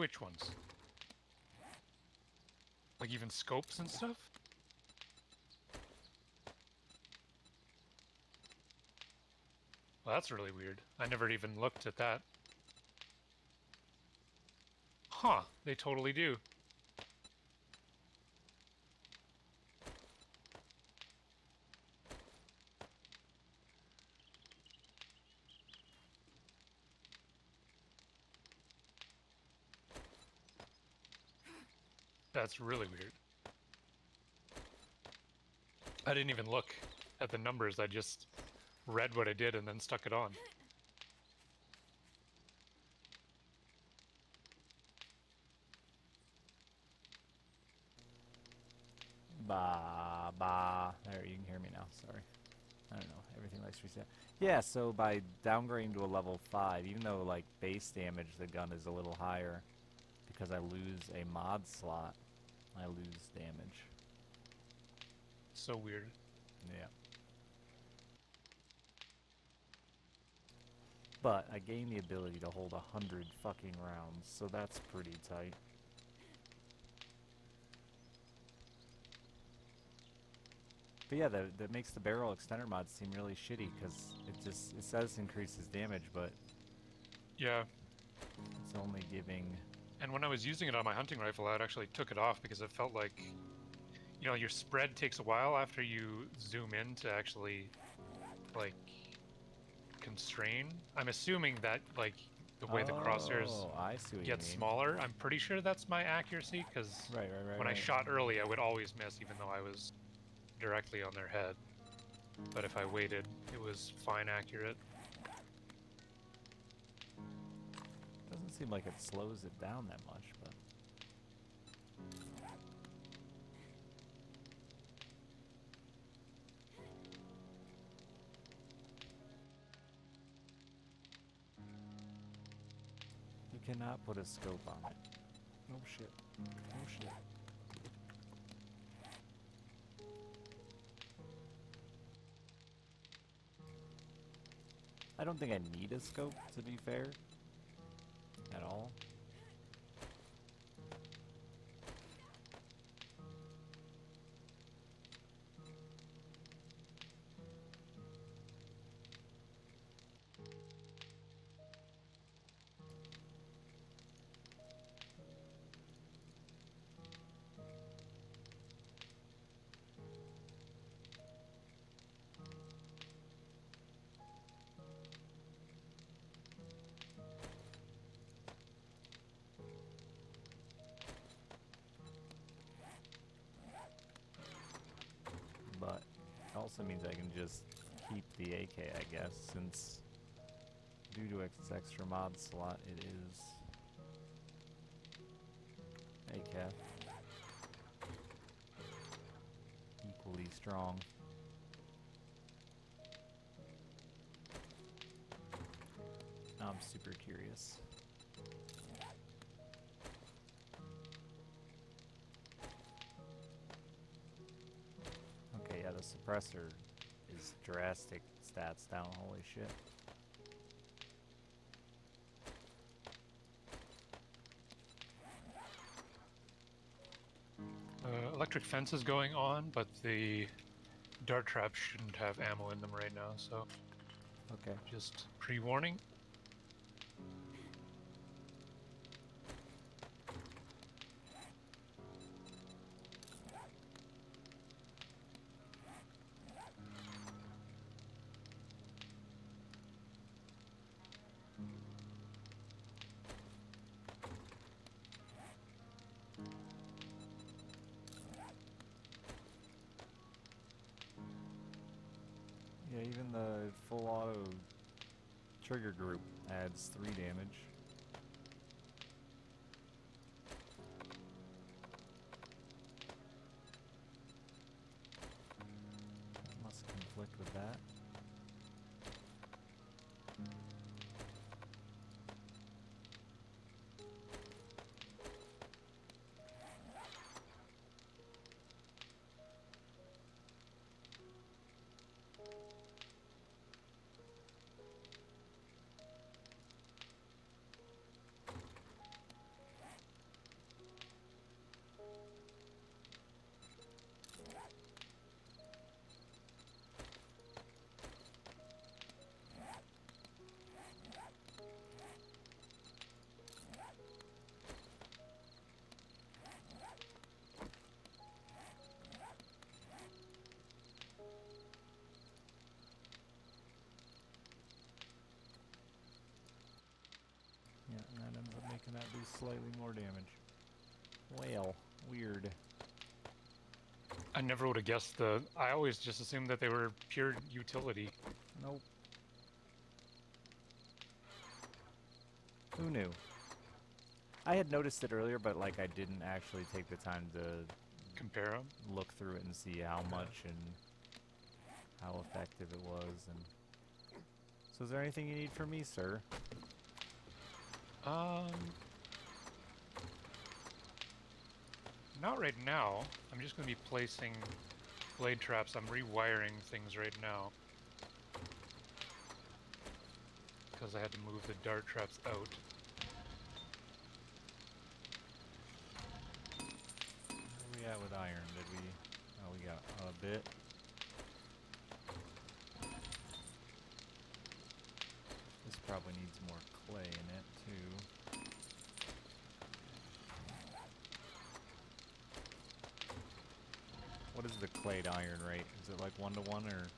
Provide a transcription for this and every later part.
which ones? Like even scopes and stuff? Well, that's really weird. I never even looked at that. Huh, they totally do. That's really weird. I didn't even look at the numbers, I just read what I did and then stuck it on. There, you can hear me now. Sorry. I don't know. Everything likes reset. Yeah, so by downgrading to a level 5, even though, like, base damage, the gun is a little higher, because I lose a mod slot, I lose damage. So weird. Yeah. But I gain the ability to hold 100 fucking rounds, so that's pretty tight. But yeah, that makes the barrel extender mod seem really shitty, because it says increases damage, but Yeah. it's only giving... And when I was using it on my hunting rifle, I actually took it off because it felt like, you know, your spread takes a while after you zoom in to actually, like, constrain. I'm assuming that, like, the way the crosshairs Oh, I see what you get mean. smaller, I'm pretty sure that's my accuracy, because Right. when I shot early, I would always miss, even though I was directly on their head. But if I waited, it was fine accurate. Doesn't seem like it slows it down that much, but... You cannot put a scope on it. Oh shit. Oh shit. I don't think I need a scope, to be fair. At all. But it also means I can just keep the AK, I guess, since due to its extra mod slot, it is AK. Equally strong. Now I'm super curious. Okay, yeah, the suppressor is drastic stats down, holy shit. Electric fence is going on, but the dart traps shouldn't have ammo in them right now, so Okay. just pre-warning. Yeah, even the full auto trigger group adds 3 damage. That must conflict with that. slightly more damage. Well, weird. I never would have guessed I always just assumed that they were pure utility. Nope. Who knew? I had noticed it earlier, but like I didn't actually take the time to Compare them. look through it and see how much and how effective it was. And so, is there anything you need from me, sir? Not right now. I'm just going to be placing blade traps. I'm rewiring things right now. Because I had to move the dart traps out. Where we at with iron? Did we... Oh, we got a bit. This probably needs more clay in it, too. What is the clay to iron rate? Is it like 1 to 1 or?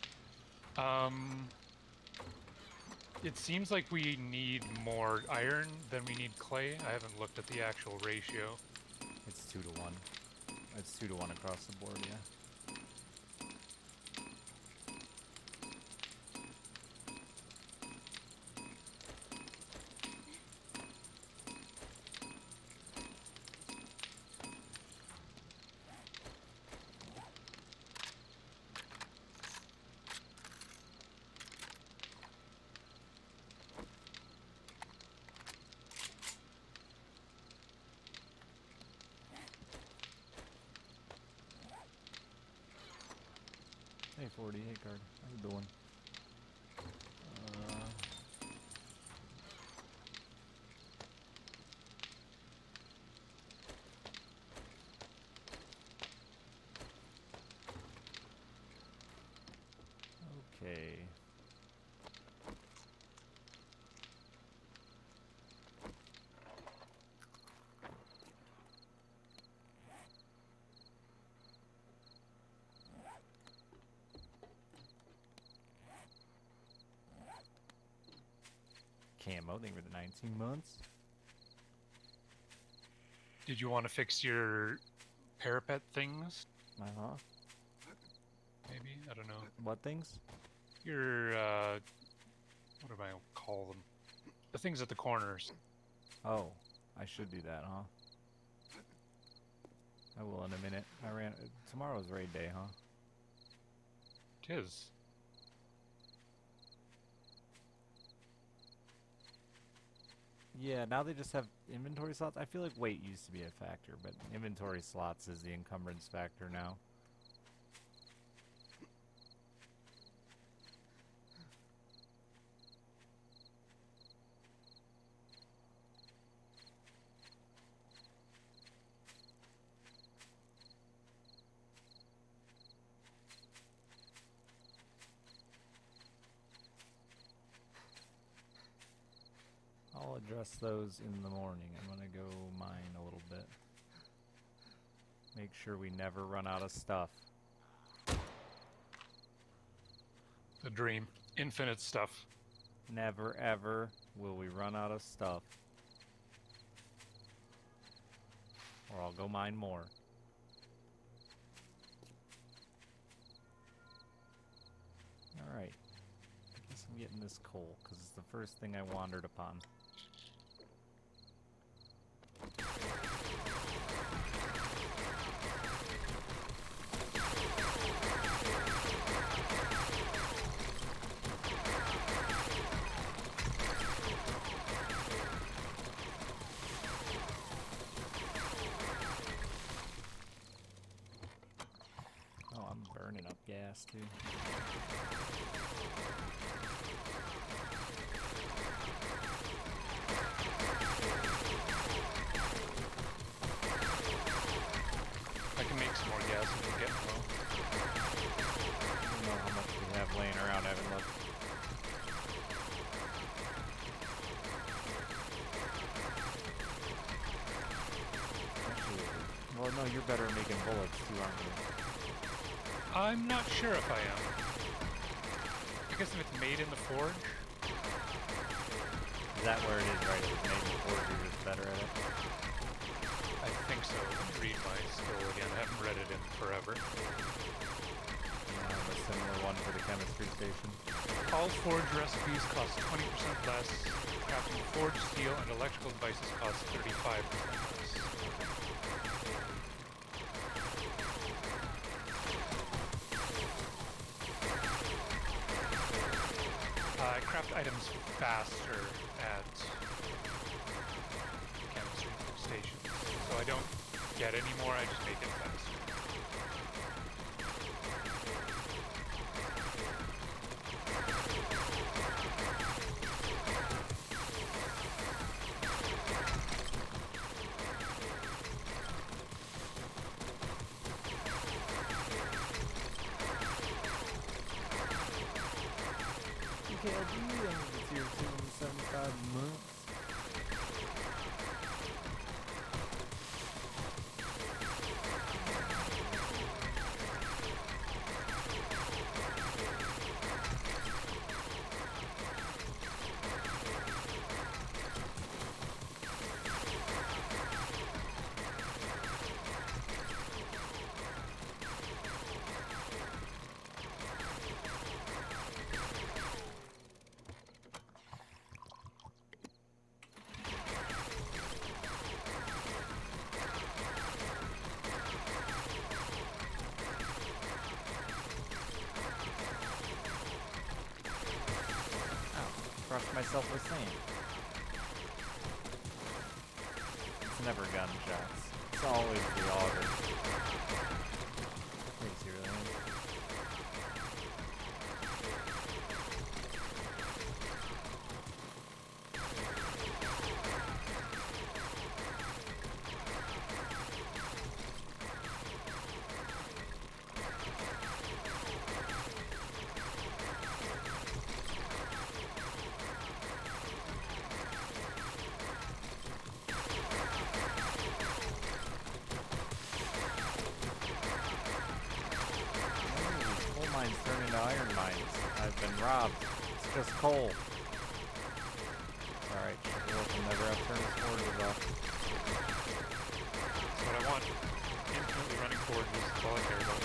It seems like we need more iron than we need clay. I haven't looked at the actual ratio. It's 2 to 1. It's 2 to 1 across the board, yeah. Hey 40, hey card. How you doing? Okay. Camo, thank you for the 19 months. Did you want to fix your parapet things? Uh-huh. Maybe? I don't know. What things? Your, what do I call them? The things at the corners. Oh, I should do that, huh? I will in a minute. Tomorrow's raid day, huh? It is. Yeah, now they just have inventory slots. I feel like weight used to be a factor, but inventory slots is the encumbrance factor now. I'll address those in the morning. I'm gonna go mine a little bit. Make sure we never run out of stuff. The dream. Infinite stuff. Never ever will we run out of stuff. Or I'll go mine more. Alright. I guess I'm getting this coal, because it's the first thing I wandered upon. Oh, I'm burning up gas too. I can make some more gas if we get low. I don't know how much we have laying around. I haven't looked. Actually, well, no, you're better at making bullets too, aren't you? I'm not sure if I am. I guess if it's made in the forge. that where it is, right? It was made in Forge, you're just better at it? I think so. Let me read my skill again. I haven't read it in forever. I have a similar one for the chemistry station. All forge recipes cost 20% less. Crafting forged steel and electrical devices costs 35% less. I craft items faster at chemistry stations, so I don't get any more, I just make it faster. PKLG, it's here 275 months. Crush myself with sand. It's never gunshots. It's always the auger. Crazy, really. Mines turn into iron mines. I've been robbed. It's just coal. Alright, Shiverwarp will never have turned his forges off. That's what I want. Infinitely running forges, that's all I care about.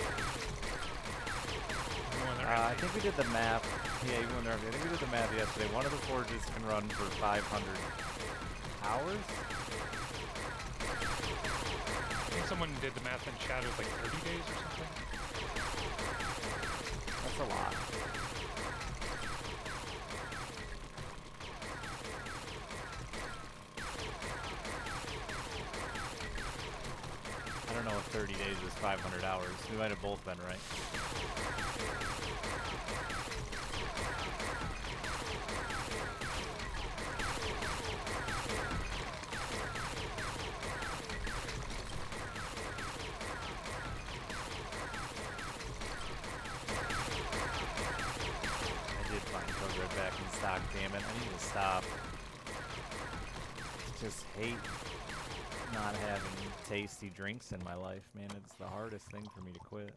Even when they're I empty. think we did the math. Yeah, even when they're empty. I think we did the math yesterday. One of the forges can run for 500 hours? I think someone did the math in chat, it was like 30 days or something. That's a lot. I don't know if 30 days is 500 hours. We might have both been right. Back in stock, damn it. I need to stop. Just hate not having tasty drinks in my life, man. It's the hardest thing for me to quit.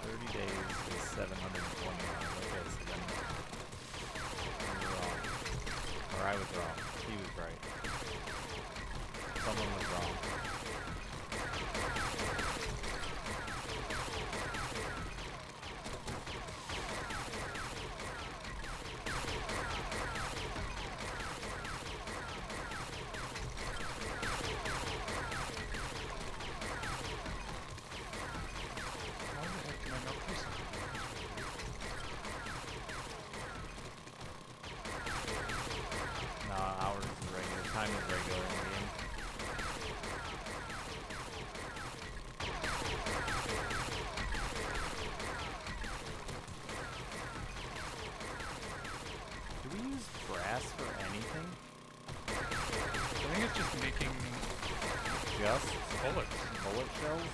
30 days is 720 hours. Okay, so then we were wrong. Or I was wrong. He was right. Someone was wrong. Hours is regular. Time is regular in the game. Do we use brass for anything? I think it's just making Just bullets. bullet shells?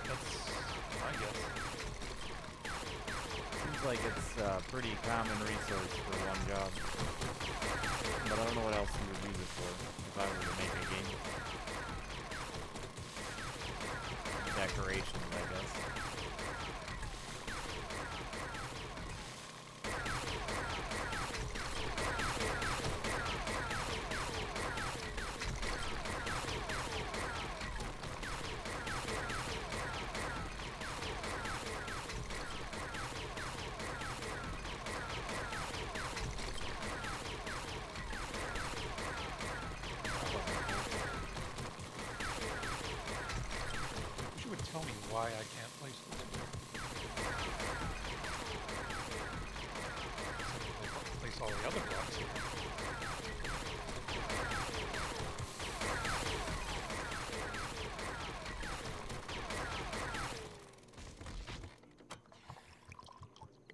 That's my guess. Seems like it's a pretty common resource for one job. But I don't know what else you would use it for if I were to make a game. Decorations, I guess. why I can't place it. So I can place all the other blocks here.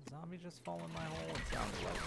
Zombie just fall in my hole? It sounded like it.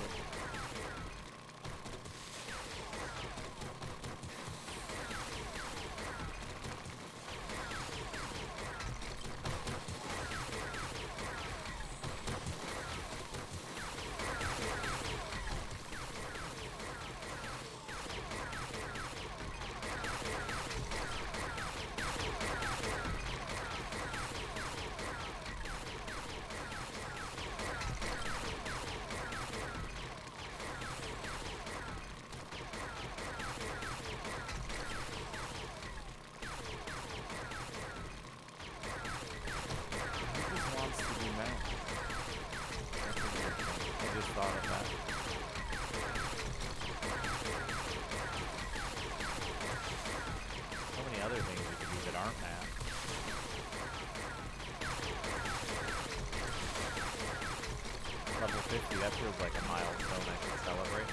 Level 50, that feels like a milestone I should celebrate.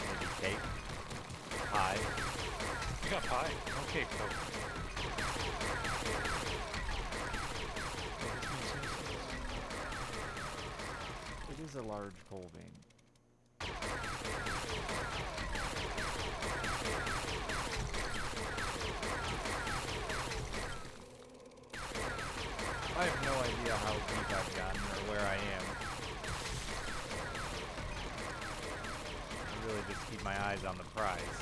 Maybe cake? Pie? You got pie? Okay, cool. It is a large coal vein. I have no idea how deep I've gotten or where I am. I really just keep my eyes on the prize.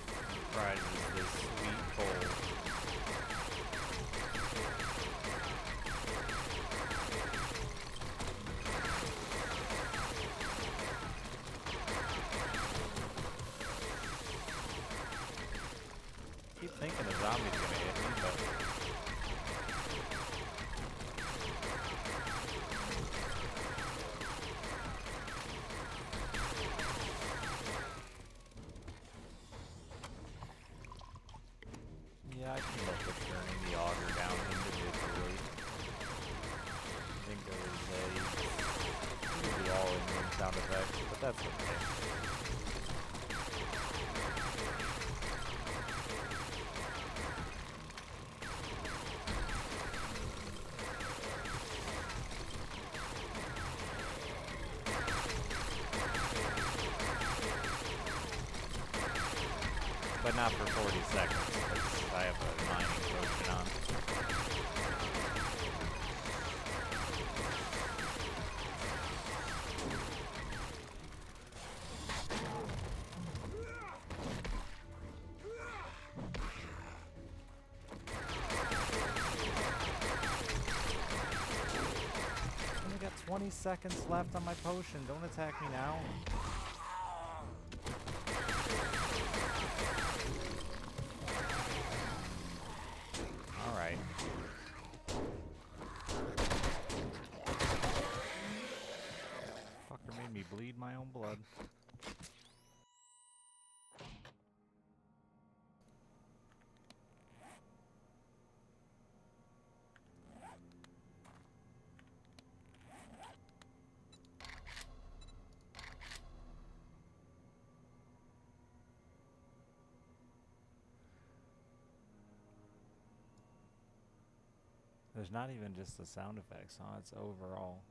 The prize is this sweet coal. I keep thinking a zombie's gonna hit me, but yeah, I can look at turning the auger down individually. I think there is a do all in-game sound effects, but that's okay. But not for 40 seconds, because I have a mining potion on. Only got 20 seconds left on my potion. Don't attack me now. Fucker made me bleed my own blood. There's not even just the sound effects, huh? It's overall.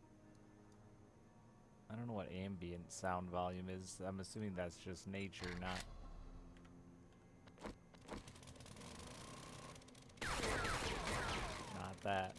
I don't know what ambient sound volume is. I'm assuming that's just nature, not that.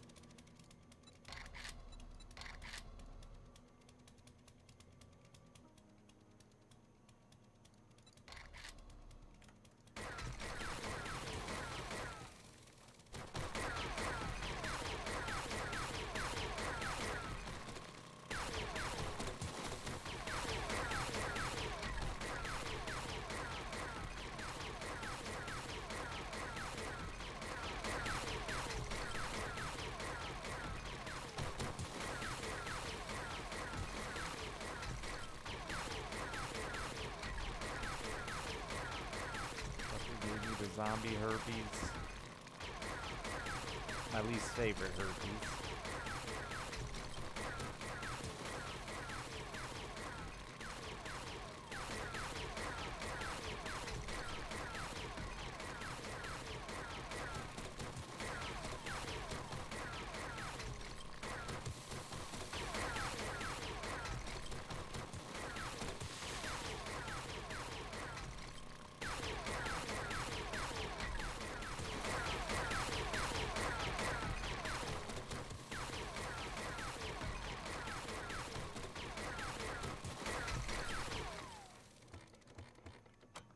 Fucker gave me the zombie herpes. My least favorite herpes.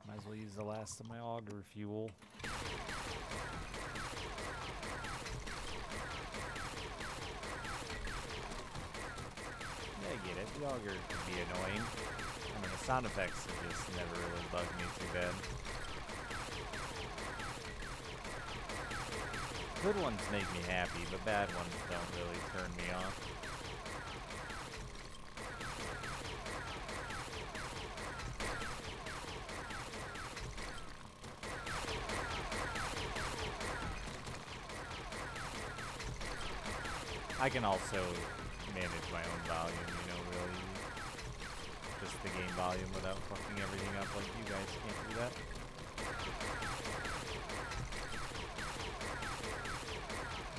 Might as well use the last of my auger fuel. Yeah, I get it. The auger can be annoying. I mean, the sound effects have just never really bugged me too bad. Good ones make me happy, but bad ones don't really turn me on. I can also manage my own volume, you know, really. Just the game volume without fucking everything up like you guys can't do that.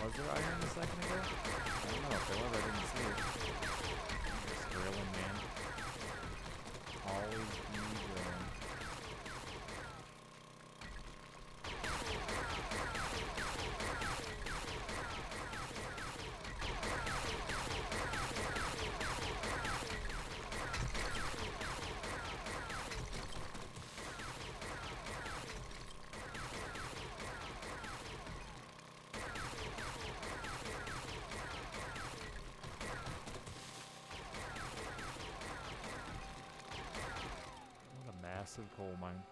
Was there iron a second ago? I don't know if there was, I didn't see it. Just grilling, man. Always be grilling. What a massive coal mine.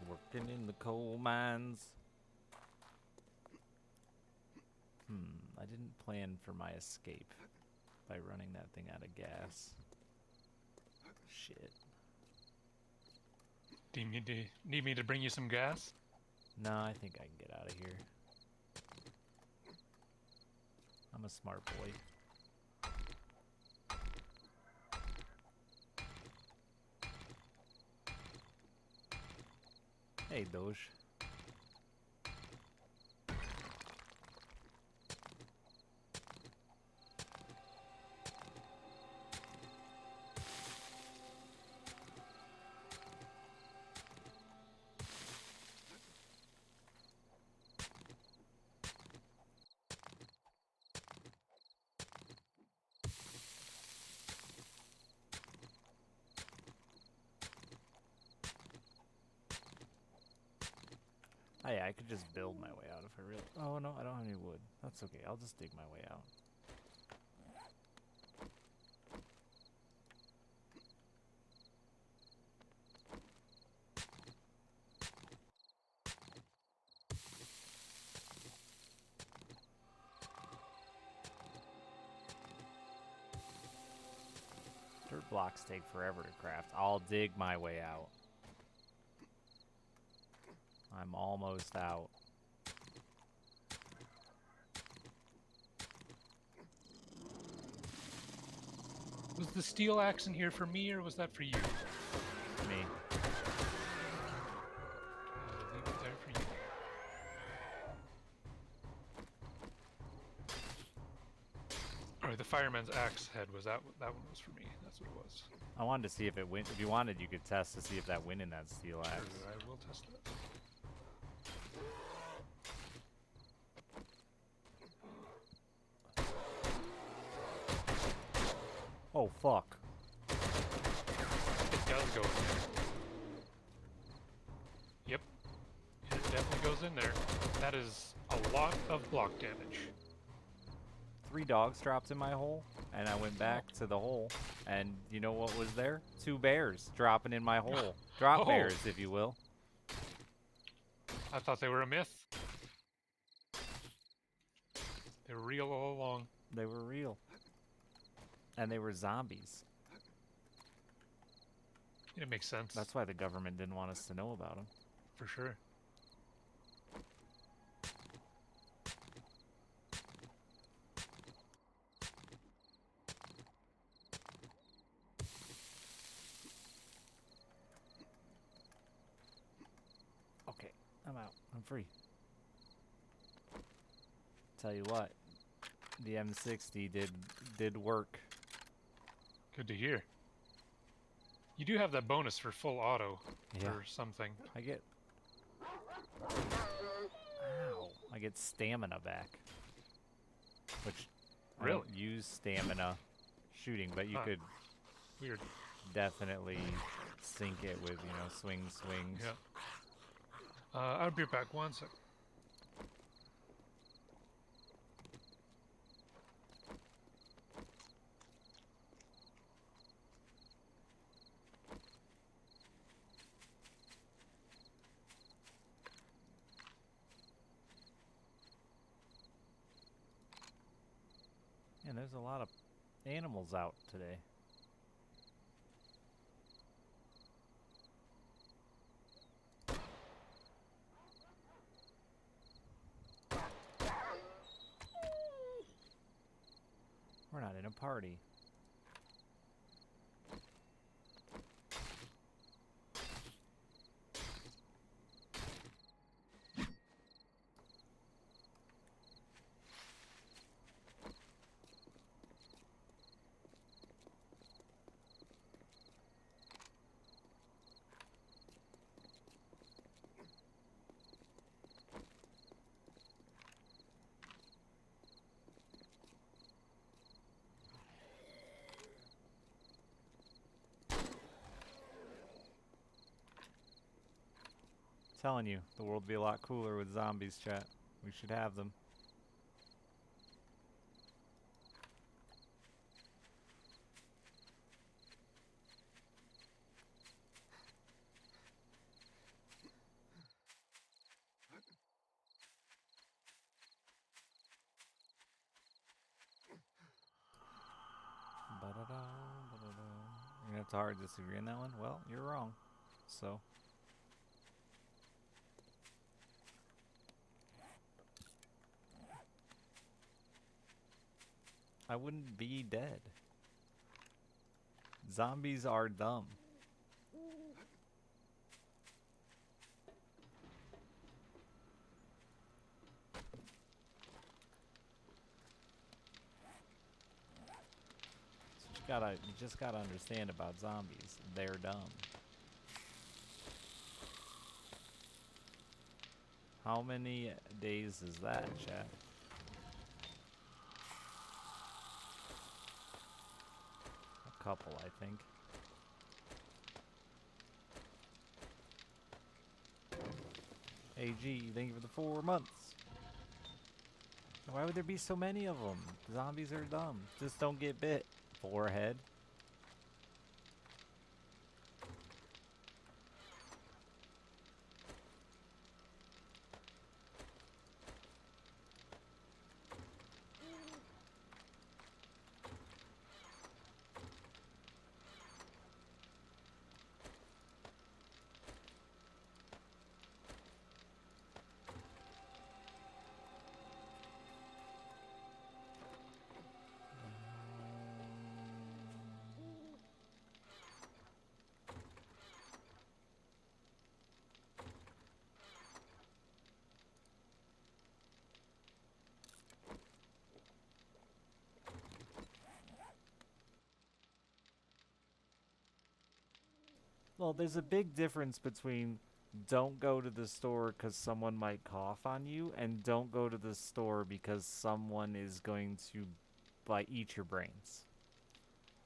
Working in the coal mines. I didn't plan for my escape by running that thing out of gas. Shit. Do you need me to bring you some gas? No, I think I can get out of here. I'm a smart boy. Hey, Doge. Oh yeah, I could just build my way out if I really... Oh no, I don't have any wood. That's okay, I'll just dig my way out. Dirt blocks take forever to craft. I'll dig my way out. I'm almost out. Was the steel axe in here for me, or was that for you? Me. I'll leave it there for you. Alright, the fireman's axe head, was that one was for me. That's what it was. I wanted to see if it went... If you wanted, you could test to see if that went in that steel axe. Sure, I will test that. Oh, fuck. It does go in there. Yep. It definitely goes in there. That is a lot of block damage. 3 dogs dropped in my hole, and I went back to the hole, and you know what was there? 2 bears dropping in my hole. Drop Oh. bears, if you will. I thought they were a myth. They were real all along. They were real. And they were zombies. It makes sense. That's why the government didn't want us to know about them. for sure. I'm out. I'm free. Tell you what, the M60 did work. Good to hear. You do have that bonus for full auto or something. I get... Ow. I get stamina back. Which... I Really? don't use stamina shooting, but you could Weird. definitely sink it with, you know, swings. Yeah. I'll be back 1 sec. And there's a lot of animals out today. We're not in a party. Telling you, the world would be a lot cooler with zombies, chat. We should have them. Ba-da-da, ba-da-da. You're gonna have to hard disagree on that one? Well, you're wrong. So. I wouldn't be dead. Zombies are dumb. So you just gotta understand about zombies. They're dumb. How many days is that, chat? A couple, I think. AG, thank you for the 4 months. Why would there be so many of them? Zombies are dumb. Just don't get bit. Forehead. Well, there's a big difference between don't go to the store because someone might cough on you and don't go to the store because someone is going to eat your brains.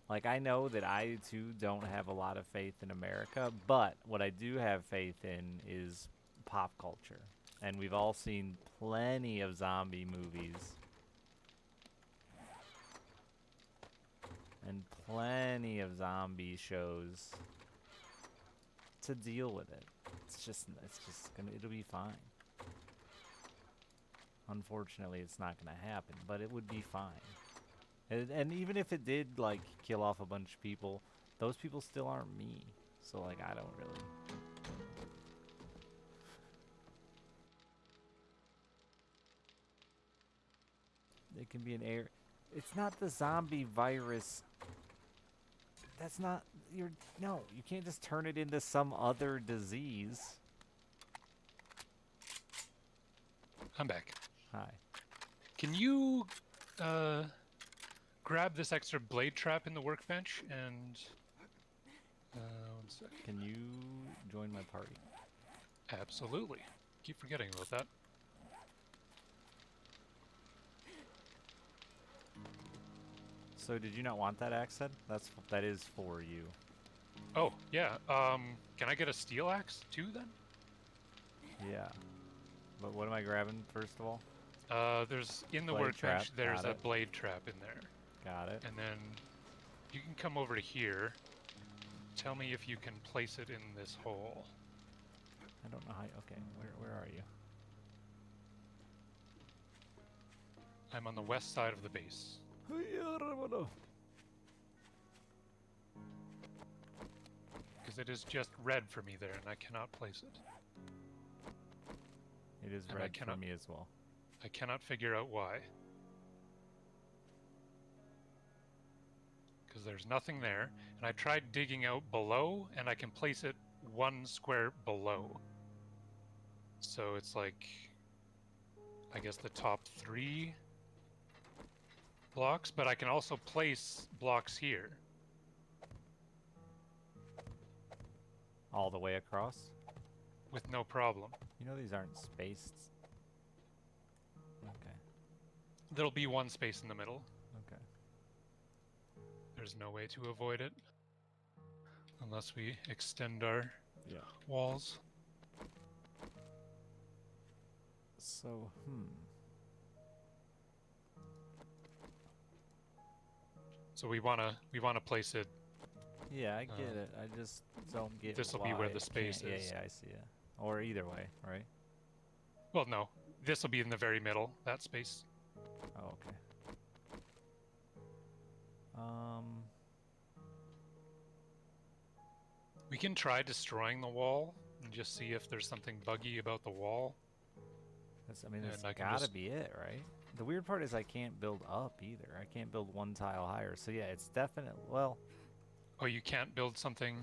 Like, I know that I, too, don't have a lot of faith in America, but what I do have faith in is pop culture. And we've all seen plenty of zombie movies. And plenty of zombie shows to deal with it. It'll be fine. Unfortunately, it's not gonna happen, but it would be fine. And even if it did, like, kill off a bunch of people, those people still aren't me. So, like, I don't really... It can be an air... It's not the zombie virus. That's not... No, you can't just turn it into some other disease. I'm back. Hi. Can you grab this extra blade trap in the workbench and... one sec. Can you join my party? Absolutely. Keep forgetting about that. So did you not want that axe head? That is for you. Oh, yeah. Can I get a steel axe too then? Yeah. But what am I grabbing first of all? There's in the Blade workbench. trap, There's got a it. blade trap in there, Got it. and then you can come over to here. Tell me if you can place it in this hole. I don't know how. Okay, where are you? I'm on the west side of the base. Because it is just red for me there, and I cannot place it. It is And I red for cannot- me as well. I cannot figure out why. Because there's nothing there, and I tried digging out below, and I can place it 1 square below. So it's like, I guess the top 3 blocks, but I can also place blocks here. All the way across? With no problem. You know these aren't spaced. Okay. There'll be 1 space in the middle. Okay. There's no way to avoid it. Unless we extend our Yeah. walls. So, So we wanna place it. Yeah, I get it. I just don't get This'll why be where the it space can't- is. Yeah, I see it. Or either way, right? Well, no. This will be in the very middle, that space. Oh, okay. We can try destroying the wall and just see if there's something buggy about the wall. That's, I mean, And that's I can gotta just- be it, right? The weird part is I can't build up either. I can't build 1 tile higher. So yeah, it's definite. Well, Oh, you can't build something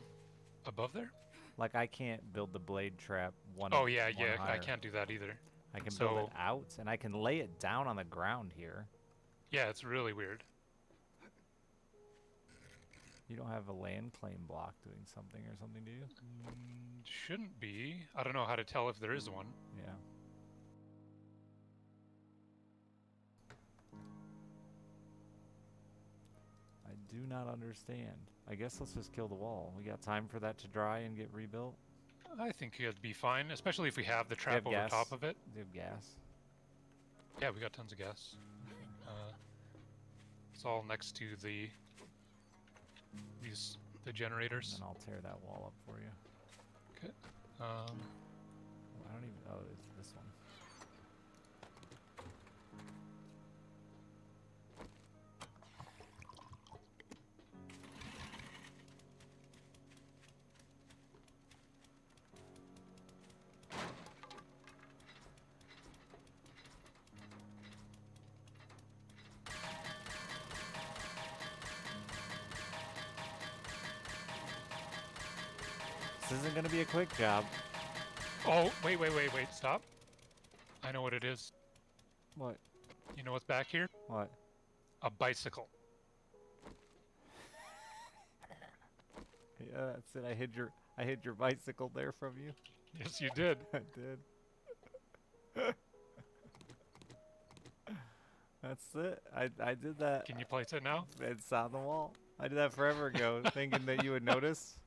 above there? like I can't build the blade trap one. Oh, yeah, one yeah. I higher. can't do that either. I can build it So- out, and I can lay it down on the ground here. Yeah, it's really weird. You don't have a land claim block doing something or something, do you? Shouldn't be. I don't know how to tell if there is one. Yeah. I do not understand. I guess let's just kill the wall. We got time for that to dry and get rebuilt? I think it'd be fine, especially if we have the Do you have trap over gas? top of it. Do you have gas? Yeah, we got tons of gas. It's all next to the generators. And I'll tear that wall up for you. Okay. Oh, I don't even. Oh, it's this one. This isn't gonna be a quick job. Oh, wait, stop. I know what it is. What? You know what's back here? What? A bicycle. Yeah, that's it. I hid your bicycle there from you. Yes, you did. I did. That's it. I did that. Can you place it now? It's on the wall. I did that forever ago, thinking that you would notice,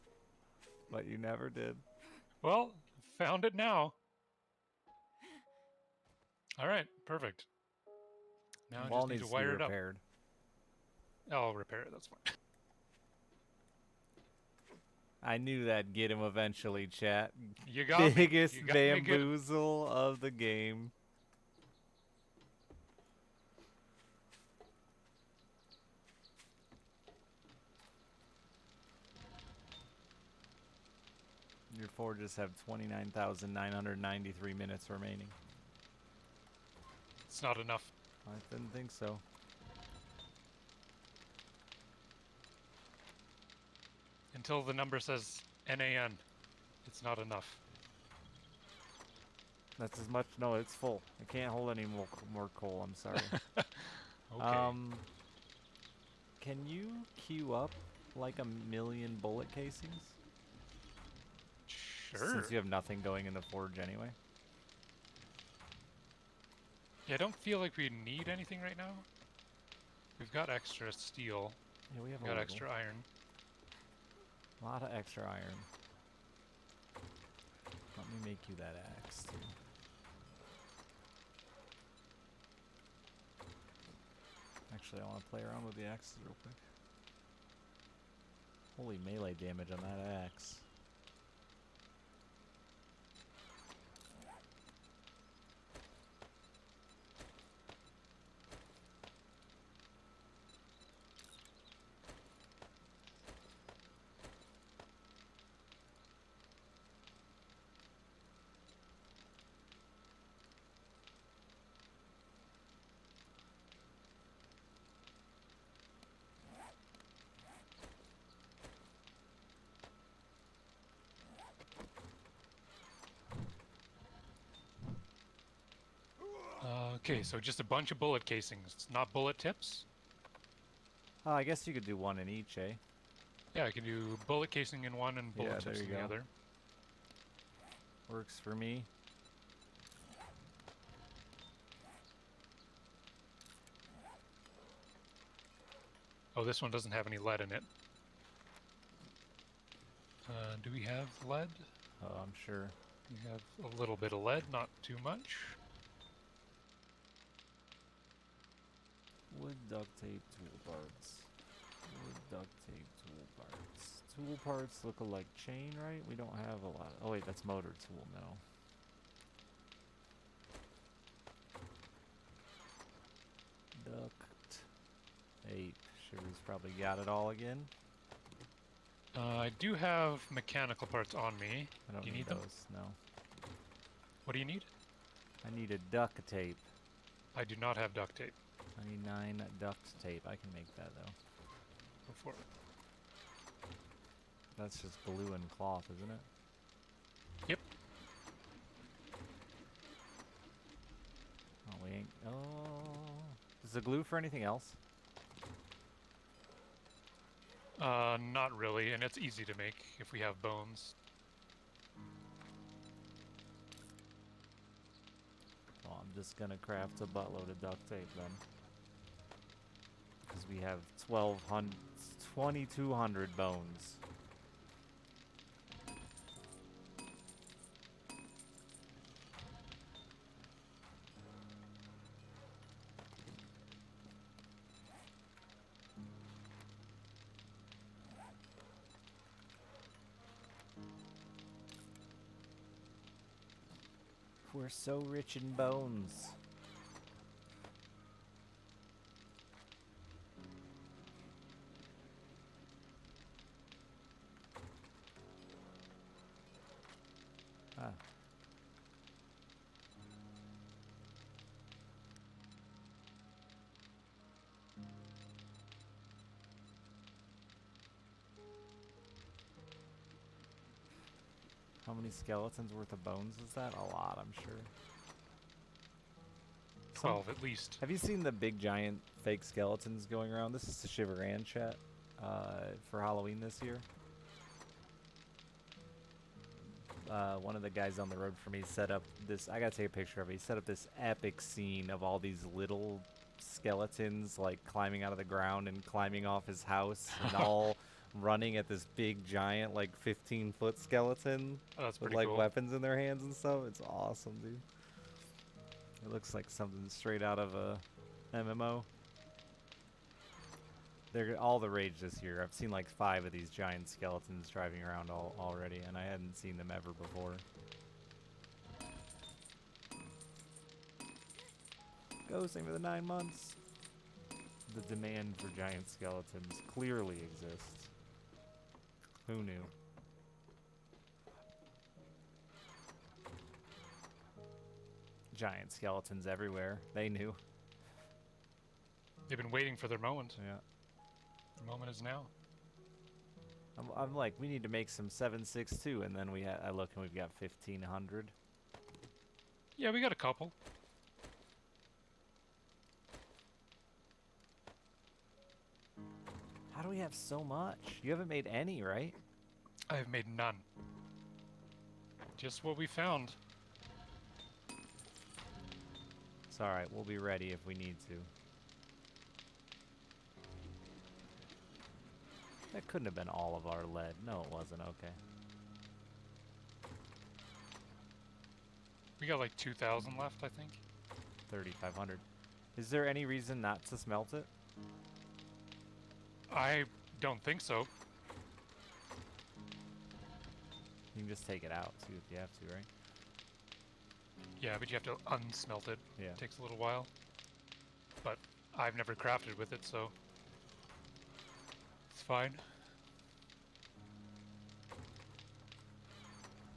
but you never did. Well, found it now. All right, perfect. Now I Wall just need needs to wire it up. repaired. I'll repair it, that's fine. I knew that'd get him eventually, chat. You got me. Biggest You got me good. bamboozle of the game. Your forges have 29,993 minutes remaining. It's not enough. I didn't think so. Until the number says NAN, it's not enough. That's as much. No, it's full. I can't hold any more coal. I'm sorry. Okay. Can you queue up like 1,000,000 bullet casings? Sure. Since you have nothing going in the forge anyway. Yeah, I don't feel like we need anything right now. We've got extra steel. Yeah, we have We've a got little. extra iron. A lot of extra iron. Let me make you that axe too. Actually, I want to play around with the axes real quick. Holy melee damage on that axe. Okay, so just a bunch of bullet casings, not bullet tips. Oh, I guess you could do one in each, eh? Yeah, I can do bullet casing in one and bullet Yeah, tips there in you the go. other. Works for me. Oh, this one doesn't have any lead in it. Do we have lead? Oh, I'm sure. We have a little bit of lead, not too much. Wood, duct tape, tool parts. Wood, duct tape, tool parts. Tool parts look like chain, right? We don't have a lot. Oh wait, that's motor tool now. Duct tape. Shiver's probably got it all again. I do have mechanical parts on me. I don't Do you need need them? those. No. What do you need? I need a duct tape. I do not have duct tape. I need 9 duct tape. I can make that though. Go for it. That's just glue and cloth, isn't it? Yep. Oh, we ain't. Oh. Is the glue for anything else? Not really, and it's easy to make if we have bones. Well, I'm just gonna craft a buttload of duct tape then. Because we have 2,200 bones. We're so rich in bones. Ah. How many skeletons worth of bones is that? A lot, I'm sure. 12 at least. Have you seen the big giant fake skeletons going around? This is the Shiverand chat for Halloween this year. One of the guys on the road for me set up this. I gotta take a picture of it. He set up this epic scene of all these little skeletons like climbing out of the ground and climbing off his house and all running at this big giant like 15-foot skeleton Oh, that's with pretty like cool. weapons in their hands and stuff. It's awesome, dude. It looks like something straight out of a MMO. They're all the rage this year. I've seen like 5 of these giant skeletons driving around already, and I hadn't seen them ever before. Ghosting for the 9 months. The demand for giant skeletons clearly exists. Who knew? Giant skeletons everywhere. They knew. They've been waiting for their moment. Yeah. The moment is now. I'm like, we need to make some 7.6.2, and then I look and we've got 1,500. Yeah, we got a couple. How do we have so much? You haven't made any, right? I have made none. Just what we found. It's alright, we'll be ready if we need to. That couldn't have been all of our lead. No, it wasn't. Okay. We got like 2,000 left, I think. 3,500. Is there any reason not to smelt it? I don't think so. You can just take it out, too, if you have to, right? Yeah, but you have to unsmelt it. Yeah. It takes a little while. But I've never crafted with it, so it's fine.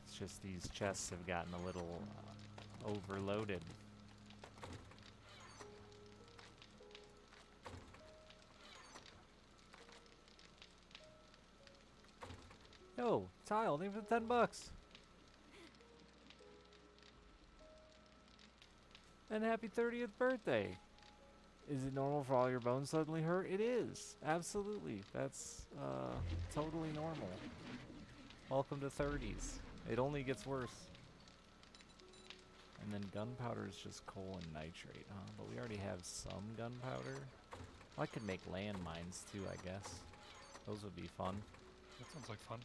It's just these chests have gotten a little overloaded. Yo, tile, leave it 10 bucks. And happy 30th birthday. Is it normal for all your bones suddenly hurt? It is. Absolutely. That's totally normal. Welcome to 30s. It only gets worse. And then gunpowder is just coal and nitrate, huh? But we already have some gunpowder. Well, I could make landmines too, I guess. Those would be fun. That sounds like fun.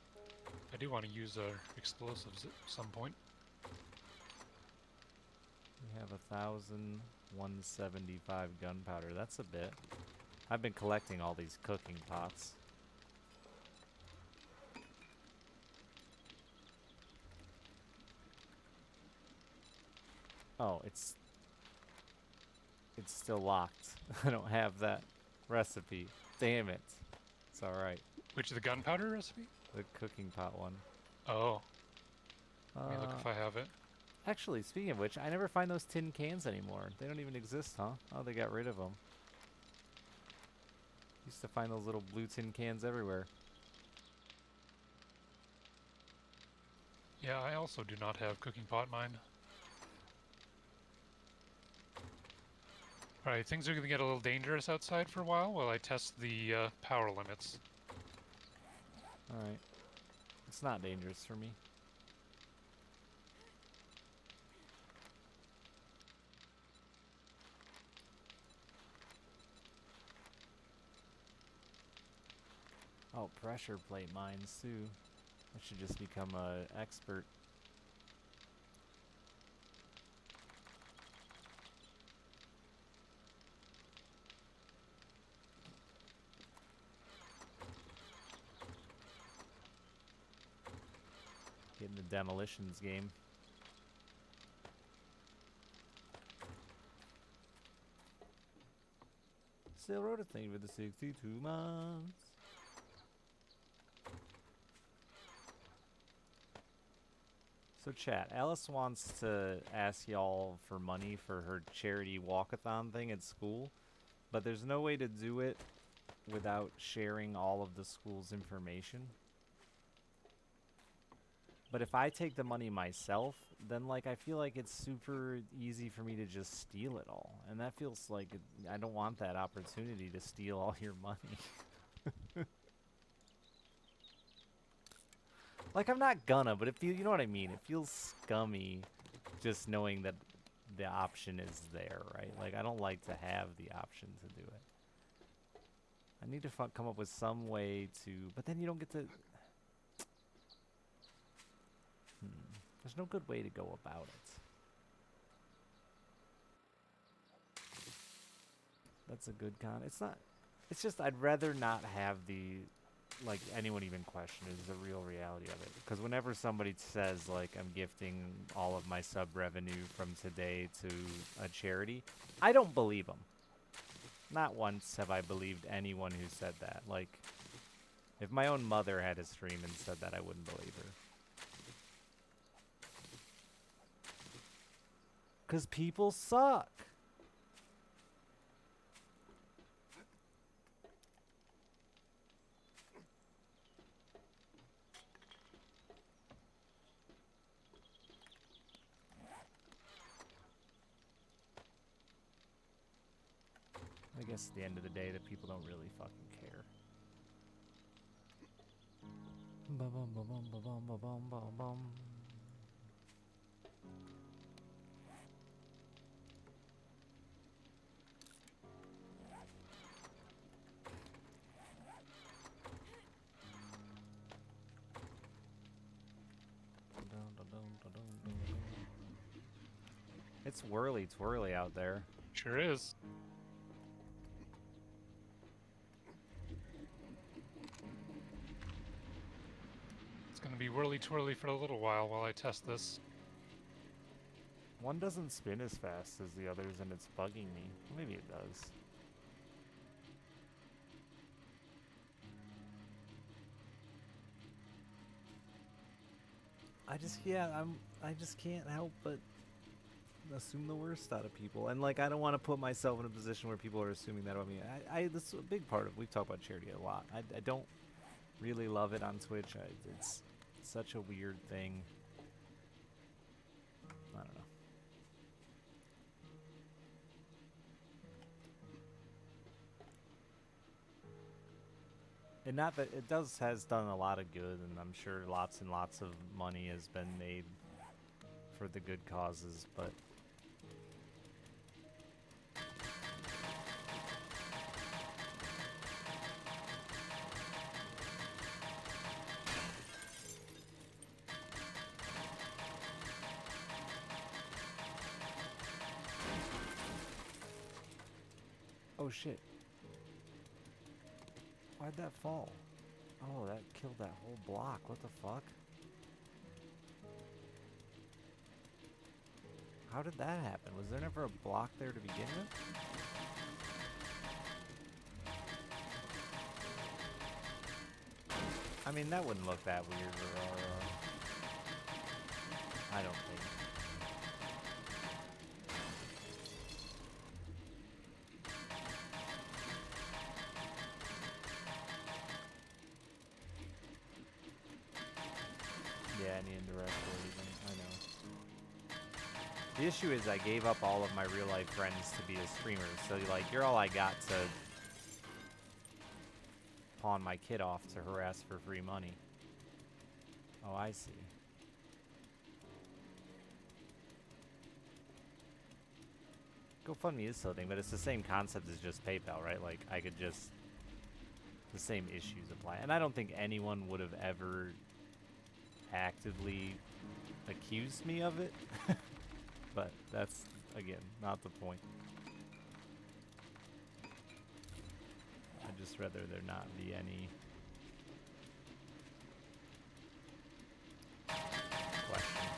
I do want to use explosives at some point. We have 1,175 gunpowder. That's a bit. I've been collecting all these cooking pots. Oh, it's still locked. I don't have that recipe. Damn it. It's alright. Which is the gunpowder recipe? The cooking pot one. Oh. Let me look if I have it. Actually, speaking of which, I never find those tin cans anymore. They don't even exist, huh? Oh, they got rid of them. Used to find those little blue tin cans everywhere. Yeah, I also do not have cooking pot mine. Alright, things are going to get a little dangerous outside for a while I test the power limits. Alright. It's not dangerous for me. Oh, pressure plate mines too. I should just become an expert. Get in the demolitions game. Still wrote a thing for the 62 months. So chat, Alice wants to ask y'all for money for her charity walkathon thing at school, but there's no way to do it without sharing all of the school's information. But if I take the money myself, then like I feel like it's super easy for me to just steal it all. And that feels like I don't want that opportunity to steal all your money. Like I'm not gonna, but it feels, you know what I mean? It feels scummy just knowing that the option is there, right? Like I don't like to have the option to do it. I need to come up with some way to, but then you don't get to. There's no good way to go about it. That's a good con. It's not. It's just I'd rather not have the, like anyone even question is the real reality of it. Because whenever somebody says like I'm gifting all of my sub revenue from today to a charity, I don't believe them. Not once have I believed anyone who said that. Like, if my own mother had a stream and said that, I wouldn't believe her. Because people suck. guess at the end of the day, the people don't really fucking care. Ba-bum, ba-bum, ba-bum, ba-bum, ba-bum. It's whirly twirly out there. Sure is. It's gonna be whirly twirly for a little while I test this. One doesn't spin as fast as the others, and it's bugging me. Maybe it does. I just can't help but assume the worst out of people. And like, I don't want to put myself in a position where people are assuming that of me. This is a big part of, we've talked about charity a lot. I don't really love it on Twitch. It's such a weird thing. I don't know. And not that it has done a lot of good, and I'm sure lots and lots of money has been made for the good causes, but oh shit. Why'd that fall? Oh, that killed that whole block. What the fuck? How did that happen? Was there never a block there to begin with? I mean, that wouldn't look that weird, or I don't think. Yeah, any indirect or even, I know. The issue is I gave up all of my real life friends to be a streamer, so like, you're all I got to pawn my kid off to harass for free money. Oh, I see. GoFundMe is something, but it's the same concept as just PayPal, right? Like, I could just, the same issues apply. And I don't think anyone would have ever actively accused me of it. But that's, again, not the point. I'd just rather there not be any question.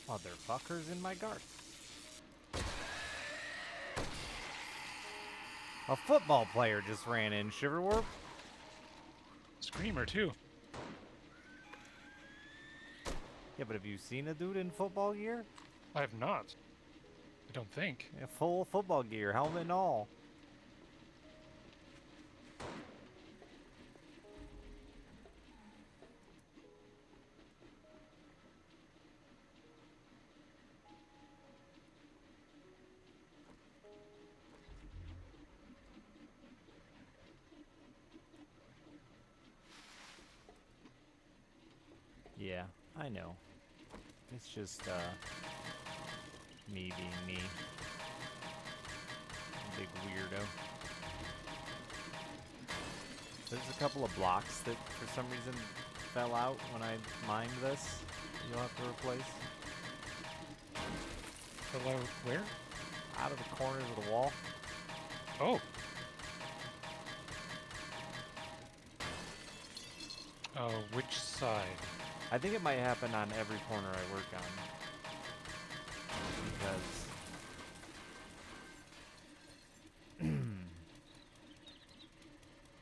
Motherfuckers in my garden. A football player just ran in, Shiverwarp. Screamer, too. Yeah, but have you seen a dude in football gear? I have not. I don't think. Yeah, full football gear, helmet and all. Yeah, I know. It's just, me being me. Big weirdo. There's a couple of blocks that for some reason fell out when I mined this. You'll have to replace. Hello, where? Out of the corners of the wall. Oh. Oh, which side? I think it might happen on every corner I work on. Because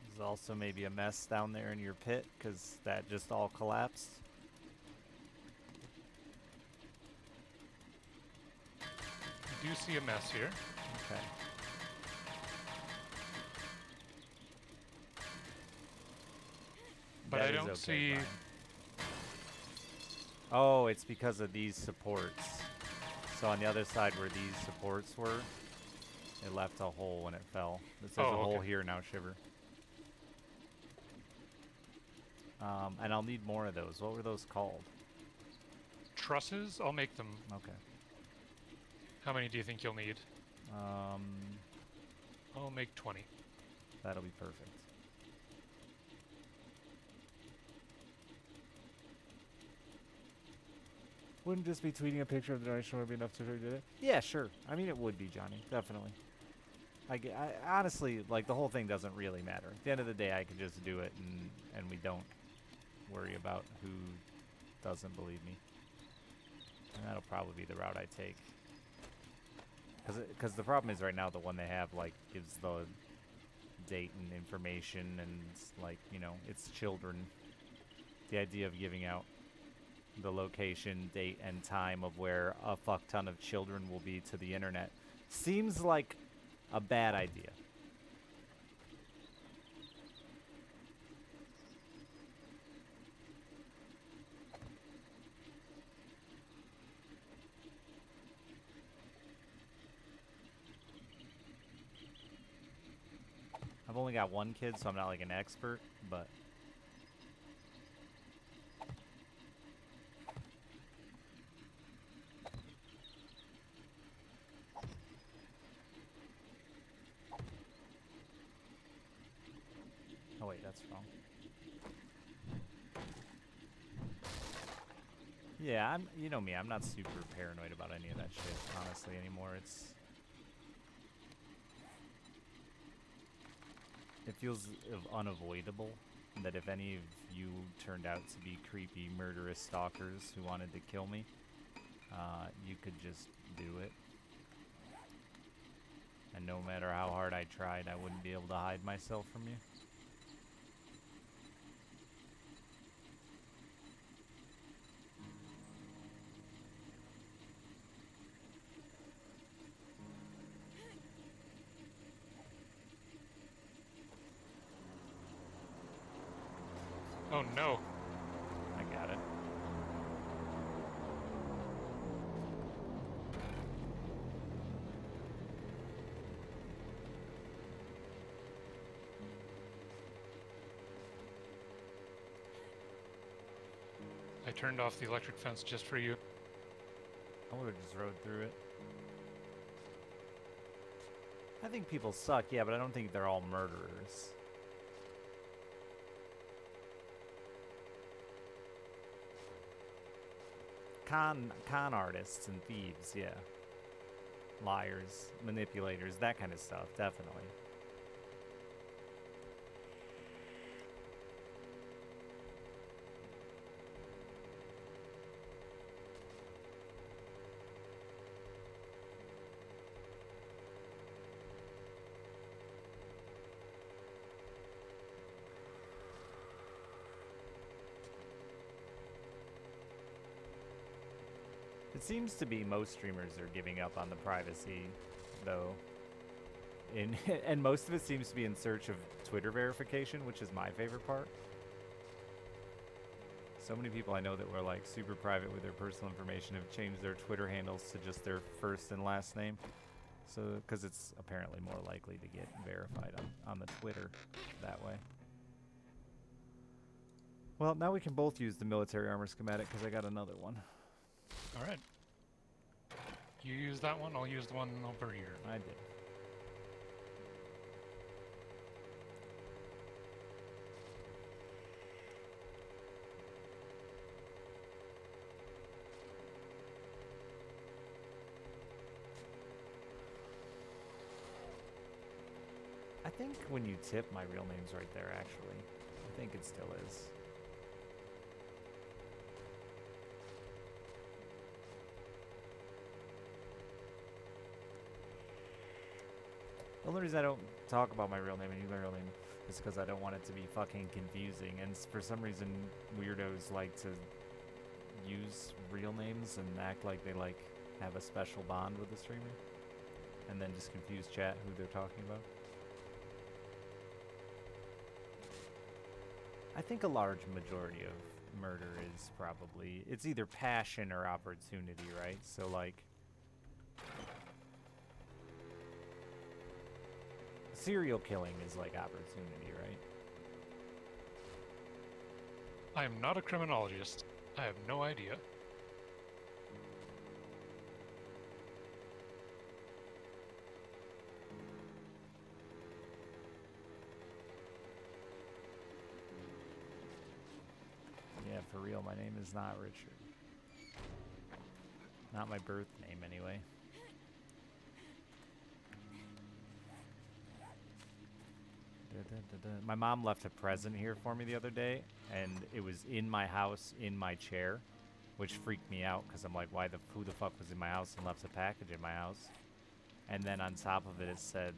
there's also maybe a mess down there in your pit, because that just all collapsed. I do see a mess here. Okay. but that I is don't okay, see. Brian. Oh, it's because of these supports. So on the other side where these supports were, it left a hole when it fell. It says a hole here now, Shiver. And I'll need more of those. What were those called? Trusses? I'll make them. Okay. How many do you think you'll need? Um, I'll make 20. That'll be perfect. Wouldn't just be tweeting a picture of the donation would be enough to do it? Yeah, sure. I mean, it would be, Johnny. Definitely. I honestly, like, the whole thing doesn't really matter. At the end of the day, I could just do it, and we don't worry about who doesn't believe me. And that'll probably be the route I take. Because the problem is right now the one they have, like, gives the date and information and, like, you know, it's children. The idea of giving out the location, date, and time of where a fuck ton of children will be to the internet seems like a bad idea. I've only got one kid, so I'm not like an expert, but oh wait, that's wrong. Yeah, you know me, I'm not super paranoid about any of that shit, honestly, anymore. It feels unavoidable that if any of you turned out to be creepy, murderous stalkers who wanted to kill me, you could just do it. And no matter how hard I tried, I wouldn't be able to hide myself from you. Oh no. I got it. I turned off the electric fence just for you. I would have just rode through it. I think people suck, yeah, but I don't think they're all murderers. Con artists and thieves, yeah. Liars, manipulators, that kind of stuff, definitely. It seems to be most streamers are giving up on the privacy, though. And most of it seems to be in search of Twitter verification, which is my favorite part. So many people I know that were like super private with their personal information have changed their Twitter handles to just their first and last name. So, because it's apparently more likely to get verified on the Twitter that way. Well, now we can both use the military armor schematic because I got another one. Alright. You use that one, I'll use the one over here. I did. I think when you tip, my real name's right there, actually. I think it still is. The only reason I don't talk about my real name and use my real name is because I don't want it to be fucking confusing. And for some reason, weirdos like to use real names and act like they like have a special bond with the streamer, and then just confuse chat who they're talking about. I think a large majority of murder is probably, it's either passion or opportunity, right? So like, serial killing is like opportunity, right? I am not a criminologist. I have no idea. Yeah, for real, my name is not Richard. Not my birth name, anyway. My mom left a present here for me the other day, and it was in my house, in my chair, which freaked me out, because I'm like, who the fuck was in my house and left a package in my house? And then on top of it, it said,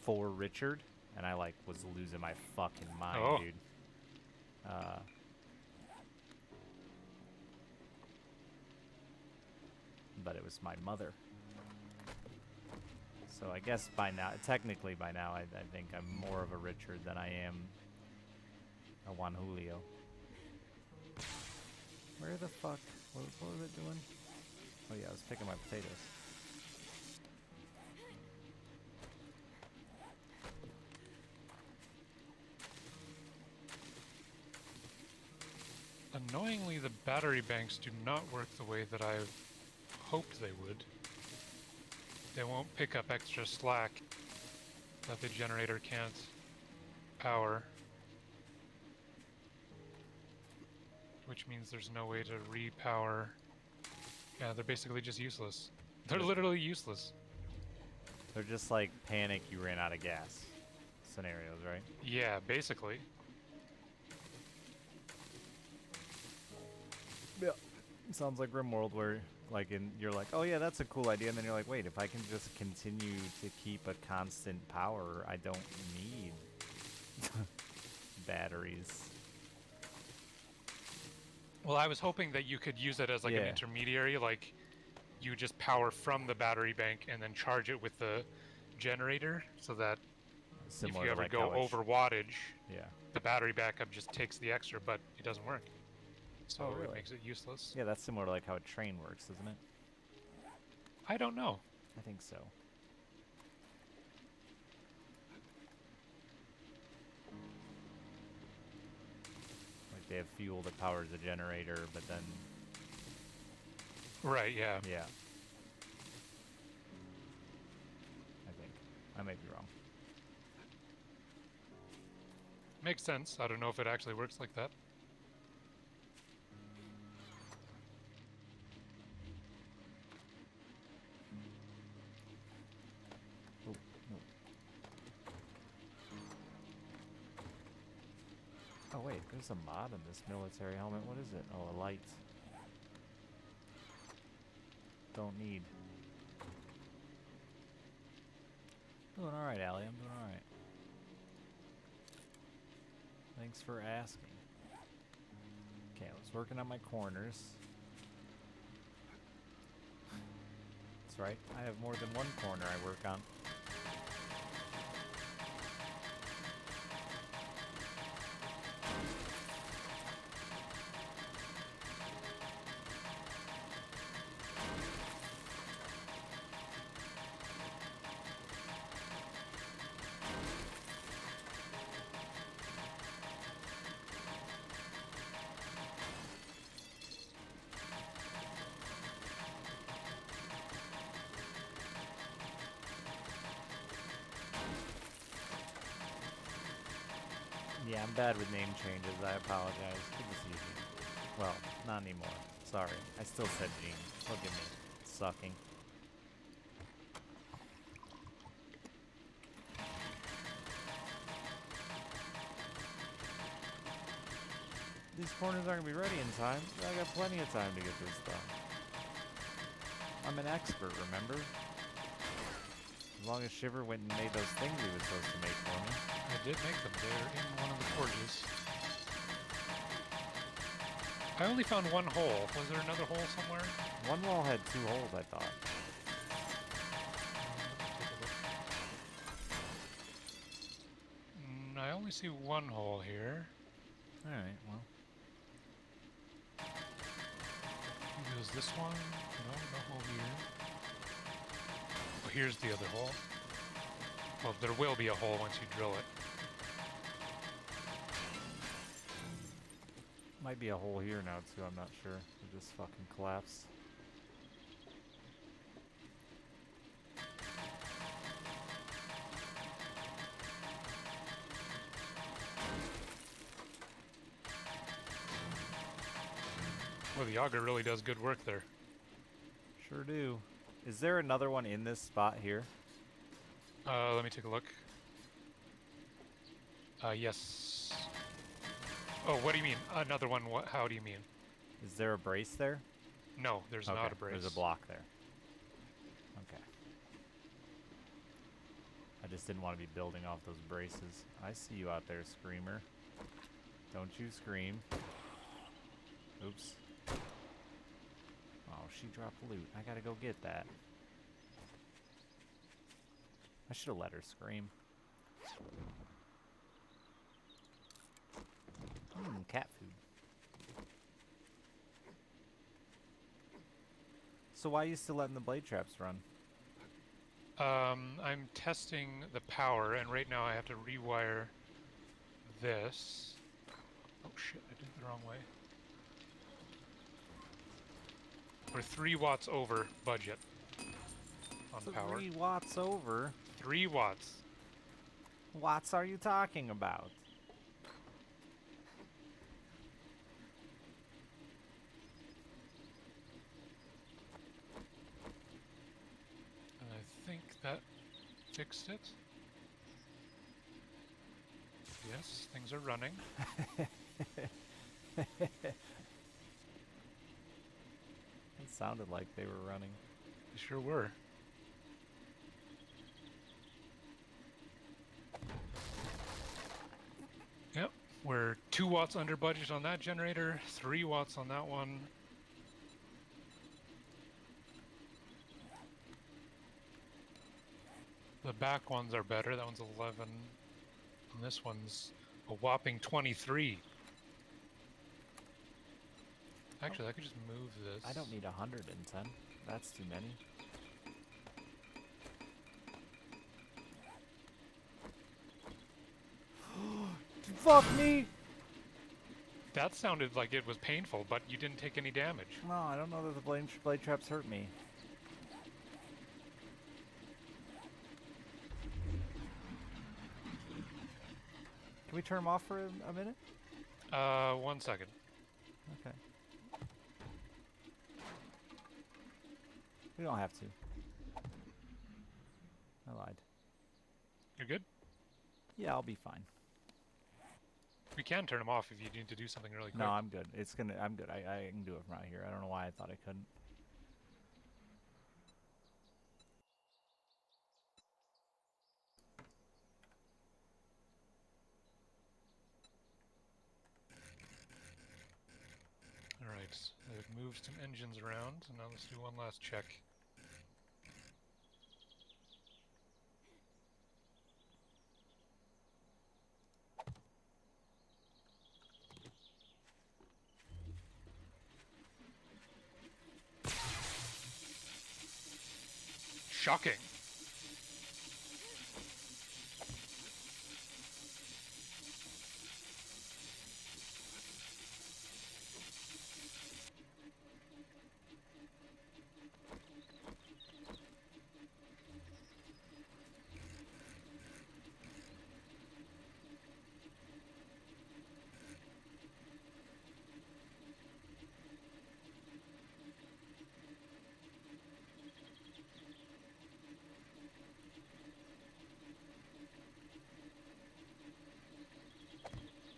for Richard, and I, like, was losing my fucking mind, dude. But it was my mother. So I guess by now, technically by now, I think I'm more of a Richard than I am a Juan Julio. Where the fuck? What was it doing? Oh yeah, I was picking my potatoes. Annoyingly, the battery banks do not work the way that I've hoped they would. They won't pick up extra slack that the generator can't power. Which means there's no way to repower. Yeah, they're basically just useless. They're literally useless. They're just like panic, you ran out of gas scenarios, right? Yeah, basically. Yeah. Sounds like RimWorld where like you're like, oh yeah, that's a cool idea, and then you're like, wait, if I can just continue to keep a constant power, I don't need batteries. Well, I was hoping that you could use it as like an intermediary, like you just power from the battery bank and then charge it with the generator, so that Similar if you ever like go over wattage, yeah, the battery backup just takes the extra, but it doesn't work. So Oh, really? it makes it useless. Yeah, that's similar to like how a train works, isn't it? I don't know. I think so. Like they have fuel that powers a generator, but then Right, yeah. yeah. I think. I might be wrong. Makes sense. I don't know if it actually works like that. Oh, no. Oh wait, there's a mod in this military helmet. What is it? Oh, a light. Don't need. Doing alright, Allie. I'm doing alright. Thanks for asking. Okay, I was working on my corners. That's right. I have more than one corner I work on. Yeah, I'm bad with name changes. I apologize. Good to see you. Well, not anymore. Sorry. I still said Gene. Look at me. Sucking. These corners aren't going to be ready in time. I got plenty of time to get this done. I'm an expert, remember? As long as Shiver went and made those things he was supposed to make for me. I did make them. They're in one of the forges. I only found one hole. Was there another hole somewhere? One wall had 2 holes, I thought. I only see one hole here. Alright, well. Maybe it was this one? No, no hole here. Oh, here's the other hole. Well, there will be a hole once you drill it. Might be a hole here now too, I'm not sure. It just fucking collapsed. Well, the auger really does good work there. Sure do. Is there another one in this spot here? Let me take a look. Yes. Oh, what do you mean? Another one? What? How do you mean? Is there a brace there? No, there's not a brace. There's a block there. Okay. I just didn't want to be building off those braces. I see you out there, Screamer. Don't you scream. Oops. Oh, she dropped loot. I gotta go get that. I should have let her scream. Cat food. So why are you still letting the blade traps run? I'm testing the power, and right now I have to rewire this. Oh shit, I did it the wrong way. We're 3 watts over budget on power. 3 watts over? 3 watts. Watts are you talking about? And I think that fixed it. Yes, things are running. It sounded like they were running. They sure were. Yep, we're 2 watts under budget on that generator, 3 watts on that one. The back ones are better. That one's 11. And this one's a whopping 23. Actually, I could just move this. I don't need 110. That's too many. Fuck me! That sounded like it was painful, but you didn't take any damage. No, I don't know that the blade traps hurt me. Can we turn them off for a minute? 1 second. Okay. We don't have to. I lied. You're good? Yeah, I'll be fine. We can turn them off if you need to do something really quick. No, I'm good. I'm good. I can do it from out here. I don't know why I thought I couldn't. Alright, I've moved some engines around, and now let's do one last check. Shocking!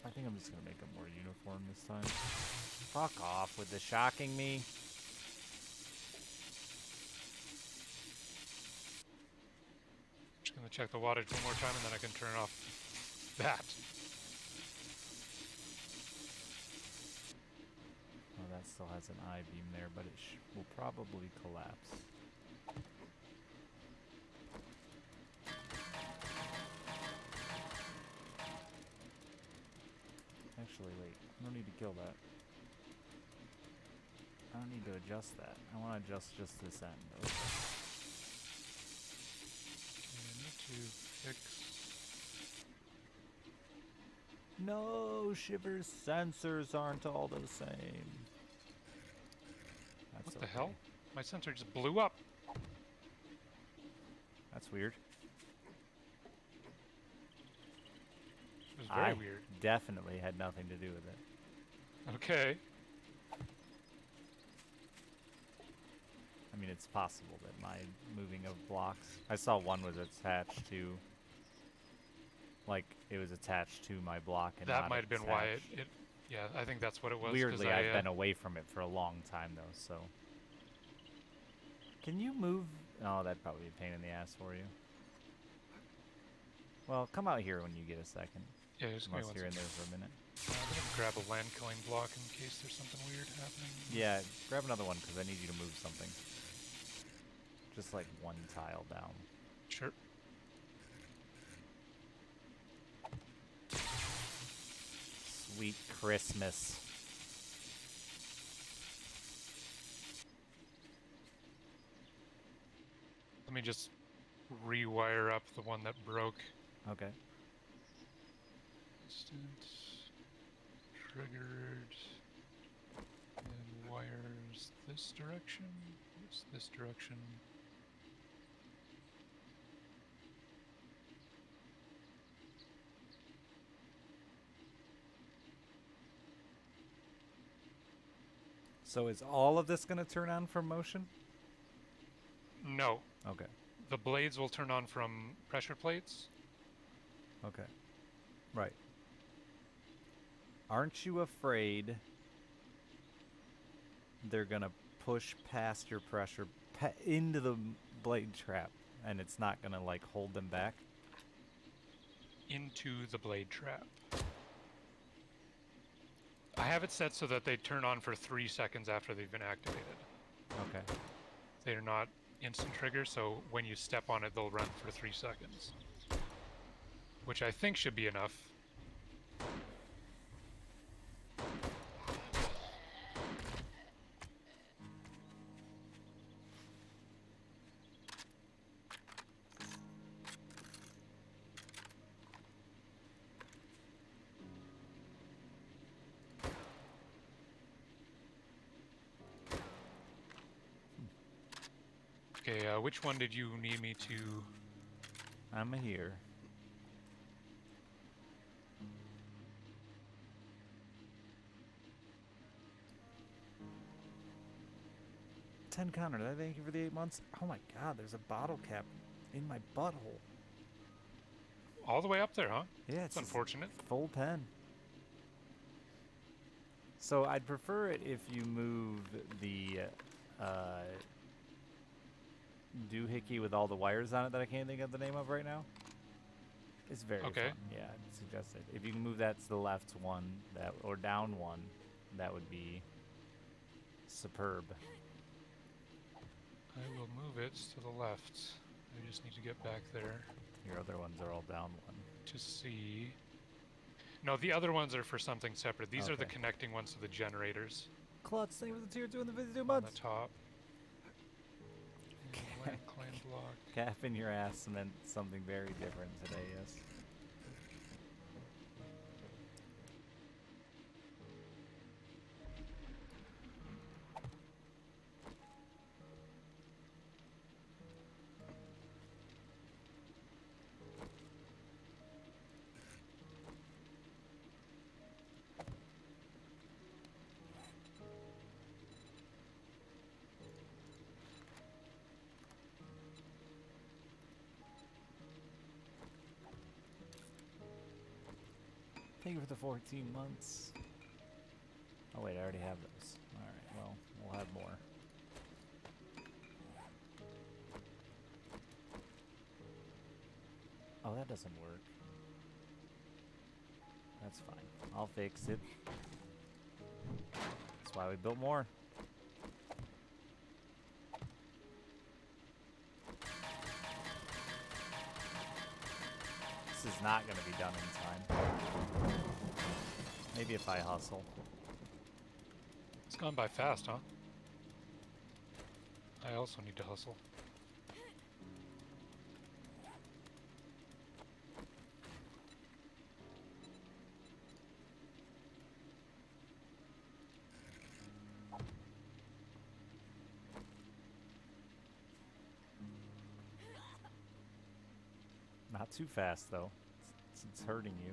I think I'm just gonna make it more uniform this time. Fuck off with the shocking me. Just gonna check the wattage one more time and then I can turn off that. Oh, that still has an I-beam there, but it will probably collapse. kill that. I don't need to adjust that. I want to adjust just this end. Okay. I need to fix. No, Shiver's sensors aren't all the same. That's What the okay. hell? My sensor just blew up. That's weird. It was very I weird. definitely had nothing to do with it. Okay. I mean, it's possible that my moving of blocks... I saw one was attached to... Like, it was attached to my block and That not might have been why attached. it. Yeah, I think that's what it was. 'Cause Weirdly, I've been away from it for a long time, though, so... Can you move... Oh, that'd probably be a pain in the ass for you. Well, come out here when you get a second. Yeah, just give me Unless one you're in second. there for a minute. I'm gonna grab a land killing block in case there's something weird happening. Yeah, grab another one, because I need you to move something. Just like one tile down. Sure. Sweet Christmas. Let me just rewire up the one that broke. Okay. Instant. Triggered. And wires this direction. This direction. So is all of this going to turn on from motion? No. Okay. The blades will turn on from pressure plates. Okay. Right. Aren't you afraid they're going to push past your pressure into the blade trap and it's not going to like hold them back? Into the blade trap. I have it set so that they turn on for 3 seconds after they've been activated. Okay. They're not instant trigger, so when you step on it, they'll run for 3 seconds. Which I think should be enough. Okay, which one did you need me to... I'm here. $10 counter. Thank you for the 8 months. Oh my god, there's a bottle cap in my butthole. All the way up there, huh? Yeah, It's unfortunate. Full pen. So I'd prefer it if you move the doohickey with all the wires on it that I can't think of the name of right now. It's very Okay. fun. Yeah, I'd suggest it. If you can move that to the left one, that or down one, that would be superb. I will move it to the left. I just need to get back there Your other ones are all down one. to see. No, the other ones are for something separate. These are the Okay. connecting ones to the generators Klutz, thank you for the tier 2 in the 52 on months. the top. Land clan block. Cap in your ass meant something very different today, yes. Thank you for the 14 months. Oh wait, I already have those. Alright, well, we'll have more. Oh, that doesn't work. That's fine. I'll fix it. That's why we built more. This is not going to be done in time. Maybe if I hustle. gone by fast, huh? I also need to hustle. Not too fast, though. It's hurting you.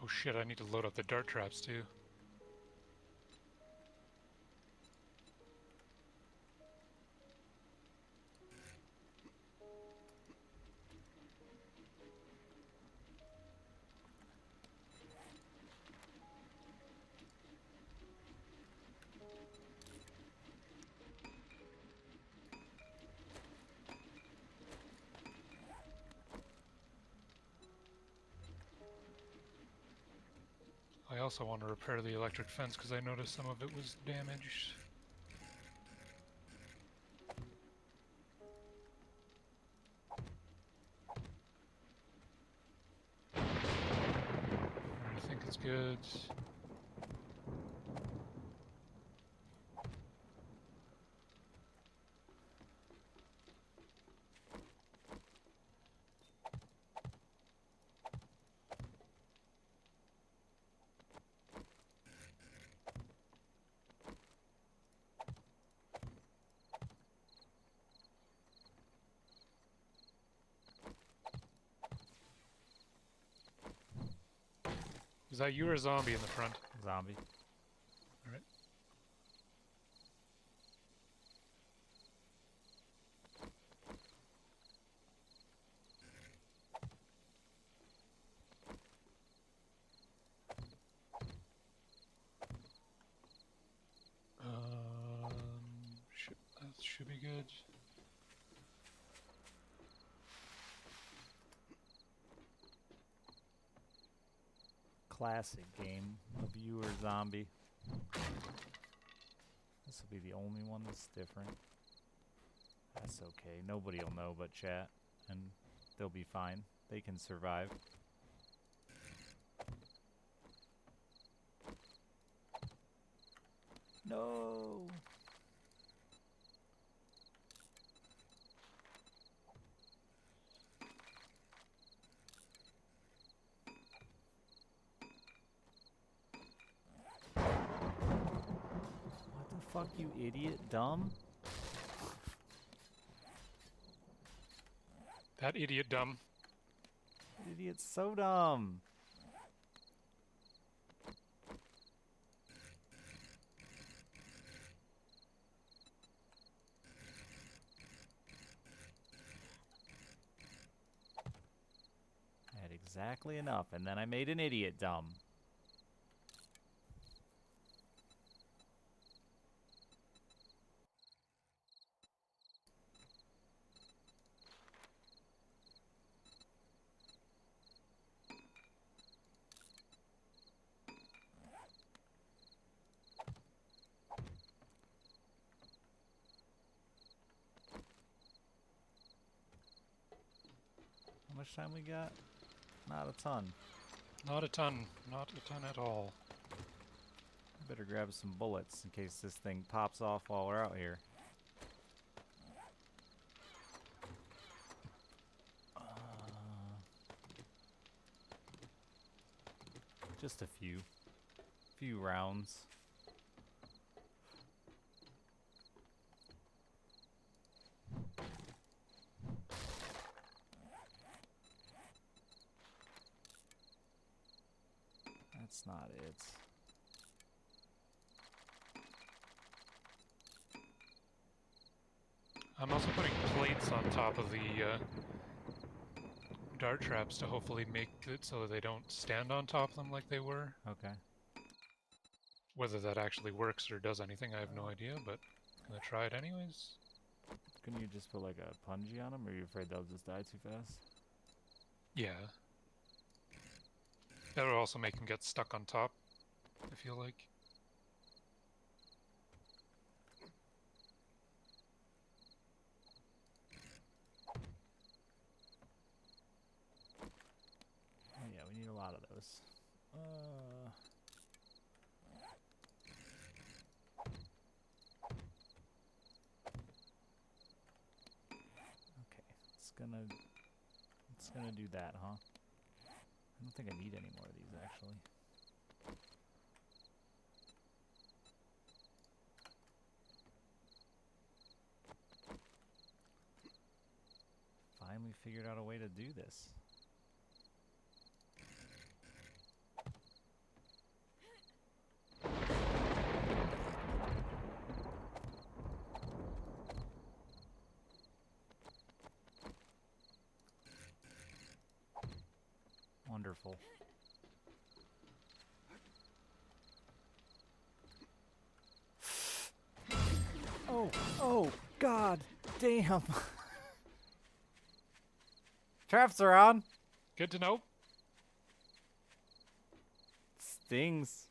Oh shit, I need to load up the dart traps too. I also want to repair the electric fence because I noticed some of it was damaged. I think it's good. Is that you or a zombie in the front? Zombie. Alright. That should be good. Classic game of you or zombie. This will be the only one that's different. That's okay. Nobody will know but chat, and they'll be fine. They can survive. No! What the fuck, you idiot? Dumb? That idiot dumb. Idiot's so dumb. I had exactly enough, and then I made an idiot dumb. How much time we got? Not a ton. Not a ton. Not a ton at all. Better grab some bullets in case this thing pops off while we're out here. Just a few rounds. That's not it. I'm also putting plates on top of the dart traps to hopefully make it so that they don't stand on top of them like they were. Okay. Whether that actually works or does anything, I have no idea, but I'm gonna try it anyways. Couldn't you just put like a punji on them, or are you afraid they'll just die too fast? Yeah. That would also make them get stuck on top, I feel like. Oh yeah, we need a lot of those. Okay, it's gonna do that, huh? I don't think I need any more of these actually. Finally figured out a way to do this. Wonderful. Oh, God, damn. Traps are on. Good to know. Stings.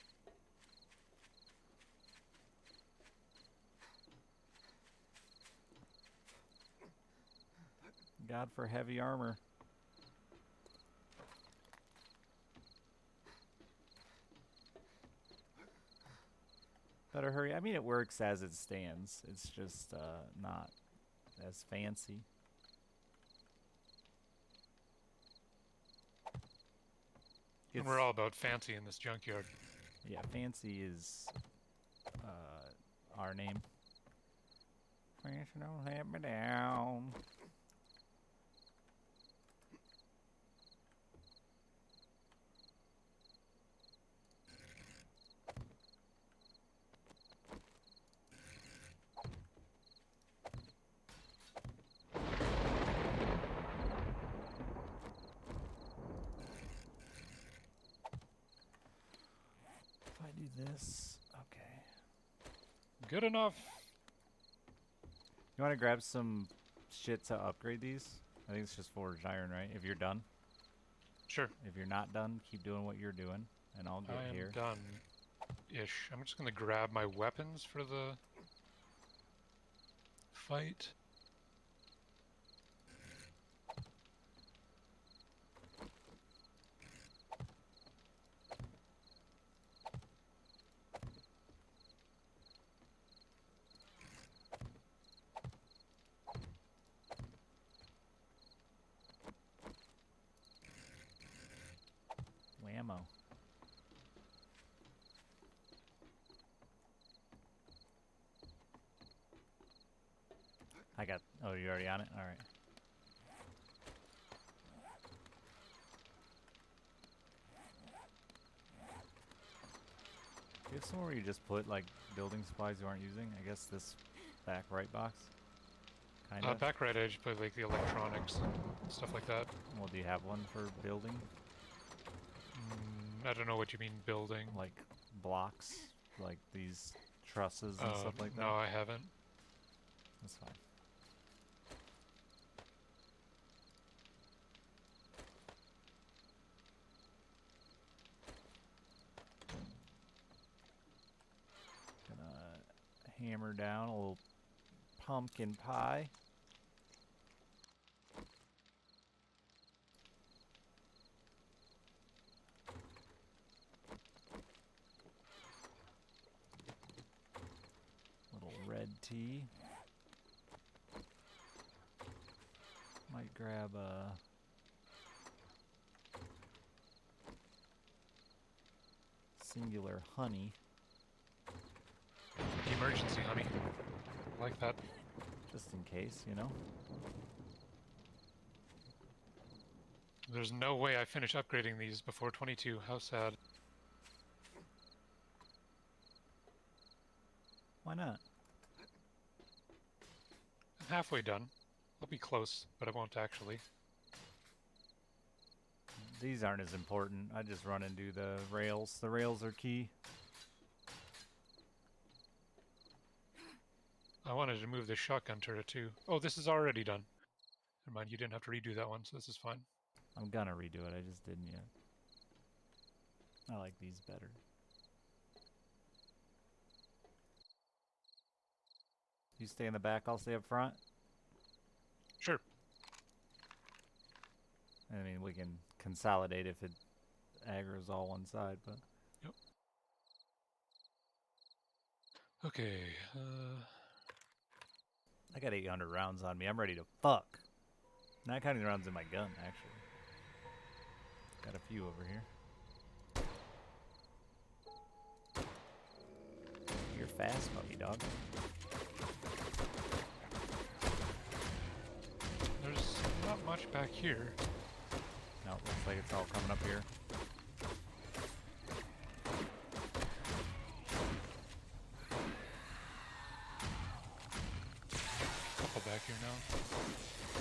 God for heavy armor. Better hurry. I mean, it works as it stands. It's just not as fancy. And we're all about fancy in this junkyard. Yeah, fancy is our name. Fancy don't let me down. If I do this, okay. Good enough. You want to grab some shit to upgrade these? I think it's just forged iron, right? If you're done. Sure. If you're not done, keep doing what you're doing, and I'll get I am here. done-ish. I'm just gonna grab my weapons for the fight. Whammo. I got. Oh, you already on it? All right. Do you have somewhere where you just put like building supplies you aren't using? I guess this back right box. Kind of. Back right edge, but like the electronics, stuff like that. Well, do you have one for building? I don't know what you mean building. Like blocks, like these trusses and stuff like that. No, I haven't. That's fine. Gonna hammer down a little pumpkin pie. Little red tea. Might grab a singular honey. Emergency honey. I like that. Just in case, you know? There's no way I finish upgrading these before 22. How sad. Why not? I'm halfway done. I'll be close, but I won't actually. These aren't as important. I just run and do the rails. The rails are key. I wanted to move the shotgun turret too. Oh, this is already done. Never mind, you didn't have to redo that one, so this is fine. I'm gonna redo it, I just didn't yet. I like these better. You stay in the back, I'll stay up front. Sure. I mean, we can consolidate if it aggro's all one side, but... Yep. Okay, I got 800 rounds on me. I'm ready to fuck. Not counting the rounds in my gun, actually. Got a few over here. You're fast, puppy dog. there's not much back here. No, it looks like it's all coming up here. Couple back here now.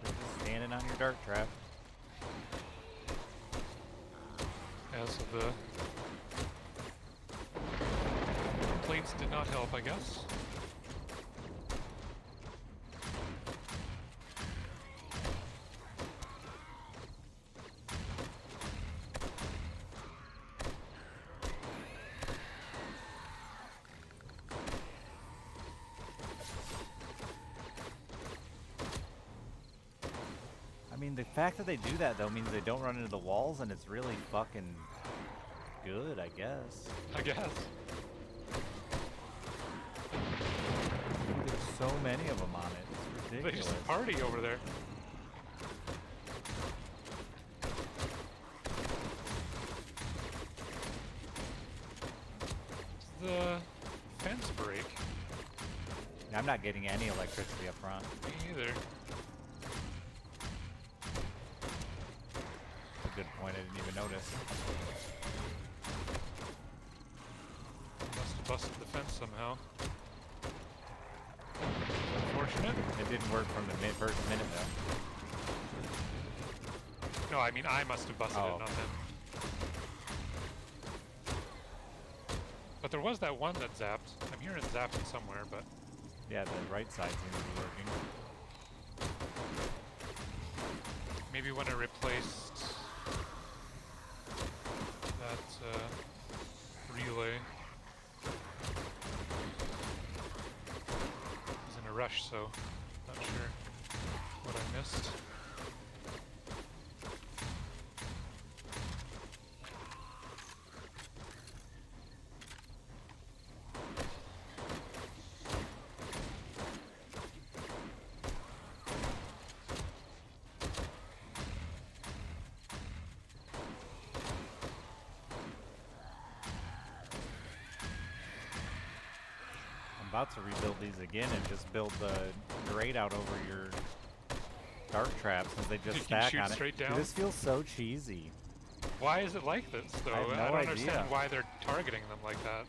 They're just standing on your dart trap. As of the plates did not help, I guess. I mean, the fact that they do that, though, means they don't run into the walls, and it's really fucking good, I guess. I guess. There's so many of them on it. It's They ridiculous. just party over there. Does the fence break? I'm not getting any electricity up front. Me either. That's a good point. I didn't even notice. Must have busted the fence somehow. Unfortunate. It didn't work from the first minute, though. No, I mean I must have busted Oh. it, not them. But there was that one that zapped. I'm hearing zapping somewhere, but Yeah, the right side seems to be working. maybe when I replaced that relay. I was in a rush, so not sure what I missed. I'm about to rebuild these again and just build the grate out over your dart traps since they You just can stack shoot on it. straight Dude, down? this feels so cheesy. Why is it like this, though? I have no don't idea. understand why they're targeting them like that.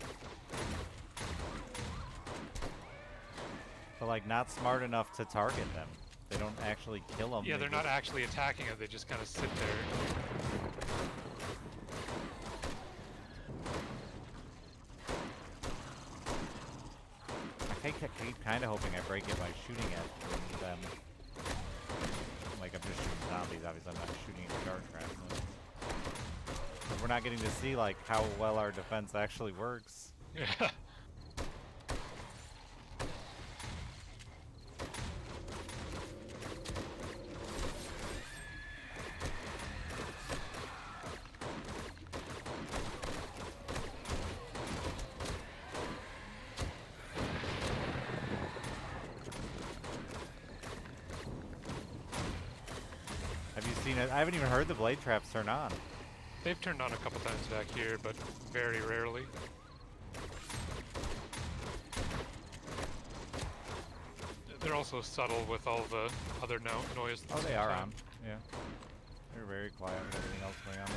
But like not smart enough to target them. They don't actually kill them. Yeah, they're not actually attacking it, they just kind of sit there. I keep kind of hoping I break it by shooting at them. Like I'm just shooting zombies, obviously I'm not shooting at the dart traps. But we're not getting to see like how well our defense actually works. Yeah. Have you seen it? I haven't even heard the blade traps turn on. They've turned on a couple times back here, but very rarely. They're also subtle with all the other noise. Oh, they are on. Yeah. They're very quiet with everything else going on.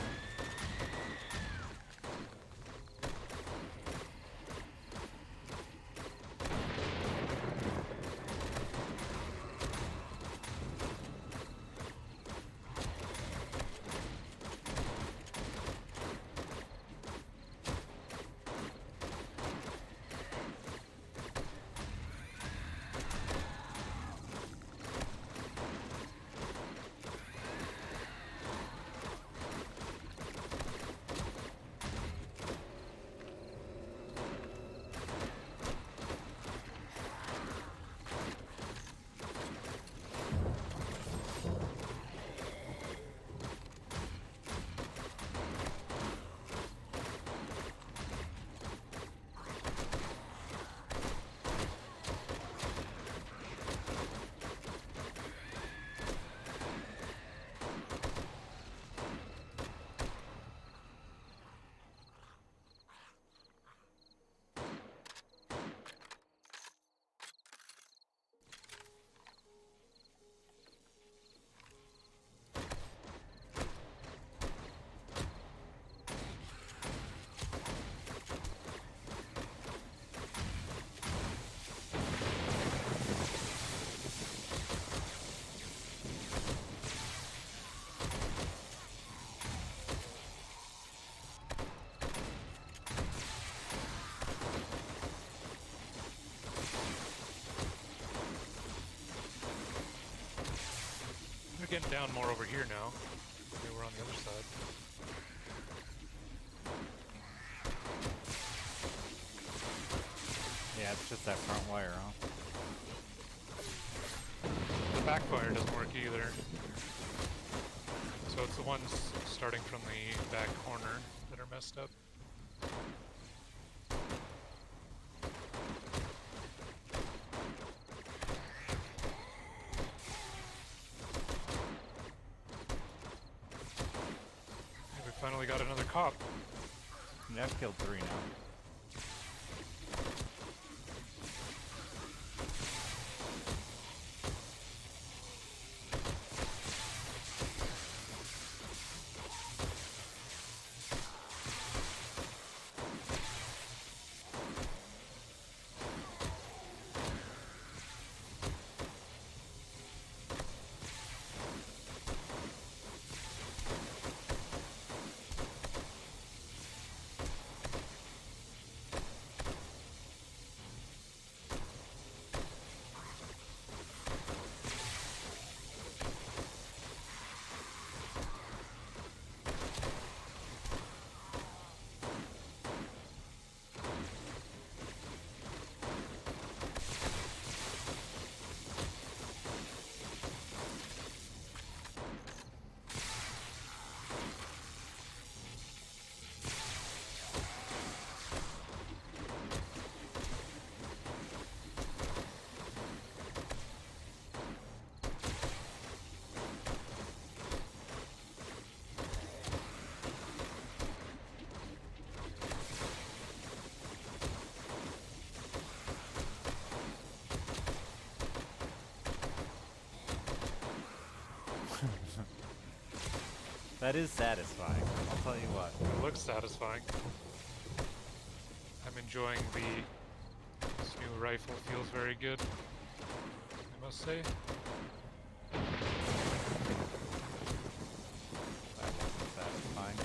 getting down more over here now. They were on the other side. Yeah, it's just that front wire, huh? The backfire doesn't work either. So it's the ones starting from the back corner that are messed up. And we finally got another cop. Yeah, I've killed 3 now. That is satisfying, I'll tell you what. It looks satisfying. I'm enjoying this new rifle. Feels very good, I must say. That wasn't satisfying.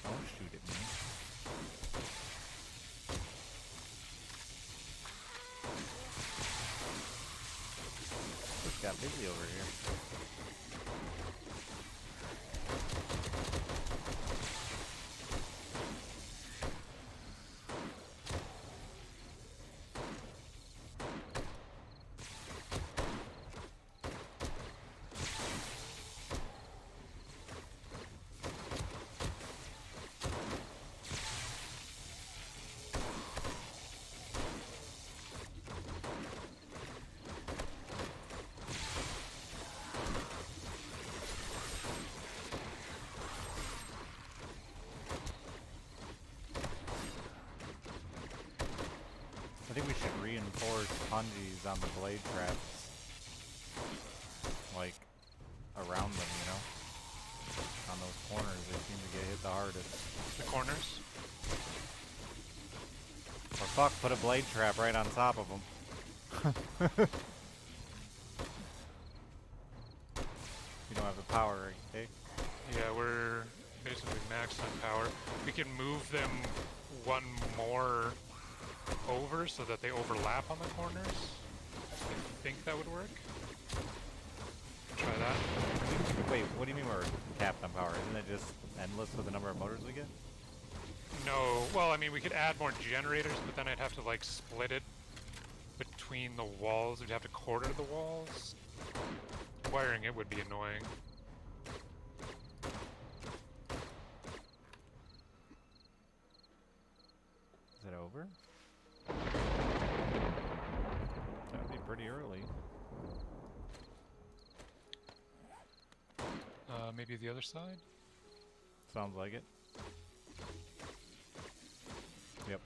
Don't shoot at me. Just got busy over here. I think we should reinforce punjies on the blade traps, like, around them, you know? On those corners, they seem to get hit the hardest. The corners? Or fuck, put a blade trap right on top of them. You don't have the power, okay? Yeah, we're basically maxed on power. We can move them one more over so that they overlap on the corners. I think that would work. Try that. Wait, what do you mean we're capped on power? Isn't it just endless with the number of motors we get? No, well, I mean, we could add more generators, but then I'd have to, like, split it between the walls. We'd have to quarter the walls. Wiring it would be annoying. Is it over? That would be pretty early. Maybe the other side? Sounds like it. Yep.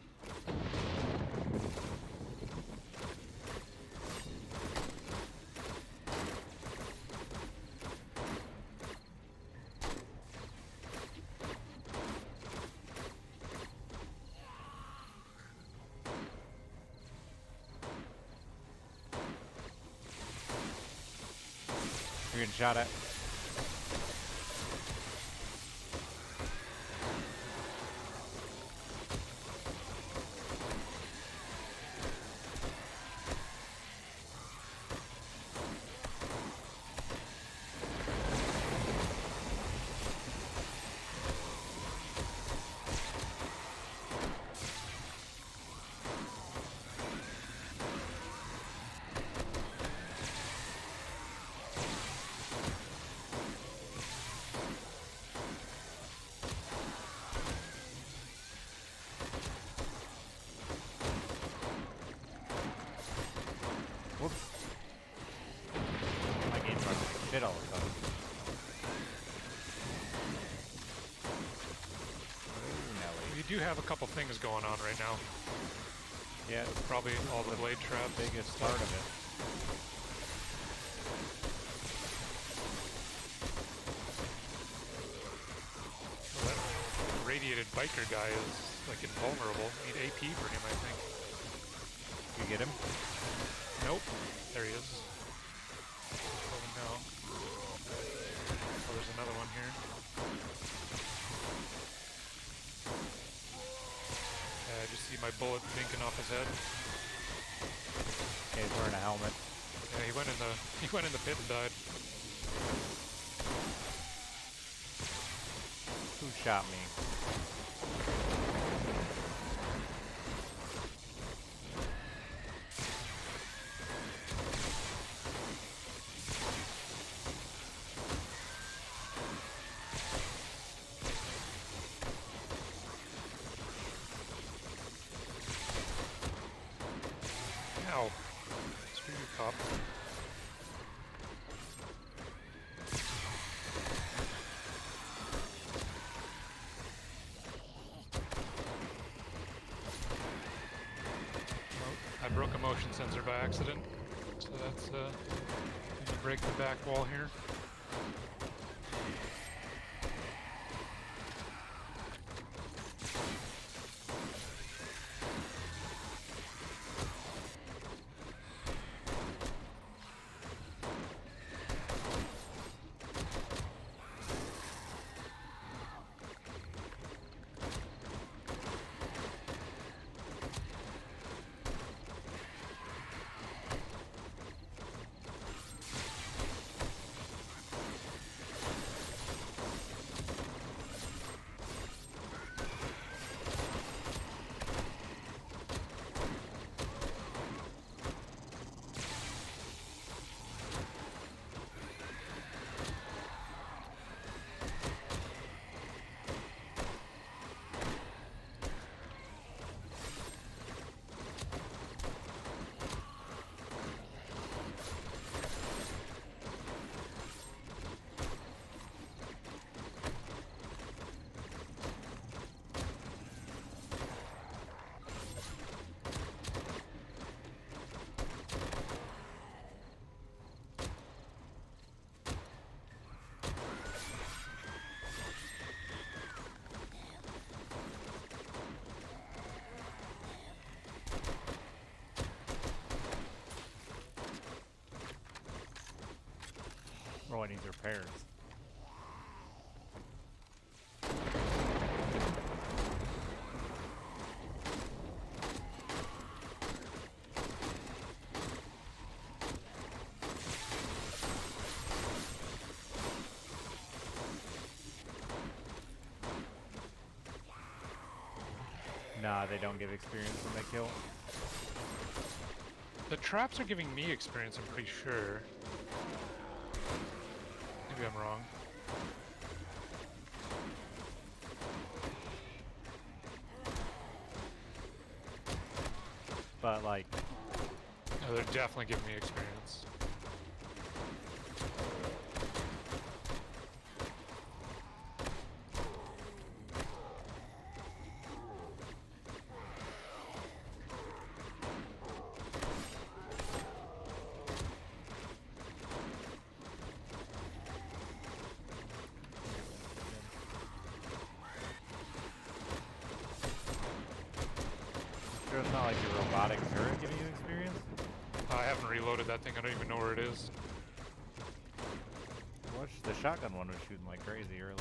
You're getting shot at. Whoops. My game's running like shit all of a sudden. Oh, Nelly. You do have a couple things going on right now. Yeah, It's probably all the blade trap. biggest part of it. Well, that radiated biker guy is like invulnerable. Need AP for him, I think. You get him? Nope. There he is. Oh no. Oh, there's another one here. I just see my bullet dinking off his head. Okay, he's wearing a helmet. Yeah, he went in the pit and died. Who shot me? Ow. Screw you, cop. I broke a motion sensor by accident, so that's gonna break the back wall here. Oh, I need repairs. Nah, they don't give experience when they kill. The traps are giving me experience, I'm pretty sure. Maybe I'm wrong. But like, No, they're definitely giving me experience. sure it's not like your robotic turret giving you experience? I haven't reloaded that thing, I don't even know where it is. The shotgun one was shooting like crazy earlier.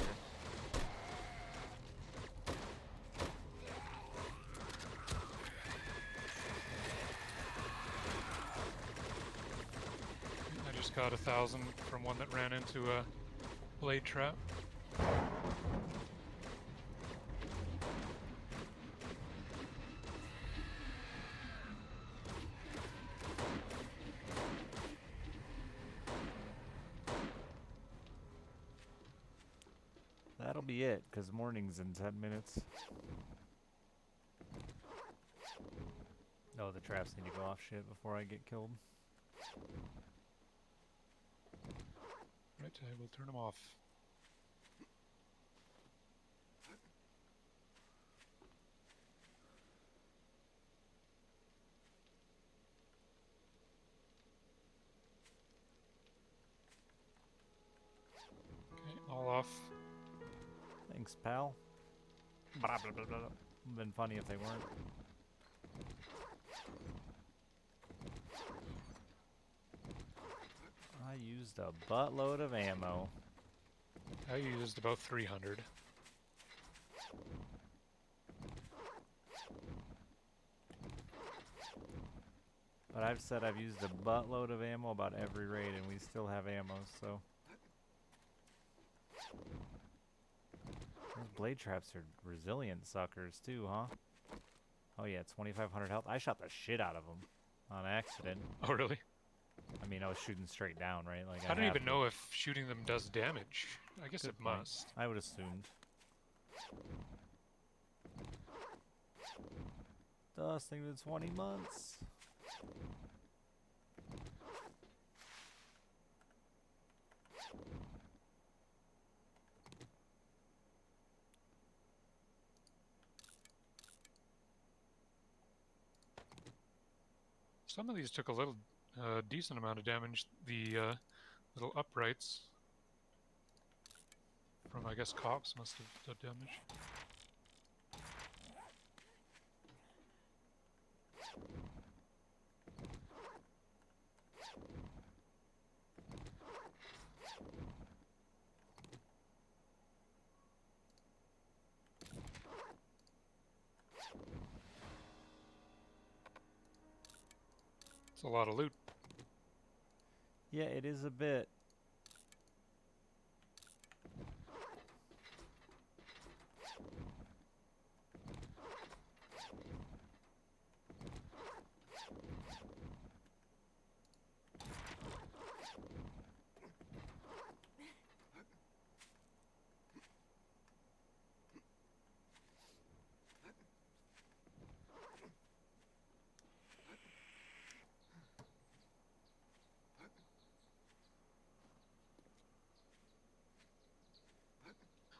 I just got 1,000 from one that ran into a blade trap. That'll be it, because morning's in 10 minutes. Oh, the traps need to go off shit before I get killed. Right, I will turn them off. Okay, all off. Thanks, pal. Blah, blah, blah, blah. Been funny if they weren't. I used a buttload of ammo. I used about 300. But I've said I've used a buttload of ammo about every raid, and we still have ammo, so... Those blade traps are resilient suckers, too, huh? Oh yeah, 2,500 health. I shot the shit out of them on accident. Oh, really? I mean, I was shooting straight down, right? Like I don't even know if shooting them does damage. I guess it must. I would assumed. Dusting to 20 months. Some of these took a little decent amount of damage. The little uprights from, I guess, cops must have done damage. It's a lot of loot. Yeah, it is a bit.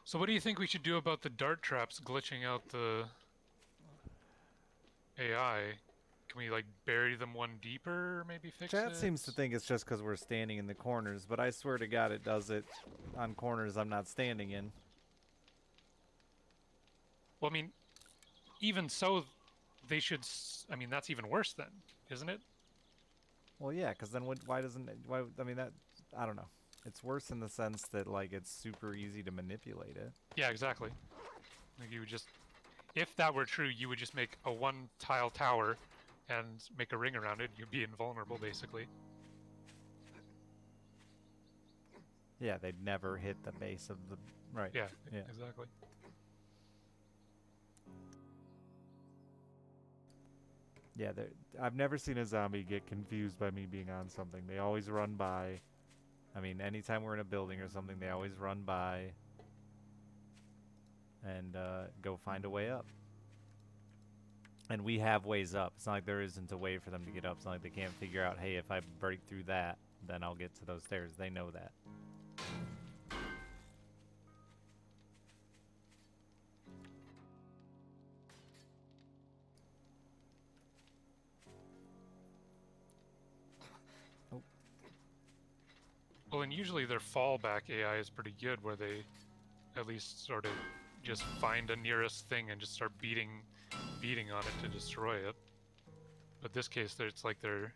So what do you think we should do about the dart traps glitching out the AI? Can we, like, bury them one deeper, or maybe fix it? Chat seems to think it's just because we're standing in the corners, but I swear to God it does it on corners I'm not standing in. Well, I mean, even so, they should... I mean, that's even worse then, isn't it? Well, yeah, because then why doesn't it... Why, I mean, that... I don't know. It's worse in the sense that, like, it's super easy to manipulate it. Yeah, exactly. Like, you would just... If that were true, you would just make a one-tile tower and make a ring around it. You'd be invulnerable, basically. Yeah, they'd never hit the base of the... Right. Yeah, exactly. Yeah, I've never seen a zombie get confused by me being on something. They always run by. I mean, anytime we're in a building or something, they always run by and go find a way up. And we have ways up. It's not like there isn't a way for them to get up. It's not like they can't figure out, hey, if I break through that, then I'll get to those stairs. They know that. Well, and usually their fallback AI is pretty good, where they at least sort of just find a nearest thing and just start beating on it to destroy it. But this case, it's like they're...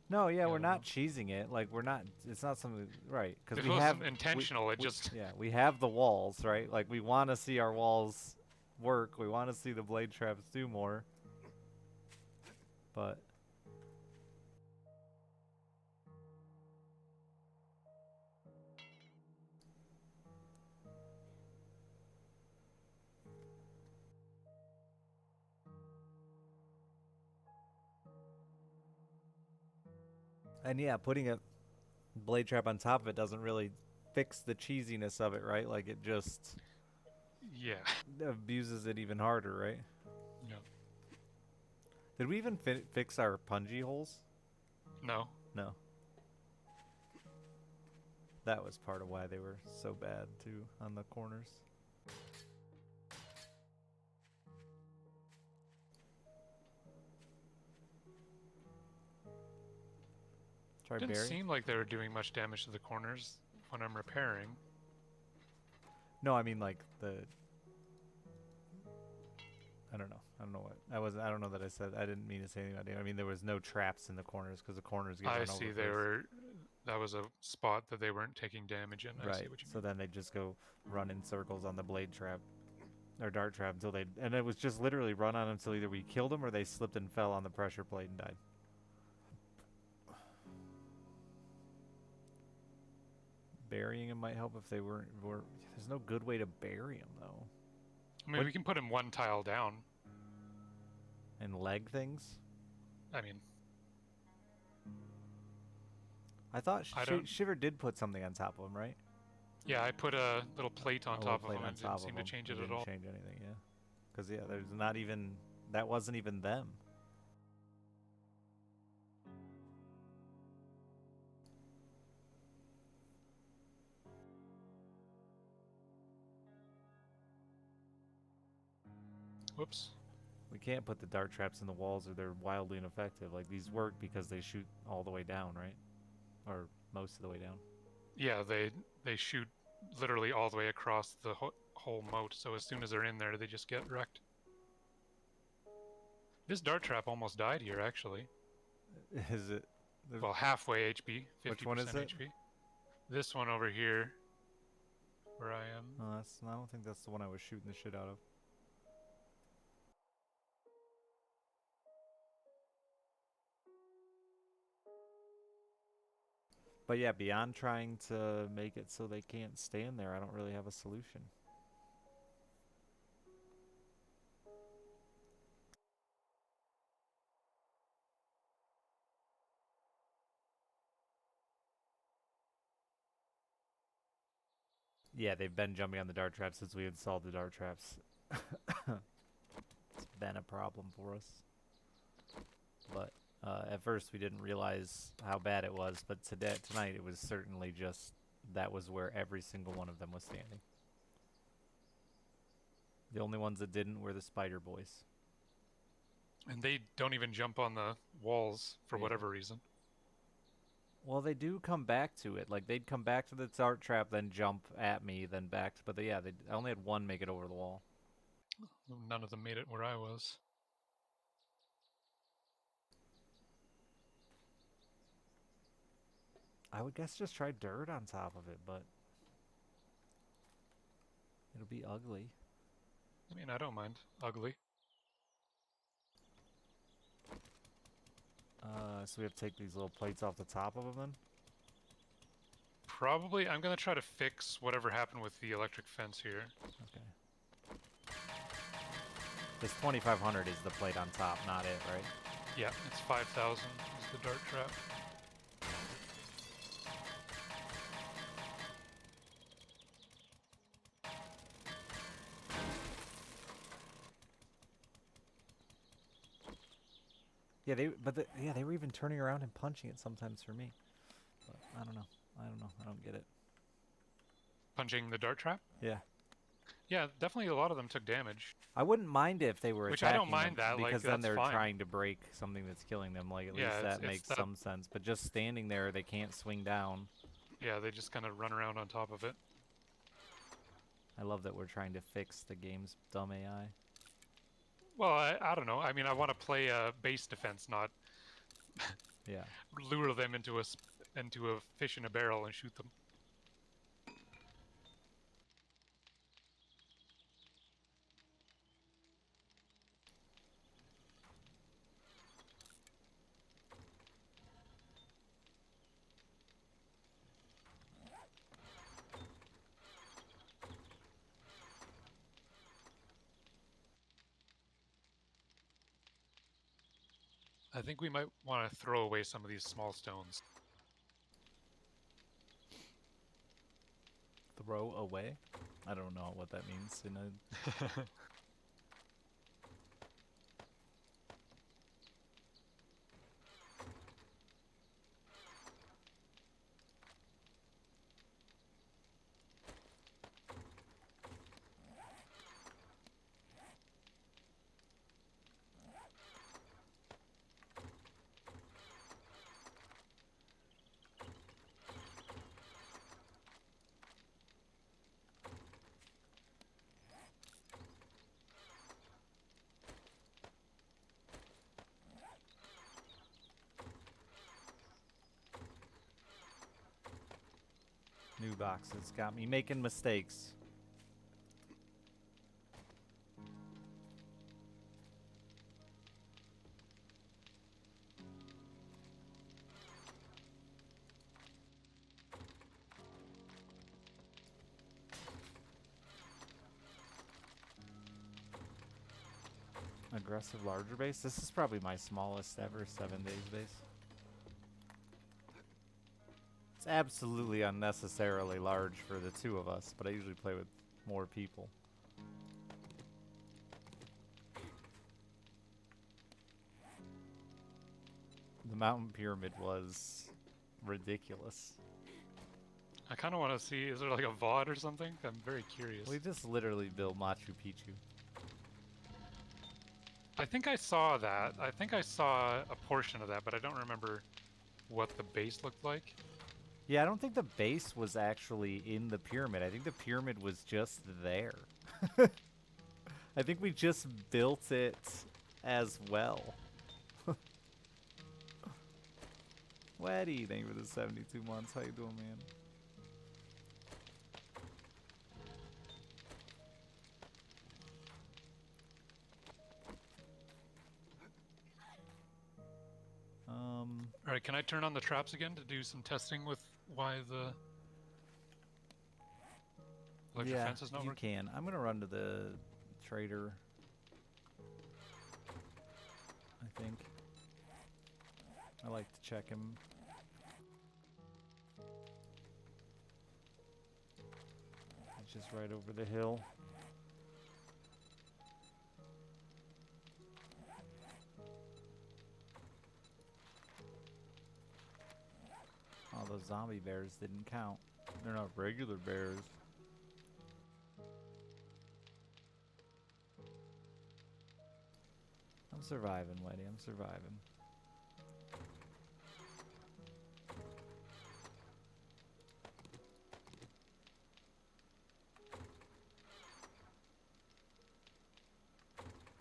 No, yeah, Yeah, I we're don't not know. cheesing it. Like we're not. It's not something right because It we have. wasn't intentional. It just Yeah, we have the walls, right? Like we want to see our walls work. We want to see the blade traps do more. But and yeah, putting a blade trap on top of it doesn't really fix the cheesiness of it, right? Like it just yeah. abuses it even harder, right? No. Did we even fix our punji holes? No. No. That was part of why they were so bad too on the corners. Try Didn't Barry. seem like they were doing much damage to the corners when I'm repairing. No, I mean like the. I don't know. I don't know what I was. I don't know that I said. I didn't mean to say anything about it. I mean there was no traps in the corners because the corners get I run over see they first. were. That was a spot that they weren't taking damage in. I see Right. what you So mean. then they just go run in circles on the blade trap or dart trap until they. And it was just literally run on until either we killed them or they slipped and fell on the pressure plate and died. Burying them might help if they weren't. There's no good way to bury them though. I mean, What we can put him one tile down. and leg things. I mean, I thought I don't. Shiver did put something on top of him, right? Yeah, I put a little plate on A little top of plate him on and didn't top of seem him. to change It it at didn't all. change anything, yeah. Because yeah, there's not even that wasn't even them. Whoops. We can't put the dart traps in the walls or they're wildly ineffective. Like these work because they shoot all the way down, right? Or most of the way down. Yeah, they shoot literally all the way across the whole moat. So as soon as they're in there, they just get wrecked. This dart trap almost died here, actually. Is it? Well, halfway HP, Which one is 50% it? HP. This one over here, where I am. No, I don't think that's the one I was shooting the shit out of. But yeah, beyond trying to make it so they can't stand there, I don't really have a solution. Yeah, they've been jumping on the dart traps since we installed the dart traps. It's been a problem for us. But at first we didn't realize how bad it was, but tonight it was certainly just that was where every single one of them was standing. The only ones that didn't were the spider boys. And they don't even jump on the walls for Yeah. whatever reason. Well, they do come back to it. Like they'd come back to the dart trap, then jump at me, then back. But yeah, I only had one make it over the wall. None of them made it where I was. I would guess just try dirt on top of it, but it'll be ugly. I mean, I don't mind. Ugly. So we have to take these little plates off the top of them then? Probably, I'm gonna try to fix whatever happened with the electric fence here. Okay. This 2500 is the plate on top, not it, right? Yeah, it's 5,000 is the dart trap. Yeah, they were even turning around and punching it sometimes for me. But I don't know. I don't get it. Punching the dart trap? Yeah. Yeah, definitely a lot of them took damage. I wouldn't mind it if they were Which I don't attacking mind them, that, like, because then that's they're fine. trying to break something that's killing them. Like at Yeah, least that it's makes that- some sense. But just standing there, they can't swing down. Yeah, they just kind of run around on top of it. I love that we're trying to fix the game's dumb AI. Well, I don't know. I mean, I want to play a base defense, not Yeah. lure them into a fish in a barrel and shoot them. I think we might want to throw away some of these small stones. Throw away? I don't know what that means in a... New boxes got me making mistakes. Aggressive larger base? This is probably my smallest ever 7 days base. It's absolutely unnecessarily large for the two of us, but I usually play with more people. The mountain pyramid was ridiculous. I kind of want to see, is there like a VOD or something? I'm very curious. We just literally built Machu Picchu. I think I saw that. I think I saw a portion of that, but I don't remember what the base looked like. Yeah, I don't think the base was actually in the pyramid. I think the pyramid was just there. I think we just built it as well. Weddy, thank you for the 72 months. How you doing, man? All right, can I turn on the traps again to do some testing with why the electric fence is not you working? can. I'm gonna run to the trader. I think. I like to check him. He's just right over the hill. Oh, those zombie bears didn't count. They're not regular bears. I'm surviving, Weddy. I'm surviving.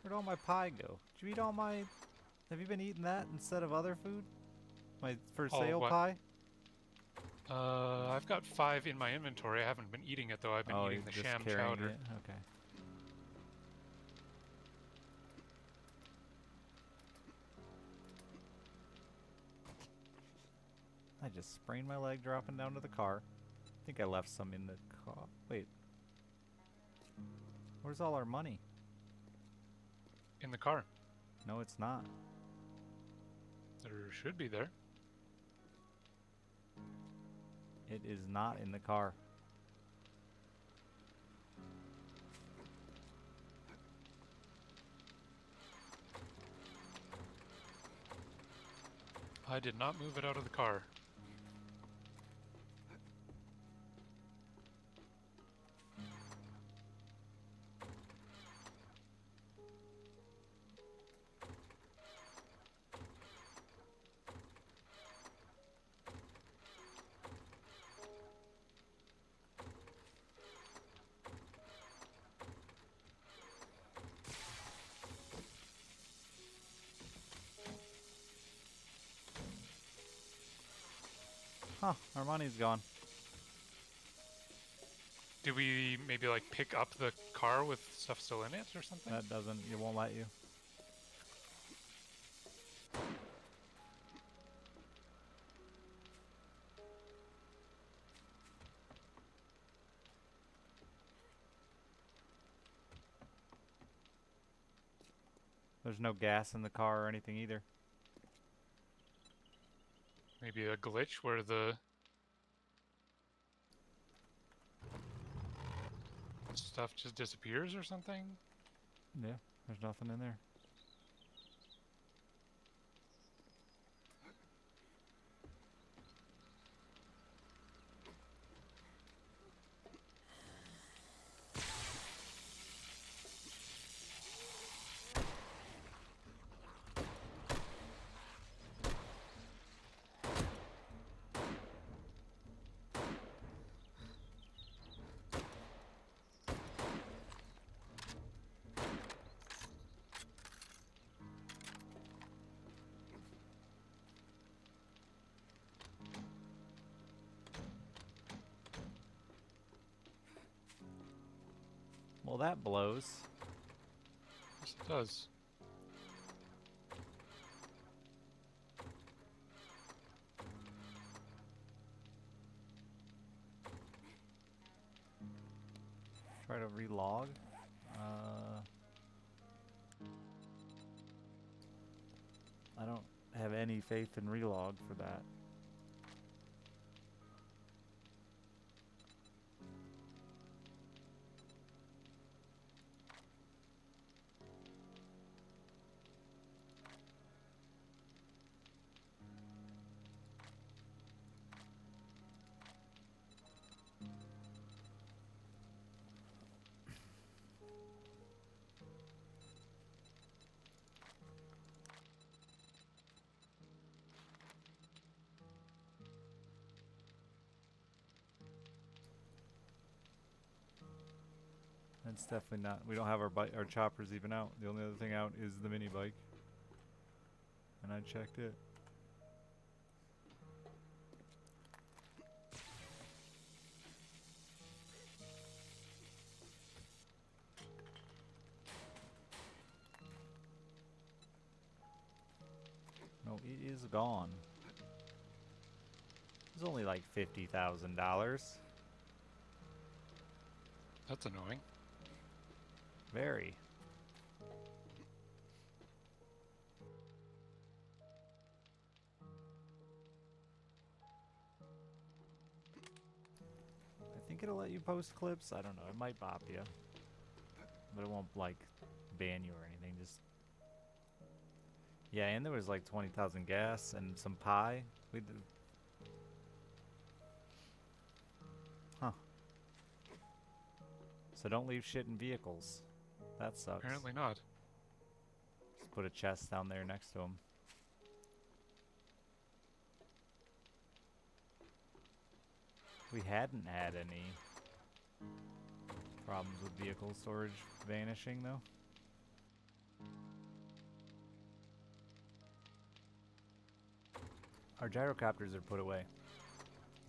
Where'd all my pie go? Did you eat all my... Have you been eating that instead of other food? My for sale what? pie? I've got 5 in my inventory. I haven't been eating it though. I've been eating the just sham carrying chowder. it? Okay. I just sprained my leg dropping down to the car. I think I left some in the car. Wait. Where's all our money? In the car. No, it's not. There should be there. It is not in the car. I did not move it out of the car. Huh, our money's gone. Do we maybe like pick up the car with stuff still in it or something? That doesn't, it won't let you. There's no gas in the car or anything either. Maybe a glitch where the stuff just disappears or something? Yeah, there's nothing in there. Well, that blows. Yes, it does. Try to relog. I don't have any faith in relog for that. It's definitely not. We don't have our choppers even out. The only other thing out is the mini bike. And I checked it. No, it is gone. It's only like $50,000. That's annoying. Very. I think it'll let you post clips. I don't know. It might bop you. But it won't, like, ban you or anything. Just... Yeah, and there was like 20,000 gas and some pie. We did... Huh. So don't leave shit in vehicles. That sucks. Apparently not. Just put a chest down there next to him. We hadn't had any problems with vehicle storage vanishing, though. Our gyrocopters are put away.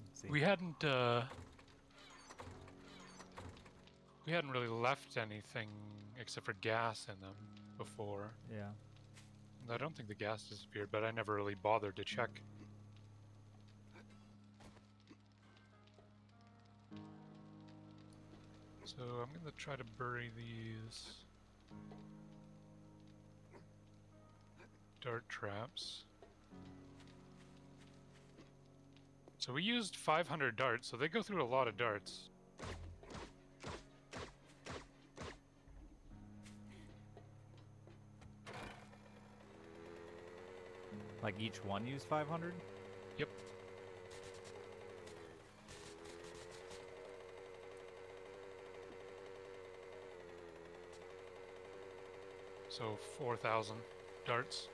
Let's see. We hadn't really left anything except for gas in them before. Yeah. And I don't think the gas disappeared, but I never really bothered to check. So I'm gonna try to bury these dart traps. So we used 500 darts, so they go through a lot of darts. Like each one used 500? Yep. So 4,000 darts.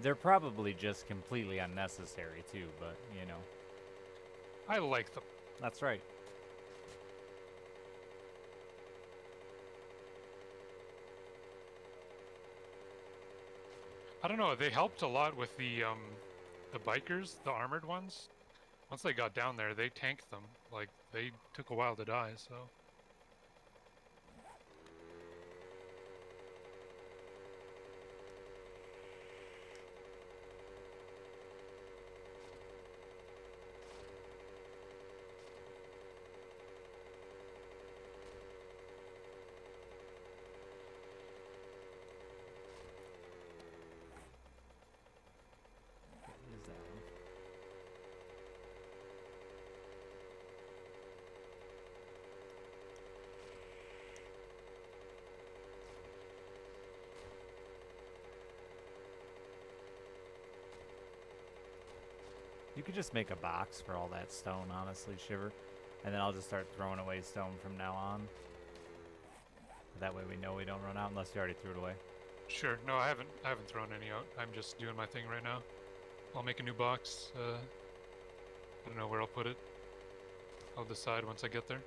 They're probably just completely unnecessary too, but you know. I like them. That's right. I don't know. They helped a lot with the bikers, the armored ones. Once they got down there, they tanked them. Like, they took a while to die, so... What is that one? You could just make a box for all that stone, honestly, Shiver. And then I'll just start throwing away stone from now on. That way we know we don't run out unless you already threw it away. Sure. No, I haven't thrown any out. I'm just doing my thing right now. I'll make a new box. I don't know where I'll put it. I'll decide once I get there.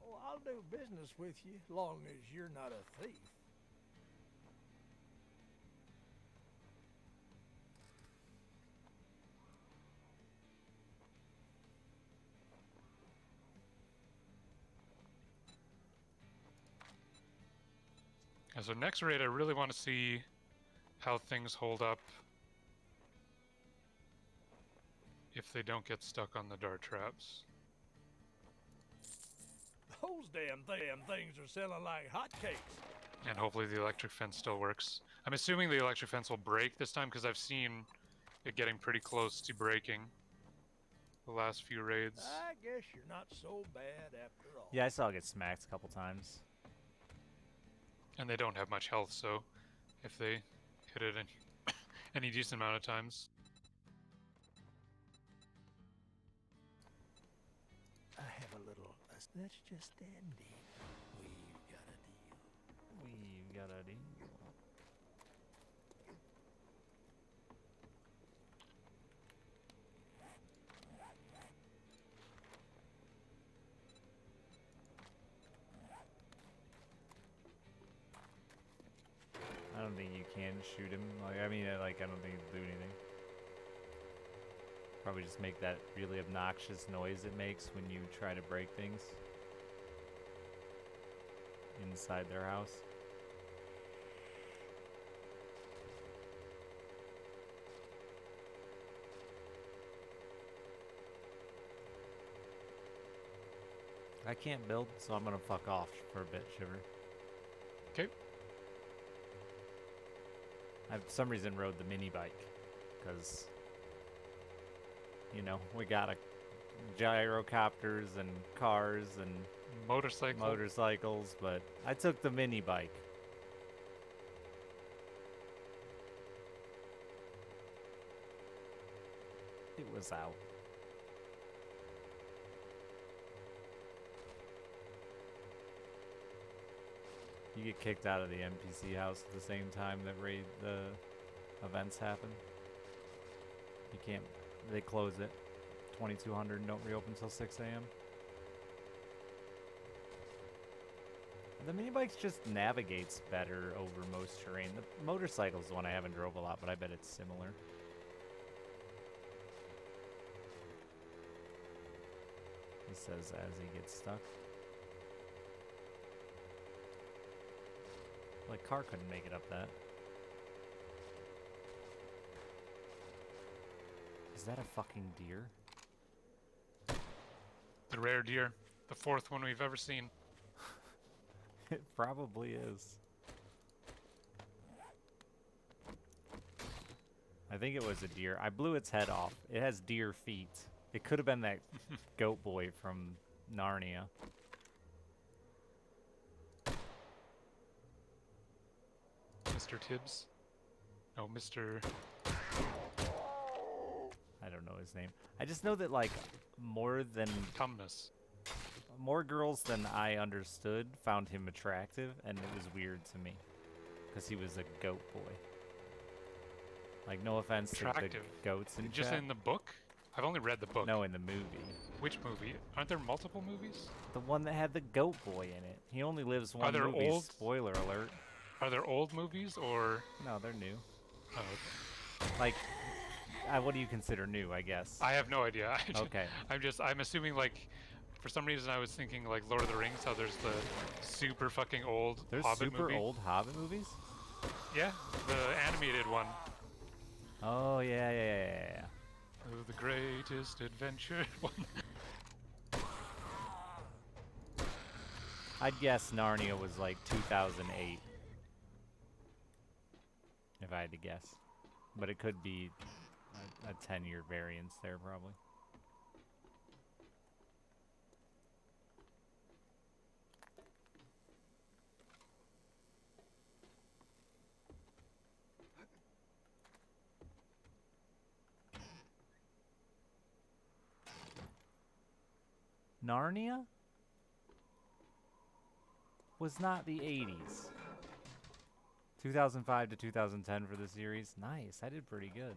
Oh, I'll do business with you, long as you're not a thief. Yeah, so next raid, I really want to see how things hold up if they don't get stuck on the dart traps. Those damn things are selling like hotcakes. And hopefully the electric fence still works. I'm assuming the electric fence will break this time because I've seen it getting pretty close to breaking the last few raids. I guess you're not so bad after all. Yeah, I saw it get smacked a couple times. And they don't have much health, so if they hit it any decent amount of times. I have a little. Let's just end it. We've got a deal. We've got a deal. I don't think you can shoot him. Like, I mean, I don't think it'll do anything. Probably just make that really obnoxious noise it makes when you try to break things inside their house. I can't build, so I'm gonna fuck off for a bit, Shiver. Okay. I for some reason rode the mini bike, because, you know, we got a gyrocopters and cars and motorcycles, but I took the mini bike. It was out. You get kicked out of the NPC house at the same time that the events happen. You can't, they close it 2200 and don't reopen until 6 a.m. The mini bike just navigates better over most terrain. The motorcycle's the one I haven't drove a lot, but I bet it's similar. He says as he gets stuck. Like, car couldn't make it up that. Is that a fucking deer? The rare deer. The fourth one we've ever seen. It probably is. I think it was a deer. I blew its head off. It has deer feet. It could have been that goat boy from Narnia. Mr. Tibbs? No, Mr. I don't don't know his name. I just know that like more girls than I understood found him attractive, and it was weird to me because he was a goat boy. Like, no offense to the Attractive. goats in Just chat. in the book? I've only read the book. No, in the movie. Which movie? Aren't there multiple movies? The one that had the goat boy in it. He only lives one there movie. old? Spoiler alert. Are there old movies or? No, they're new. Oh, okay. Like, what do you consider new? I guess. I have no idea. Okay. I'm assuming like, for some reason I was thinking like Lord of the Rings, how there's the super fucking old There's Hobbit super movie. old Hobbit movies? Yeah, the animated one. Oh yeah. Oh, the greatest adventure one. I'd guess Narnia was like 2008. If I had to guess. But it could be a 10-year variance there, probably. Narnia was not the 80s. 2005 to 2010 for the series. Nice. I did pretty good.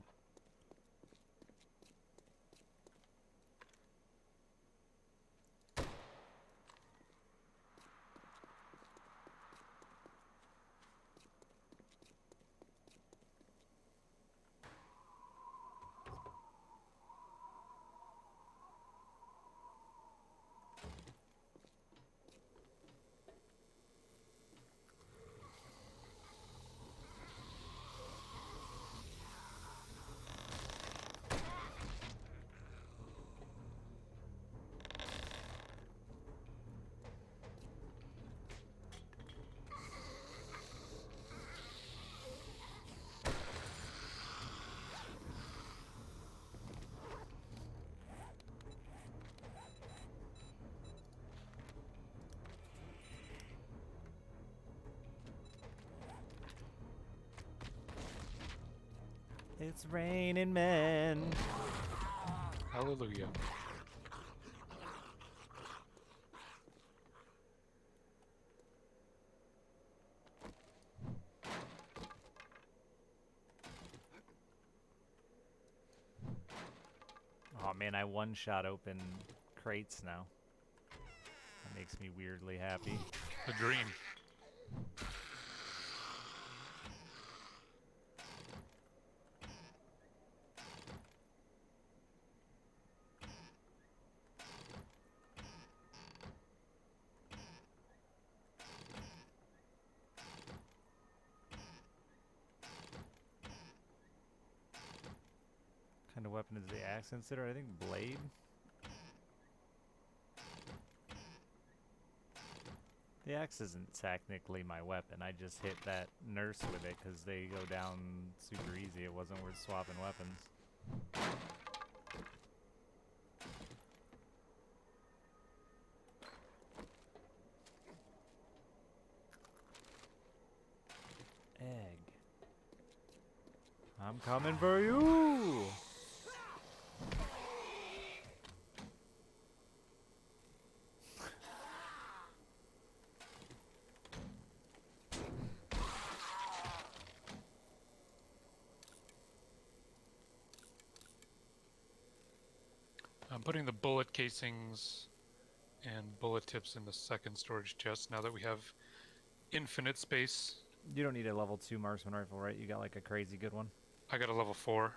It's raining men. Hallelujah. Oh man, I one-shot open crates now. That makes me weirdly happy. The dream. What kind of weapon is the axe considered? I think blade. The axe isn't technically my weapon. I just hit that nurse with it because they go down super easy. It wasn't worth swapping weapons. Egg. I'm coming for you! I'm putting the bullet casings and bullet tips in the second storage chest now that we have infinite space. You don't need a level 2 marksman rifle, right? You got like a crazy good one? I got a level 4.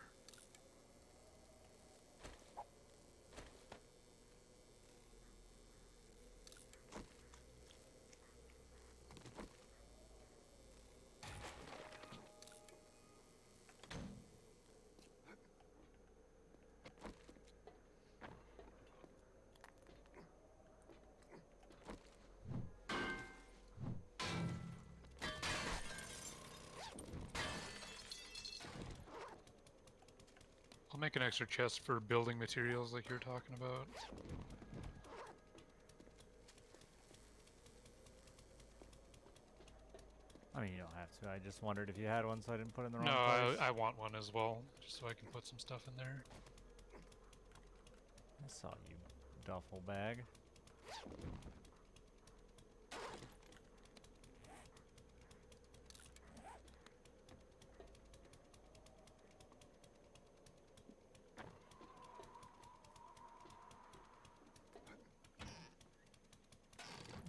I'll make an extra chest for building materials like you're talking about. I mean, you don't have to. I just wondered if you had one so I didn't put it in the wrong No, place. I want one as well, just so I can put some stuff in there. I saw you, duffel bag.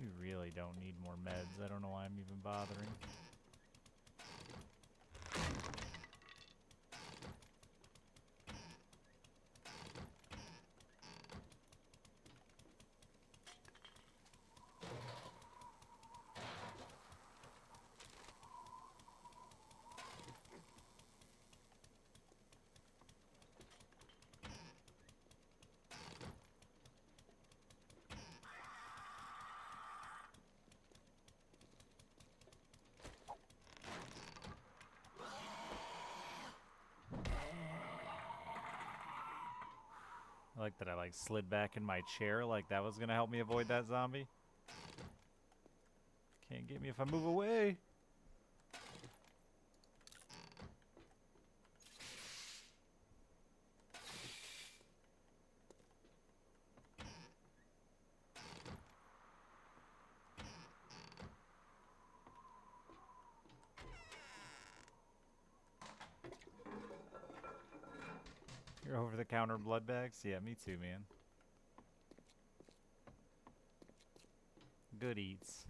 You really don't need more meds. I don't know why I'm even bothering. I like that I like slid back in my chair like that was gonna help me avoid that zombie. Can't get me if I move away. Your over-the-counter blood bags? Yeah, me too, man. Good eats.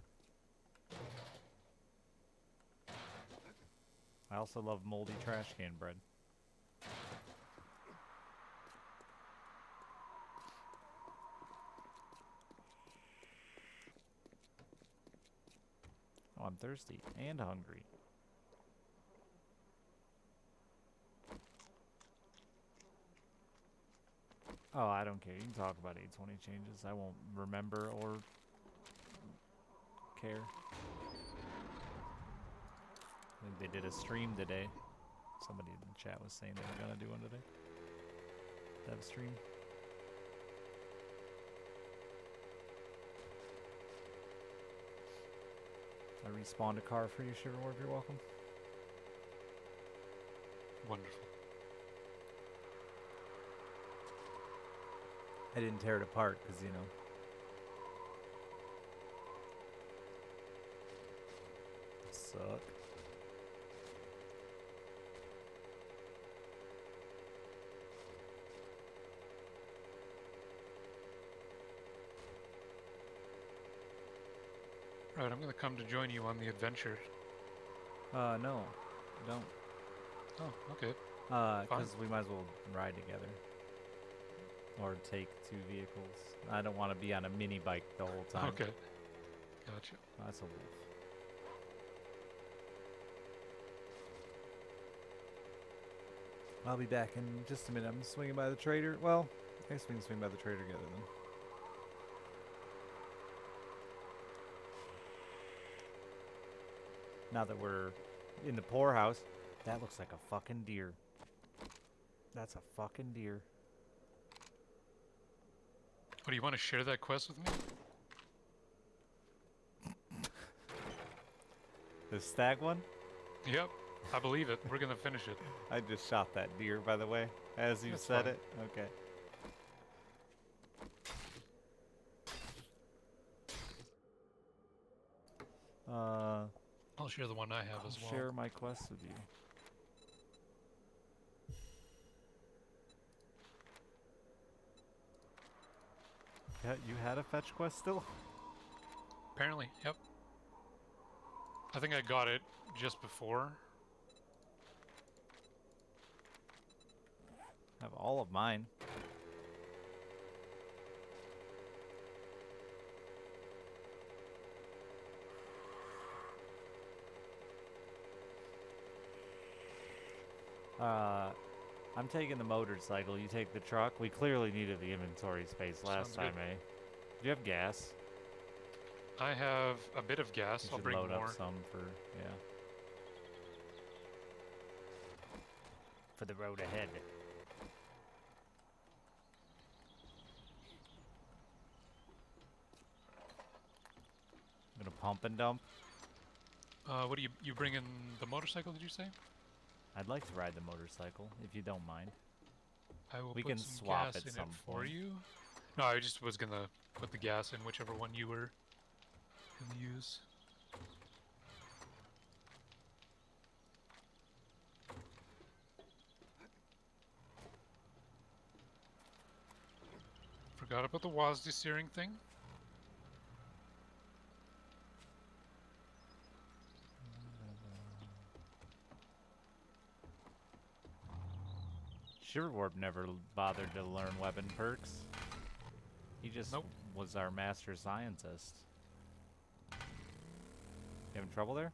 I also love moldy trash can bread. Oh, I'm thirsty and hungry. Oh, I don't care. You can talk about 820 changes. I won't remember or care. I think they did a stream today. Somebody in the chat was saying they were gonna do one today. Dev stream. I respawned a car for you, Shiverwarp. You're welcome. Wonderful. I didn't tear it apart because, you know. Suck. Right, I'm gonna come to join you on the adventure. No. Don't. Oh, okay. Because we might as well ride together. Or take two vehicles. I don't want to be on a mini bike the whole time. Okay. Gotcha. Oh, that's a wolf. I'll be back in just a minute. I'm swinging by the trader. Well, I guess we can swing by the trader together then. Now that we're in the poorhouse, that looks like a fucking deer. That's a fucking deer. What, do you want to share that quest with me? The stag one? Yep, I believe it. We're gonna finish it. I just shot that deer, by the way, as you That's said fine. it. Okay. I'll share the one I have as well. Share my quest with you. Yeah, you had a fetch quest still? Apparently, yep. I think I got it just before. I have all of mine. I'm taking the motorcycle. You take the truck. We clearly needed the inventory space last Sounds time, good. eh? Do you have gas? I have a bit of gas. You I'll should bring load more. up some for, yeah. For the road ahead. Gonna pump and dump. What do you bring in the motorcycle, did you say? I'd like to ride the motorcycle, if you don't mind. I will We put can some swap gas at in some it for point. you. No, I just was gonna put the gas in whichever one you were gonna use. Forgot about the WASD steering thing. Shiverwarp never bothered to learn weapon perks. He just Nope. was our master scientist. You having trouble there?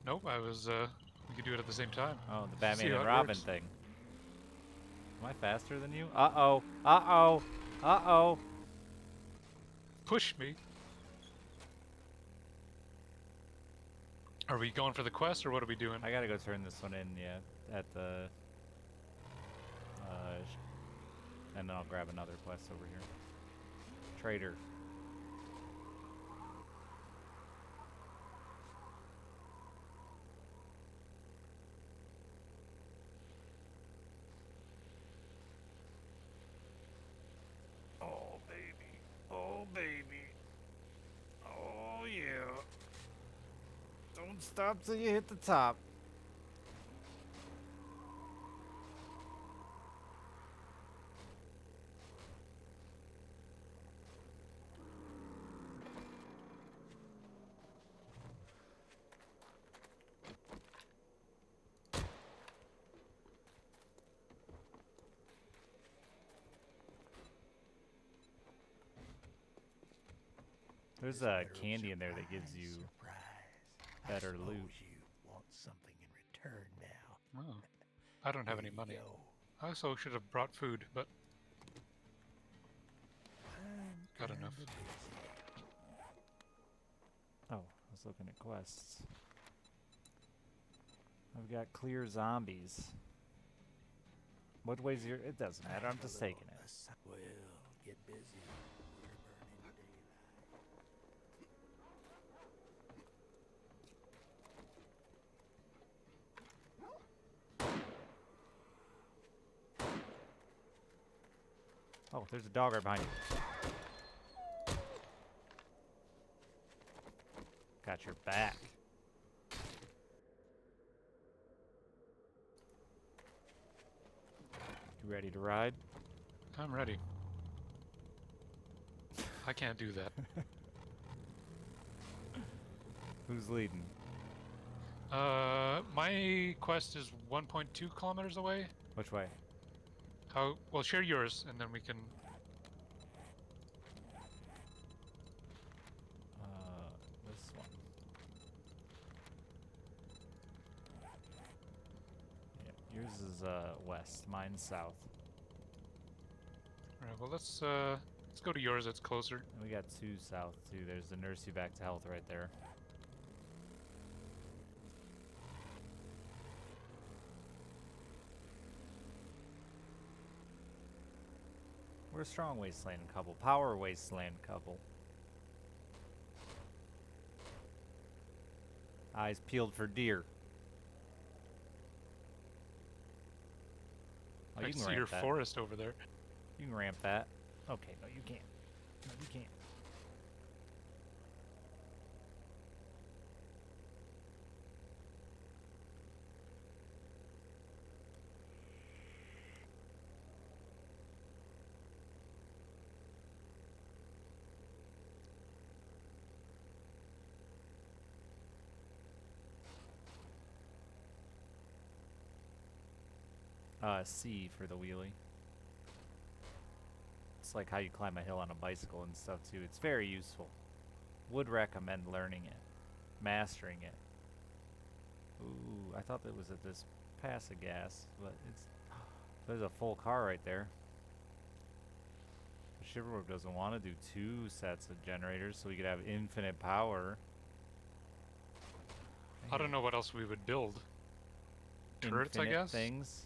Nope, I was, we could do it at the same time. Oh, the See Batman how and it Robin works. thing. Am I faster than you? Uh-oh. Uh-oh. Uh-oh. Push me. Are we going for the quest, or what are we doing? I gotta go turn this one in, yeah, at the... and then I'll grab another quest over here. Trader. Oh, baby. Oh, baby. Oh, yeah. Don't stop till you hit the top. There's a candy in there that gives you better loot. You want something in return now. Oh, I don't have any money. I also should have brought food, but got enough. Oh, I was looking at quests. I've got clear zombies. What way's your... It doesn't matter, I'm just taking it. Well, get busy. We're burning daylight. Oh, there's a dog right behind you. Got your back. You ready to ride? I'm ready. I can't do that. Who's leading? My quest is 1.2 kilometers away. Which way? How? Well, share yours, and then we can. This one. Yeah, yours is west, mine's south. All right. Well, let's go to yours. It's closer. And we got two south too. There's the nurse you back to health right there. We're a strong wasteland couple. Power wasteland couple. Eyes peeled for deer. Oh, I you can can see your ramp that. forest over there. You can ramp that. Okay, no, you can't. No, you can't. C for the wheelie. It's like how you climb a hill on a bicycle and stuff too. It's very useful. Would recommend learning it, mastering it. Ooh, I thought that was at this pass of gas, but it's there's a full car right there. Shiverwarp doesn't want to do two sets of generators, so we could have infinite power. I don't know what else we would build. Turrets, I Infinite guess. things.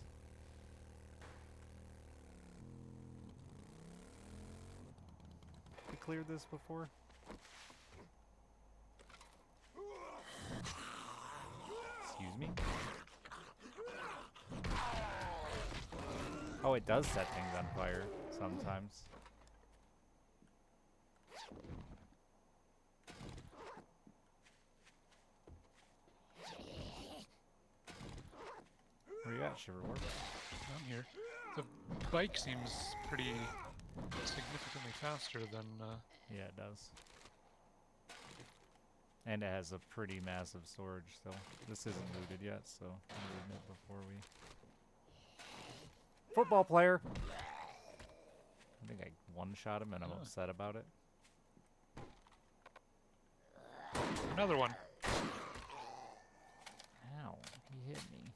We cleared this before. Excuse me. Oh, it does set things on fire sometimes. Where you at, Shiverwarp? I'm here. The bike seems pretty significantly faster than. Yeah, it does. And it has a pretty massive storage still. This isn't looted yet, so I'm looting it before we... Football player! I think I one-shot him and I'm upset about it. Another one. Ow, he hit me.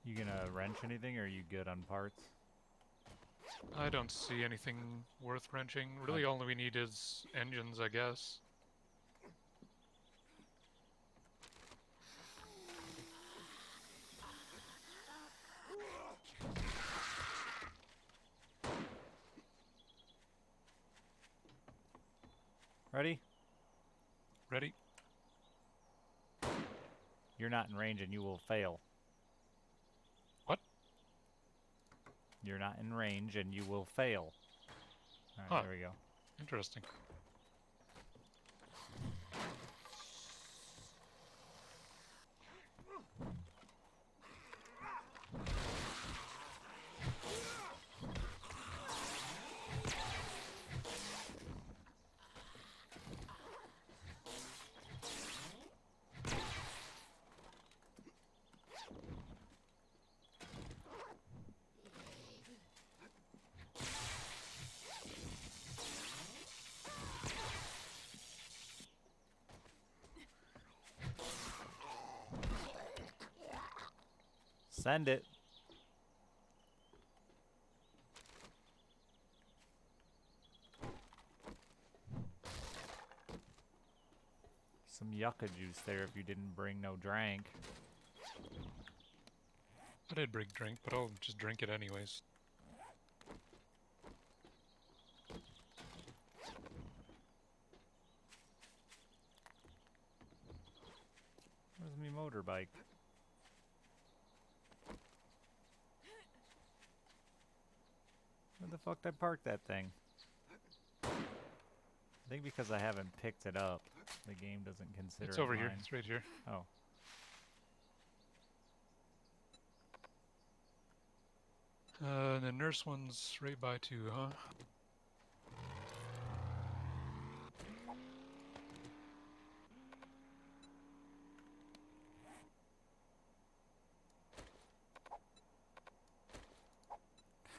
You gonna wrench anything, or are you good on parts? I don't see anything worth wrenching. Really, all we need is engines, I guess. Ready? Ready? You're not in range and you will fail. What? You're not in range and you will fail. Alright, Huh. there we go. Interesting. Send it. Some yucca juice there if you didn't bring no drink. I did bring drink, but I'll just drink it anyways. Where's me motorbike? Where the fuck did I park that thing? I think because I haven't picked it up, the game doesn't consider It's it over here. mine. It's right here. Oh. The nurse one's right by too, huh?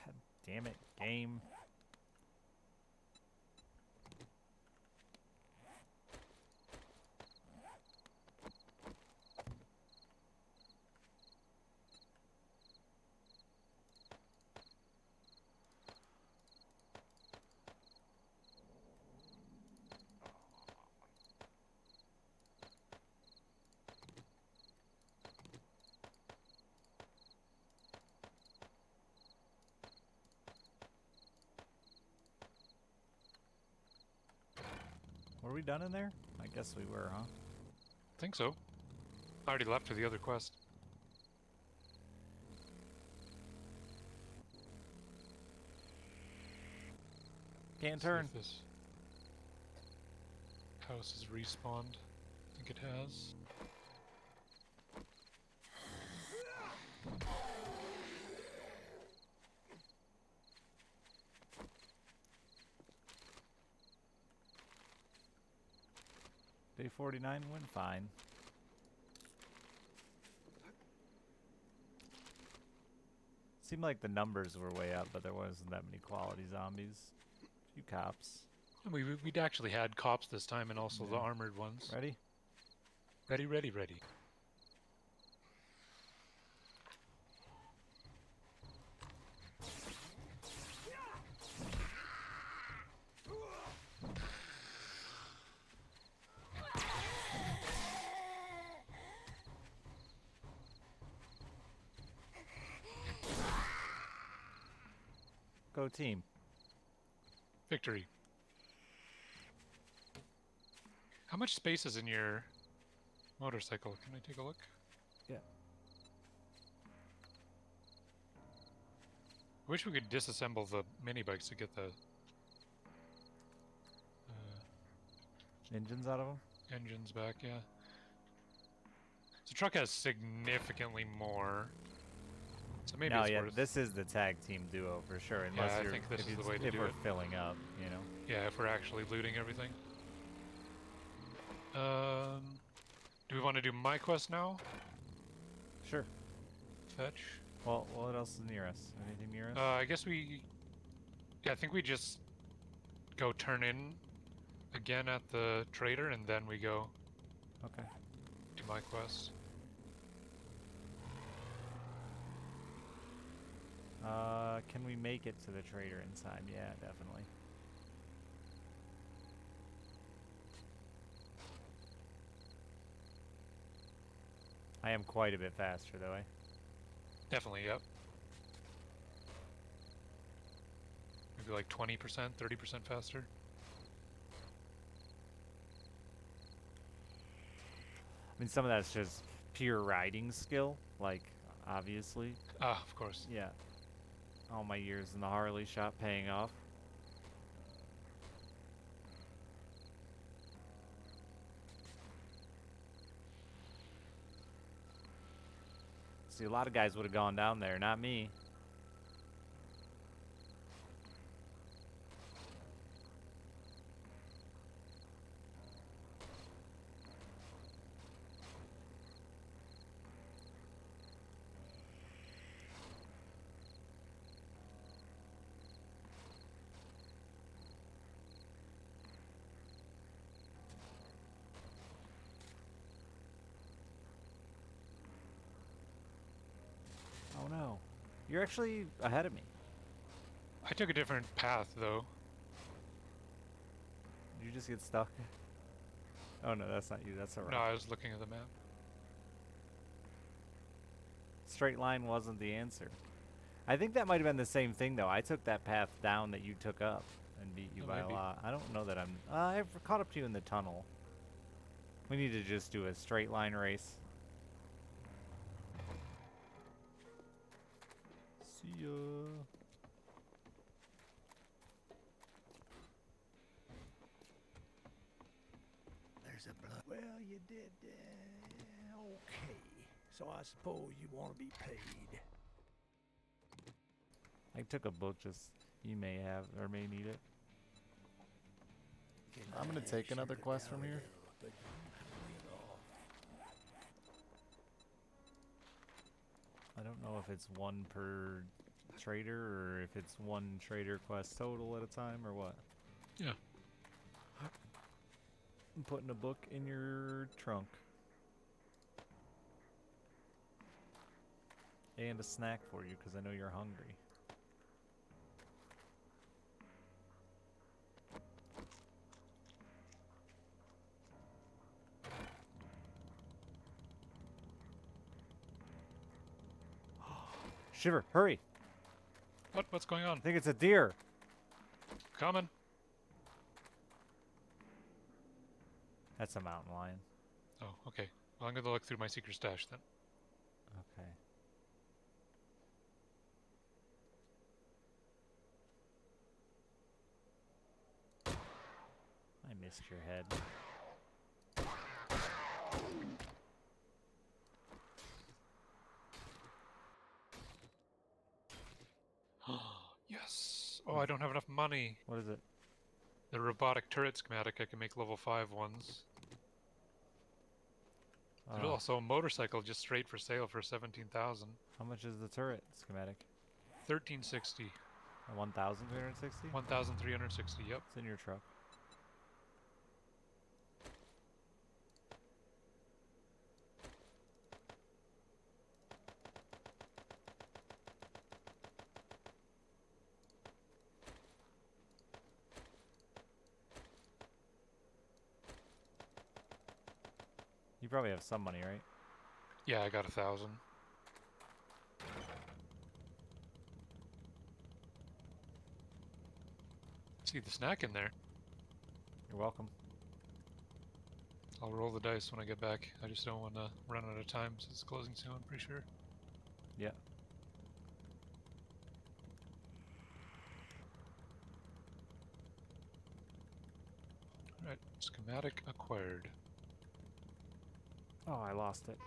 God damn it, game. Were we done in there? I guess we were, huh? Think so. I already left for the other quest. Can't See turn. if this house is respawned. I think it has. Day 49 went fine. Seemed like the numbers were way up, but there wasn't that many quality zombies. A few cops. And we'd actually had cops this time, and also the Yeah. armored ones. Ready? Ready, ready, ready. Go team. Victory. How much space is in your motorcycle? Can I take a look? Yeah. I wish we could disassemble the mini bikes to get the Engines out of them? engines back, yeah. So truck has significantly more. So maybe No, it's yeah, worth. this is the tag team duo for sure. Unless I you're, think this if, is the it's- way to if do we're it. filling up, you know. Yeah, if we're actually looting everything. Do we want to do my quest now? Sure. Fetch. Well, what else is near us? Anything near us? I guess we. Yeah, I think we just go turn in again at the trader, and then we go Okay. do my quest. Can we make it to the trader in time? Yeah, definitely. I am quite a bit faster, though, eh? Definitely, yep. Maybe like 20%, 30% faster. I mean, some of that's just pure riding skill, like, obviously. Ah, of course. Yeah. All my years in the Harley shop paying off. See, a lot of guys would have gone down there, not me. Oh no. You're actually ahead of me. I took a different path, though. Did you just get stuck? Oh no, that's not you, that's alright. No, I was looking at the map. Straight line wasn't the answer. I think that might have been the same thing though. I took that path down that you took up and beat you Oh, by maybe. a lot. I don't know that I'm... I've caught up to you in the tunnel. We need to just do a straight line race. See ya. There's a blood. Well, you did. Okay. So I suppose you want to be paid. I took a book just... You may have or may need it. I'm gonna take Sure another could quest down from a here. little, but you have to I don't know if it's one per trader or if it's one trader quest total at a time or what. Yeah. I'm putting a book in your trunk. And a snack for you because I know you're hungry. Shiver, hurry! What's going on? I think it's a deer. Coming. That's a mountain lion. Oh, okay. Well, I'm gonna look through my secret stash then. Okay. I missed your head. Yes. Oh, I don't have enough money. What is it? The robotic turret schematic, I can make level 5 ones. There's also a motorcycle just straight for sale for 17,000. How much is the turret schematic? 1360. 1,360? 1,360, yep. It's in your truck. You probably have some money, right? Yeah, I got 1,000. See the snack in there. You're welcome. I'll roll the dice when I get back. I just don't want to run out of time since it's closing soon, I'm pretty sure. Yeah. Alright, schematic acquired. Oh, I lost it.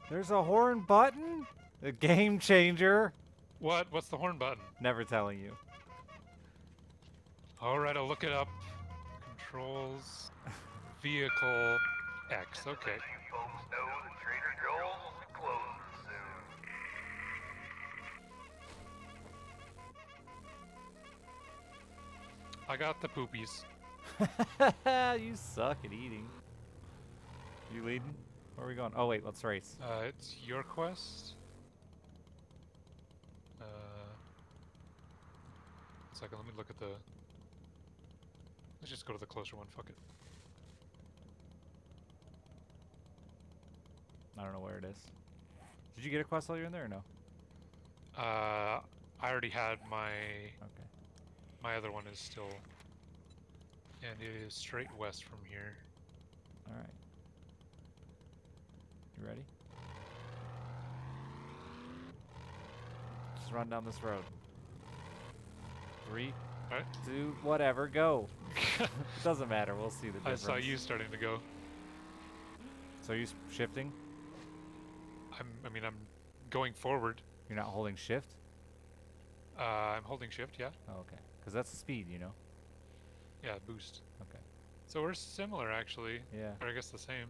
There's a horn button? A game changer. What? What's the horn button? Never telling you. Alright, I'll look it up. Controls. Vehicle X. Okay. You folks know that Trader Joel's will be closing soon. I got the poopies. You suck at eating. You leading? Where are we going? Oh wait, let's race. It's your quest. Second, let me look at the... Let's just go to the closer one, fuck it. I don't know where it is. Did you get a quest while you're in there or no? I already had my... Okay. My other one is still... And it is straight west from here. Alright. You ready? Just run down this road. 3, Alright. 2, whatever, go. It doesn't matter, we'll see the I difference. saw you starting to go. So are you shifting? I mean, I'm going forward. You're not holding shift? I'm holding shift, yeah. Oh, okay. Because that's the speed, you know? Yeah, boost. Okay. So we're similar, actually. Yeah. Or I guess the same.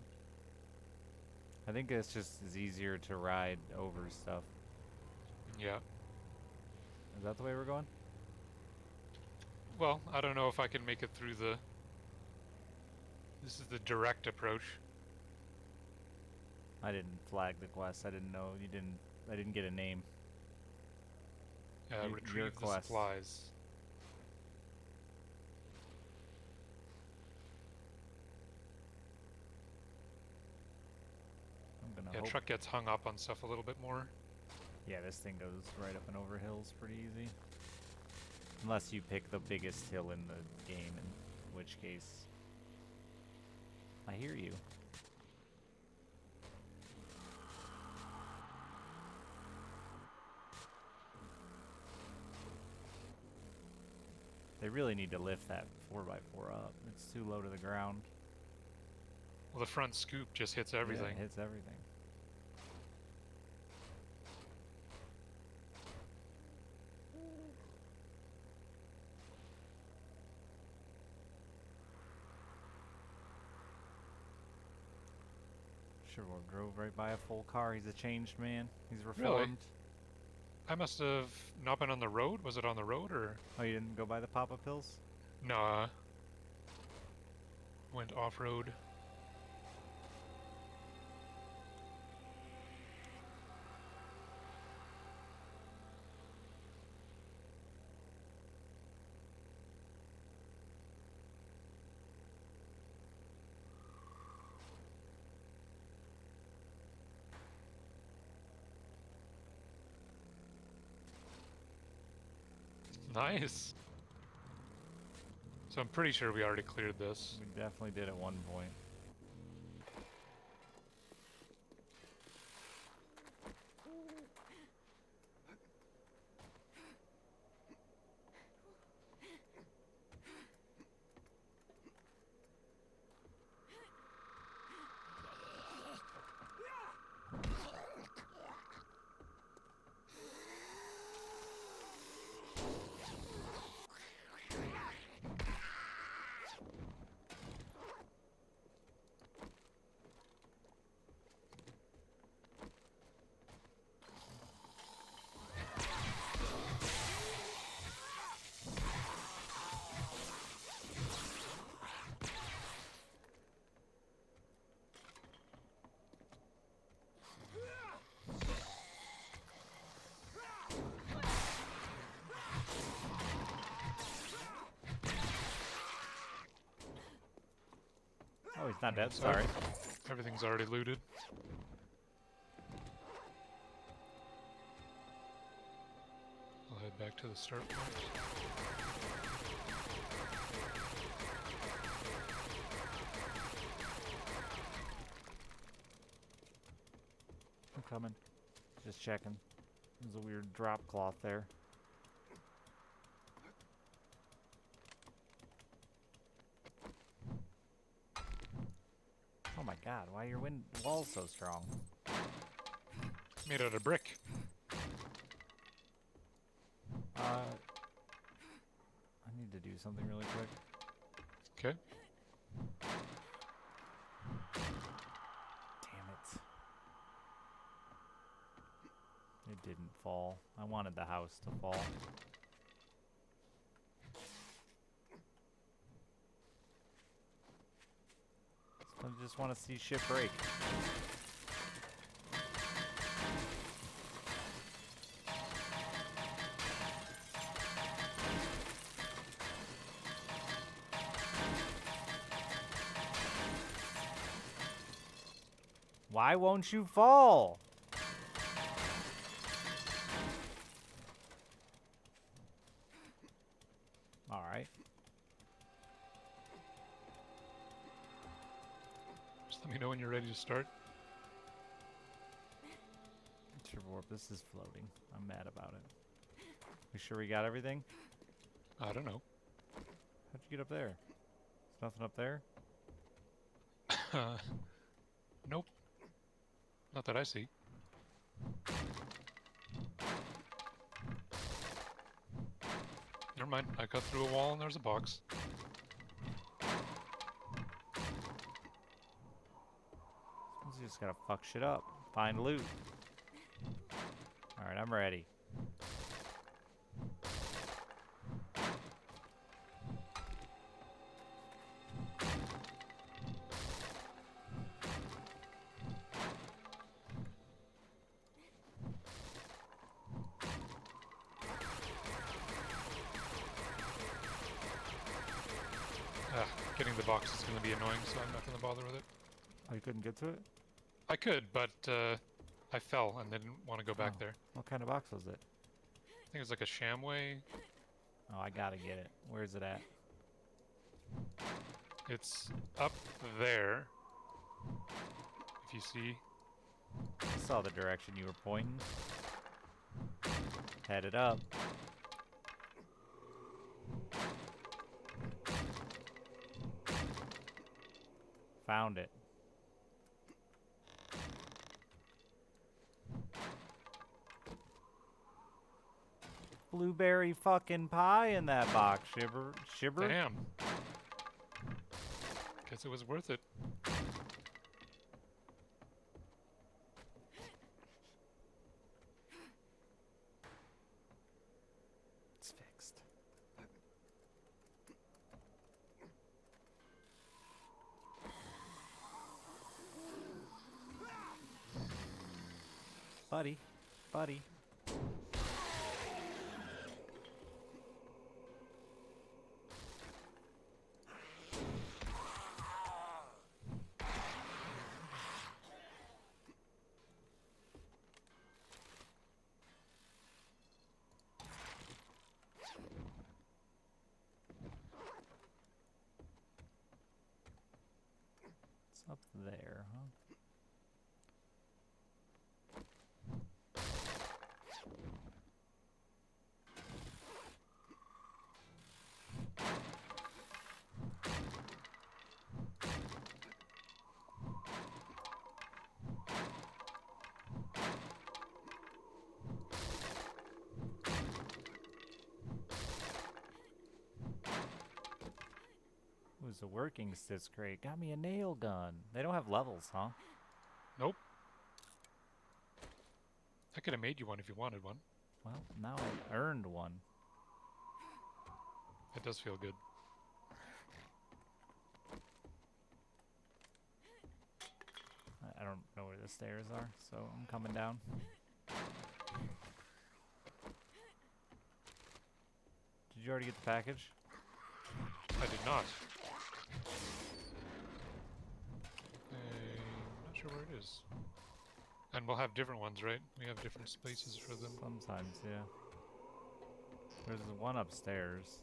I think it's just is easier to ride over stuff. Yeah. Is that the way we're going? Well, I don't know if I can make it through the... This is the direct approach. I didn't flag the quest. I didn't know you didn't. I didn't get a name. Your Retrieve the quest. supplies. I'm gonna Yeah, hope. truck gets hung up on stuff a little bit more. Yeah, this thing goes right up and over hills pretty easy. Unless you pick the biggest hill in the game, in which case... I hear you. They really need to lift that 4x4 up. It's too low to the ground. Well, the front scoop just hits everything. Yeah, it hits everything. Shiverwarp drove right by a full car. He's a changed man. He's Really? reformed. I must have not been on the road. Was it on the road or? Oh, you didn't go by the pop-up hills? Nah. Went off-road. Nice. So I'm pretty sure we already cleared this. We definitely did at one point. Oh, he's not dead. Sorry. Everything's already looted. I'll head back to the start point. I'm coming. Just checking. There's a weird drop cloth there. Oh my god, why are your walls so strong? Made out of brick. I need to do something really quick. Okay. Damn it. It didn't fall. I wanted the house to fall. I just want to see shit break. Why won't you fall? All right. Just let me know when you're ready to start. Shiverwarp, this is floating. I'm mad about it. We sure we got everything? I don't know. How'd you get up there? There's nothing up there? Nope. Not that I see. Never mind. I cut through a wall and there's a box. Suppose you just gotta fuck shit up. Find loot. Alright, I'm ready. Getting the box is going to be annoying, so I'm not going to bother with it. Oh, you couldn't get to it? I could, but I fell and didn't want to go back Oh. there. What kind of box was it? I think it's like a Shamway. Oh, I gotta get it. Where's it at? It's up there. If you see. I saw the direction you were pointing. Headed up. Found it. Blueberry fucking pie in that box, Shiver. Damn. Guess it was worth it. It's fixed. Buddy. It's up there, huh? Was a working sys crate. Got me a nail gun. They don't have levels, huh? Nope. I could have made you one if you wanted one. Well, now I've earned one. It does feel good. I don't know where the stairs are, so I'm coming down. Did you already get the package? I did not. I'm not sure where it is. And we'll have different ones, right? We have different spaces for them. Sometimes, yeah. There's one upstairs.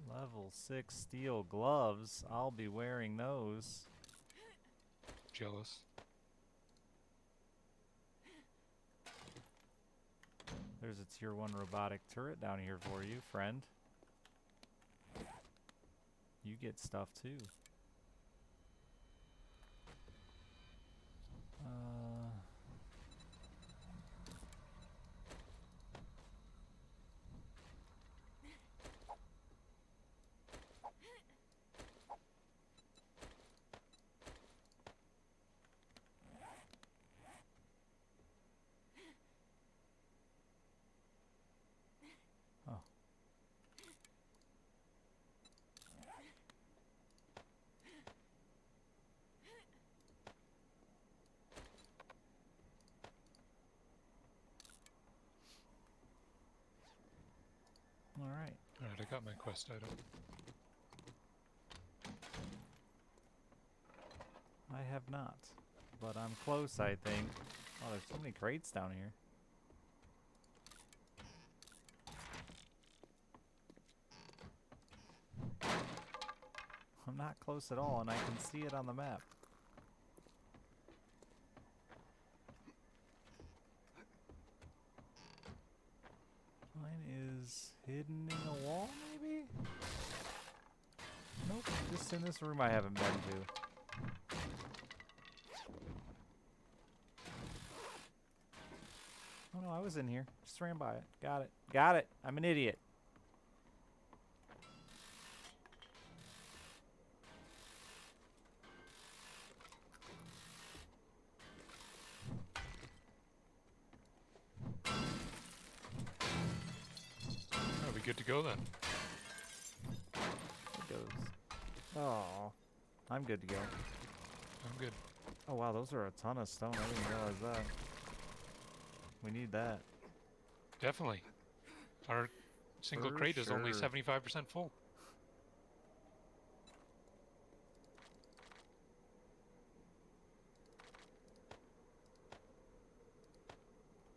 Level 6 steel gloves. I'll be wearing those. Jealous. There's a tier 1 robotic turret down here for you, friend. You get stuff too. Oh. Alright. Alright, I got my quest item. I have not. But I'm close, I think. Oh, there's so many crates down here. I'm not close at all, and I can see it on the map. Mine is hidden in a wall, maybe? Nope, just in this room I haven't been to. Oh no, I was in here. Just ran by it. Got it. Got it. I'm an idiot. Are we good to go then? It goes. Oh, I'm good to go. I'm good. Oh wow, those are a ton of stone. I didn't realize that. We need that. Definitely. Our single For crate is only sure. 75% full.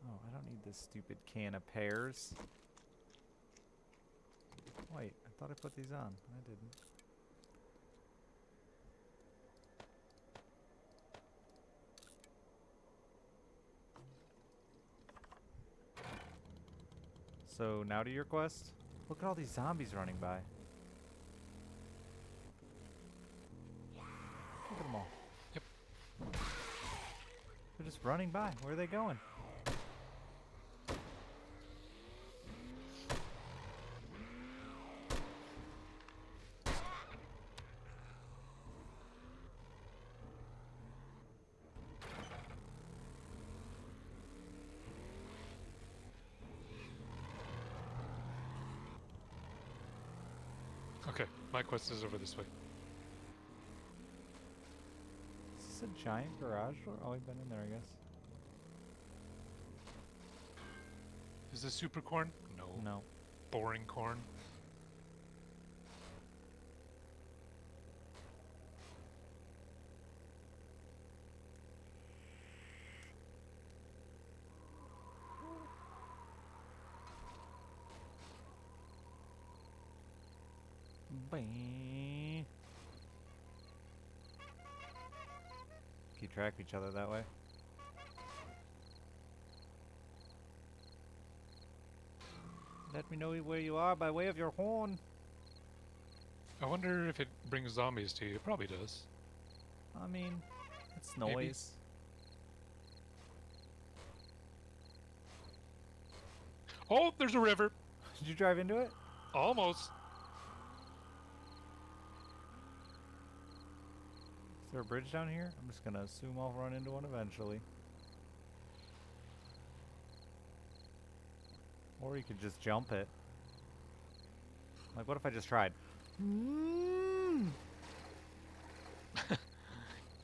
Oh, I don't need this stupid can of pears. Wait, I thought I put these on. I didn't. So, now to your quest? Look at all these zombies running by. Look at them all. Yep. They're just running by. Where are they going? Okay, my quest is over this way. Is this a giant garage door? Oh, we've been in there, I guess. Is this super corn? No. No. Boring corn. Bing. Keep track of each other that way. Let me know where you are by way of your horn. I wonder if it brings zombies to you. It probably does. I mean, it's Maybe. noise. Oh, there's a river. Did you drive into it? Almost. Is there a bridge down here? I'm just gonna assume I'll run into one eventually. Or you could just jump it. Like, what if I just tried? You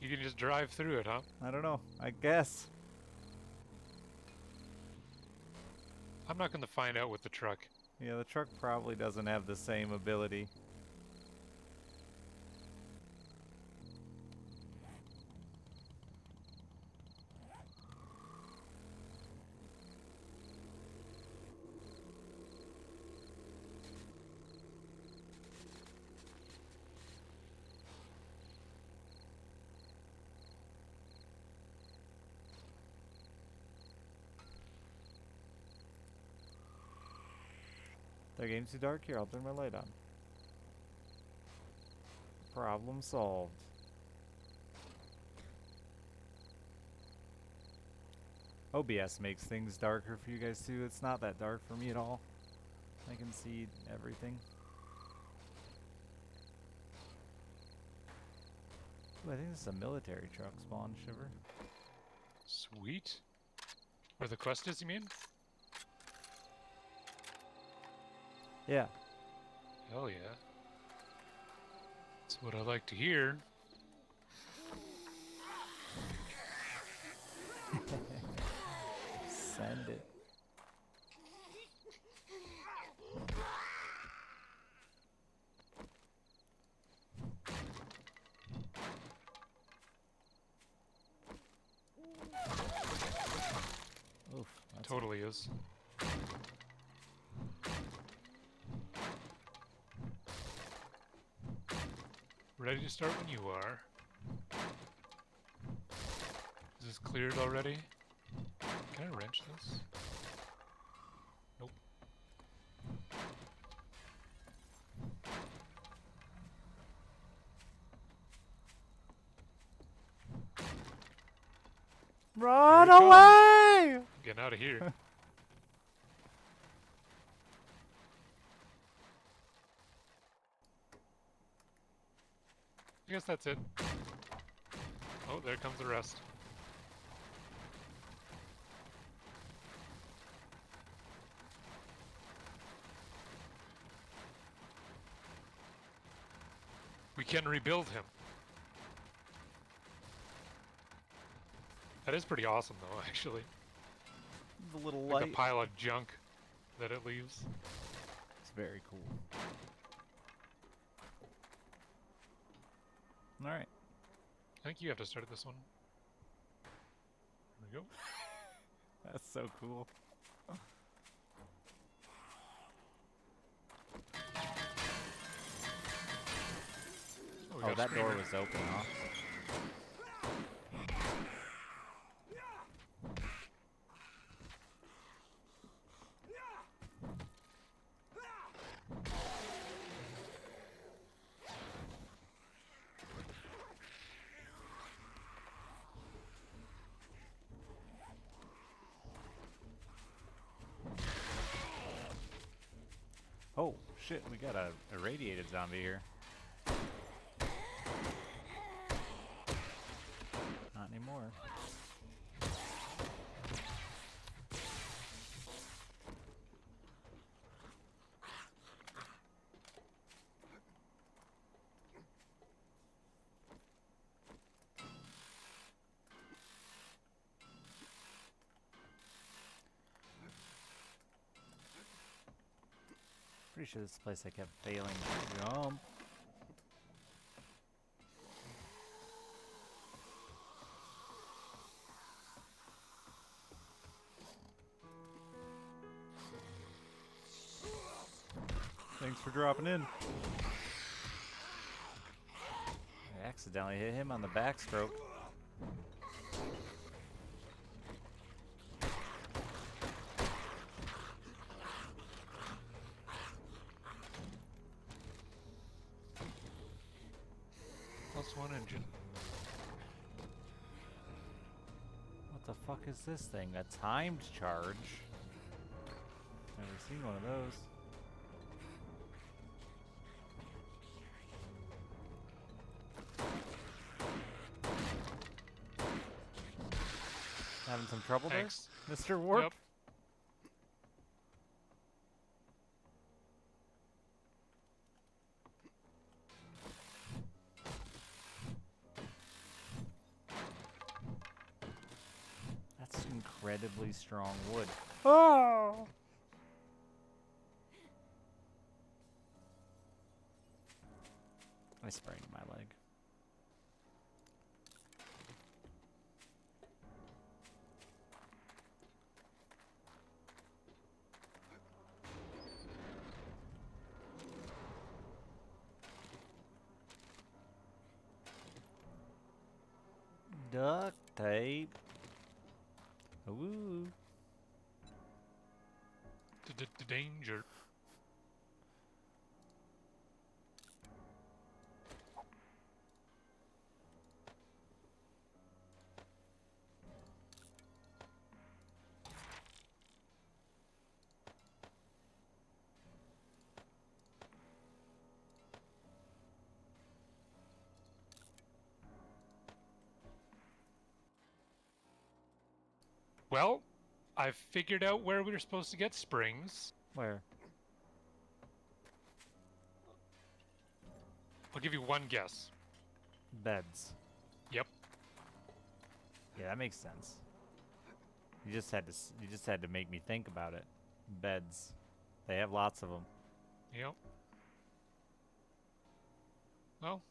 can just drive through it, huh? I don't know. I guess. I'm not going to find out with the truck. Yeah, the truck probably doesn't have the same ability. The game's too dark here, I'll turn my light on. Problem solved. OBS makes things darker for you guys too. It's not that dark for me at all. I can see everything. Ooh, I think this is a military truck spawn, Shiver. Sweet. Where the quest is, you mean? Yeah. Hell yeah. That's what I like to hear. Send it. Oof, that's Totally is. Ready to start when you are. Is this cleared already? Can I wrench this? Nope. Run Here it away! Getting out of here. I guess that's it. Oh, there comes the rest. We can rebuild him. That is pretty awesome, though, actually. The little Like light. a pile of junk that it leaves. It's very cool. Alright. I think you have to start this one. There we go. That's so cool. We Oh, got that door Screamer. was open, huh? Oh, shit, we got a irradiated zombie here. Not anymore. Pretty sure this place I kept failing to jump. Thanks for dropping in. I accidentally hit him on the backstroke. +1 engine. What the fuck is this thing? A timed charge? Never seen one of those. Having some trouble Thanks. there, Mr. Warp? Yep. That's incredibly strong wood. Oh! I sprained my leg. Duct tape. Ooh. Danger. Well, I've figured out where we were supposed to get springs. Where? I'll give you one guess. Beds. Yep. Yeah, that makes sense. You just had to. You just had to make me think about it. Beds. They have lots of them. Yep. Well,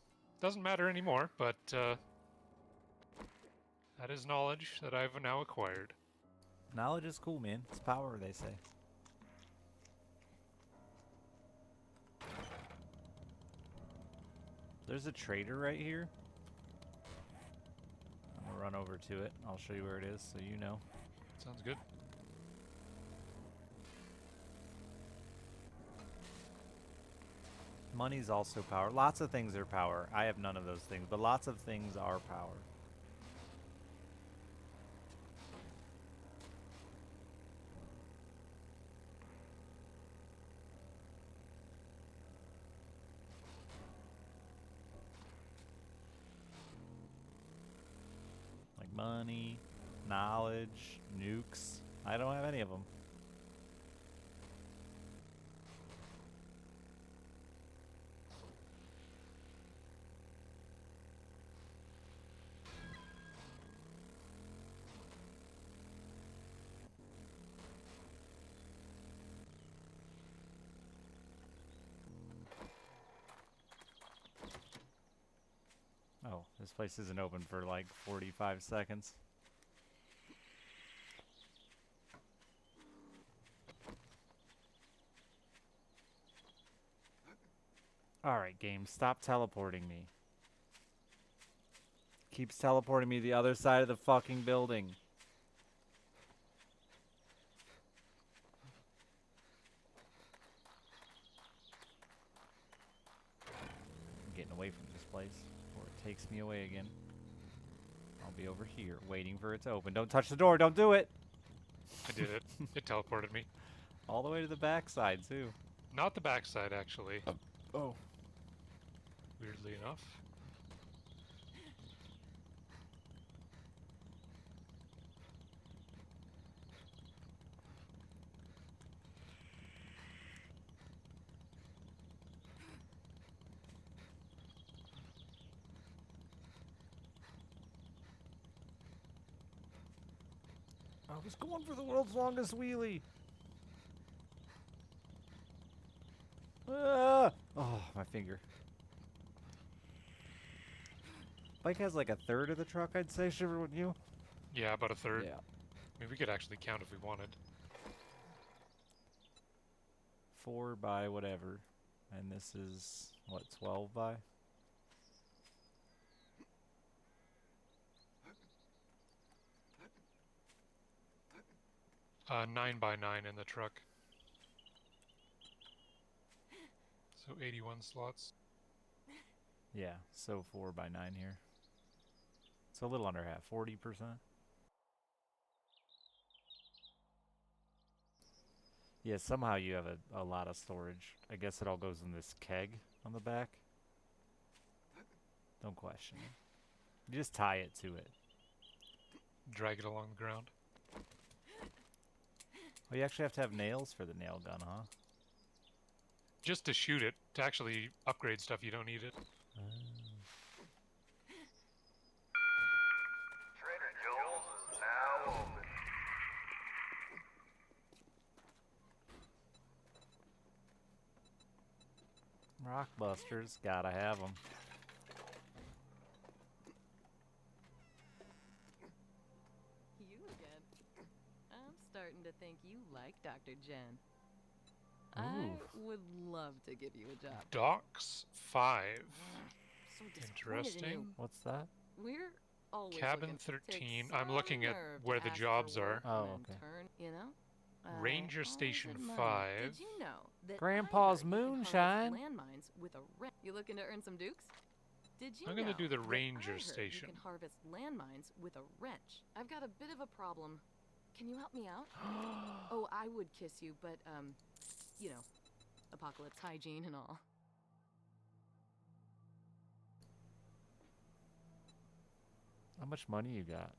doesn't matter anymore, but that is knowledge that I've now acquired. Knowledge is cool, man. It's power, they say. There's a trader right here. I'm gonna run over to it. I'll show you where it is so you know. Sounds good. Money's also power. Lots of things are power. I have none of those things, but lots of things are power. Like money, knowledge, nukes. I don't have any of them. Oh, this place isn't open for like 45 seconds. Alright, game, stop teleporting me. Keeps teleporting me to the other side of the fucking building. I'm getting away from this place before it takes me away again. I'll be over here waiting for it to open. Don't touch the door, don't do it! I did it. It teleported me. All the way to the backside, too. Not the backside, actually. Oh. Weirdly enough. I was going for the world's longest wheelie. Ah! Oh, my finger. Bike has like a third of the truck, I'd say, Shiver, wouldn't you? Yeah, about a third. Yeah. I mean, we could actually count if we wanted. 4 by whatever. And this is, what, 12 by? 9 by 9 in the truck. So 81 slots. Yeah, so 4 by 9 here. So a little under half, 40%. Yeah, somehow you have a lot of storage. I guess it all goes in this keg on the back. Don't question it. You just tie it to it. Drag it along the ground. Oh, you actually have to have nails for the nail gun, huh? Just to shoot it. To actually upgrade stuff, you don't need it. Trader Joel's is now open. Rockbusters, gotta have them. You again. I'm starting to think you like Dr. Jen. I Ooh. would love to give you a job. Docks 5. So disappointed in Interesting. you. What's that? We're always Cabin looking. 13. Takes I'm looking some at nerve where to the ask jobs for are. work Oh, and then okay. Turn, you know? Ranger Always Station admired. 5. Did you know that Grandpa's I heard you can moonshine. harvest landmines with a wrench? You looking to earn some dukes? Did you I'm know gonna do the that ranger I heard station. You can harvest landmines with a wrench. I've got a bit of a problem. Can you help me out? Oh, I would kiss you, but you know, apocalypse hygiene and all. How much money you got?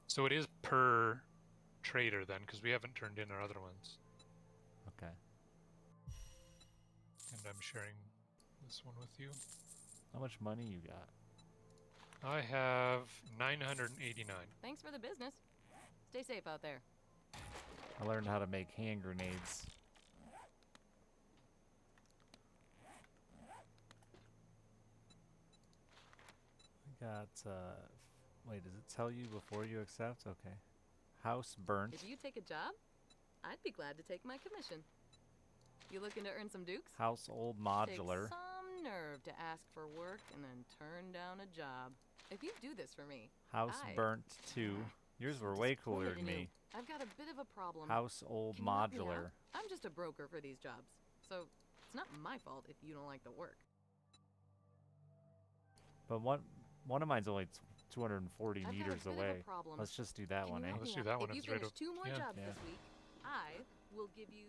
So it is per trader then, because we haven't turned in our other ones. Okay. And I'm sharing this one with you. How much money you got? I have 989. Thanks for the business. Stay safe out there. I learned how to make hand grenades. I got, wait, does it tell you before you accept? Okay. House burnt. If you take a job, I'd be glad to take my commission. You looking to earn some dukes? Household modular. Takes some nerve to ask for work and then turn down a job. If you do this for me, House I- burnt 2. Yours were way cooler disappointed than in you. me. I've got a bit of a problem. Household Can you help me out? modular. I'm just a broker for these jobs, so it's not my fault if you don't like the work. But one of mine's only 240 I've got a meters bit of a away. problem. Let's just do that Can one, you eh? help Let's me do out? that one, If you it's right finish up- 2 more yeah. jobs Yeah. this week, I will give you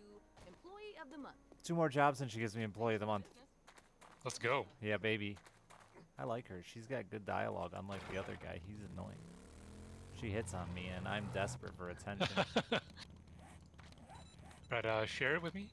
Employee of the Month. 2 more jobs and she gives me Employee of the Month. Business. Let's go. Yeah, baby. I like her. She's got good dialogue, unlike the other guy. He's annoying. She hits on me, and I'm desperate for attention. Right, share it with me.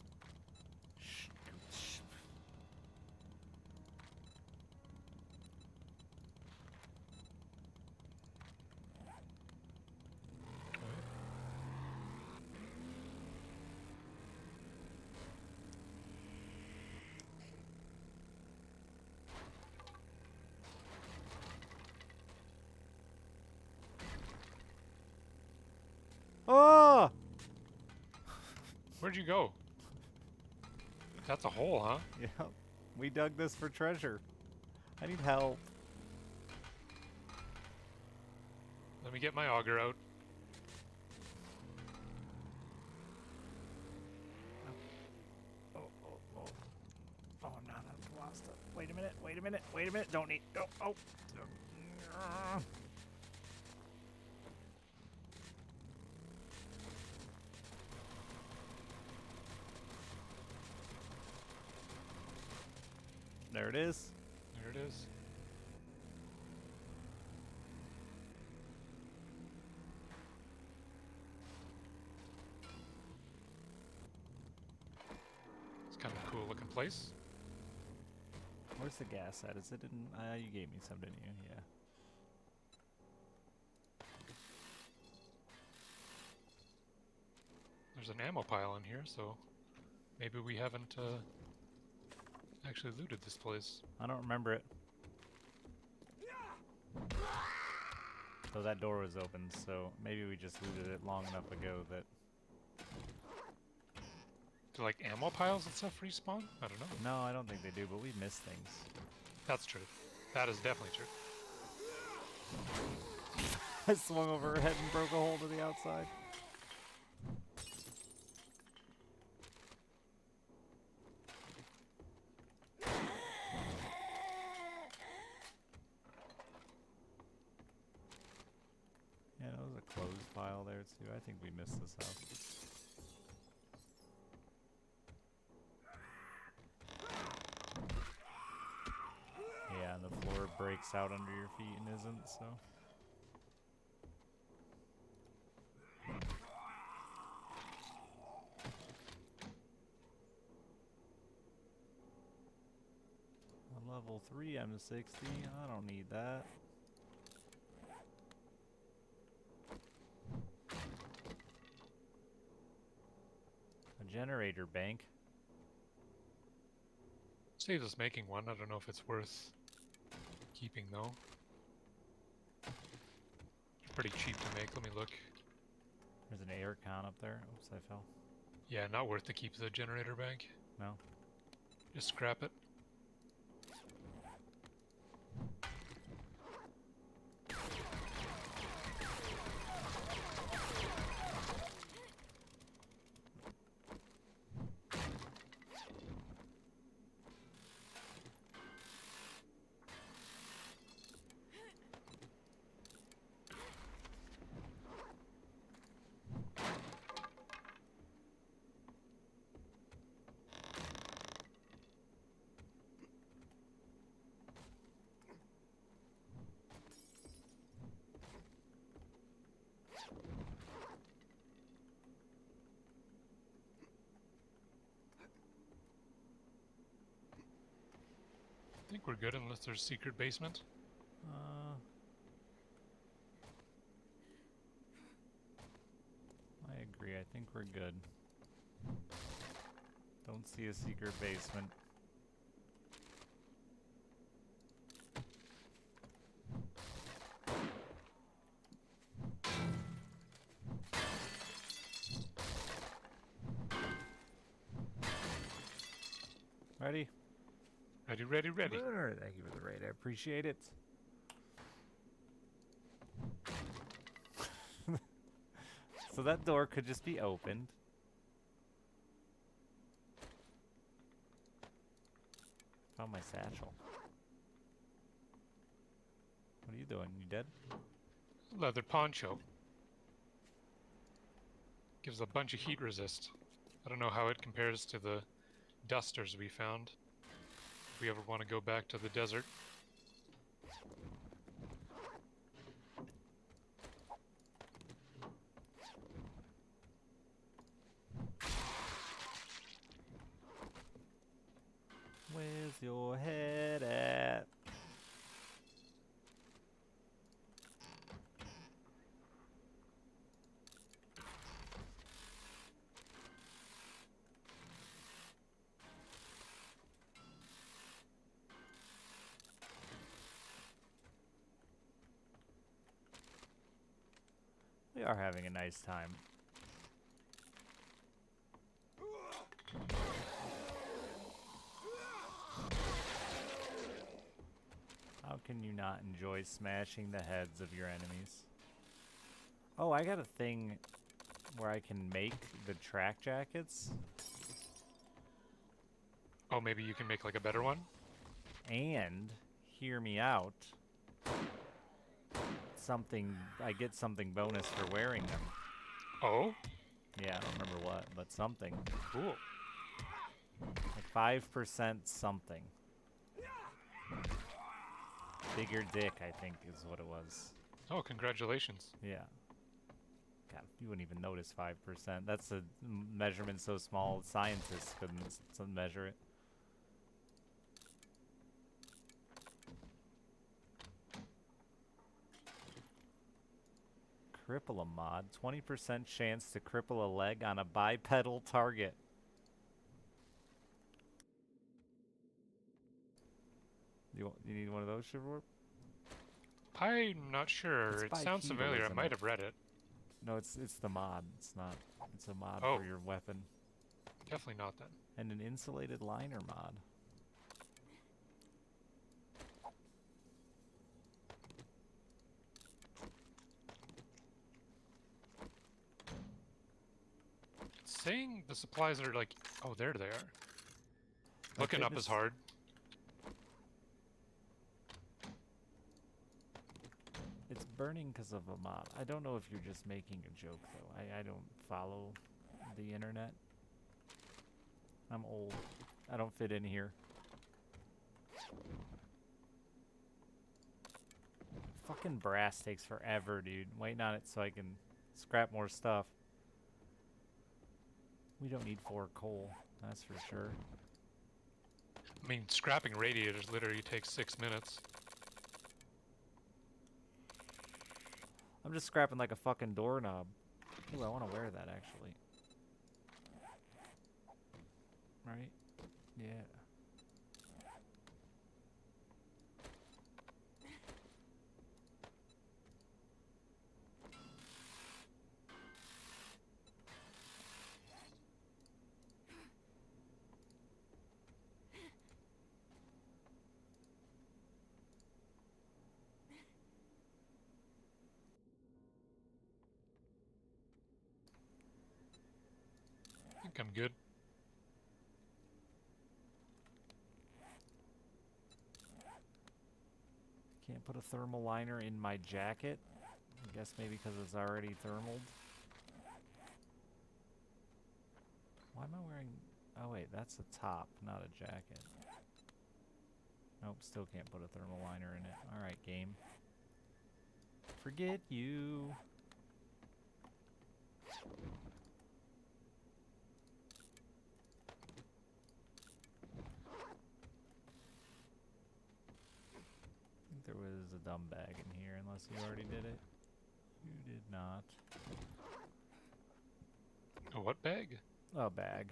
Oh! Where'd you go? That's a hole, huh? Yep. We dug this for treasure. I need help. Let me get my auger out. Oh, I'm not. I've lost it. Wait a minute. Wait a minute. Wait a minute. Don't need. Oh. There it is. There it is. It's kind of a cool looking place. Where's the gas at? Is it in? You gave me some, didn't you? Yeah. There's an ammo pile in here, so maybe we haven't actually looted this place. I don't remember it. So that door was open, so maybe we just looted it long enough ago that... Do like ammo piles and stuff respawn? I don't know. No, I don't think they do, but we miss things. That's true. That is definitely true. I swung over her head and broke a hole to the outside. Yeah, that was a closed pile there too. I think we missed this house. Yeah, and the floor breaks out under your feet and isn't, so... A level 3 M60, I don't need that. A Generator bank. Saves us making one. I don't know if it's worth keeping though. Pretty cheap to make. Let me look. There's an air con up there. Oops, I fell. Yeah, not worth to keep the generator bank. No. Just scrap it. I think we're good unless there's secret basement. I agree. I think we're good. Don't see a secret basement. Ready? Ready, ready, ready. Thank you for the raid. I appreciate it. So that door could just be opened. Found my satchel. What are you doing? You dead? Leather poncho. Gives a bunch of heat resist. I don't know how it compares to the dusters we found. If we ever want to go back to the desert. Where's your head at? We are having a nice time. How can you not enjoy smashing the heads of your enemies? Oh, I got a thing where I can make the track jackets. Oh, maybe you can make like a better one? And, hear me out, I get something bonus for wearing them. Oh? Yeah, I don't remember what, but something. Cool. Like 5% something. Bigger dick, I think, is what it was. Oh, congratulations. Yeah. God, you wouldn't even notice 5%. That's a measurement so small, scientists couldn't measure it. Cripple a mod. 20% chance to cripple a leg on a bipedal target. You need one of those, Shiverwarp? I'm not sure. It's It sounds bipedal, familiar. I isn't might it? have read it. No, it's the mod. It's not. It's a mod Oh. for your weapon. Definitely not then. And an insulated liner mod. It's saying the supplies are like... Oh, there they are. Looking up is hard. It's burning because of a mod. I don't know if you're just making a joke, though. I don't follow the internet. I'm old. I don't fit in here. Fucking brass takes forever, dude. Waiting on it so I can scrap more stuff. We don't need 4 coal, that's for sure. I mean, scrapping radiators literally takes 6 minutes. I'm just scrapping like a fucking doorknob. Ooh, I want to wear that, actually. right? Yeah. I think I'm good. Can't put a thermal liner in my jacket. I guess maybe because it's already thermaled. Why am I wearing... Oh wait, that's a top, not a jacket. Nope, still can't put a thermal liner in it. Alright, game. Forget you. I think there was a dumb bag in here, unless you already did it. You did not. A what bag? A bag.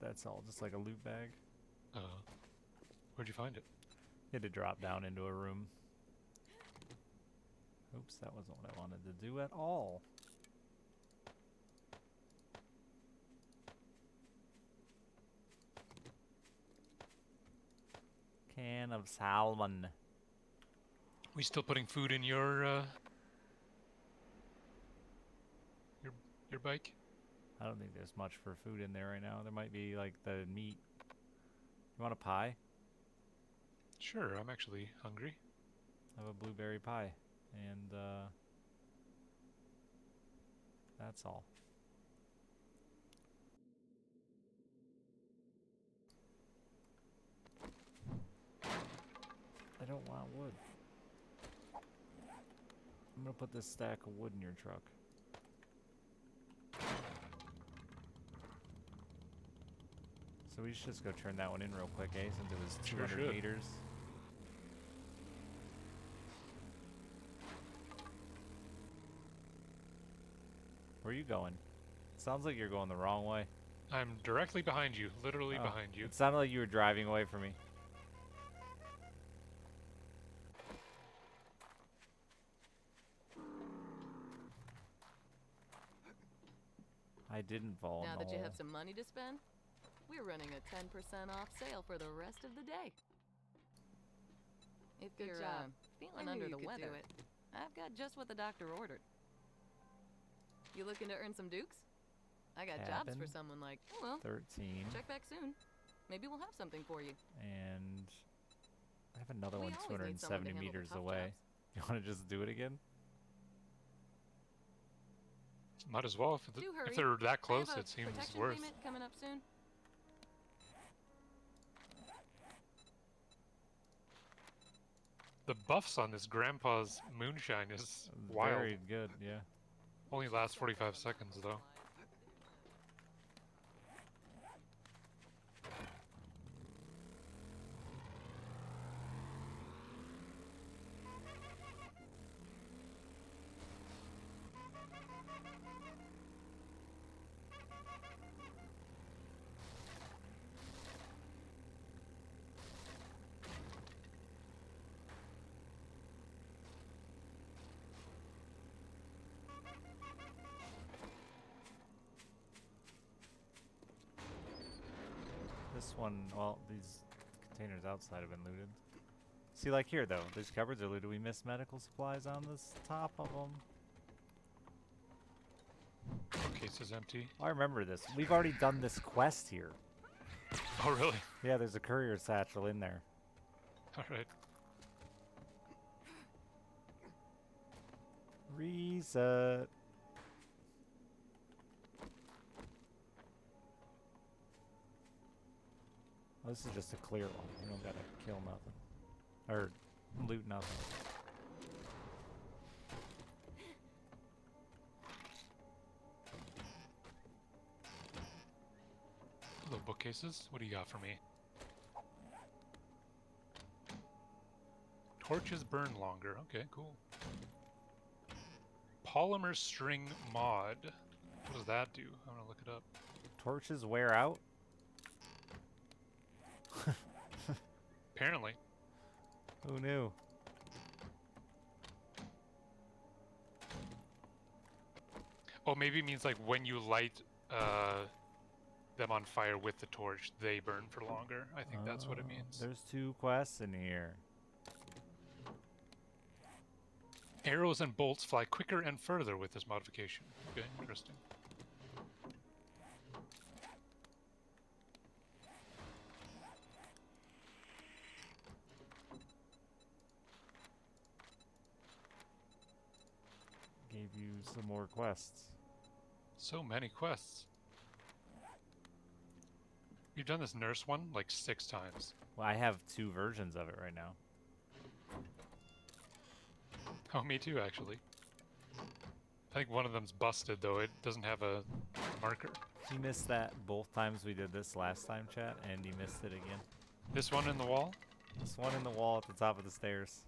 That's all, just like a loot bag. Where'd you find it? It had dropped down into a room. Oops, that wasn't what I wanted to do at all. Can of salmon. We still putting food in your bike? I don't think there's much for food in there right now. There might be like the meat. You want a pie? Sure, I'm actually hungry. I have a blueberry pie. And that's all. I don't want wood. I'm gonna put this stack of wood in your truck. So we should just go turn that one in real quick, eh? Since it was Sure 200 should. meters. Where are you going? Sounds like you're going the wrong way. I'm directly behind you, literally Oh, behind you. It sounded like you were driving away from me. I didn't fall in Now the that you hole. have some money to spend, we're running a 10% off sale for the rest of the day. If Good you're job. feeling I under knew the you could do weather, it. I've got just what the doctor ordered. You looking to earn some dukes? I got jobs for Cabin. someone like, oh well, 13. check back soon. Maybe we'll have something for you. And I have another We one always need someone to 270 handle the meters tough away. jobs. You want to just do it again? Might as well. Do hurry. If they're that I close, have a it seems protection worth. payment coming up soon. The buffs on this grandpa's moonshine is wild. Very good, yeah. Only lasts 45 seconds though. This one, well, these containers outside have been looted. See, like here, though, these cupboards are looted. We missed medical supplies on this top of them. Case is empty. I remember this. We've already done this quest here. Oh really? Yeah, there's a courier satchel in there. Alright. Reset. Oh, this is just a clear one. You don't gotta kill nothing. Or loot nothing. Hello, bookcases. What do you got for me? Torches burn longer. Okay, cool. Polymer string mod. What does that do? I'm gonna look it up. Torches wear out? Apparently. Who knew? Oh, maybe it means like when you light them on fire with the torch, they burn for longer. I think that's what it means. There's 2 quests in here. Arrows and bolts fly quicker and further with this modification. Okay, interesting. Gave you some more quests. So many quests. You've done this nurse one like 6 times. Well, I have 2 versions of it right now. Oh, me too, actually. I think one of them's busted, though. It doesn't have a marker. You missed that both times we did this last time, chat, and you missed it again. This one in the wall? This one in the wall at the top of the stairs.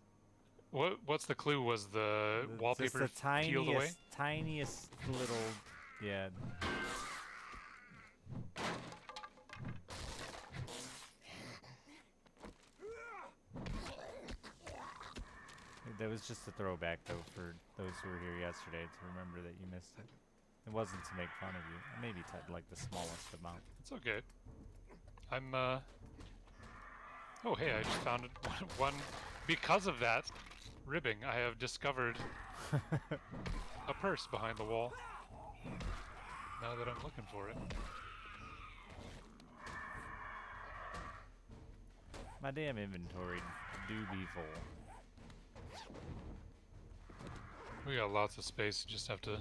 What's the clue? Was the wallpaper Just the peeled away? tiniest little, yeah. That was just a throwback, though, for those who were here yesterday to remember that you missed it. It wasn't to make fun of you. Maybe like the smallest amount. It's okay. I'm, Oh, hey, I just found it. One... Because of that ribbing, I have discovered a purse behind the wall. Now that I'm looking for it. My damn inventory do be full. We got lots of space, just have to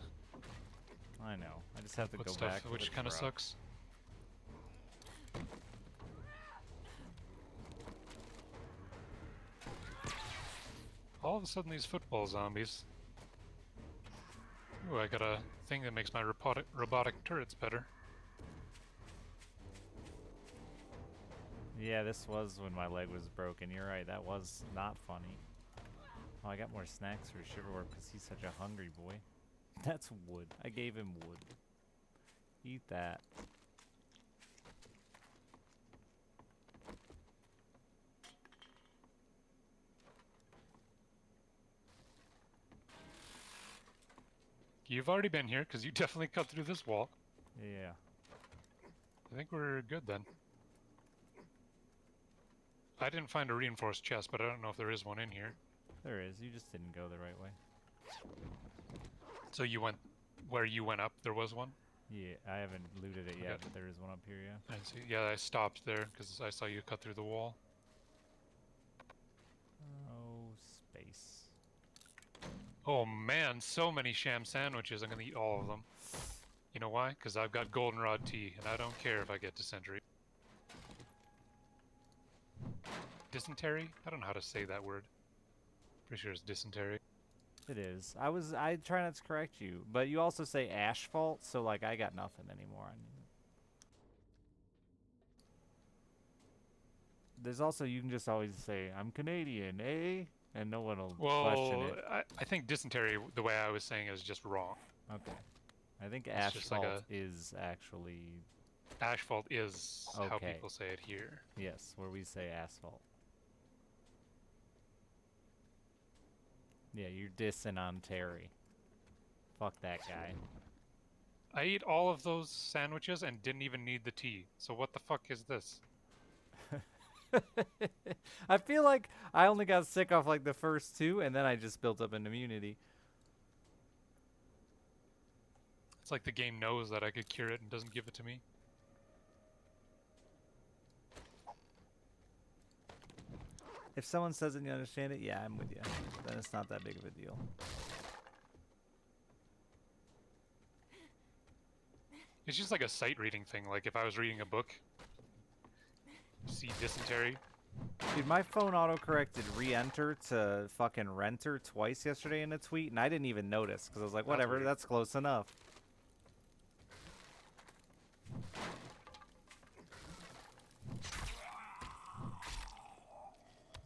I know. I just have to put go stuff, back to which the kind of truck. sucks. All of a sudden, these football zombies. Ooh, I got a thing that makes my robotic turrets better. Yeah, this was when my leg was broken. You're right, that was not funny. Oh, I got more snacks for Shiverwarp because he's such a hungry boy. That's wood. I gave him wood. Eat that. You've already been here, because you definitely cut through this wall. Yeah. I think we're good then. I didn't find a reinforced chest, but I don't know if there is one in here. There is. You just didn't go the right way. So you went... Where you went up, there was one? Yeah, I haven't looted it yet, Okay. but there is one up here, yeah. I see. Yeah, I stopped there, because I saw you cut through the wall. Oh, space. Oh man, so many sham sandwiches, I'm gonna eat all of them. You know why? Because I've got goldenrod tea, and I don't care if I get dysentery. Dysentery? I don't know how to say that word. Pretty sure it's dysentery. It is. I try not to correct you, but you also say asphalt, so like I got nothing anymore on you. There's also, you can just always say, I'm Canadian, eh? And no one will question Well, it. I think dysentery, the way I was saying it, is just wrong. Okay. I think It's just like asphalt is actually, Asphalt is how Okay. people say it here. yes, where we say asphalt. Yeah, you're dissing on Terry. Fuck that guy. I ate all of those sandwiches and didn't even need the tea. So what the fuck is this? I feel like I only got sick off like the first 2, and then I just built up an immunity. It's like the game knows that I could cure it and doesn't give it to me. If someone says it and you understand it, yeah, I'm with you. Then it's not that big of a deal. It's just like a sight reading thing. Like if I was reading a book, see dysentery. Dude, my phone auto-corrected re-enter to fucking renter twice yesterday in a tweet, and I didn't even notice, because I was like, whatever, weird. that's close enough.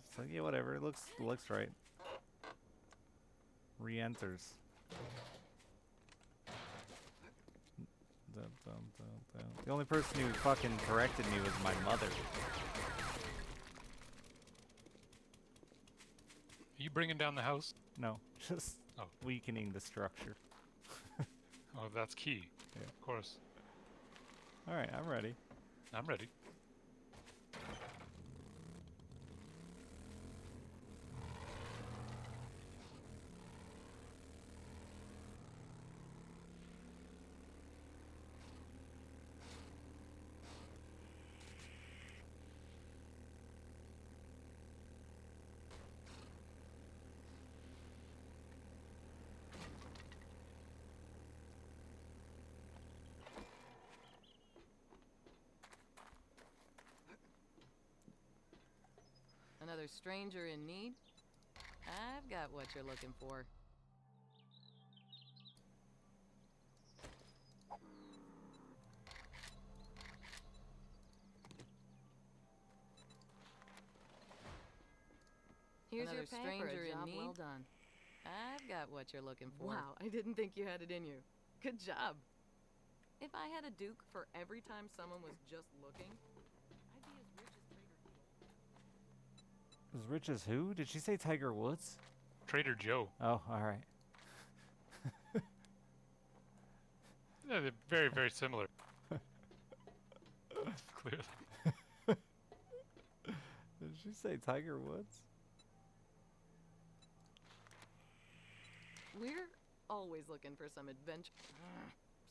It's like, yeah, whatever, it looks right. Re-enters. The only person who fucking corrected me was my mother. you bringing down the house? No, just Oh. weakening the structure. Oh, that's key. Yeah. Of course. All right, I'm ready. I'm ready. Another stranger in need? I've got what you're looking for. Here's Another your pay stranger for a in job need? well done. I've got what you're looking for. Wow, I didn't think you had it in you. Good job. If I had a duke for every time someone was just looking, I'd be as rich as Trader Joe. As rich as who? Did she say Tiger Woods? Trader Joe. Oh, all right. Yeah, they're very, very similar. Clearly. Did she say Tiger Woods? We're always looking for some adventure.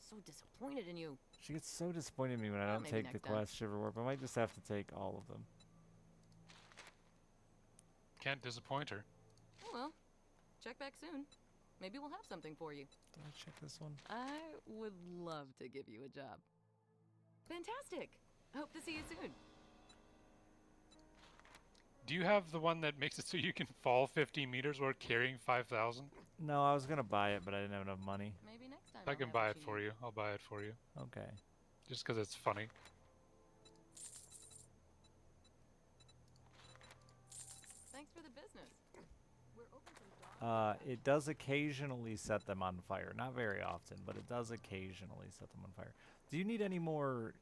So disappointed in you. She gets so disappointed in me when I don't maybe take the next time. quest, Shiverwarp. I might just have to take all of them. Can't disappoint her. Oh well, check back soon. Maybe we'll have something for you. Did I check this one? I would love to give you a job. Fantastic! Hope to see you soon. Do you have the one that makes it so you can fall 50 meters while carrying 5,000? No, I was gonna buy it, but I didn't have enough money. Maybe next time. I can buy it for you. I'll buy it for you. Okay. Just because it's funny. Thanks for the business. We're open from dawn. It does occasionally set them on fire. Not very often, but it does occasionally set them on fire. Do you need any more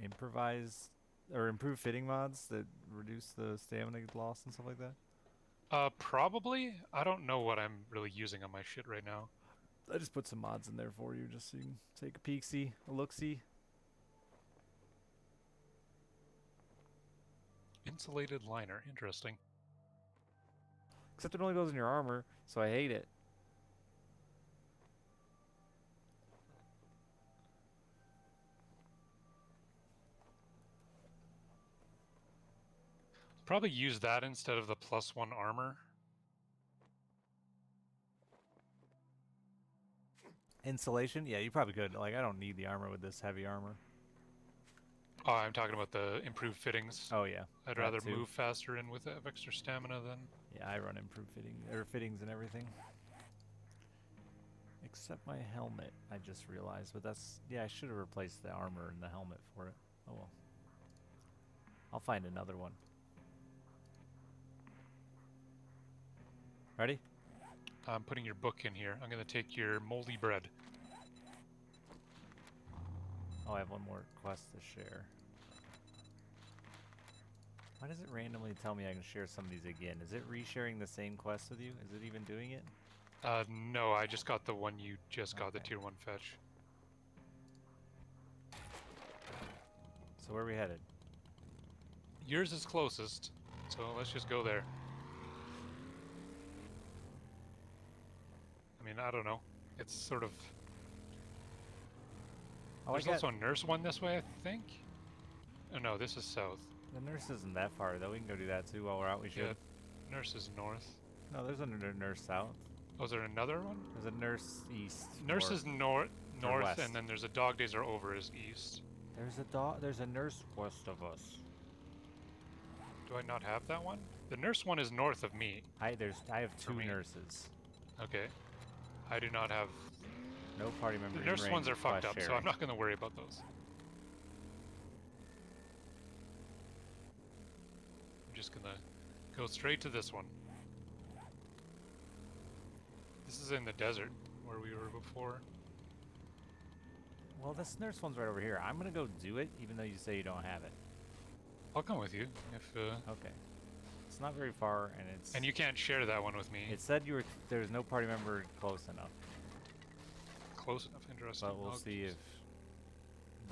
improvised or improved fitting mods that reduce the stamina loss and stuff like that? Probably. I don't know what I'm really using on my shit right now. I just put some mods in there for you just so you can take a peek-see, a look-see. Insulated liner. Interesting. Except it only goes in your armor, so I hate it. Probably use that instead of the +1 armor. Insulation? Yeah, you probably could. Like, I don't need the armor with this heavy armor. Oh, I'm talking about the improved fittings. Oh, yeah. I'd that rather too. move faster and with have extra stamina than... Yeah, I run improved fittings and everything. Except my helmet, I just realized. But that's... Yeah, I should have replaced the armor and the helmet for it. Oh, well. I'll find another one. Ready? I'm putting your book in here. I'm going to take your moldy bread. Oh, I have one more quest to share. Why does it randomly tell me I can share some of these again? Is it resharing the same quest with you? Is it even doing it? No, I just got the one you just got, the Okay. tier 1 fetch. So where are we headed? Yours is closest, so let's just go there. I mean, I don't know. It's sort of... Oh, There's I got... also a nurse one this way, I think? Oh no, this is south. The nurse isn't that far, though. We can go do that, too, while we're out. We should. Yeah, nurse is north. No, there's another nurse south. Oh, is there another one? There's a nurse east. Nurse north. is north, west. and then there's a dog days are over is east. There's a nurse west of us. Do I not have that one? The nurse one is north of me. I have For 2 me. nurses. Okay. I do not have... No party member. The in nurse range ones are fucked quest up, so sharing. I'm not going to worry about those. I'm just going to go straight to this one. This is in the desert, where we were before. Well, this nurse one's right over here. I'm gonna go do it, even though you say you don't have it. I'll come with you, if... Okay. It's not very far, and it's. And you can't share that one with me. It said there's no party member close enough, Close enough, interesting. but we'll see if.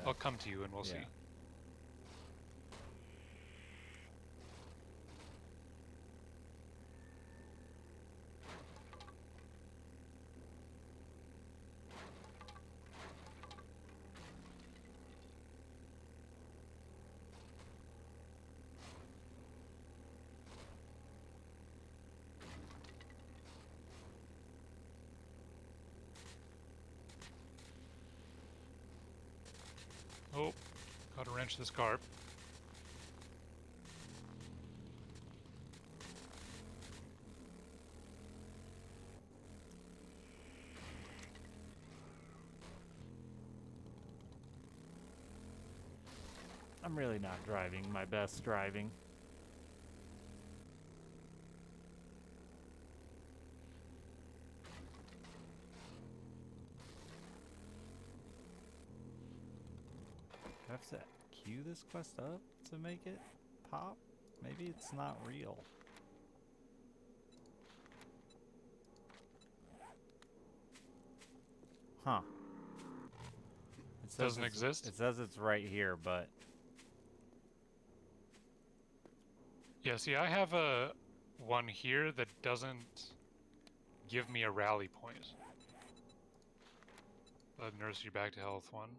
I'll come to you and we'll see. Oh, gotta wrench this carp. I'm really not driving my best driving. Do I have to queue this quest up to make it pop? Maybe it's not real. Huh. It says Doesn't it's- exist? It says it's right here, but Yeah, see, I have a one here that doesn't give me a rally point. The nurse you back to health one.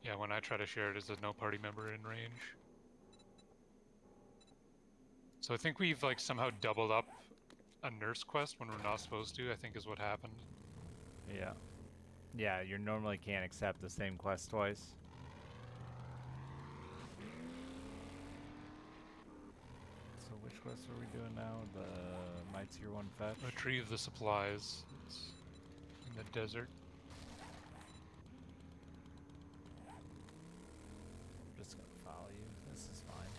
Yeah, when I try to share it, it says no party member in range. So I think we've like somehow doubled up a nurse quest when we're not supposed to, I think is what happened. yeah. Yeah, you normally can't accept the same quest twice. So which quest are we doing now? The My Tier 1 fetch? Retrieve the supplies. It's in the desert. Just gonna follow you. This is fine.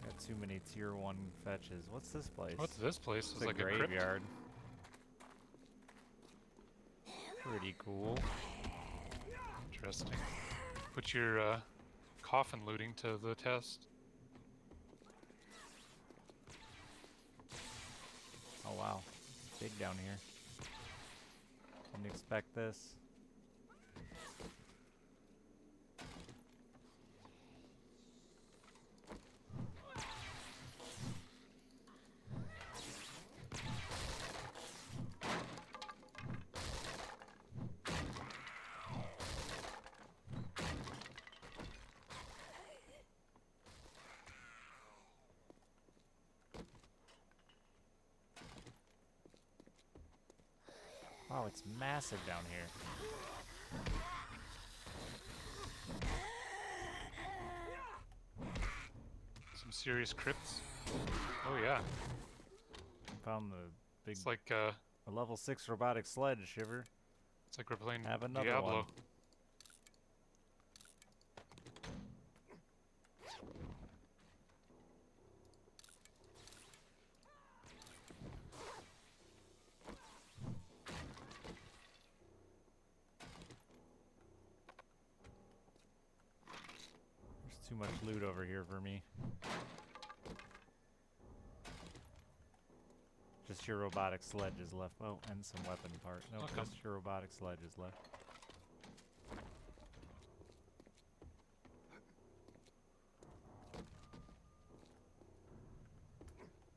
Got too many Tier 1 fetches. What's this place? What's this place? It's It's a like a crypt. graveyard. Pretty cool. Interesting. Put your coffin looting to the test. Oh wow, it's big down here. Didn't expect this. Wow, it's massive down here. Some serious crypts. Oh yeah. Found the big It's like a level 6 robotic sledge, Shiver. it's like we're playing Have another Diablo. one. There's too much loot over here for me. Just your robotic sledge is left. Oh, and some weapon part. No, How come? just your robotic sledge is left.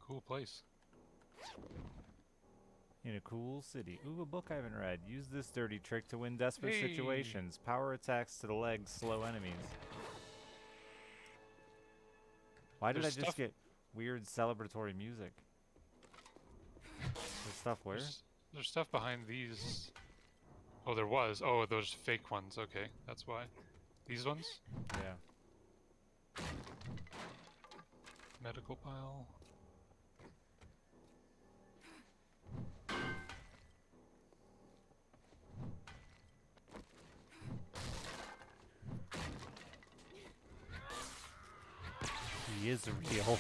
Cool place. In a cool city. Ooh, a book I haven't read. Use this dirty trick to win desperate Hey. situations. Power attacks to the legs, slow enemies. Why did There's I just stuff- get weird celebratory music? There's stuff where? There's stuff behind these. Oh, there was. Oh, those fake ones. Okay, that's why. These ones? Yeah. Medical pile. He is real.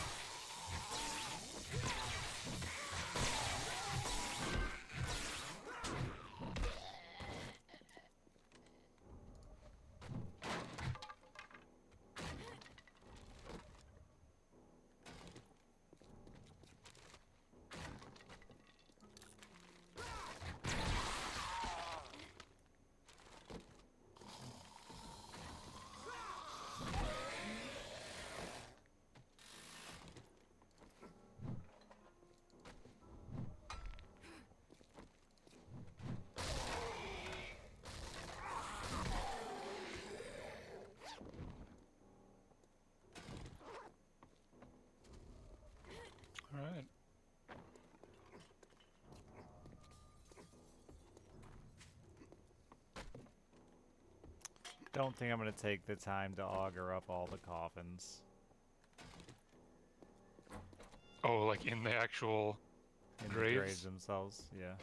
don't think I'm gonna take the time to auger up all the coffins. Oh, like in the actual In the graves? graves themselves, yeah.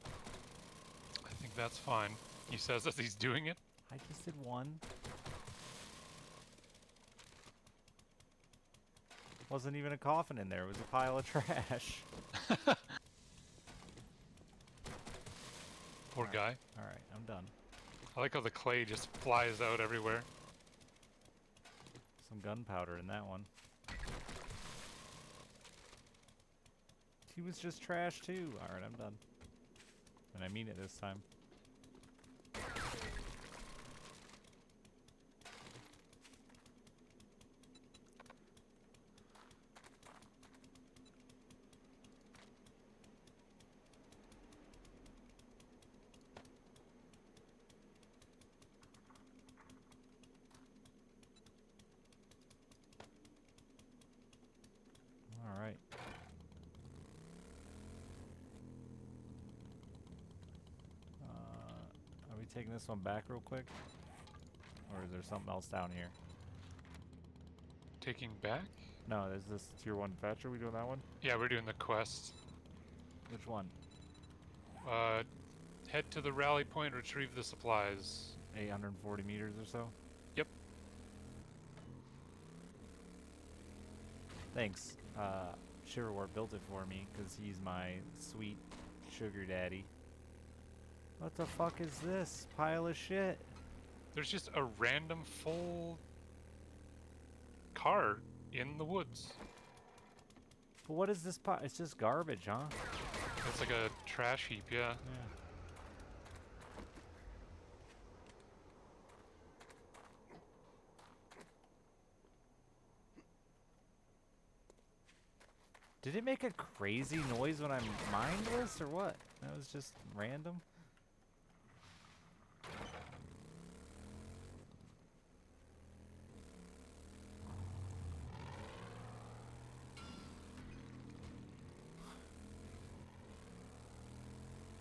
I think that's fine. He says as he's doing it. I just did one. Wasn't even a coffin in there, it was a pile of trash. Poor guy. Alright, I'm done. I like how the clay just flies out everywhere. Some gunpowder in that one. He was just trash too. Alright, I'm done. And I mean it this time. Alright. Are we taking this one back real quick? Or is there something else down here? Taking back? No, is this tier 1 fetch? Are we doing that one? Yeah, we're doing the quest. Which one? Head to the rally point, retrieve the supplies. 840 meters or so? Yep. Thanks. Shiverwarp built it for me because he's my sweet sugar daddy. What the fuck is this pile of shit? There's just a random full car in the woods. But what is this pile? It's just garbage, huh? It's like a trash heap, yeah. Yeah. Did it make a crazy noise when I mined this, or what? That was just random?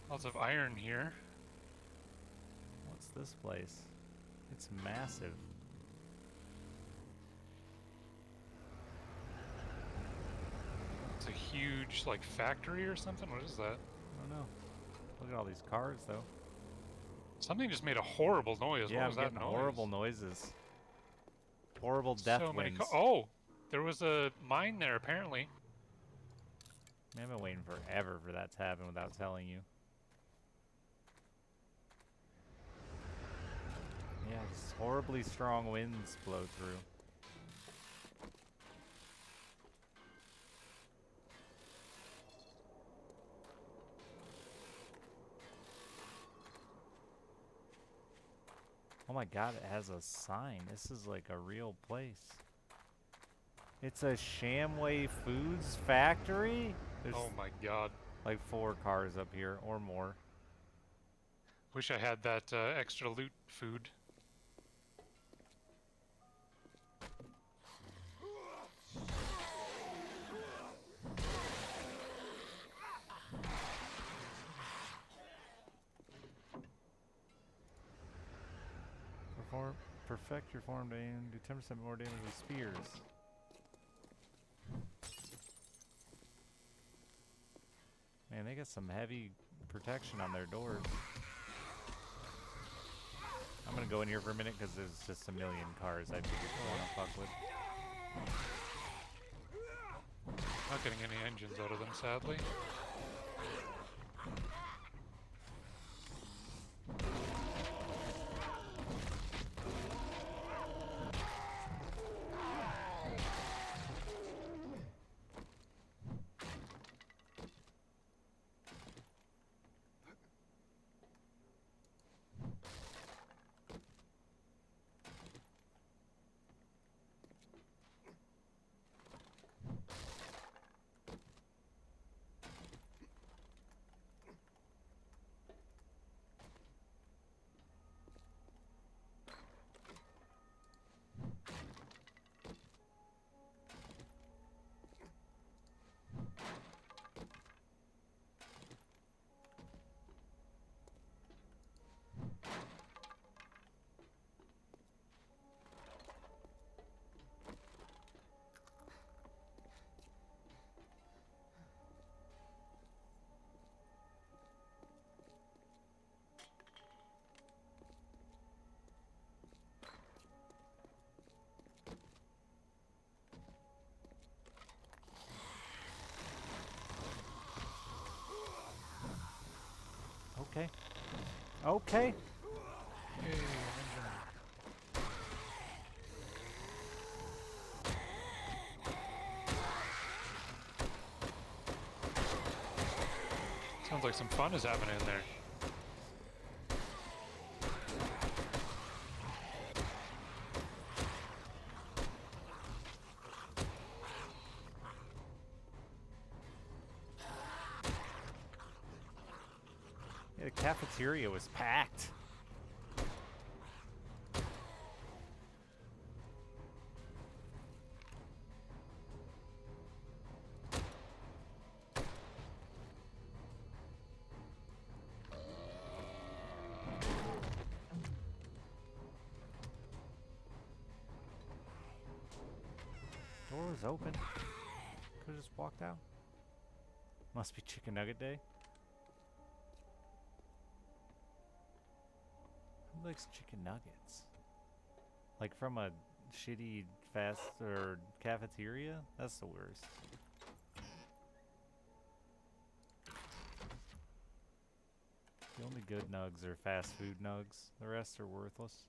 Lots of iron here. What's this place? It's massive. It's a huge, like, factory or something? What is that? I don't know. Look at all these cars, though. Something just made a horrible noise. Yeah, What I'm was that getting noise? horrible noises. Horrible death So many winds. oh! There was a mine there, apparently. Man, I've been waiting forever for that to happen without telling you. Yeah, just horribly strong winds blow through. Oh my god, it has a sign. This is like a real place. It's a Shamway Foods factory? There's Oh my god. like 4 cars up here, or more. Wish I had that extra loot food. Perfect your form and do 10% more damage with spears. Man, they got some heavy protection on their doors. I'm gonna go in here for a minute because there's just a million cars I figured you wanna fuck with. Not getting any engines out of them, sadly. Okay. Okay. Yay, an engine. Sounds like some fun is happening in there. Yeah, the cafeteria was packed. Door was open. Could've just walked out. Must be chicken nugget day. Who likes chicken nuggets? Like from a shitty fast or cafeteria? That's the worst. The only good nugs are fast food nugs. The rest are worthless.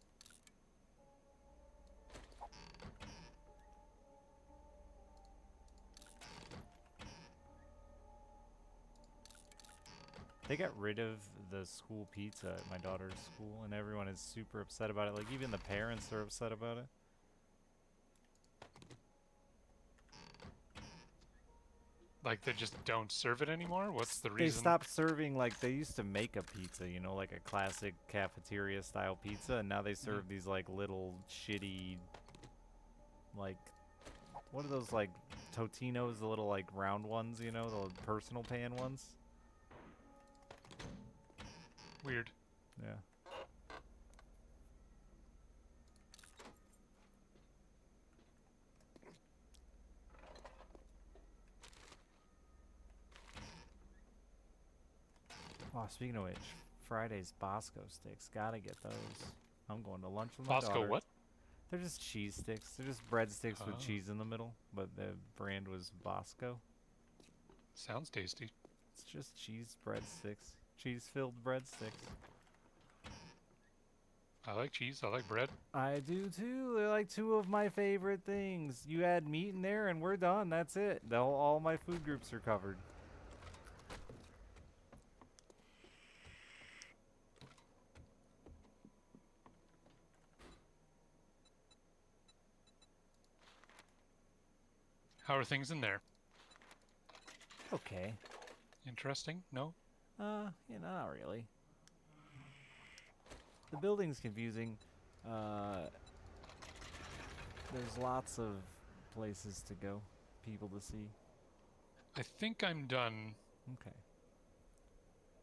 They got rid of the school pizza at my daughter's school, and everyone is super upset about it. Like, even the parents are upset about it. Like they just don't serve it anymore? What's the They reason? stopped serving, like, they used to make a pizza, you know, like a classic cafeteria style pizza, and now they serve these, like, little shitty, like, what are those, like, Totinos, the little, like, round ones, you know, the personal pan ones? Weird. Yeah. Oh, speaking of which, Friday's Bosco sticks. Gotta get those. I'm going to lunch with my Bosco daughter. what? They're just cheese sticks. They're just breadsticks with Oh. cheese in the middle, but the brand was Bosco. Sounds tasty. It's just cheese breadsticks. Cheese-filled breadsticks. I like cheese, I like bread. I do too. They're like two of my favorite things. You add meat in there and we're done. That's it. All my food groups are covered. How are things in there? Okay. Interesting? No? You know, not really. The building's confusing. There's lots of places to go, people to see. I think I'm done Okay.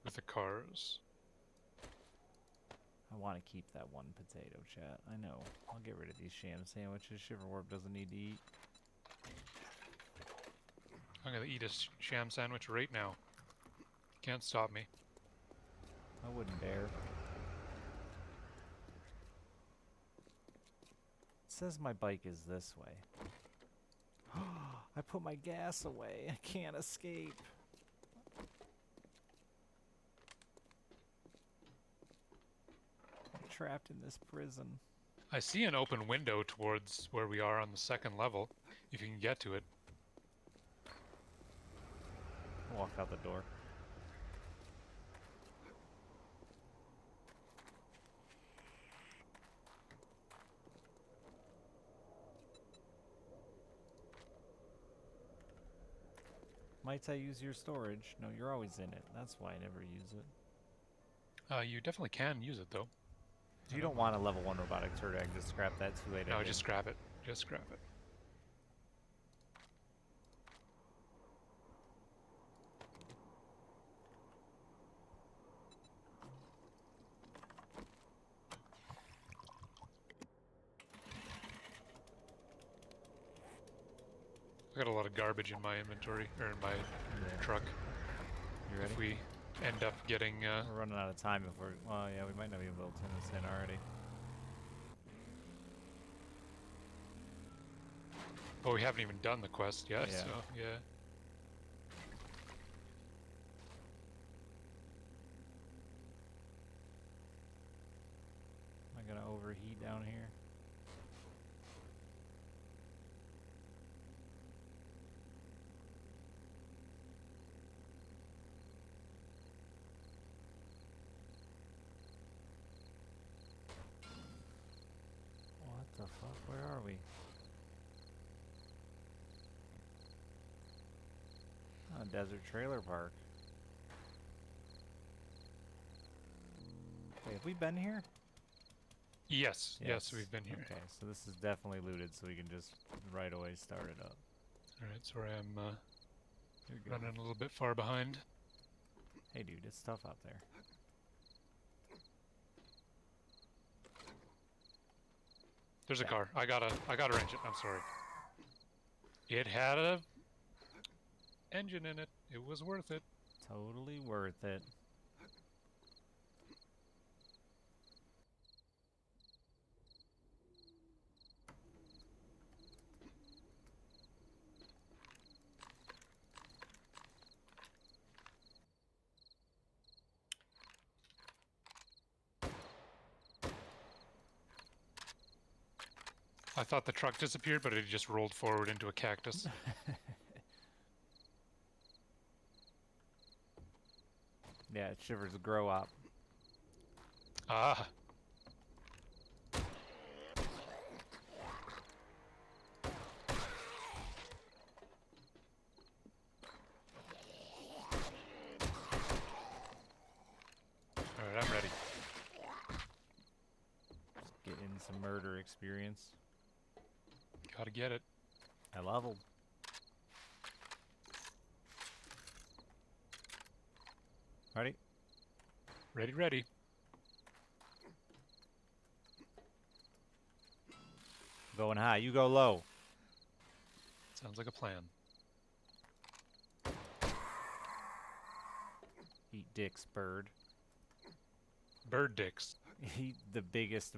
with the cars. I want to keep that one potato, chat. I know. I'll get rid of these sham sandwiches. Shiverwarp doesn't need to eat. I'm gonna eat a sham sandwich right now. Can't stop me. I wouldn't dare. It says my bike is this way. I put my gas away. I can't escape. I'm trapped in this prison. I see an open window towards where we are on the second level, if you can get to it. Walk out the door. Might I use your storage? No, you're always in it. That's why I never use it. You definitely can use it though. You don't want a level 1 robotic turret. I can just scrap that too late. No, just grab it. Just grab it. I got a lot of garbage in my inventory, or in my truck. You ready? If we end up getting, We're running out of time if we're... Well, yeah, we might not be able to turn this in already. oh, we haven't even done the quest yet, Yeah. so, yeah. overheat down here. What the fuck? Where are we? Oh, desert trailer park. Wait, have we been here? Yes, yes, we've been here. Okay, so this is definitely looted, so we can just right away start it up. Alright, sorry I'm You're good. running a little bit far behind. Hey dude, it's tough out there. There's a car. I gotta wrench it. I'm sorry. It had a engine in it. It was worth it. Totally worth it. I thought the truck disappeared, but it just rolled forward into a cactus. Yeah, it shivers grow up. Ah. Alright, I'm ready. Just get in some murder experience. Gotta get it. I leveled. Ready? Ready, ready. Going high, you go low. Sounds like a plan. Eat dicks, bird. Bird dicks. Eat the biggest,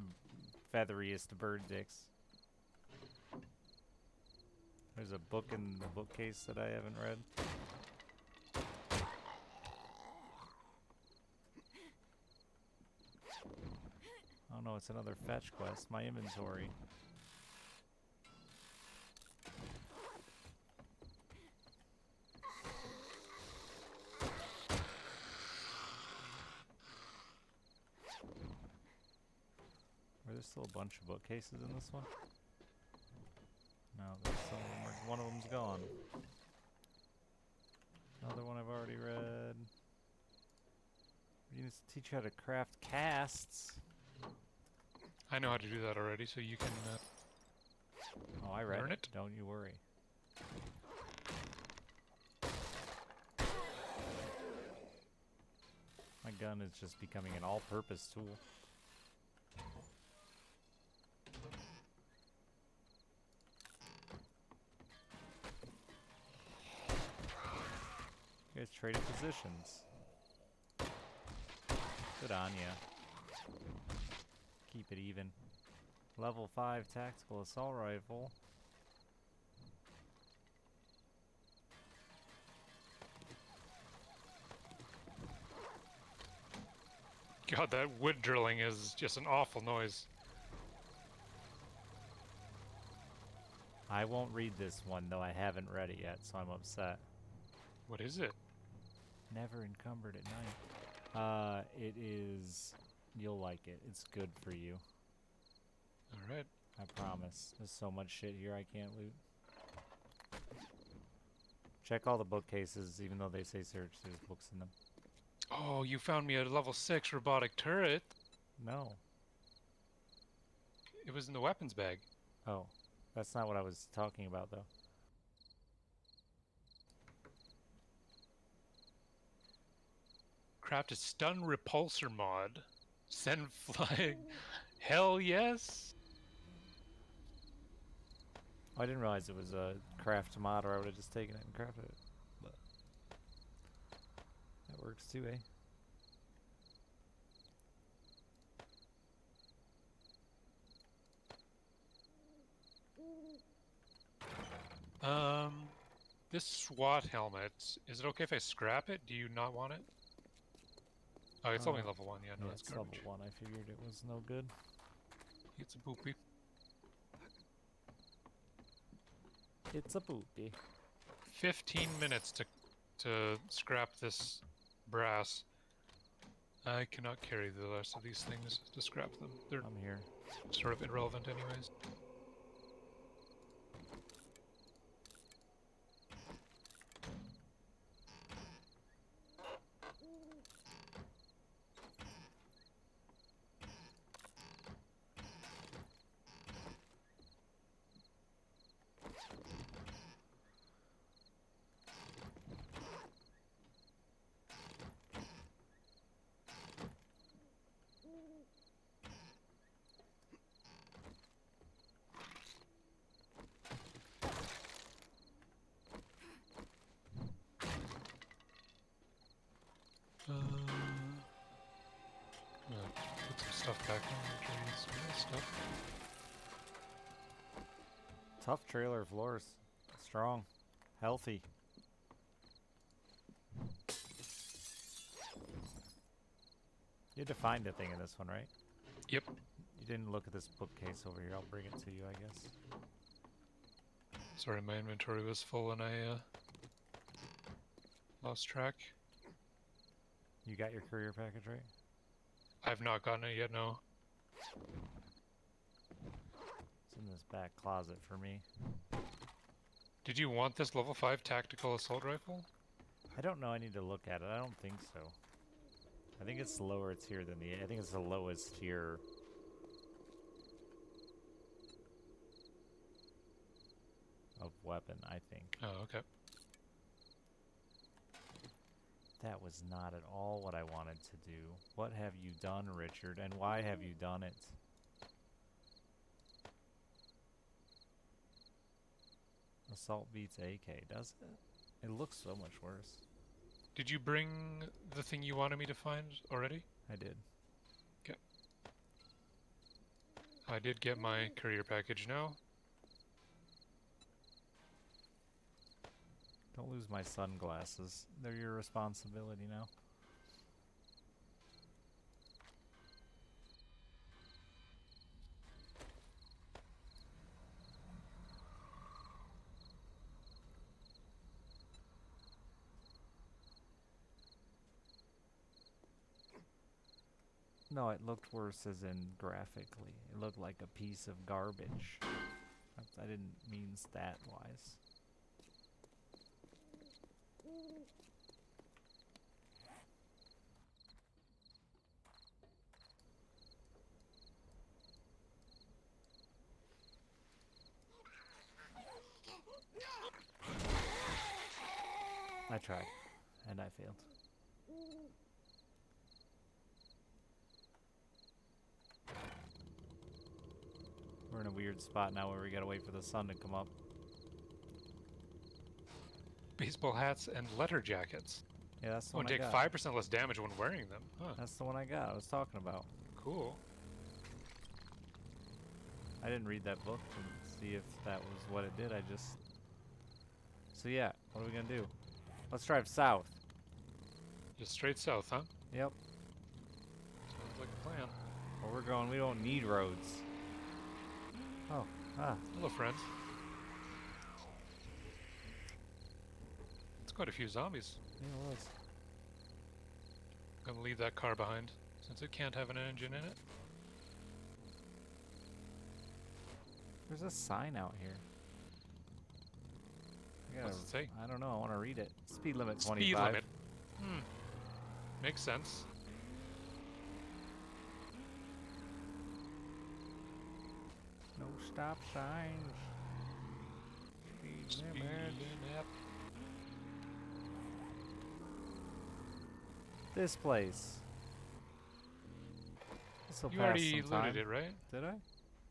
featheriest bird dicks. There's a book in the bookcase that I haven't read. Oh no, it's another fetch quest. My inventory. Are there still a bunch of bookcases in this one? No, there's some of them are, one of them's gone. Another one I've already read. You need to teach you how to craft casts. I know how to do that already, so you can Oh, I read learn it. it. Don't you worry. My gun is just becoming an all-purpose tool. You guys traded positions. Good on ya. Keep it even. Level 5 tactical assault rifle. God, that wood drilling is just an awful noise. I won't read this one, though I haven't read it yet, so I'm upset. What is it? Never encumbered at night. It is... You'll like it. It's good for you. Alright. I promise. There's so much shit here I can't loot. Check all the bookcases, even though they say search, there's books in them. Oh, you found me a level 6 robotic turret. No. It was in the weapons bag. Oh. That's not what I was talking about, though. Craft a stun repulsor mod. Send flying. Hell yes. I didn't realize it was a craft mod, or I would have just taken it and crafted it. But that works too, eh? This SWAT helmet, is it okay if I scrap it? Do you not want it? Oh, it's only level 1, yeah, no, Yeah, that's it's level garbage. 1. I figured it was no good. It's a poopy. It's a poopy. 15 minutes to scrap this brass. I cannot carry the rest of these things to scrap them. They're I'm here. sort of irrelevant anyways. Put some stuff back in. Some nice stuff. Tough trailer floors. Strong. Healthy. You had to find a thing in this one, right? Yep. You didn't look at this bookcase over here. I'll bring it to you, I guess. Sorry, my inventory was full and I lost track. You got your courier package, right? I've not gotten it yet, no. It's in this back closet for me. Did you want this level 5 tactical assault rifle? I don't know. I need to look at it. I don't think so. I think it's lower tier than the... I think it's the lowest tier. Of weapon, I think. Oh, okay. That was not at all what I wanted to do. What have you done, Richard, and why have you done it? Assault beats AK, does it? It looks so much worse. Did you bring the thing you wanted me to find already? I did. Okay. I did get my courier package now. Don't lose my sunglasses. They're your responsibility now. No, it looked worse as in graphically. It looked like a piece of garbage. I didn't mean stat-wise. I tried, and I failed. We're in a weird spot now where we gotta wait for the sun to come up. Baseball hats and letter jackets. Yeah, that's the Oh, one and I take got. 5% less damage when wearing them. Huh. That's the one I got. I was talking about. Cool. I didn't read that book to see if that was what it did. I just... So yeah, what are we gonna do? Let's drive south. Just straight south, huh? Yep. Sounds like a plan. Where we're going, we don't need roads. Oh, Hello, friends. It's quite a few zombies. yeah, it was. Gonna leave that car behind, since it can't have an engine in it. There's a sign out here. I What's it say? I don't know. I want to read it. Speed limit 25. Speed limit. Makes sense. No stop signs. Speed limit. limit. This place. This'll You pass already some time. looted it, right? Did I?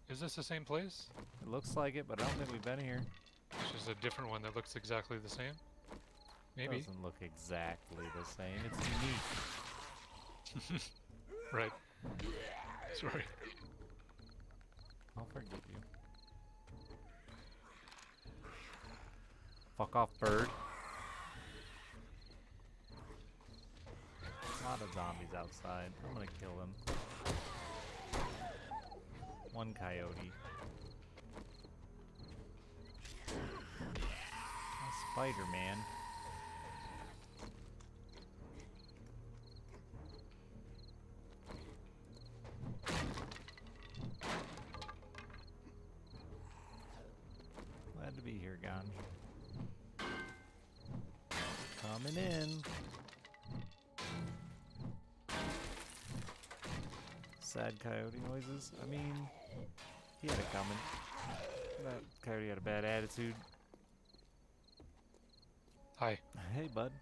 Is this the same place? It looks like it, but I don't think we've been here. It's just a different one that looks exactly the same. Maybe. Doesn't look exactly the same. It's unique. Right. Sorry. I'll forgive you. Fuck off, bird. A lot of zombies outside. I'm gonna kill them. One coyote. A Spider-Man. Glad to be here, Ganj. Coming in. Sad coyote noises. I mean, he had it coming. That coyote had a bad attitude. Hi. Hey, bud.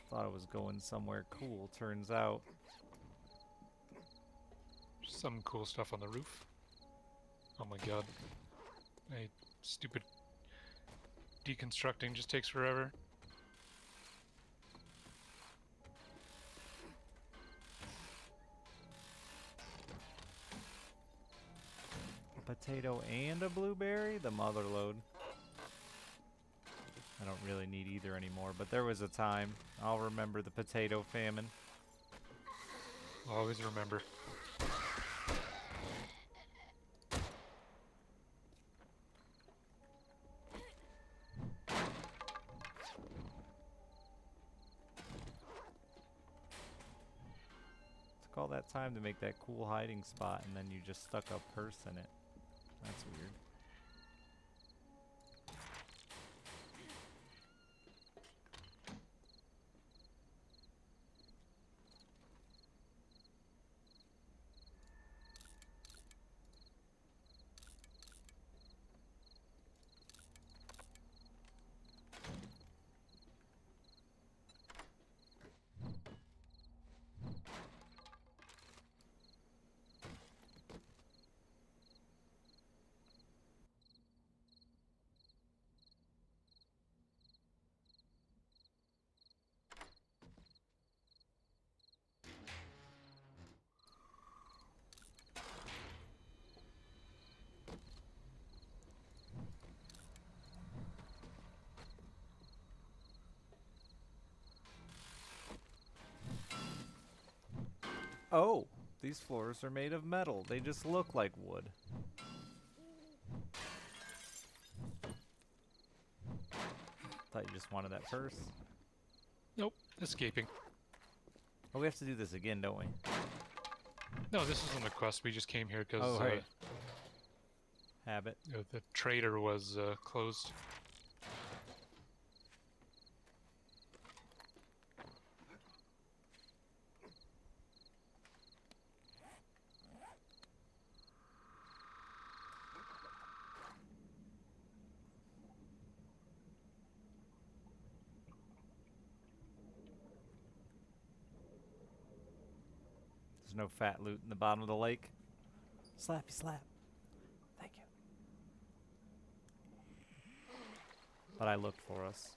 Thought it was going somewhere cool. Turns out, Some cool stuff on the roof. Oh my god. Stupid deconstructing just takes forever. a potato and a blueberry? The mother load. I don't really need either anymore, but there was a time. I'll remember the potato famine. Always remember. Took all that time to make that cool hiding spot, and then you just stuck a purse in it. That's weird. Oh, these floors are made of metal. They just look like wood. Thought you just wanted that purse. Nope, escaping. Oh, we have to do this again, don't we? No, this isn't a quest. We just came here because Oh, right. Habit. the trader was closed. There's no fat loot in the bottom of the lake. Slappy slap. Thank you. But I looked for us.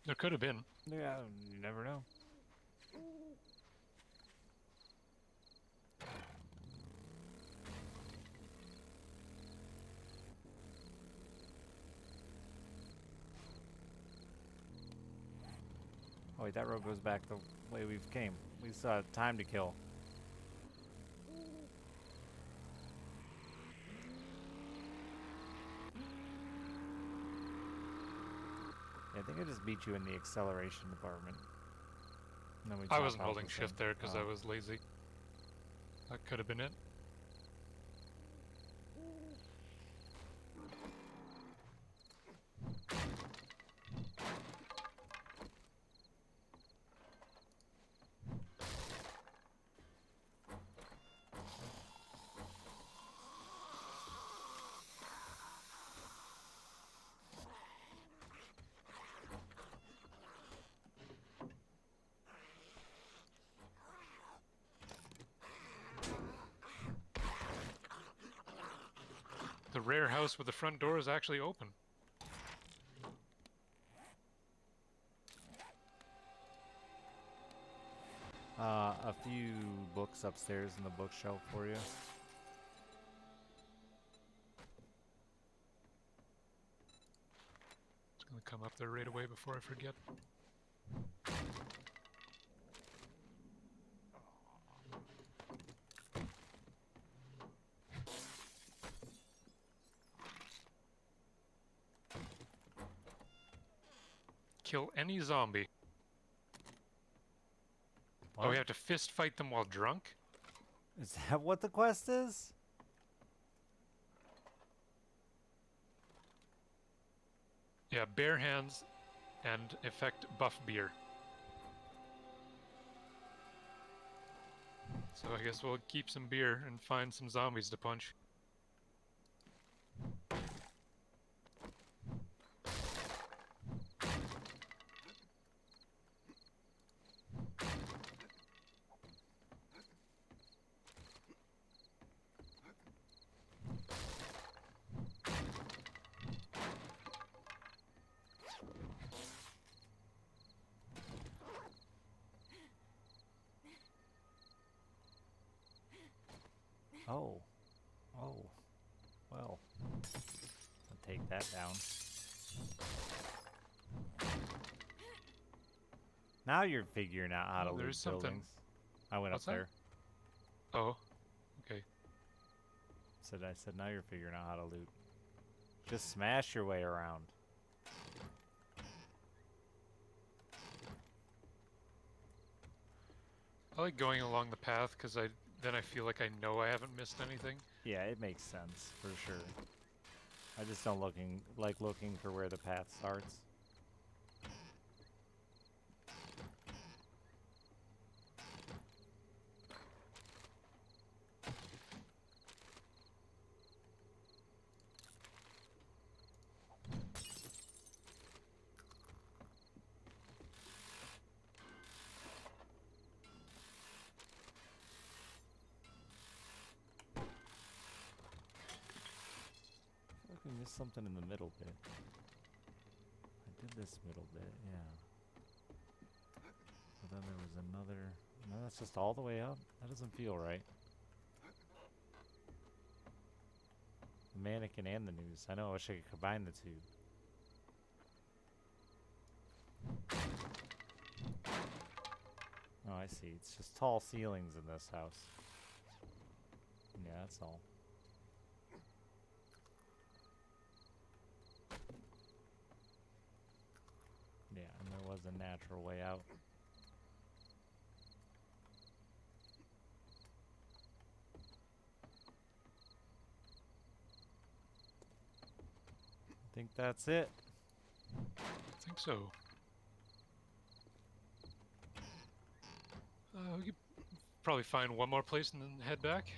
There could have been. Yeah, you never know. Oh wait, that road goes back the way we've came. We saw time to kill. Yeah, I think I just beat you in the acceleration department. And then we I chop wasn't off holding this shift thing. there because I Oh. was lazy. That could have been it. The rare house with the front door is actually open. A few books upstairs in the bookshelf for you. It's gonna come up there right away before I forget. kill any zombie. What? Oh, we have to fist fight them while drunk? Is that what the quest is? Yeah, bare hands and effect buff beer. So I guess we'll keep some beer and find some zombies to punch. Oh. Oh. Well. I'll take that down. Now you're figuring out how to Oh, loot there's something. buildings. I went What's up that? there. Oh, okay. I said now you're figuring out how to loot. Just smash your way around. I like going along the path because then I feel like I know I haven't missed anything. Yeah, it makes sense for sure. I just don't like looking for where the path starts. I feel like we missed something in the middle bit. I did this middle bit, yeah. But then there was another... No, that's just all the way up? That doesn't feel right. The mannequin and the news. I know, I wish I could combine the two. Oh, I see. It's just tall ceilings in this house. Yeah, that's all. Yeah, and there was a natural way out. I think that's it. I think so. We could probably find one more place and then head back.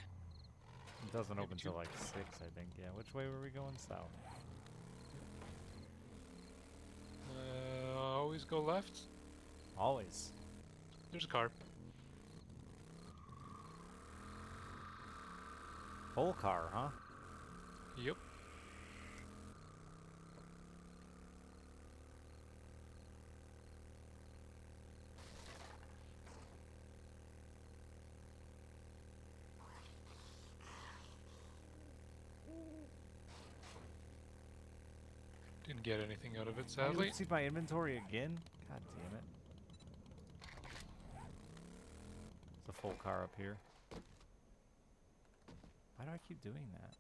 It doesn't Maybe open two. till like 6, I think. Yeah, which way were we going? South. Always go left. Always. There's a car. Full car, huh? Yep. Didn't get anything out of it, I sadly. didn't see my inventory again? God damn it. It's a full car up here. Why do I keep doing that?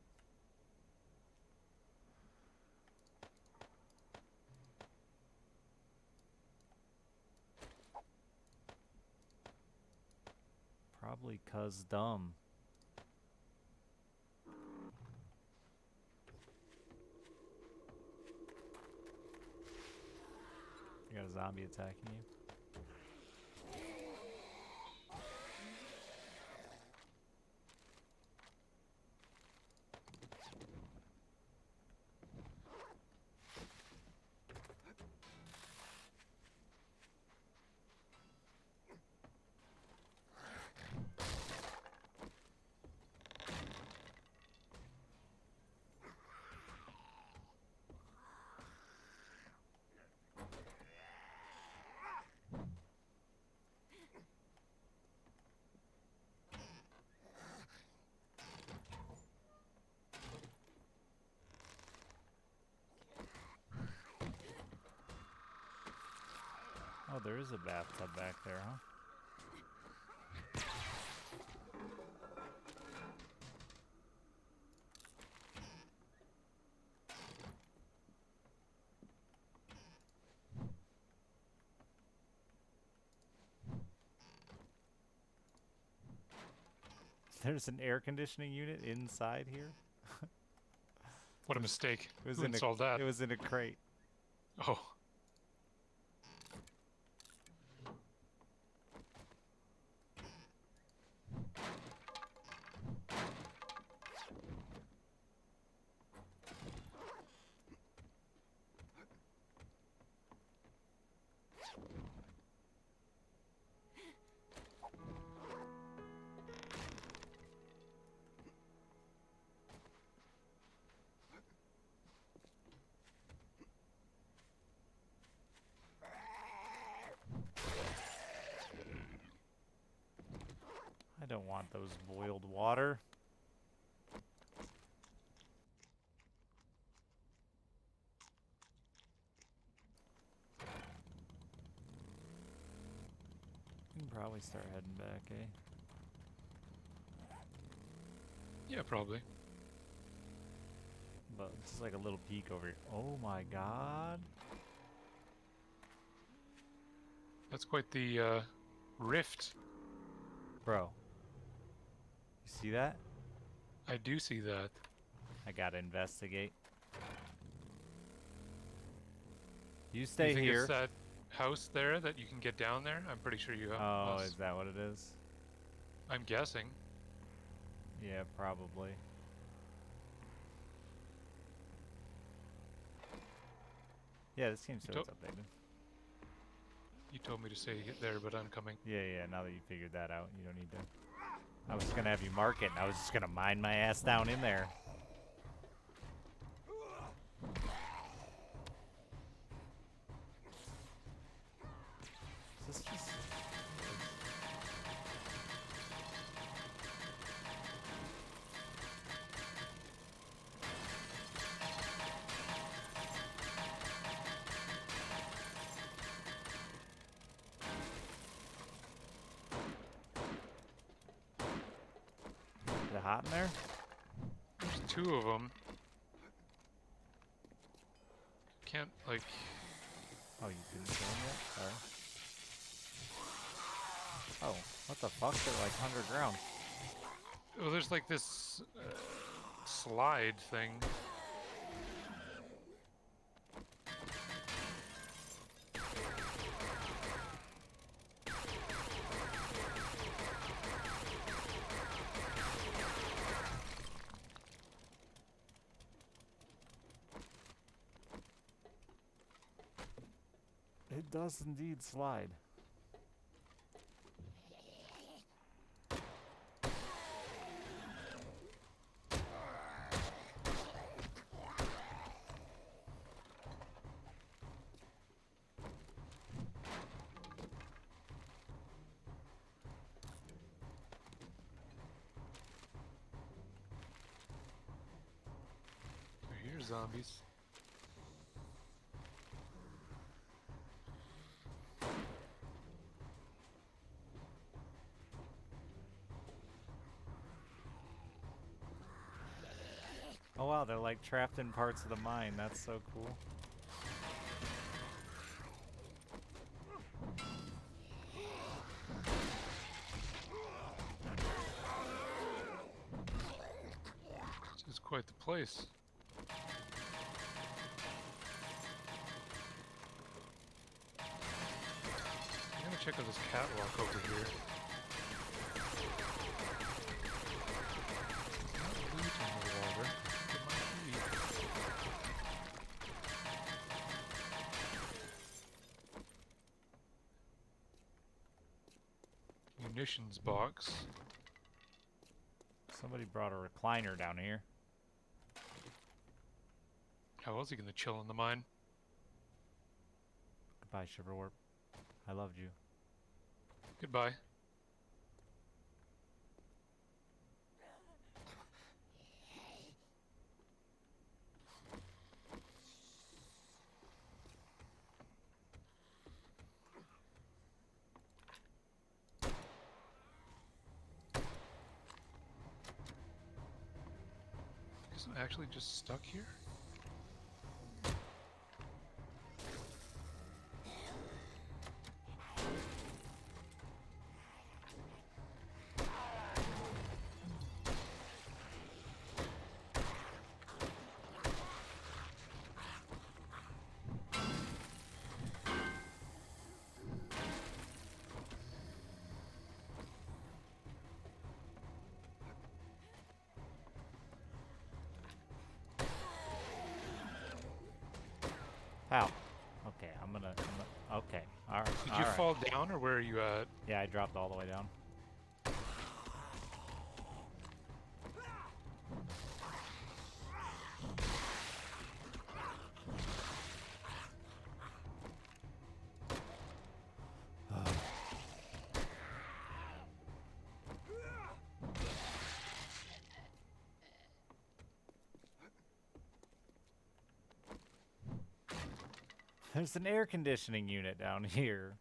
Probably 'cause dumb. You got a zombie attacking you? Oh, there is a bathtub back there, huh? There's an air conditioning unit inside here. What a mistake. It was Who installed that? It was in a crate. Oh. I don't want those boiled water. We can probably start heading back, eh? Yeah, probably. But it's like a little peek over here. Oh my god. That's quite the rift. Bro. You see that? I do see that. I gotta investigate. You You stay think here. it's that house there that you can get down there? I'm pretty sure you have. Oh, is that what it is? I'm guessing. Yeah, probably. Yeah, this seems so Don't- it's updated. You told me to say get there, but I'm coming. Yeah, now that you figured that out, you don't need to. I was just gonna have you mark it, and I was just gonna mine my ass down in there. Is this just... Is it hot in there? There's two of them. Can't, like... Oh, you didn't kill him yet? Sorry. Oh, what the fuck? They're like underground. Oh, there's like this slide thing. It does indeed slide. They're here, zombies. Oh wow, they're like trapped in parts of the mine. That's so cool. This is quite the place. I'm gonna check out this catwalk over here. Not loot in the water. It might be. Munitions box. Somebody brought a recliner down here. How else are you gonna chill in the mine? Goodbye, Shiverwarp. I loved you. Goodbye. Guess I'm actually just stuck here? How? Okay, okay, alright. Did you fall down, or where are you at? Yeah, I dropped all the way down. There's an air conditioning unit down here.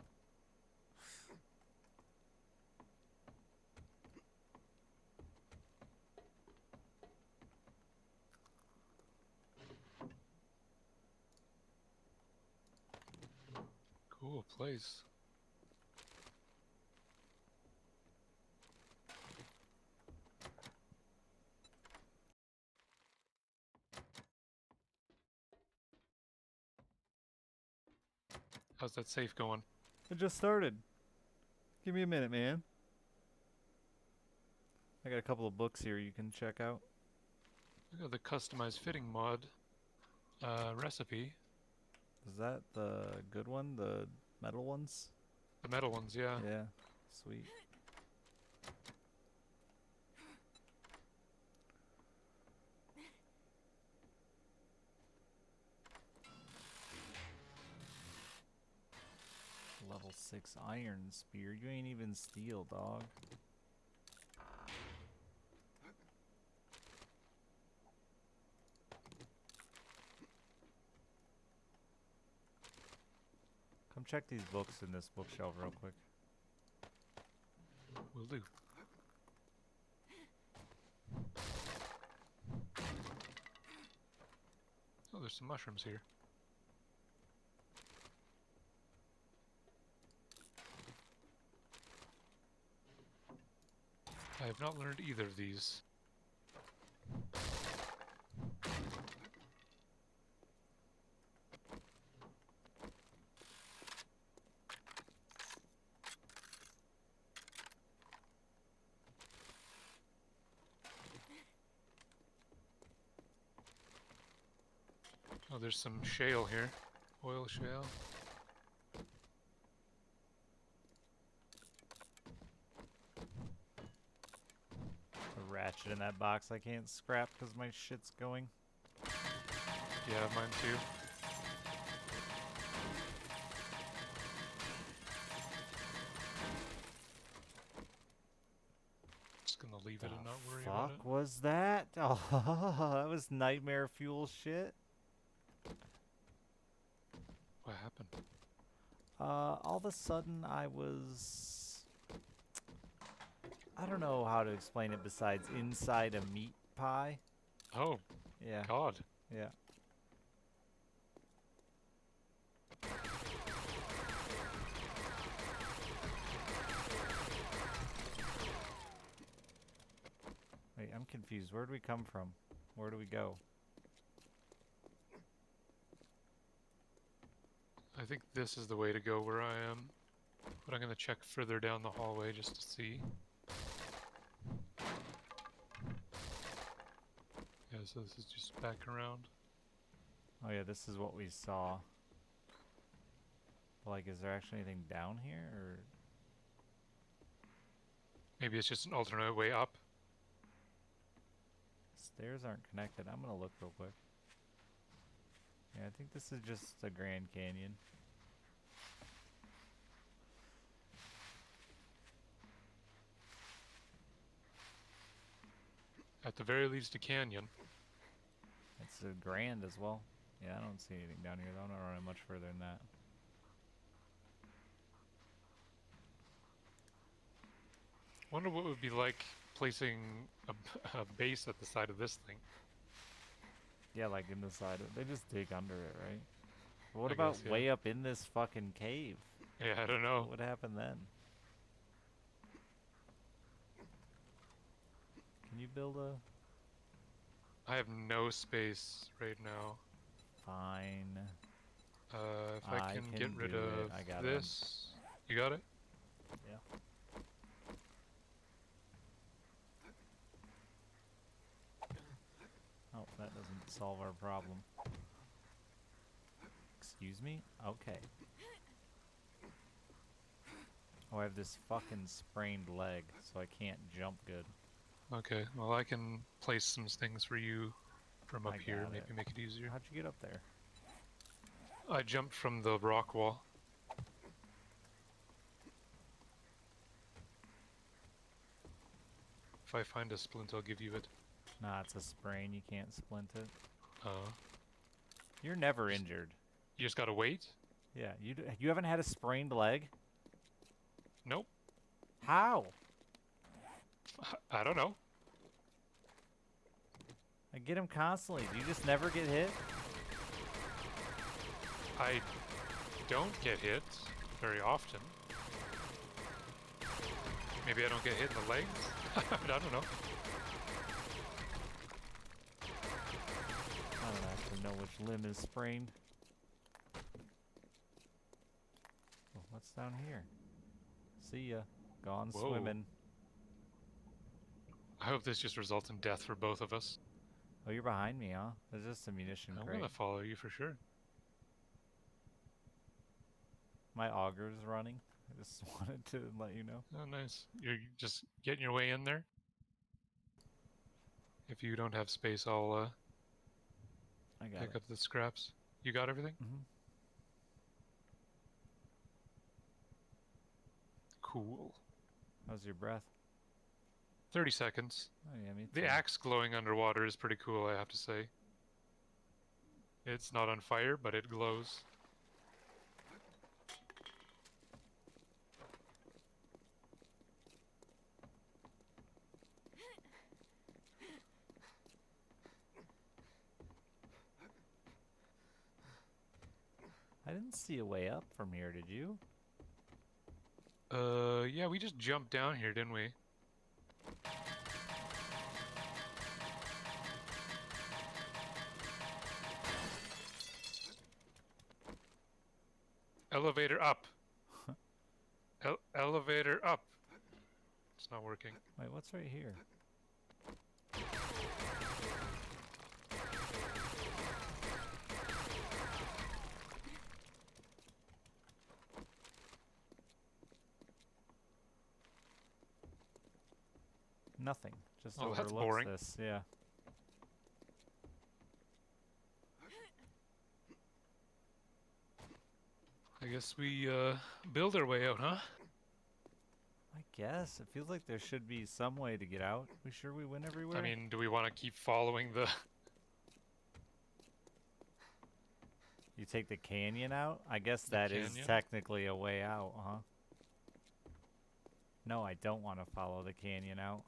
Cool place. How's that safe going? It just started. Give me a minute, man. I got a couple of books here you can check out. I got the customized fitting mod recipe. Is that the good one? The metal ones? The metal ones, yeah. Yeah. Sweet. Level 6 iron spear. You ain't even steel, dog. Come check these books in this bookshelf real quick. Will do. Oh, there's some mushrooms here. I have not learned either of these. Oh, there's some shale here. Oil shale. A ratchet in that box I can't scrap because my shit's going. Yeah, mine too. Just gonna leave it and not worry about it. Fuck was that? Oh, that was nightmare fuel shit. What happened? All of a sudden I don't know how to explain it besides inside a meat pie. Oh, Yeah. God. Yeah. Wait, I'm confused. Where do we come from? Where do we go? I think this is the way to go where I am. But I'm gonna check further down the hallway just to see. Yeah, so this is just back around. Oh yeah, this is what we saw. Like, is there actually anything down here, or? Maybe it's just an alternate way up. Stairs aren't connected. I'm gonna look real quick. Yeah, I think this is just a Grand Canyon. At the very least, a canyon. It's a grand as well. Yeah, I don't see anything down here though. I'm not running much further than that. Wonder what it would be like placing a base at the side of this thing. Yeah, like in the side of they just dig under it, right? But what I about guess, yeah. way up in this fucking cave? Yeah, I don't know. What would happen then? Can you build a... I have no space right now. Fine. If I can get rid do it. of I got this. You got it? Yeah. Oh, that doesn't solve our problem. Excuse me? Okay. Oh, I have this fucking sprained leg, so I can't jump good. Okay, well I can place some things for you from up I here, got maybe it. make it easier. How'd you get up there? I jumped from the rock wall. If I find a splint, I'll give you it. Nah, it's a sprain. You can't splint it. Uh, You're never injured. you just gotta wait? Yeah, you haven't had a sprained leg? Nope. How? I don't know. I get him constantly. Do you just never get hit? I don't get hit very often. Maybe I don't get hit in the legs? I don't know. I don't actually know which limb is sprained. Oh, what's down here? See ya. Gone Whoa. swimming. I hope this just results in death for both of us. Oh, you're behind me, huh? There's just a munition I'm crate. gonna follow you for sure. My auger's running. I just wanted to let you know. Oh, nice. You're just getting your way in there? If you don't have space, I'll I got pick it. up the scraps. You got everything? Mm-hmm. Cool. How's your breath? 30 seconds. Oh yeah, me too. The axe glowing underwater is pretty cool, I have to say. It's not on fire, but it glows. I didn't see a way up from here, did you? Yeah, we just jumped down here, didn't we? Elevator up. Elevator up. It's not working. Wait, what's right here? Nothing. Just Oh, that's overlooks boring. this. Yeah. I guess we build our way out, huh? I guess. It feels like there should be some way to get out. We sure we win everywhere? I mean, do we want to keep following the... You take the canyon out? I guess that is canyon? technically a way out, huh? No, I don't want to follow the canyon out.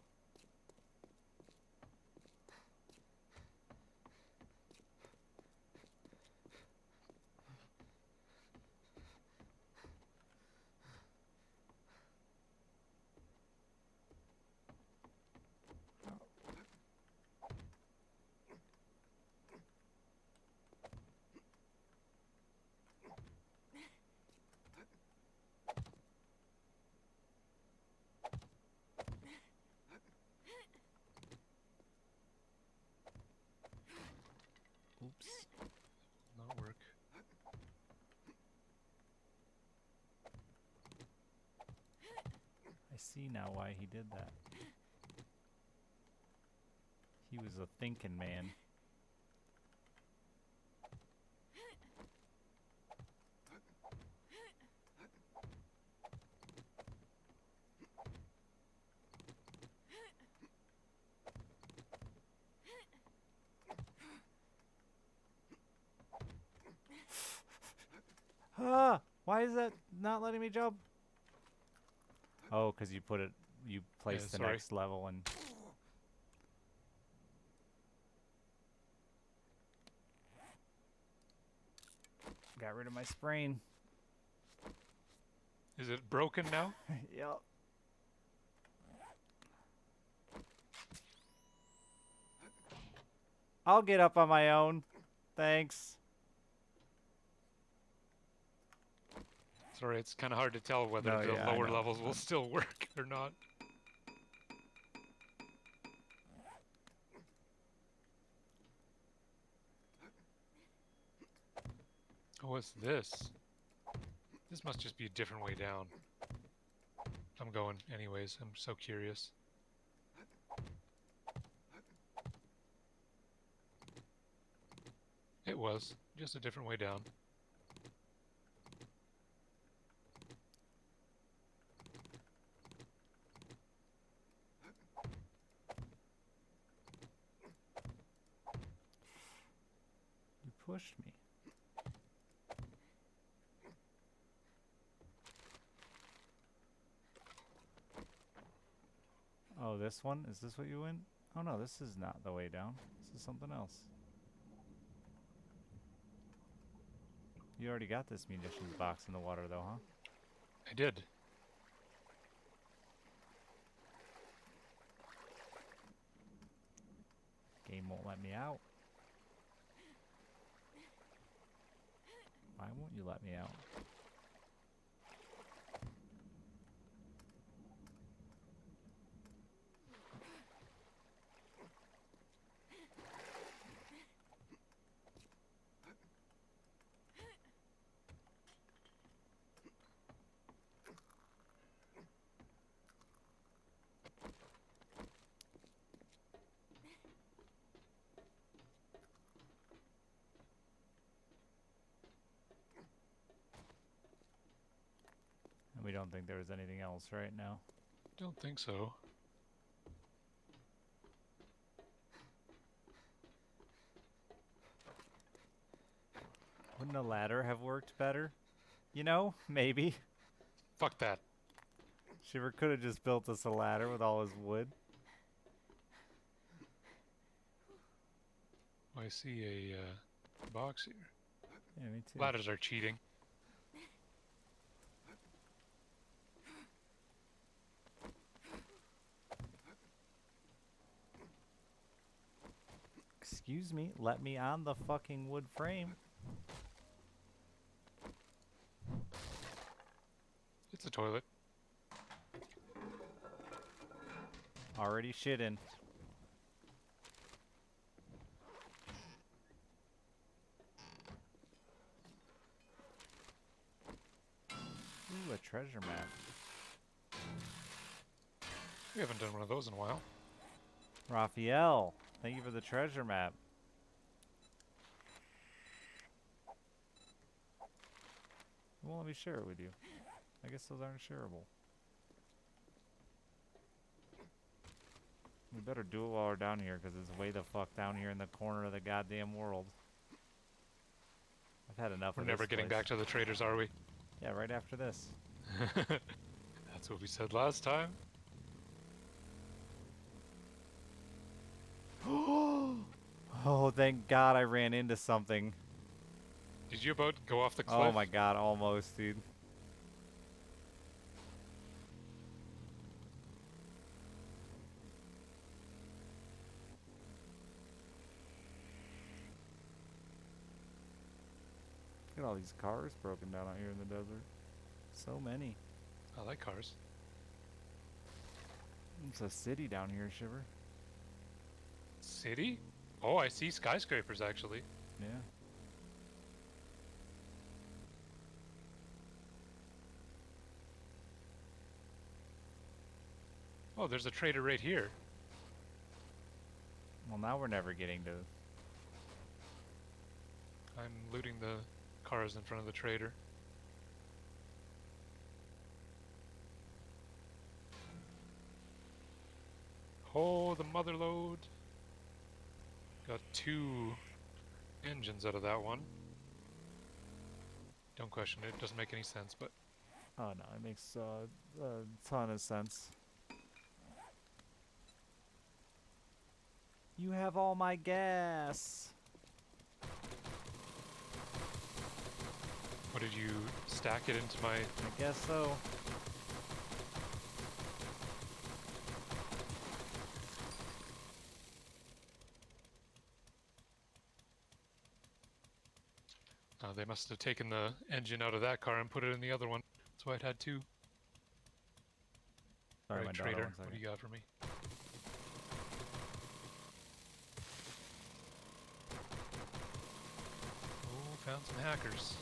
Oops. Not work. I see now why he did that. He was a thinking man. Ah! Why is that not letting me jump? Oh, because you placed the sorry. next level and... Got rid of my sprain. Is it broken now? Yep. I'll get up on my own. Thanks. Sorry, it's kind of hard to tell whether No, the yeah, I lower know. levels will still work or not. What's this? This must just be a different way down. I'm going anyways. I'm so curious. It was just a different way down. You pushed me. Oh, this one? Is this what you went? Oh no, this is not the way down. This is something else. You already got this munitions box in the water though, huh? I did. Game won't let me out. Why won't you let me out? And we don't think there was anything else right now. Don't think so. Wouldn't a ladder have worked better? You know, maybe. Fuck that. Shiver could have just built us a ladder with all his wood. I see a box here. Yeah, me too. Ladders are cheating. Excuse me, let me on the fucking wood frame. It's a toilet. Already shitting. Ooh, a treasure map. We haven't done one of those in a while. Raphael, thank you for the treasure map. It won't let me share it with you. I guess those aren't shareable. We better do it while we're down here, because it's way the fuck down here in the corner of the goddamn world. I've had enough We're of never this getting place. back to the traders, are we? Yeah, right after this. That's what we said last time. Oh, thank God I ran into something. Did you about go off the cliff? Oh my God, almost, dude. Look at all these cars broken down out here in the desert. So many. I like cars. It's a city down here, Shiver. City? Oh, I see skyscrapers actually. Yeah. Oh, there's a trader right here. Well, now we're never getting to... I'm looting the cars in front of the trader. Oh, the mother load. Got 2 engines out of that one. Don't question it, doesn't make any sense, but... Oh no, it makes a ton of sense. You have all my gas. What, did you stack it into my... I guess so. They must have taken the engine out of that car and put it in the other one. That's why it had 2. Sorry, Right, my daughter, trader, one what do second. you got for me? Oh, found some hackers.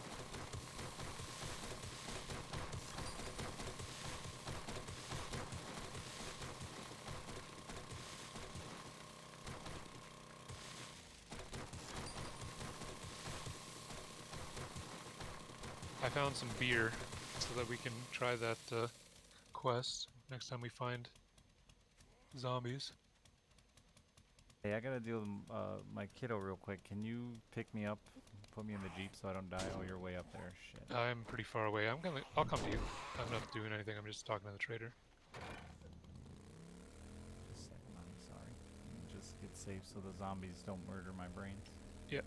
I found some beer so that we can try that quest next time we find zombies. Hey, I gotta deal with my kiddo real quick. Can you pick me up, put me in the Jeep so I don't die? Oh, you're way up there. Shit. I'm pretty far away. I'll come to you. I'm not doing anything. I'm just talking to the trader. Just a second, I'm sorry. Let me just get safe so the zombies don't murder my brains. Yep.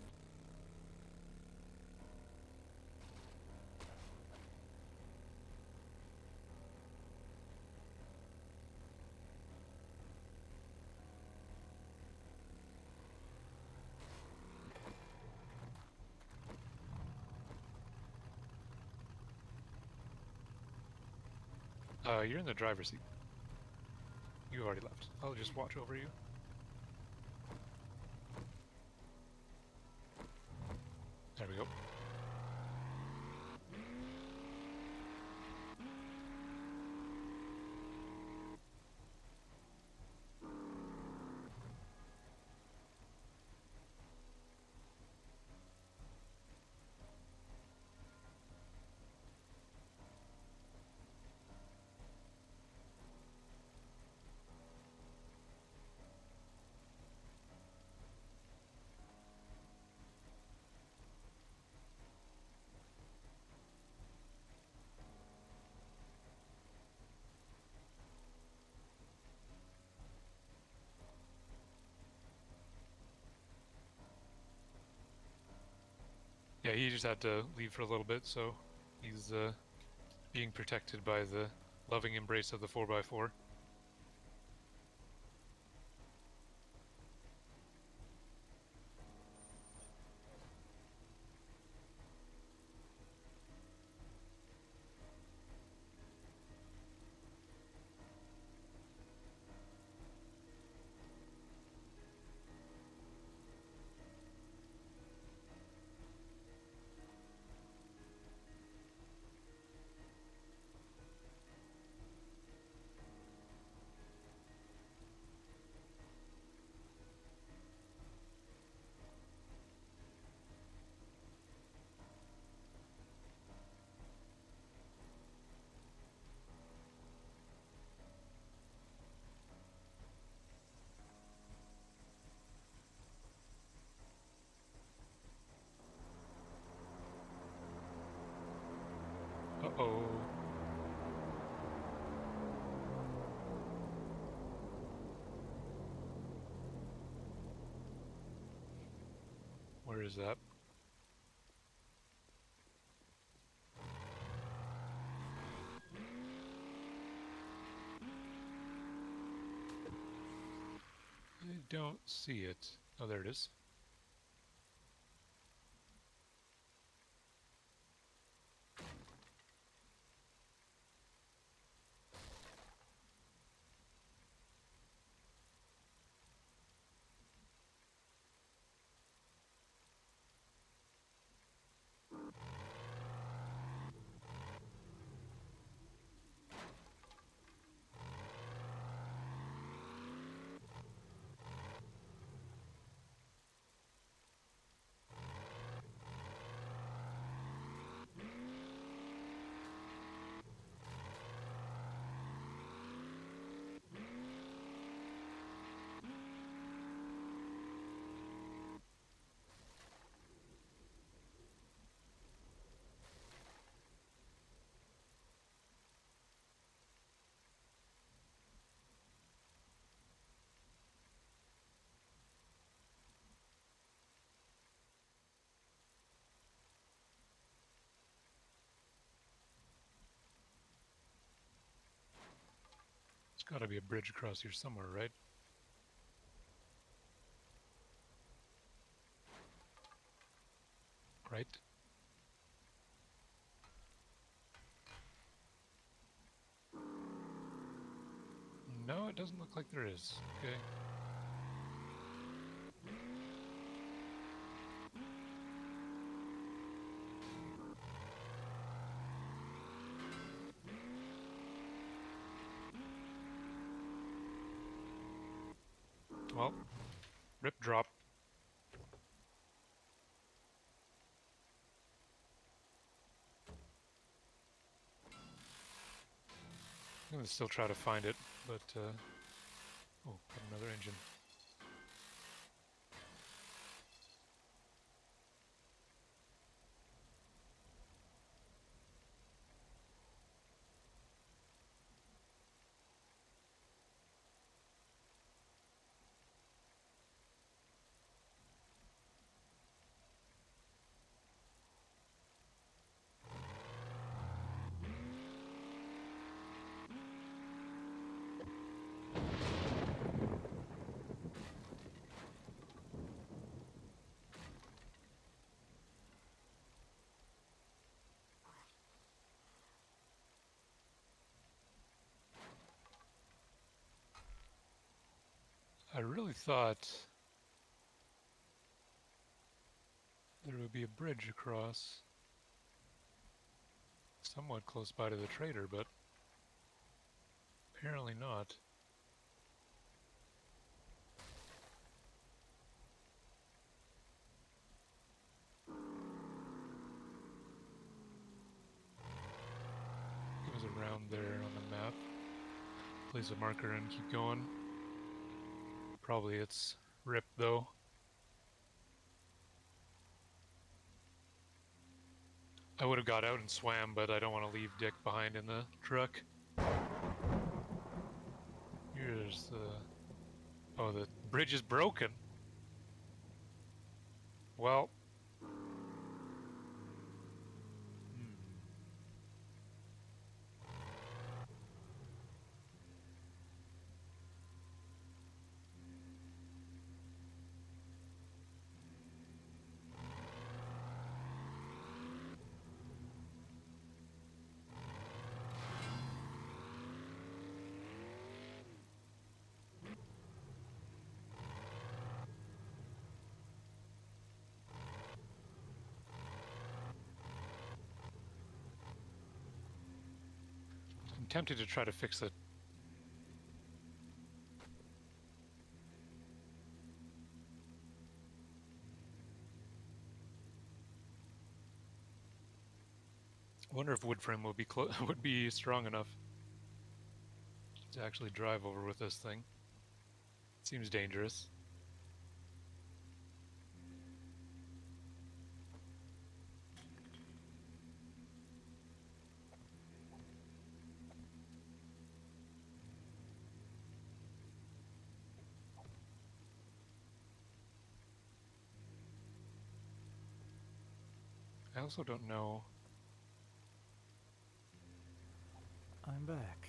You're in the driver's seat. You already left. I'll just watch over you. There we go. Yeah, he just had to leave for a little bit, so he's being protected by the loving embrace of the 4x4. Uh-oh. Where is that? I don't see it. Oh, there it is. There's got to be a bridge across here somewhere, right? Right? No, it doesn't look like there is. Okay. Well, rip drop. I'm gonna still try to find it, but oh, got another engine. I really thought there would be a bridge across somewhat close by to the trader, but apparently not. It was around there on the map. Place a marker and keep going. Probably it's ripped though. I would have got out and swam, but I don't want to leave Dick behind in the truck. Here's the... Oh, the bridge is broken. Well... I'm tempted to try to fix it. I wonder if wood frame would be would be strong enough to actually drive over with this thing. Seems dangerous. I also don't know. I'm back.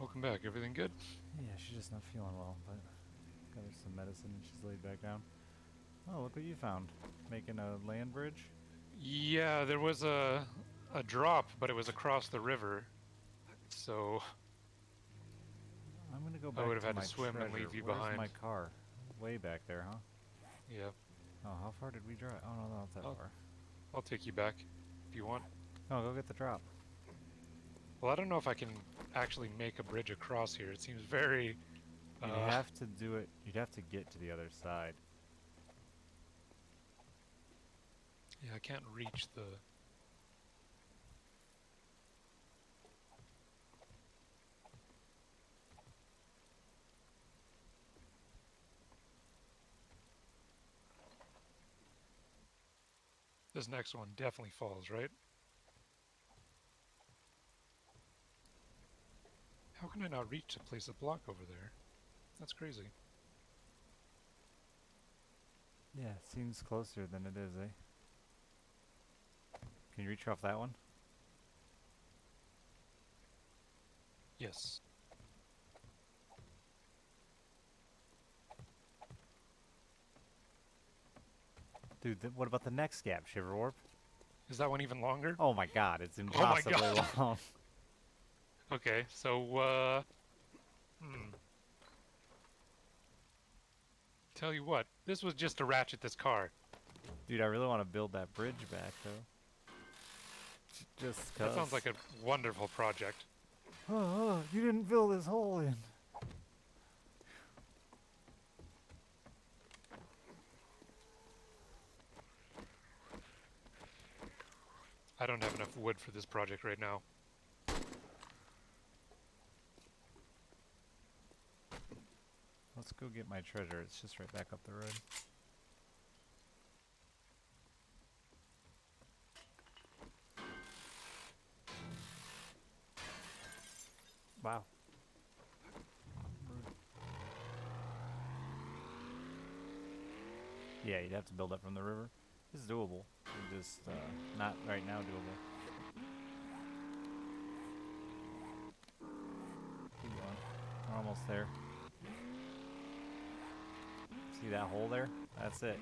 Welcome back. Everything good? Yeah, she's just not feeling well, but got her some medicine and she's laid back down. Oh, look what you found. Making a land bridge? Yeah, there was a drop, but it was across the river. So I'm gonna go I back would have to had to my swim and treasure. leave you Where's behind. my car? Way back there, huh? Yeah, Oh, how far did we drive? Oh, no, not that Oh. far. I'll take you back if you want. No, go get the drop. Well, I don't know if I can actually make a bridge across here. It seems very... You'd have to do it. You'd have to get to the other side. Yeah, I can't reach the... This next one definitely falls, right? How can I not reach to place a block over there? That's crazy. Yeah, it seems closer than it is, eh? Can you reach off that one? Yes. Dude, what about the next gap, Shiverwarp? Is that one even longer? Oh my god, it's my impossibly God. long. Okay, so, Tell you what, this was just to ratchet this car. Dude, I really want to build that bridge back, though. Just cause. That sounds like a wonderful project. Oh, you didn't fill this hole in. I don't have enough wood for this project right now. Let's go get my treasure. It's just right back up the road. Wow. Yeah, you'd have to build up from the river. It's doable. It's just not right now doable. Keep going. We're almost there. See that hole there? That's it.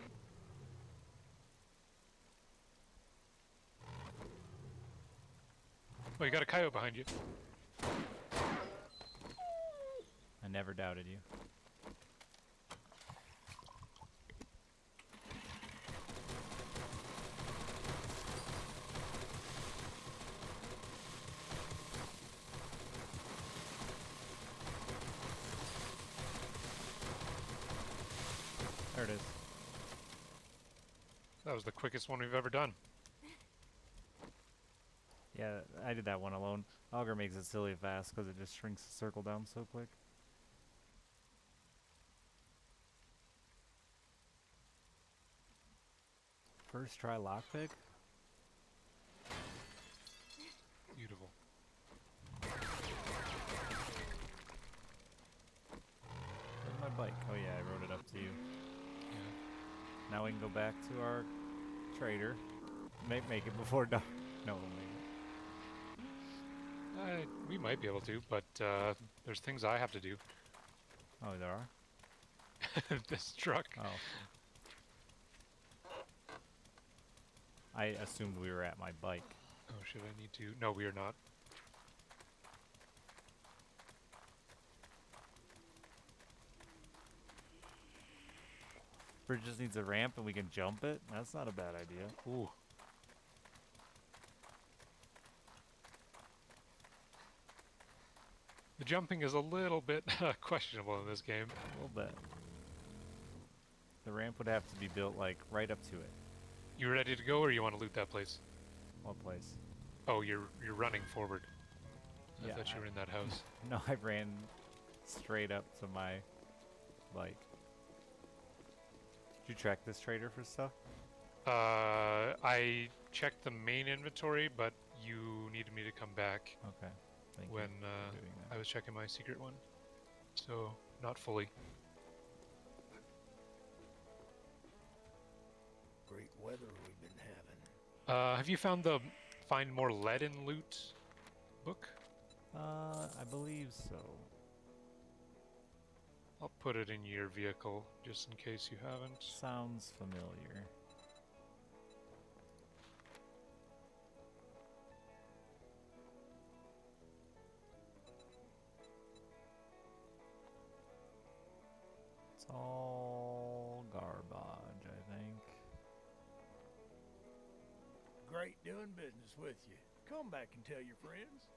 Oh, you got a coyote behind you. I never doubted you. There it is. That was the quickest one we've ever done. Yeah, I did that one alone. Auger makes it silly fast because it just shrinks the circle down so quick. First try lockpick? Beautiful. Where's my bike? Oh yeah, I rode it up to you. Yeah. Now we can go back to our trader. Make it before dark. No, we'll make it. We might be able to, but there's things I have to do. Oh, there are? This truck. Oh. I assumed we were at my bike. Oh, should I need to? No, we are not. Bridge just needs a ramp and we can jump it? That's not a bad idea. Ooh. The jumping is a little bit questionable in this game. A little bit. The ramp would have to be built like right up to it. You ready to go, or you want to loot that place? What place? Oh, you're running forward. I Yeah, thought you were in that house. No, I ran straight up to my bike. Did you track this trader for stuff? I checked the main inventory, but you needed me to come back Okay. Thank when you for doing that. I was checking my secret one. So, not fully. Great weather we've been having. Have you found the Find More Lead in Loot book? I believe so. I'll put it in your vehicle, just in case you haven't. Sounds familiar. It's all garbage, I think. Great doing business with you. Come back and tell your friends.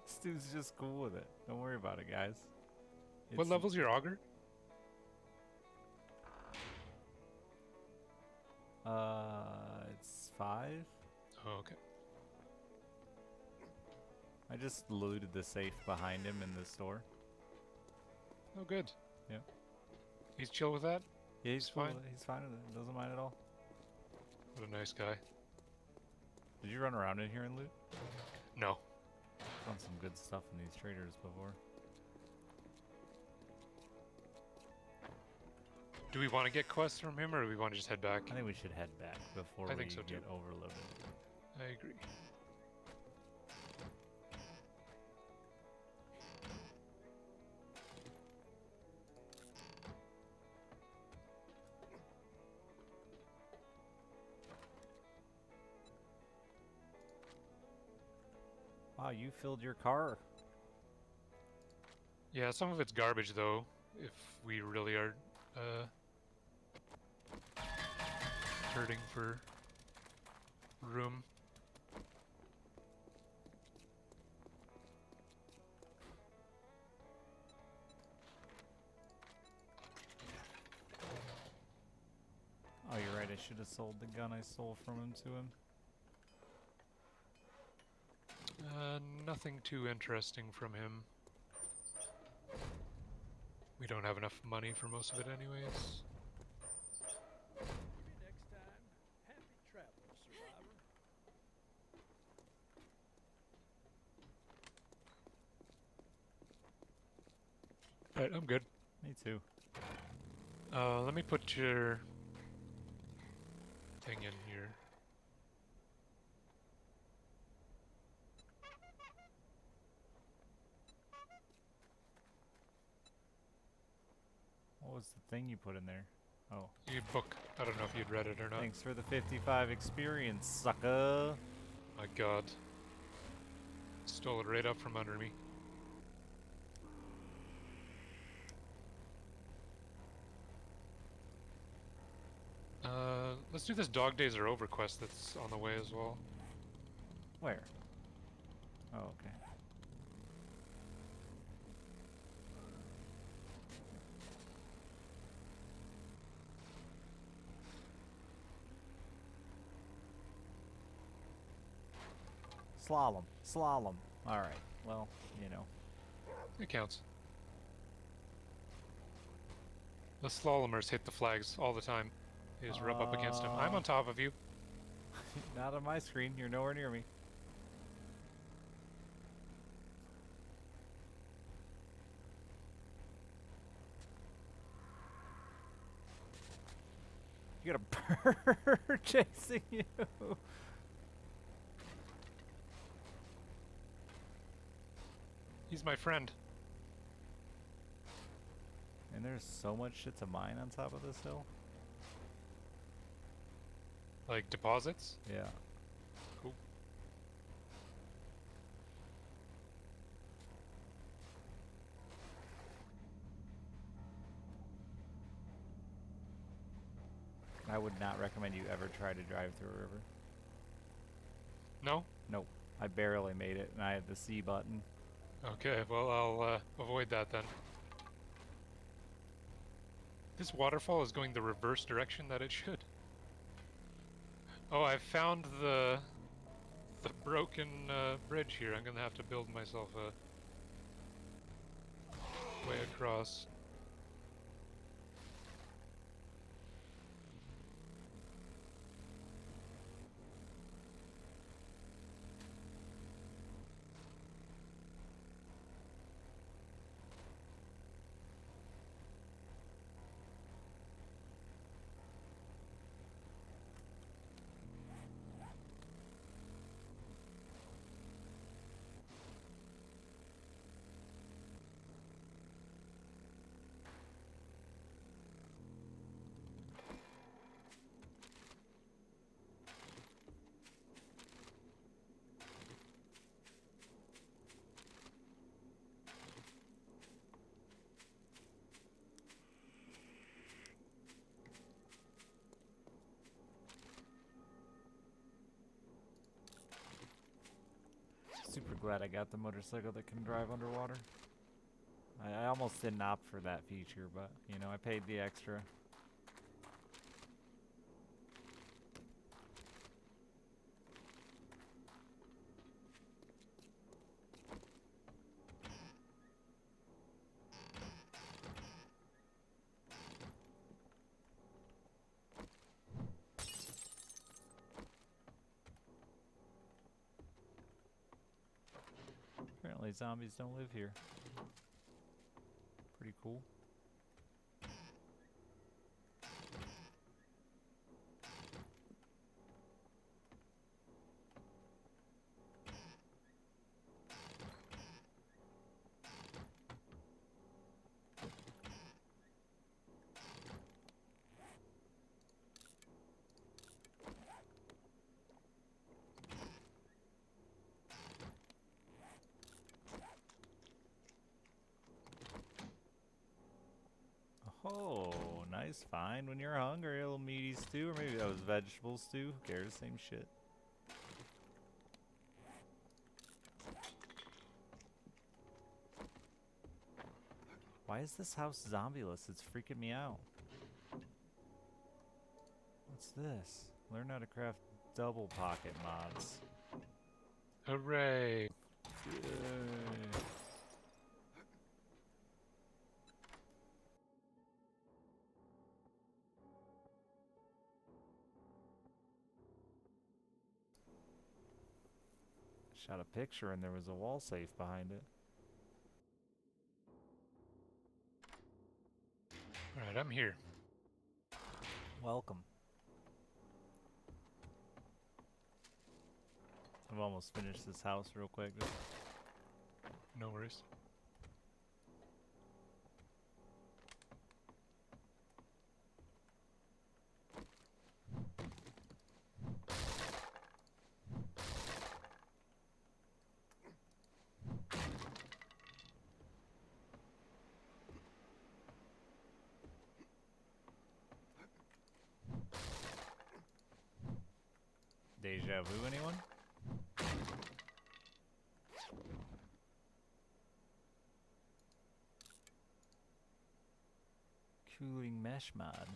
This dude's just cool with it. Don't worry about it, guys. What level's your auger? It's 5. Oh, okay. I just looted the safe behind him in the store. Oh, good. Yeah. He's chill with that? Yeah, he's fine. fine. He's fine with it. Doesn't mind at all. What a nice guy. Did you run around in here and loot? No. Found some good stuff in these traders before. Do we want to get quests from him, or do we want to just head back? I think we should head back before I we think so, too. get overloaded. I agree. you filled your car. Yeah, some of it's garbage though. If we really are hurting for room. Oh, you're right. I should have sold the gun I stole from him to him. Nothing too interesting from him. We don't have enough money for most of it anyways. Maybe next time. Happy travels, survivor. Alright, I'm good. Me too. Let me put your thing in here. What was the thing you put in there? Oh. Your book. I don't know if you'd read it or not. Thanks for the 55 experience, sucker. My god. Stole it right up from under me. Let's do this Dog Days Are Over quest that's on the way as well. Where? Oh, okay. Slalom. Slalom. Alright. Well, you know. It counts. The slalomers hit the flags all the time. They just rub up against them. I'm on top of you. Not on my screen. You're nowhere near me. You got a bird chasing you. He's my friend. And there's so much shit to mine on top of this hill. Like deposits? Yeah. Cool. I would not recommend you ever try to drive through a river. No? Nope. I barely made it, and I had the C button. Okay, well I'll avoid that then. This waterfall is going the reverse direction that it should. Oh, I found the broken bridge here. I'm gonna have to build myself a way across. Super glad I got the motorcycle that can drive underwater. I almost didn't opt for that feature, but, you know, I paid the extra. Apparently zombies don't live here. Pretty cool. Oh, nice find when you're hungry. A little meaty stew, or maybe that was vegetable stew. Who cares? Same shit. Why is this house zombieless? It's freaking me out. What's this? Learn how to craft double pocket mods. Hooray! Yay. Shot a picture and there was a wall safe behind it. Alright, I'm here. Welcome. I've almost finished this house real quick. Just No worries. Deja vu, anyone? Cooling mesh mod.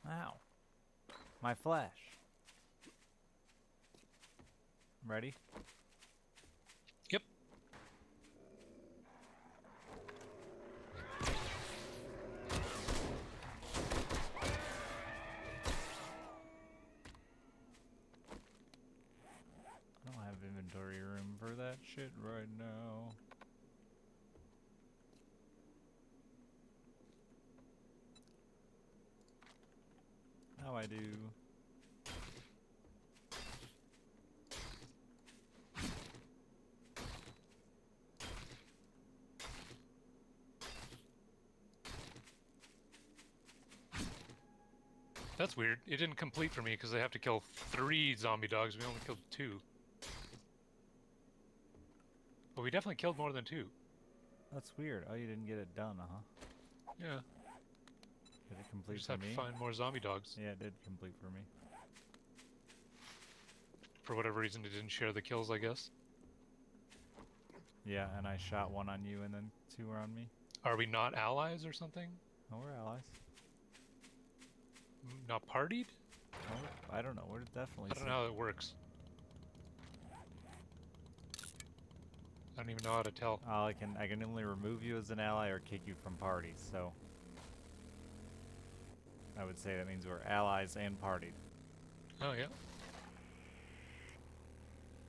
Ow. My flesh. Ready? Yep. I don't have inventory room for that shit right now. Now I do. That's weird. It didn't complete for me because I have to kill 3 zombie dogs. We only killed 2. But we definitely killed more than 2. That's weird. Oh, you didn't get it done, huh? Yeah. Did it We complete just for have me? to find more zombie dogs. Yeah, it did complete for me. For whatever reason, it didn't share the kills, I guess. Yeah, and I shot 1 on you and then 2 were on me. Are we not allies or something? Oh, we're allies. Not partied? Oh, I don't know. We're definitely. I don't know how it works. I don't even know how to tell. I can only remove you as an ally or kick you from parties. So I would say that means we're allies and partied. Oh, yeah.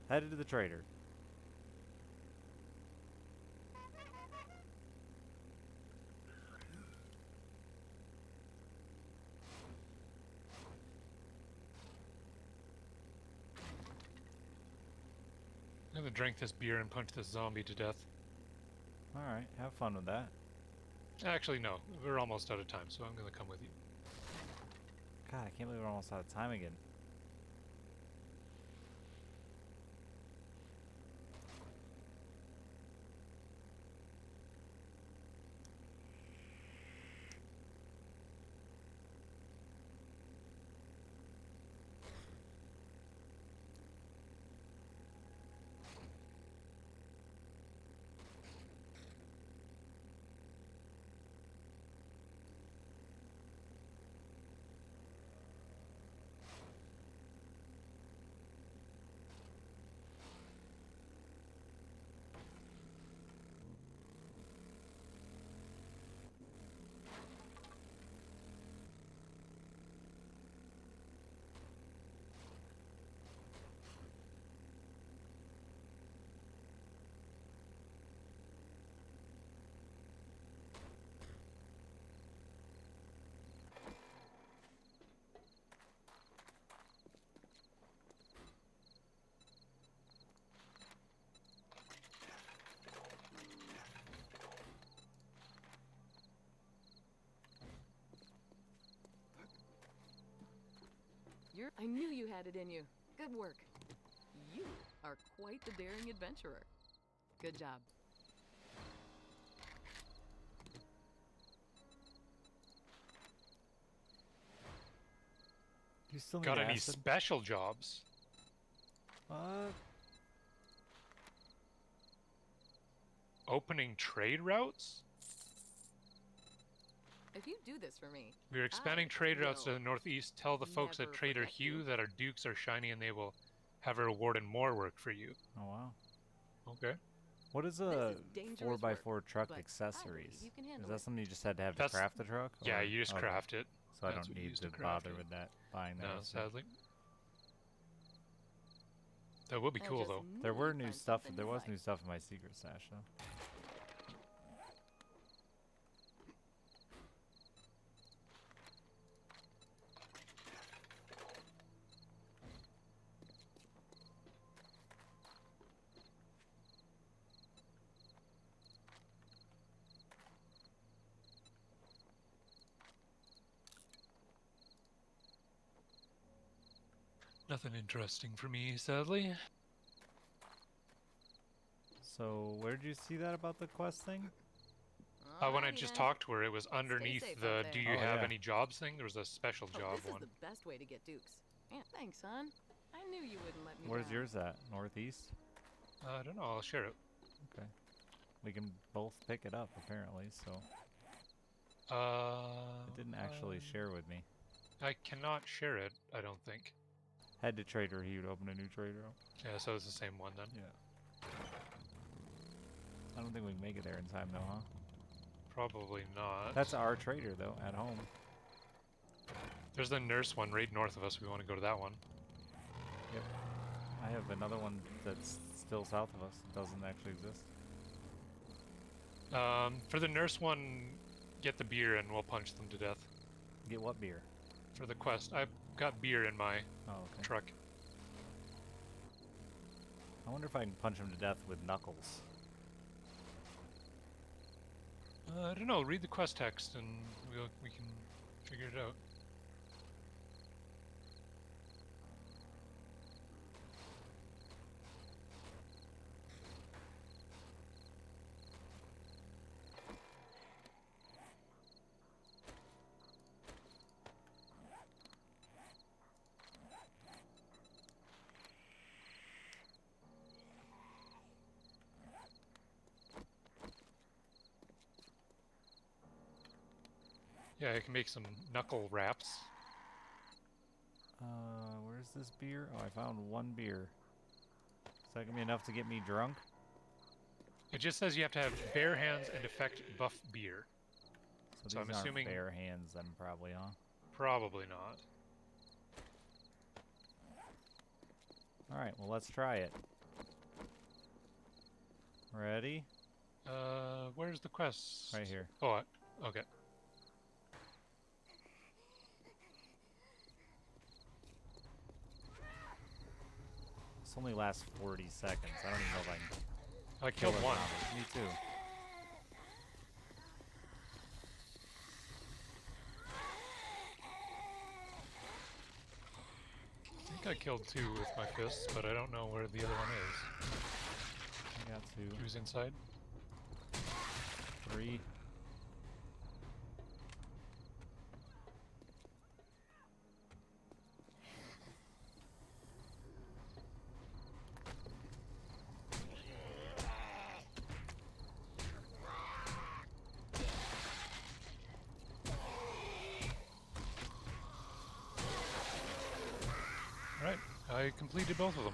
Headed to the trader. I'm gonna drink this beer and punch this zombie to death. Alright, have fun with that. Actually, no. We're almost out of time, so I'm gonna come with you. God, I can't believe we're almost out of time again. I knew you had it in you. Good work. You are quite the daring adventurer. Good job. You still need Got any acid? special jobs? Opening trade routes? If you do this for me, We're expanding I trade routes to will the northeast. Tell the folks at never Trader forget Hugh you. that our dukes are shiny and they will have a reward and more work for you. Oh wow. Okay. What is This a is dangerous 4x4 work, truck but I accessories? believe you can Is handle that it. something you just had to have That's- to craft the truck? Yeah, or- you just okay. craft it. So I That's don't what you need use to to craft bother it. with that, buying that. No, or something. sadly. That would be I cool just though. knew There were you'd new find stuff. something There you was like. new stuff in my secret stash though. Nothing interesting for me, sadly. So where did you see that about the quest thing? When I Alrighty just then. talked to her, it was underneath safe the out "Do there. you Oh, have yeah. any jobs" thing. There was a special Oh, job this one. is the best way to get dukes. Man, thanks, son. I knew you wouldn't let me Where's down. yours at? Northeast? I don't know. I'll share it. Okay. We can both pick it up apparently. So it didn't actually share with me. I cannot share it. I don't think. Head to Trader Hugh to open a new trade route. Yeah, so it's the same one then. Yeah. I don't think we can make it there in time though, huh? Probably not. That's our trader though, at home. There's the nurse one right north of us. We want to go to that one. Yep. I have another one that's still south of us. It doesn't actually exist. For the nurse one, get the beer and we'll punch them to death. Get what beer? For the quest, I've got beer in my Oh, okay. truck. I wonder if I can punch him to death with knuckles. I don't know. Read the quest text and we can figure it out. Yeah, I can make some knuckle wraps. Where's this beer? Oh, I found one beer. Is that gonna be enough to get me drunk? It just says you have to have bare hands and effect buff beer. So So I'm these aren't assuming- bare hands then probably, huh? Probably not. Alright, well let's try it. Ready? Where's the quest? Right here. Oh, okay. This only lasts 40 seconds. I don't even know if I can I kill killed it one. now. Me too. I think I killed two with my fists, but I don't know where the other one is. I got two. Who's inside? 3. Alright, I completed both of them.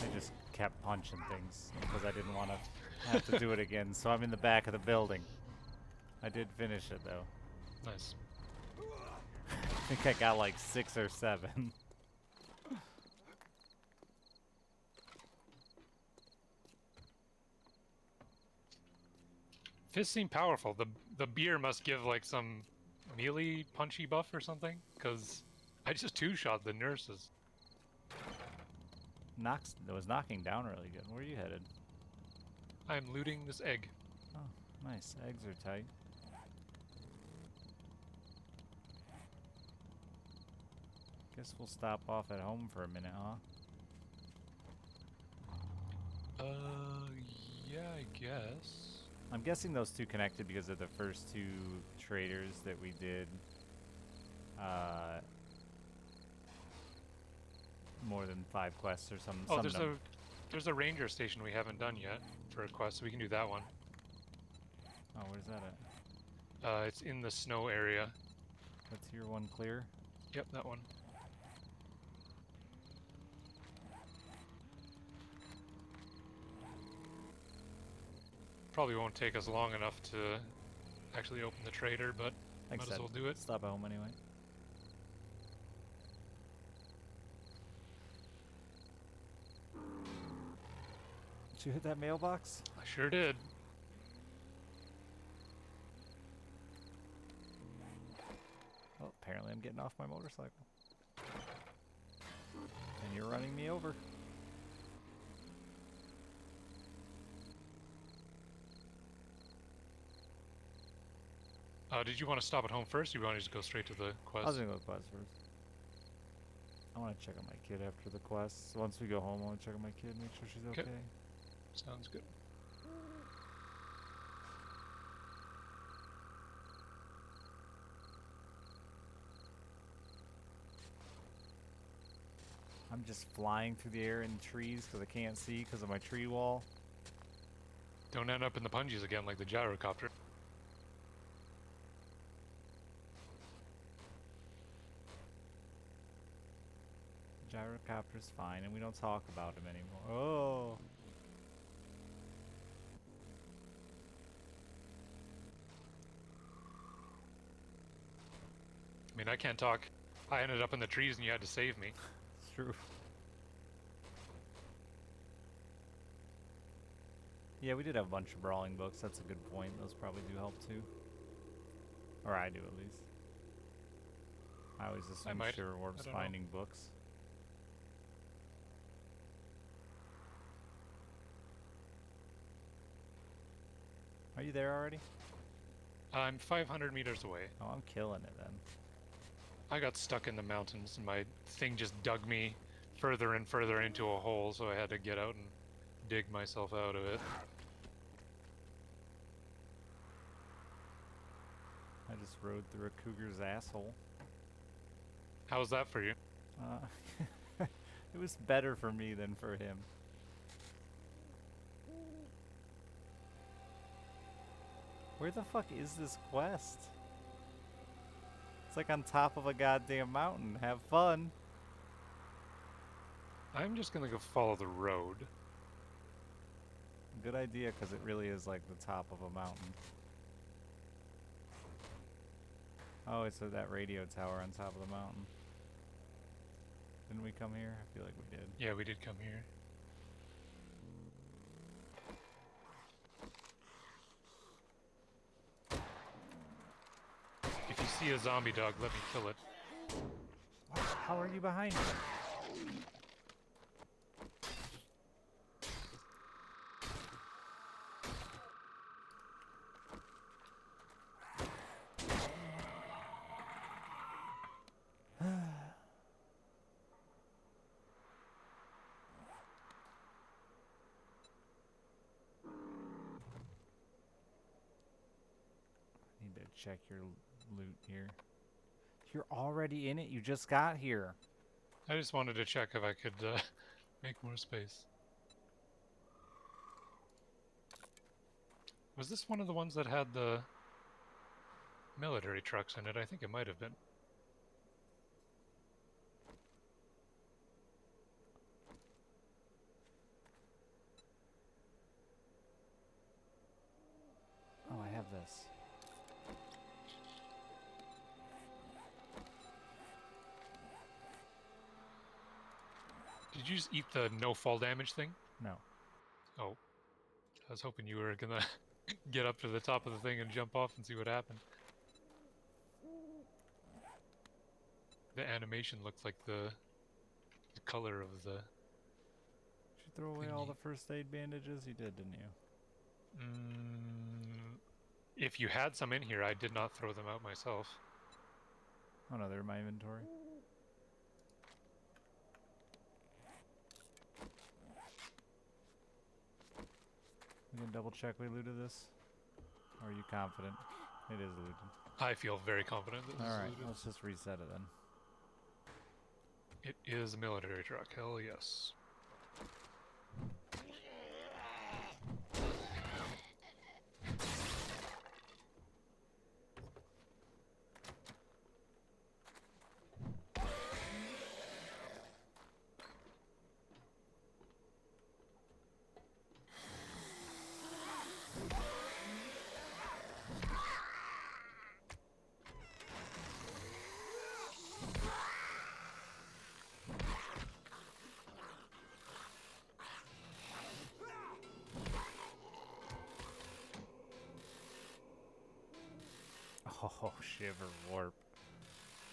I just kept punching things because I didn't want to have to do it again. So I'm in the back of the building. I did finish it though. Nice. I think I got like 6 or 7. Fists seem powerful. The beer must give like some melee punchy buff or something, because I just two-shot the nurses. It was knocking down really good. Where are you headed? I'm looting this egg. Oh, Nice, eggs are tight. Guess we'll stop off at home for a minute, huh? Yeah, I guess. I'm guessing those two connected because of the first two traders that we did. More than 5 quests or something. Oh, there's a ranger station we haven't done yet for a quest, so we can do that one. Oh, where's that at? It's in the snow area. That's tier 1 clear? Yep, that one. Probably won't take us long enough to actually open the trader, but Thanks, might as Ed. well do it. Stop at home anyway. Did you hit that mailbox? I sure did. Oh, apparently I'm getting off my motorcycle. And you're running me over. Did you want to stop at home first, or you want to just go straight to the I quest? was gonna go quest first. I want to check on my kid after the quest. Once we go home, I want to check on my kid, make sure she's okay. Sounds good. I'm just flying through the air in trees because I can't see because of my tree wall. Don't end up in the punjies again like the gyrocopter. Gyrocopter's fine, and we don't talk about him anymore. Oh! I mean, I can't talk. I ended up in the trees and you had to save me. It's true. Yeah, we did have a bunch of brawling books. That's a good point. Those probably do help too. Or I do, at least. I always assume might. Shiverwarp's I don't know. finding books. Are you there already? I'm 500 meters away. Oh, I'm killing it then. I got stuck in the mountains and my thing just dug me further and further into a hole, so I had to get out and dig myself out of it. I just rode through a cougar's asshole. How was that for you? It was better for me than for him. Where the fuck is this quest? It's like on top of a goddamn mountain. Have fun. I'm just gonna go follow the road. Good idea, because it really is like the top of a mountain. Oh, it's at that radio tower on top of the mountain. Didn't we come here? I feel like we did. Yeah, we did come here. If you see a zombie dog, let me kill it. What? How are you behind me? Need to check your loot here. You're already in it? You just got here. I just wanted to check if I could make more space. Was this one of the ones that had the military trucks in it? I think it might have been. Oh, I have this. Did you just eat the no fall damage thing? No. Oh. I was hoping you were gonna get up to the top of the thing and jump off and see what happened. The animation looks like the color of the... Did you throw away all Thingy. the first aid bandages? You did, didn't you? If you had some in here, I did not throw them out myself. Oh no, they're in my inventory. We can double check we looted this? Or are you confident? It is looted. I feel very confident that this is Alright, looted. let's just reset it then. It is a military truck, hell yes. Oh, Shiverwarp.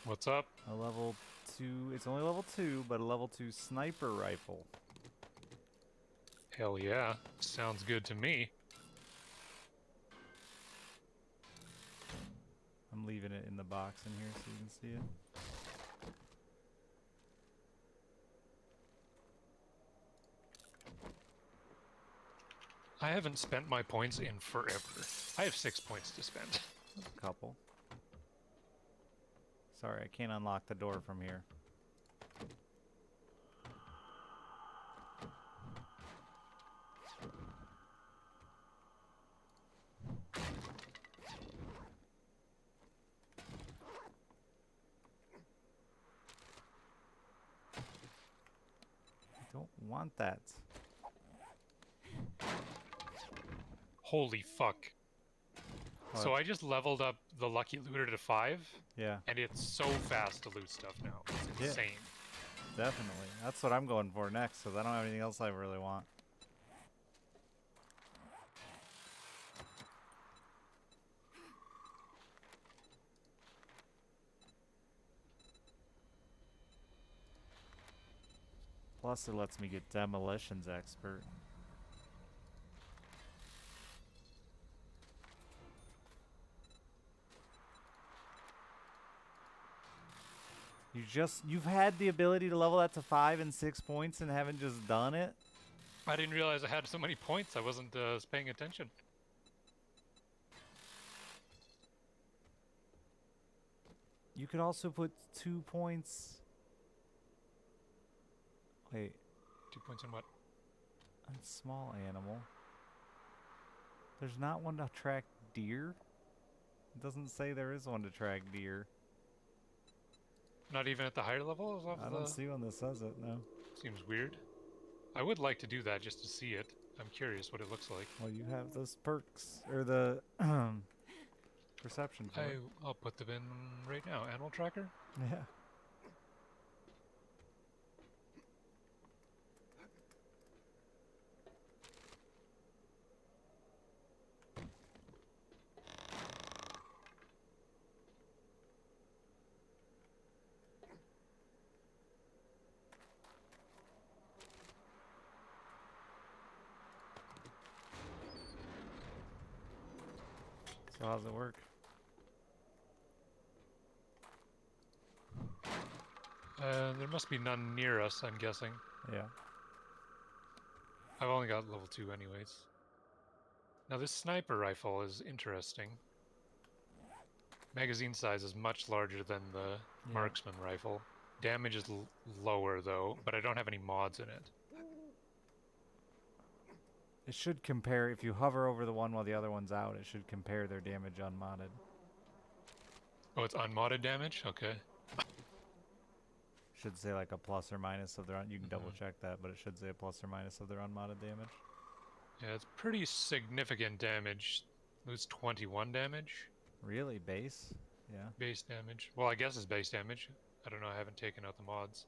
What's up? A level 2, it's only level 2, but a level 2 sniper rifle. Hell yeah. Sounds good to me. I'm leaving it in the box in here so you can see it. I haven't spent my points in forever. I have 6 points to spend. A couple. Sorry, I can't unlock the door from here. I don't want that. Holy fuck. So What? I just leveled up the Lucky Looter to 5, Yeah, and it's so fast to loot stuff now. It's Yeah. insane. definitely. That's what I'm going for next, because I don't have anything else I really want. Plus, it lets me get demolitions expert. You've had the ability to level that to 5 and 6 points and haven't just done it? I didn't realize I had so many points. I wasn't paying attention. You could also put 2 points. Wait, 2 points in what? on small animal. There's not one to track deer? It doesn't say there is one to track deer. Not even at the higher levels of I the... don't see one that says it, no. Seems weird. I would like to do that just to see it. I'm curious what it looks like. Well, you have those perks, or the perception for it. I'll put them in right now. Animal tracker? Yeah. So how's it work? There must be none near us, I'm guessing. Yeah. I've only got level 2 anyways. Now this sniper rifle is interesting. Magazine size is much larger than the marksman rifle. Damage is lower though, but I don't have any mods in it. It should compare, if you hover over the one while the other one's out, it should compare their damage unmodded. Oh, it's unmodded damage? Okay. Should say like a plus or minus of their, you can double check that, but it should say a plus or minus of their unmodded damage. Yeah, it's pretty significant damage. Lose 21 damage. Really? Base? Yeah. Base damage. Well, I guess it's base damage. I don't know, I haven't taken out the mods.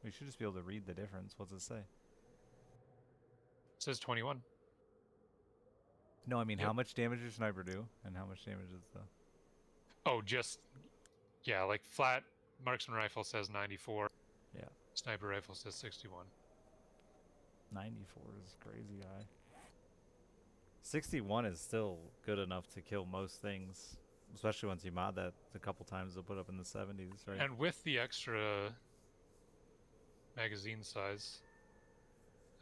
We should just be able to read the difference. What's it say? It says 21. No, I mean, Yep. how much damage does sniper do, and how much damage is the... Oh, just... Yeah, like flat marksman rifle says 94. Yeah. Sniper rifle says 61. 94 is crazy high. 61 is still good enough to kill most things, especially once you mod that a couple times. They'll put up in the 70s, right? And with the extra magazine size,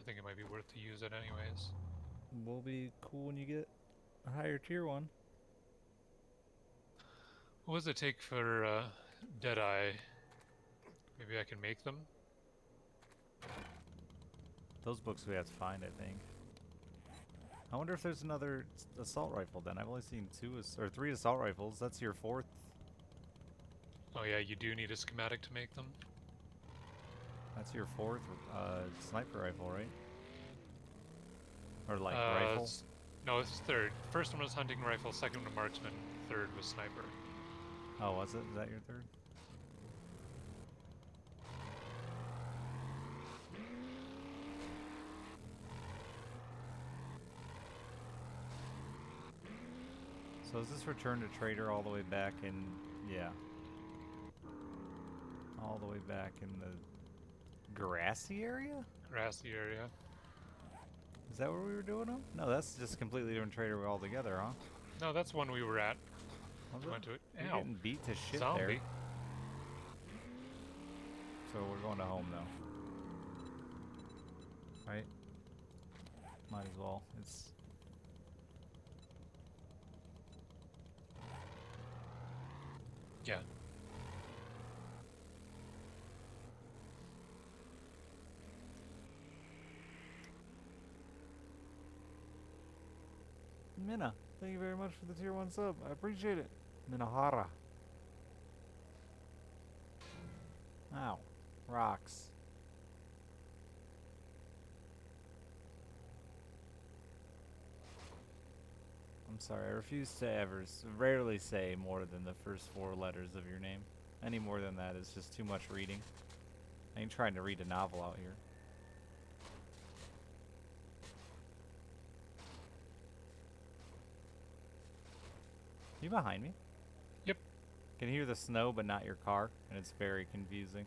I think it might be worth to use it anyways. Will be cool when you get a higher tier one. What does it take for Deadeye? Maybe I can make them? Those books we have to find, I think. I wonder if there's another assault rifle then. I've only seen or 3 assault rifles. That's your 4th. Oh yeah, you do need a schematic to make them. That's your 4th sniper rifle, right? Or like rifle? No, this is 3rd. First one was hunting rifle, second one marksman, 3rd was sniper. Oh, was it? Is that your 3rd? So is this return to trader all the way back in, yeah. All the way back in the grassy area? Grassy area. Is that where we were doing them? No, that's just completely different trader altogether, huh? No, that's one we were at. Was We it? went to it. You're Ow. getting beat to shit Zombie. there. So we're going to home though. Right? Might as well. It's Yeah. Minna. Thank you very much for the tier 1 sub. I appreciate it. Minahara. Ow. Rocks. I'm sorry, I refuse to rarely say more than the first 4 letters of your name. Any more than that is just too much reading. I ain't trying to read a novel out here. You behind me? Yep. Can hear the snow but not your car, and it's very confusing.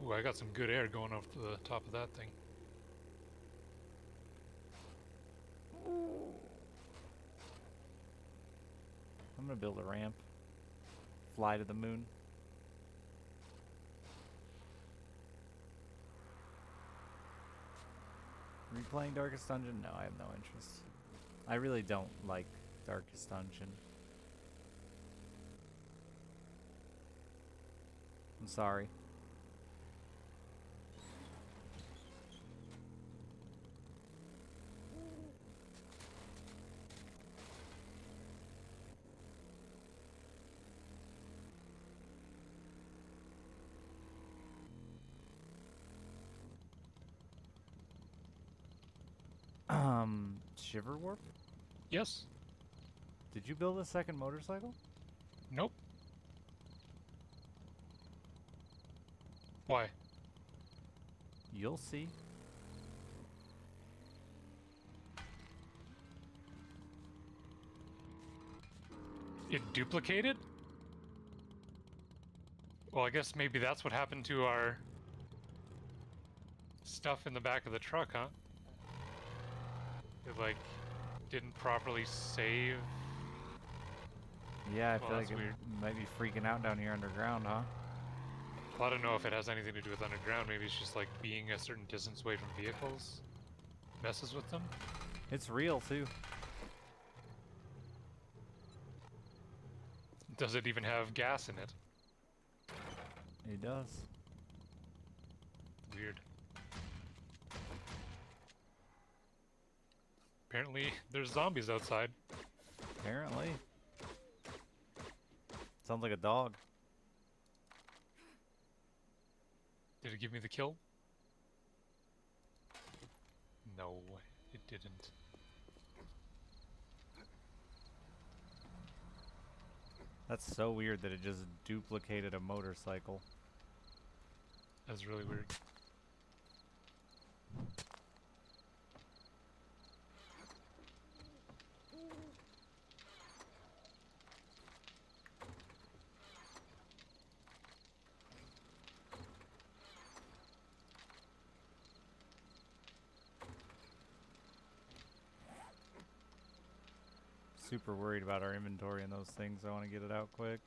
Ooh, I got some good air going off to the top of that thing. I'm gonna build a ramp. Fly to the moon. Are you playing Darkest Dungeon? No, I have no interest. I really don't like Darkest Dungeon. I'm sorry. Shiverwarp? Yes. Did you build a second motorcycle? Nope. Why? You'll see. It duplicated? Well, I guess maybe that's what happened to our stuff in the back of the truck, huh? It, like, didn't properly save. Yeah, I Well, feel that's like weird. it might be freaking out down here underground, huh? Well, I don't know if it has anything to do with underground. Maybe it's just like being a certain distance away from vehicles messes with them. It's real, too. Does it even have gas in it? It does. Weird. Apparently, there's zombies outside. Apparently. Sounds like a dog. Did it give me the kill? No, it didn't. That's so weird that it just duplicated a motorcycle. That's really weird. super worried about our inventory and those things. I want to get it out quick.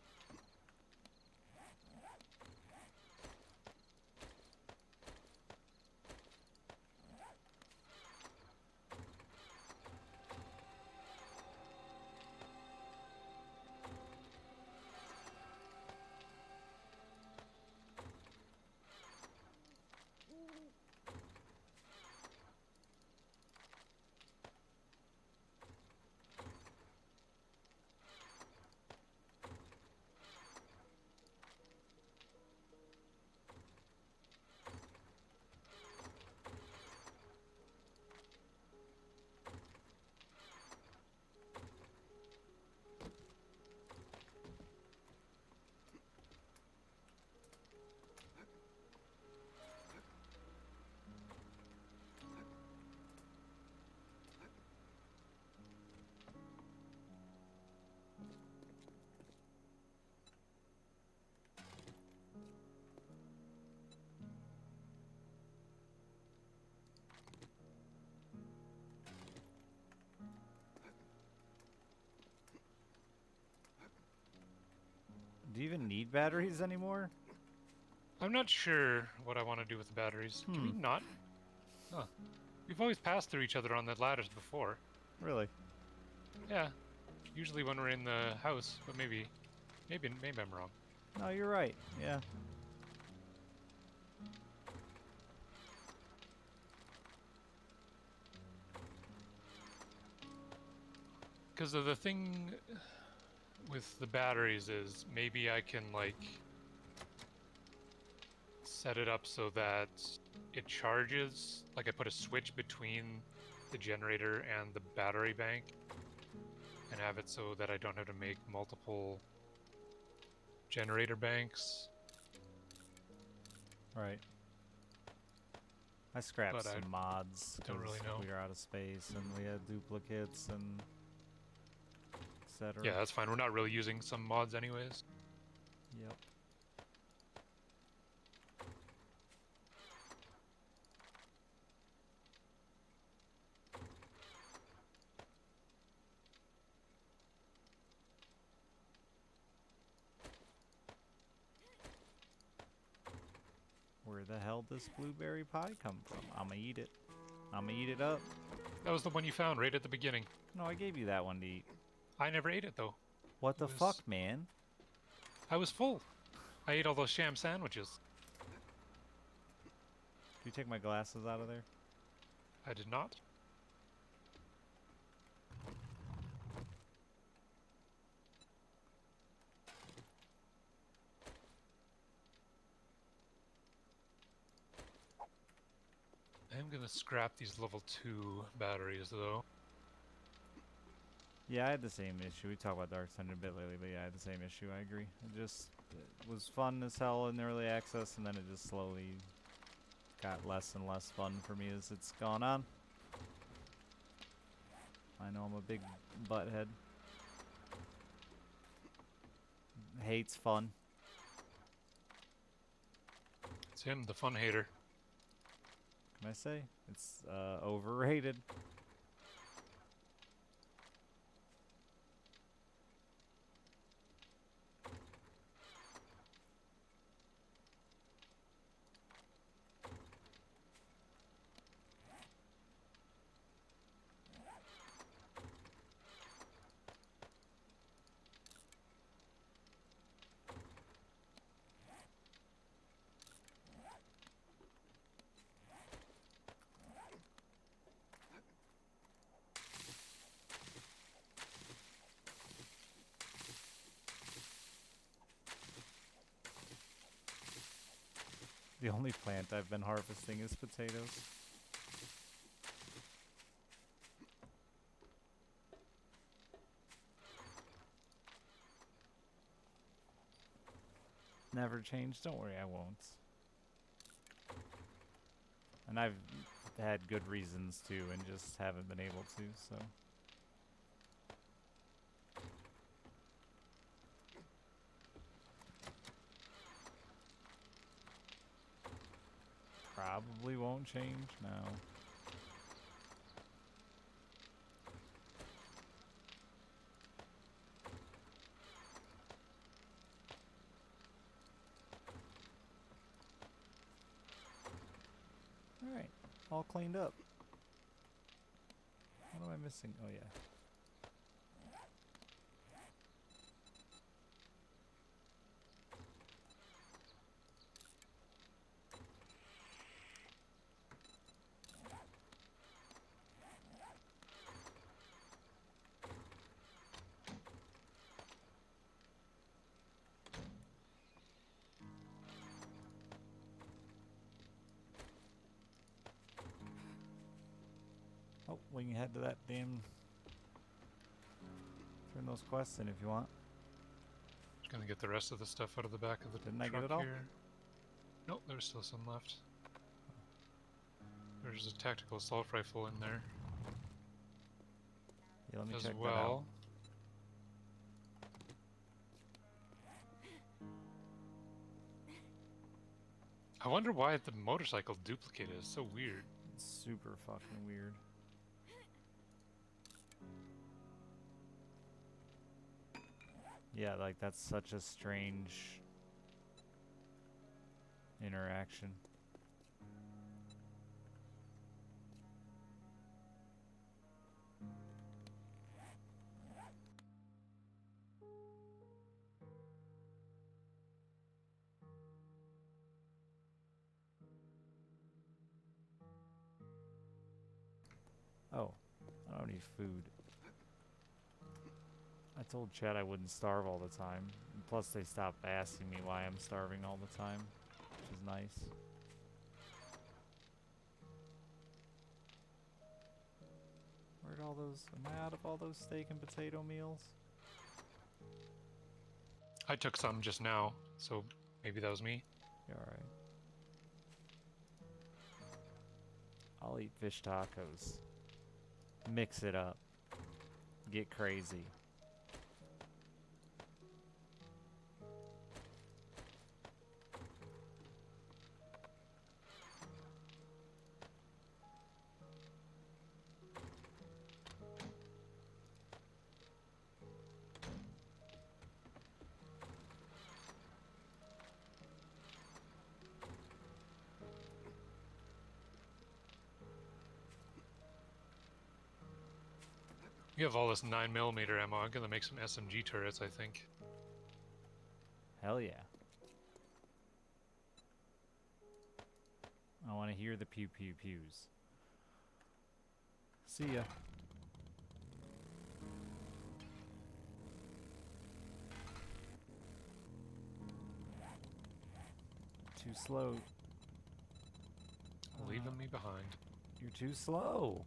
Do you even need batteries anymore? I'm not sure what I want to do with the batteries. Can we not? Huh. We've always passed through each other on the ladders before. Really? Yeah. Usually when we're in the house, but maybe I'm wrong. No, you're right. Yeah. Because the thing with the batteries is maybe I can like set it up so that it charges, like I put a switch between the generator and the battery bank and have it so that I don't have to make multiple generator banks. Right. I scrapped But I some mods don't really know. we were out of space and we had duplicates and etc. Yeah, that's fine. We're not really using some mods anyways. Yep. Where the hell does blueberry pie come from? I'ma eat it. I'ma eat it up. That was the one you found right at the beginning. No, I gave you that one to eat. I never ate it though. What the was- fuck, man? I was full. I ate all those sham sandwiches. Did you take my glasses out of there? I did not. I'm gonna scrap these level 2 batteries though. Yeah, I had the same issue. We talked about Dark Thunder a bit lately, but yeah, I had the same issue. I agree. It was fun as hell in early access, and then it just slowly got less and less fun for me as it's gone on. I know I'm a big butthead. Hates fun. It's him, the fun hater. Can I say? It's overrated. The only plant I've been harvesting is potatoes. Never change. Don't worry, I won't. And I've had good reasons to and just haven't been able to, so. Probably won't change now. Alright, all cleaned up. What am I missing? Oh yeah. Oh, we can head to that damn... Turn those quests in if you want. Just gonna get the rest of the stuff out of the back of the Didn't I truck get it all? here. Nope, there's still some left. There's a tactical assault rifle in there Yeah, let me as check that out. well. I wonder why the motorcycle duplicate is so weird. It's super fucking weird. Yeah, like that's such a strange interaction. Oh, I don't need food. I told Chad I wouldn't starve all the time. And plus, they stopped asking me why I'm starving all the time, which is nice. Where'd all those... Am I out of all those steak and potato meals? I took some just now, so maybe that was me. You're alright. I'll eat fish tacos. Mix it up. Get crazy. You have all this 9mm ammo. I'm gonna make some SMG turrets, I think. Hell yeah. I want to hear the pew pew pews. See ya. Too slow. Leaving me behind. You're too slow.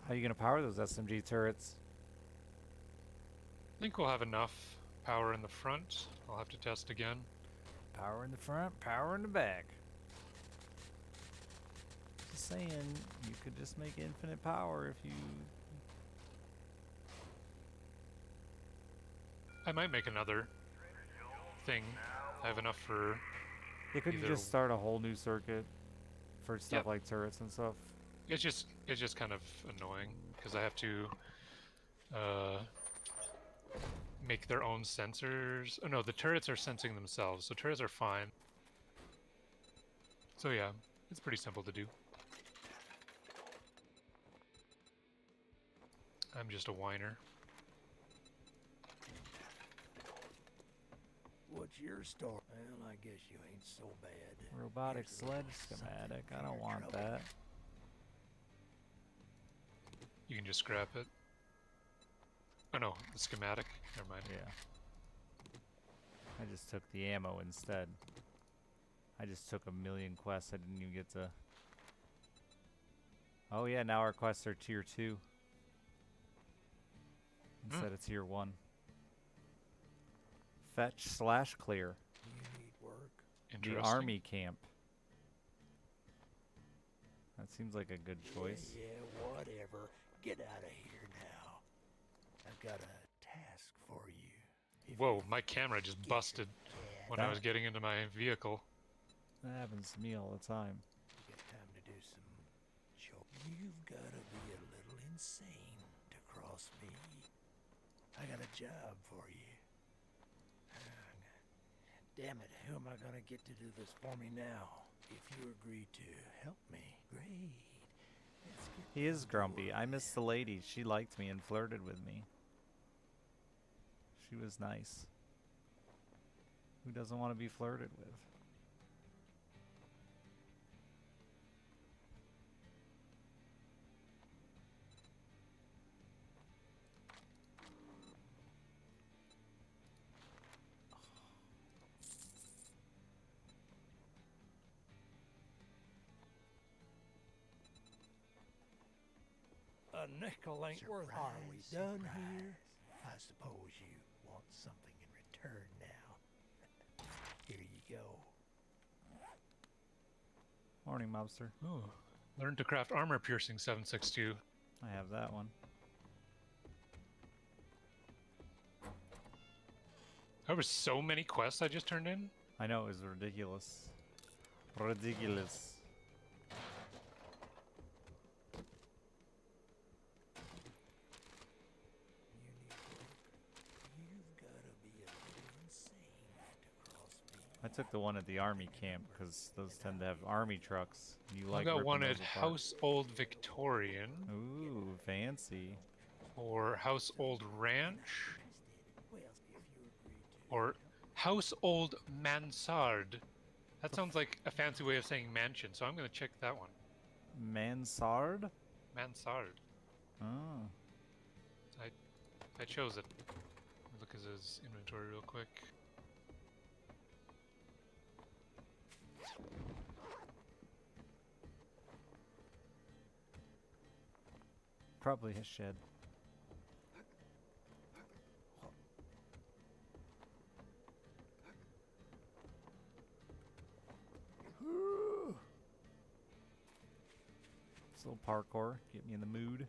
How are you gonna power those SMG turrets? I think we'll have enough power in the front. I'll have to test again. Power in the front, power in the back. Just saying, you could just make infinite power if you... I might make another thing. I have enough for... Yeah, could you Either- just start a whole new circuit for stuff Yep. like turrets and stuff? It's just kind of annoying because I have to make their own sensors. Oh no, the turrets are sensing themselves, so turrets are fine. So yeah, it's pretty simple to do. I'm just a whiner. What's your story? Well, I guess you ain't so bad. Robotic Here's a little sledge something schematic. for I don't your want trouble. that. You can just scrap it. Oh no, the schematic. Never mind. Yeah. I just took the ammo instead. I just took a million quests. I didn't even get to... Oh yeah, now our quests are tier 2. Instead of tier 1. Fetch / clear. You need work. The Interesting. army camp. That seems like a good choice. Yeah, whatever. Get out of here now. I've got a task for you. If Whoa, you my camera just get busted your when cat, I was getting into my vehicle. That happens to me all the time. you got time to do some show. You've got to be a little insane to cross me. I got a job for you. Damn it, who am I gonna get to do this for me now? If you agree to help me, great. Let's get He is this grumpy. door I miss the lady. She liked me and flirted with me. She was nice. Who doesn't want to be flirted with? A nickel ain't worth. Are we Surprise, done surprise. here? I suppose you want something in return now. Here you go. Morning, mobster. Ooh. Learn to craft armor piercing 762. I have that one. There were so many quests I just turned in. I know, it was ridiculous. Ridiculous. You've gotta be a little insane to cross me. I took the one at the army camp because those tend to have army trucks. You I like got ripping one those at apart. House Old Victorian Ooh, fancy. or House Old Ranch Well, if you agree to. or House Old Mansard. That sounds like a fancy way of saying mansion, so I'm going to check that one. Mansard? Mansard. Oh. I chose it. Let me look at his inventory real quick. Probably his shed. This little parkour, get me in the mood.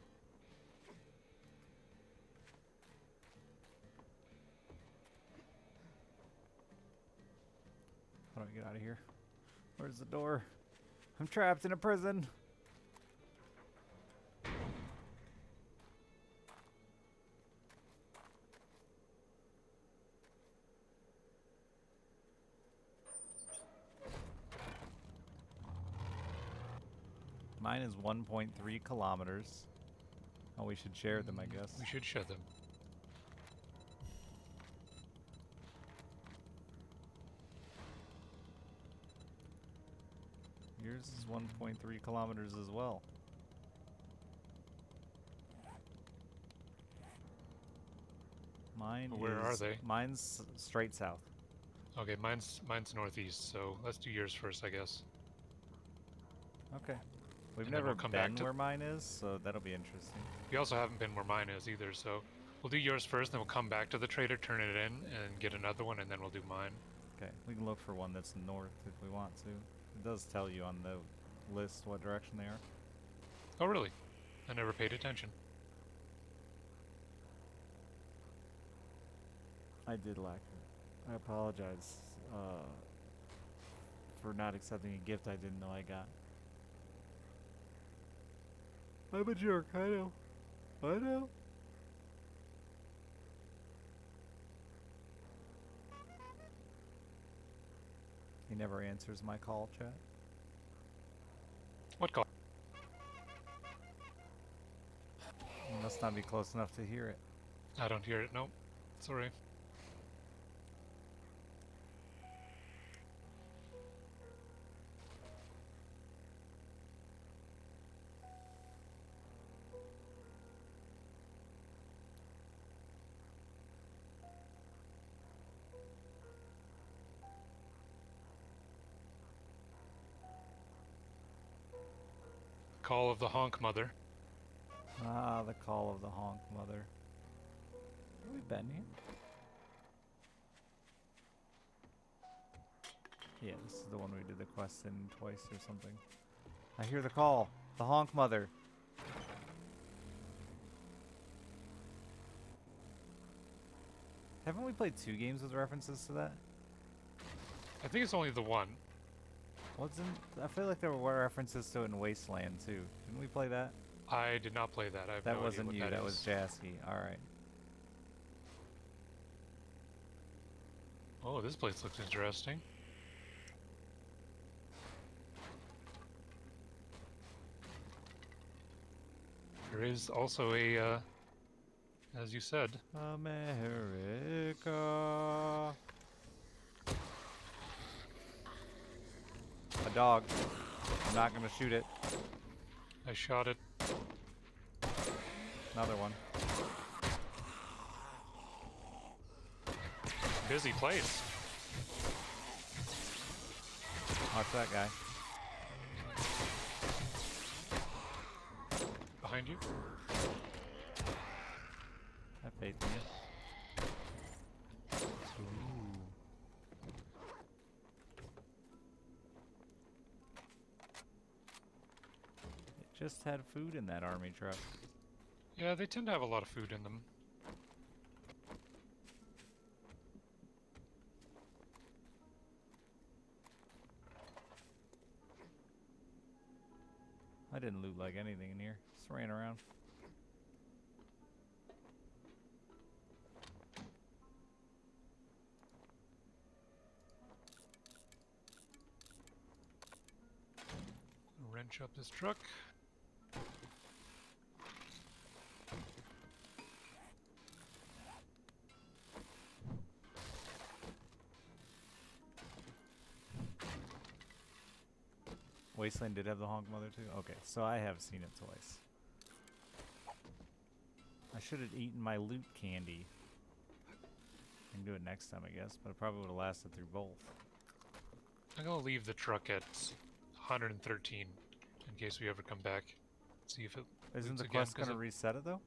How do I get out of here? Where's the door? I'm trapped in a prison. Mine is 1.3 kilometers. Oh, we should share them, I guess. We should share them. Yours is 1.3 kilometers as well. Mine Where are is- they? Mine's straight south. Okay, mine's northeast, so let's do yours first, I guess. Okay. We've And then never we'll come back been to- where mine is, so that'll be interesting. We also haven't been where mine is either, so we'll do yours first, then we'll come back to the trader, turn it in, and get another one, and then we'll do mine. Okay, we can look for one that's north if we want to. It does tell you on the list what direction they are. Oh, really? I never paid attention. I did lack it. I apologize for not accepting a gift I didn't know I got. I'm a jerk, I know. I know. He never answers my call, chat. What call? He must not be close enough to hear it. I don't hear it, nope. Sorry. Call of the honk mother. Ah, the call of the honk mother. Have we been here? Yeah, this is the one we did the quest in twice or something. I hear the call. The honk mother. Haven't we played 2 games with references to that? I think it's only the one. Wasn't I feel like there were references to it in Wasteland too. Didn't we play that? I did not play that. I have That no idea wasn't what you, that was is. Jasky. Alright. Oh, this place looks interesting. There is also a, as you said, America. A dog. I'm not gonna shoot it. I shot it. Another one. Busy place. Watch that guy. Behind you. Have faith in you. Ooh. It just had food in that army truck. Yeah, they tend to have a lot of food in them. I didn't loot like anything in here. Just ran around. Wrench up this truck. Wasteland did have the Honk Mother too? Okay, so I have seen it twice. I should have eaten my loot candy. I can do it next time, I guess, but it probably would have lasted through both. I'm gonna leave the truck at 113 in case we ever come back. See if it. Isn't loots the again, quest 'cause gonna reset it though?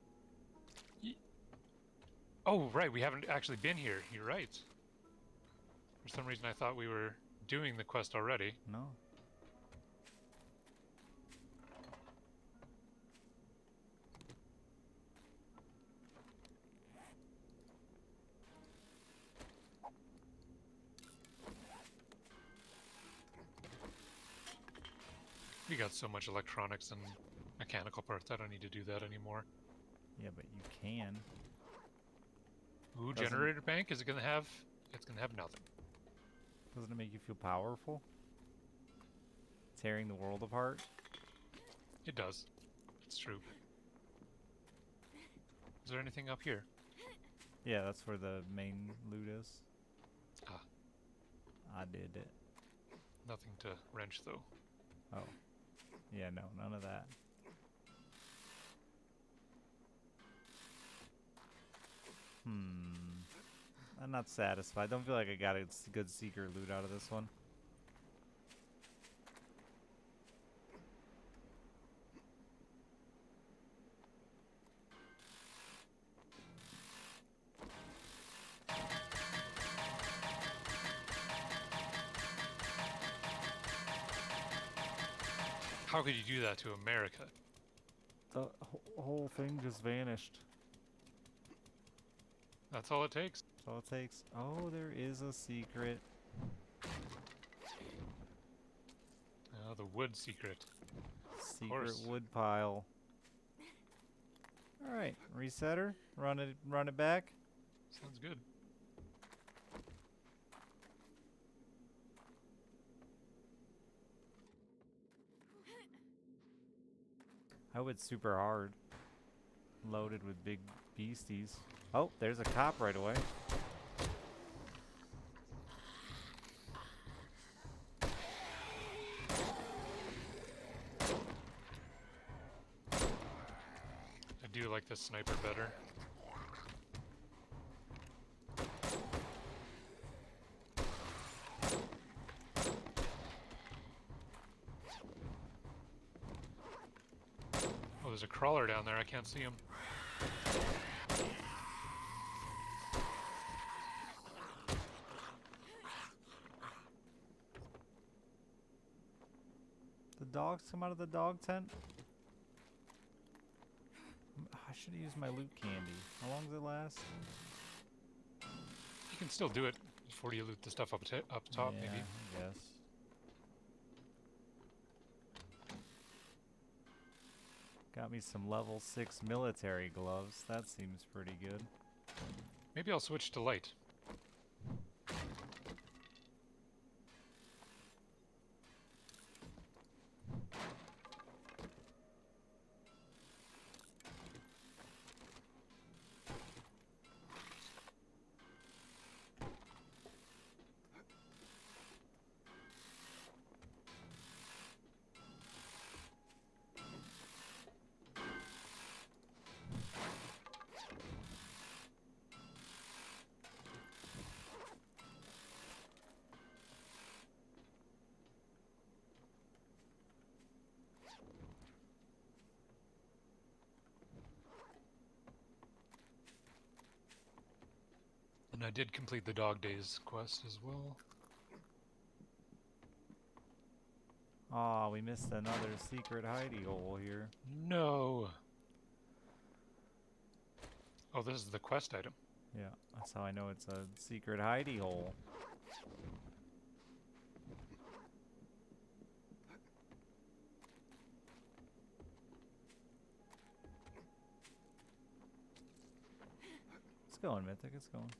Oh, right, we haven't actually been here. You're right. For some reason, I thought we were doing the quest already. No. We got so much electronics and mechanical parts. I don't need to do that anymore. Yeah, but you can. Ooh, Doesn't- generator bank. Is it gonna have? It's gonna have nothing. Doesn't it make you feel powerful? Tearing the world apart? It does. It's true. Is there anything up here? Yeah, that's where the main loot is. Ah. I did it. Nothing to wrench though. Oh. Yeah, no, none of that. I'm not satisfied. Don't feel like I got a good secret loot out of this one. How could you do that to America? The whole thing just vanished. That's all it takes. That's all it takes. Oh, there is a secret. Oh, the wood secret. Secret course. wood pile. Alright, reset her. Run it back. Sounds good. I hope it's super hard. Loaded with big beasties. Oh, there's a cop right away. I do like the sniper better. Oh, there's a crawler down there. I can't see him. The dogs come out of the dog tent? I should have used my loot candy. How long does it last? You can still do it before you loot the stuff up top, yeah, maybe. I guess. Got me some level 6 military gloves. That seems pretty good. Maybe I'll switch to light. And I did complete the Dog Days quest as well. Aw, we missed another secret hidey hole here. No! Oh, this is the quest item. Yeah, that's how I know it's a secret hidey hole. It's going, Mythic, it's going.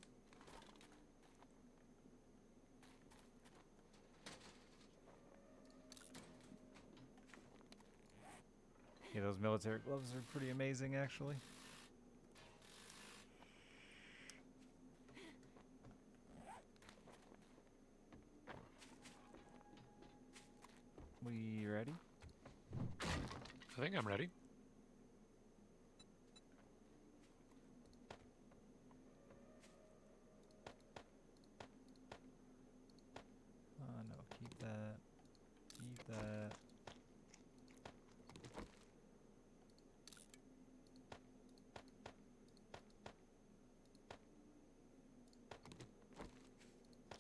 Yeah, those military gloves are pretty amazing, actually. We ready? I think I'm ready. No, keep that. Keep that.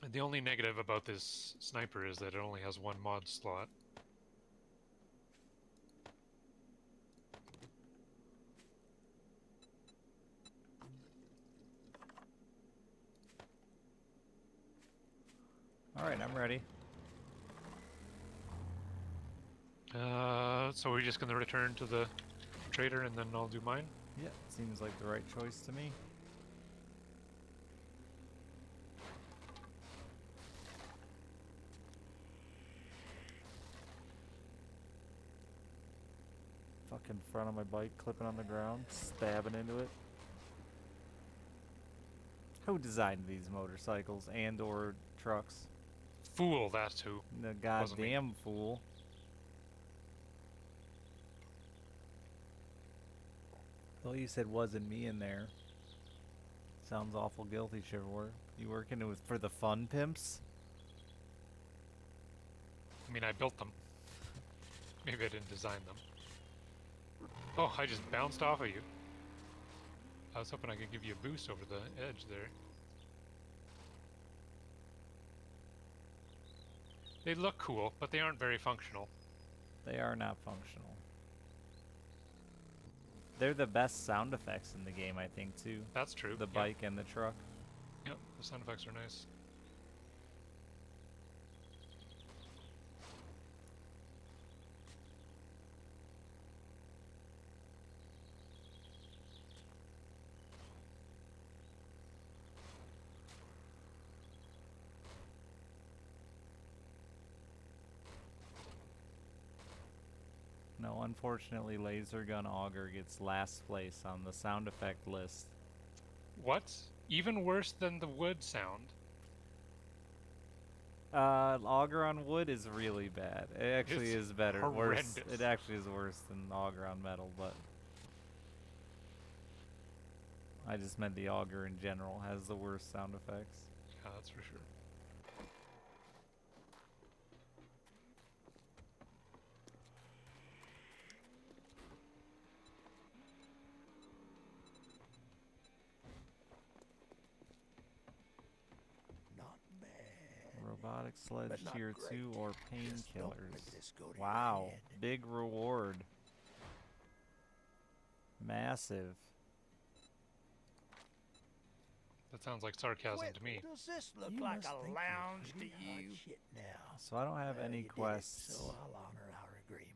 And the only negative about this sniper is that it only has one mod slot. Alright, I'm ready. So we're just gonna return to the trader and then I'll do mine? Yeah, seems like the right choice to me. Fucking front of my bike, clipping on the ground, stabbing into it. Who designed these motorcycles and or trucks? Fool, that's who. The Wasn't me. goddamn fool. Well, you said wasn't me in there. Sounds awful guilty, Shiverwarp. You working with for the fun pimps? I mean, I built them. Maybe I didn't design them. Oh, I just bounced off of you. I was hoping I could give you a boost over the edge there. They look cool, but they aren't very functional. They are not functional. They're the best sound effects in the game, I think, too. That's true. The Yep. bike and the truck. Yep, the sound effects are nice. No, unfortunately, Laser Gun Auger gets last place on the sound effect list. What? Even worse than the wood sound? Auger on wood is really bad. It actually It's is better. Worse. horrendous. It actually is worse than Auger on metal, but I just meant the Auger in general has the worst sound effects. Yeah, that's for sure. Not bad. Robotic Sledge But not Tier great. 2 or Just don't Painkillers. let this go to your Wow. head. Big reward. Massive. That sounds like sarcasm to me. Does this look You like must a think you're lounge to pretty hot you? Shit now. So I don't have Well, any you did it, quests so I'll honor our agreement.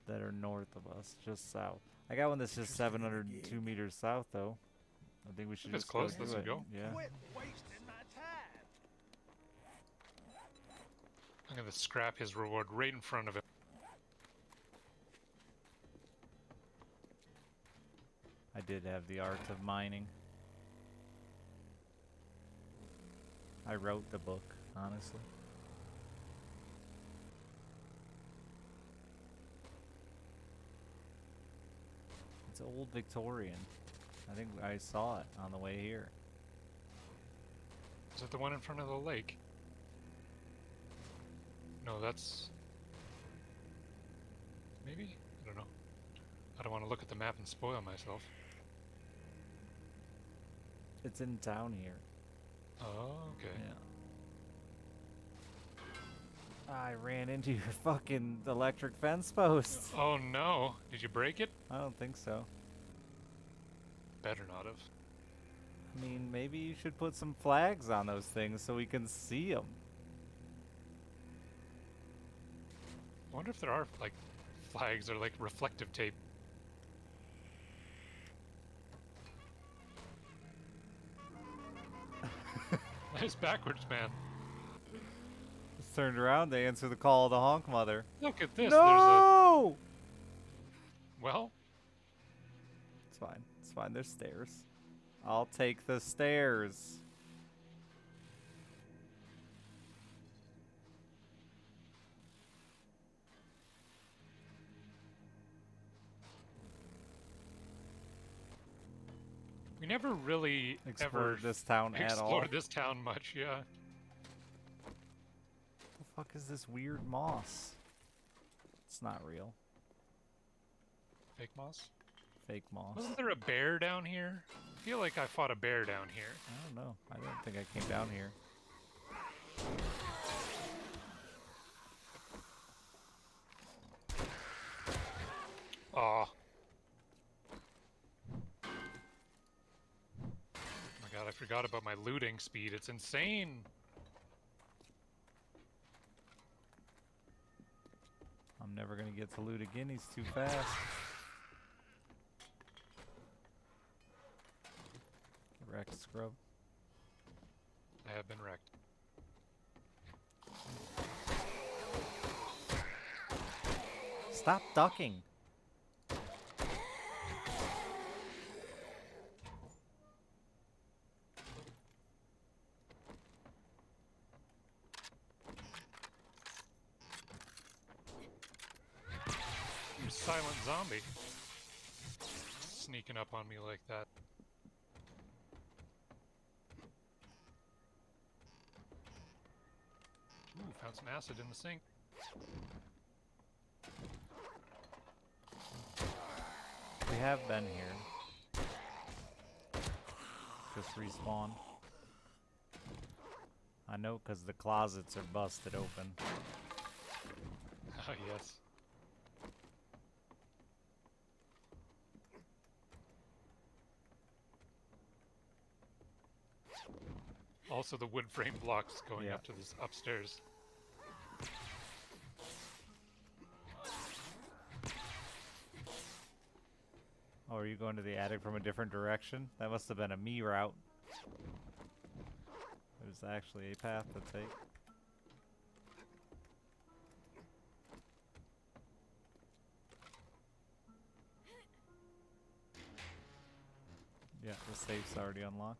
that are north of us, just south. I got one that's just Interested in the 702 gig? meters south, though. I think we should If it's just go close, do let's it. go. Yeah. Quit wasting my time. I'm gonna scrap his reward right in front of him. I did have the art of mining. I wrote the book, honestly. It's old Victorian. I think I saw it on the way here. Is it the one in front of the lake? No, that's... Maybe? I don't know. I don't want to look at the map and spoil myself. It's in town here. Oh, okay. Yeah. I ran into your fucking electric fence post. Oh no! Did you break it? I don't think so. Better not have. I mean, maybe you should put some flags on those things so we can see them. I wonder if there are like flags or like reflective tape. Nice backwards, man. Just turned around, they answer the call of the honk mother. Look at this. No! Well, It's fine. It's fine. There's stairs. I'll take the stairs. we never really Explored ever this town at all. explored this town much, yeah. The fuck is this weird moss? It's not real. Fake moss? Fake moss. Wasn't there a bear down here? I feel like I fought a bear down here. I don't know. I don't think I came down here. Aw. Oh my god, I forgot about my looting speed. It's insane. I'm never gonna get to loot again. He's too fast. Get wrecked, scrub. I have been wrecked. Stop ducking. You silent zombie. Sneaking up on me like that. Ooh, found some acid in the sink. We have been here. Just respawn. I know, because the closets are busted open. Ah, yes. Also, the wood frame blocks going Yeah. up to this upstairs. Oh, are you going to the attic from a different direction? That must have been a me route. There's actually a path to take. Yeah, the safe's already unlocked.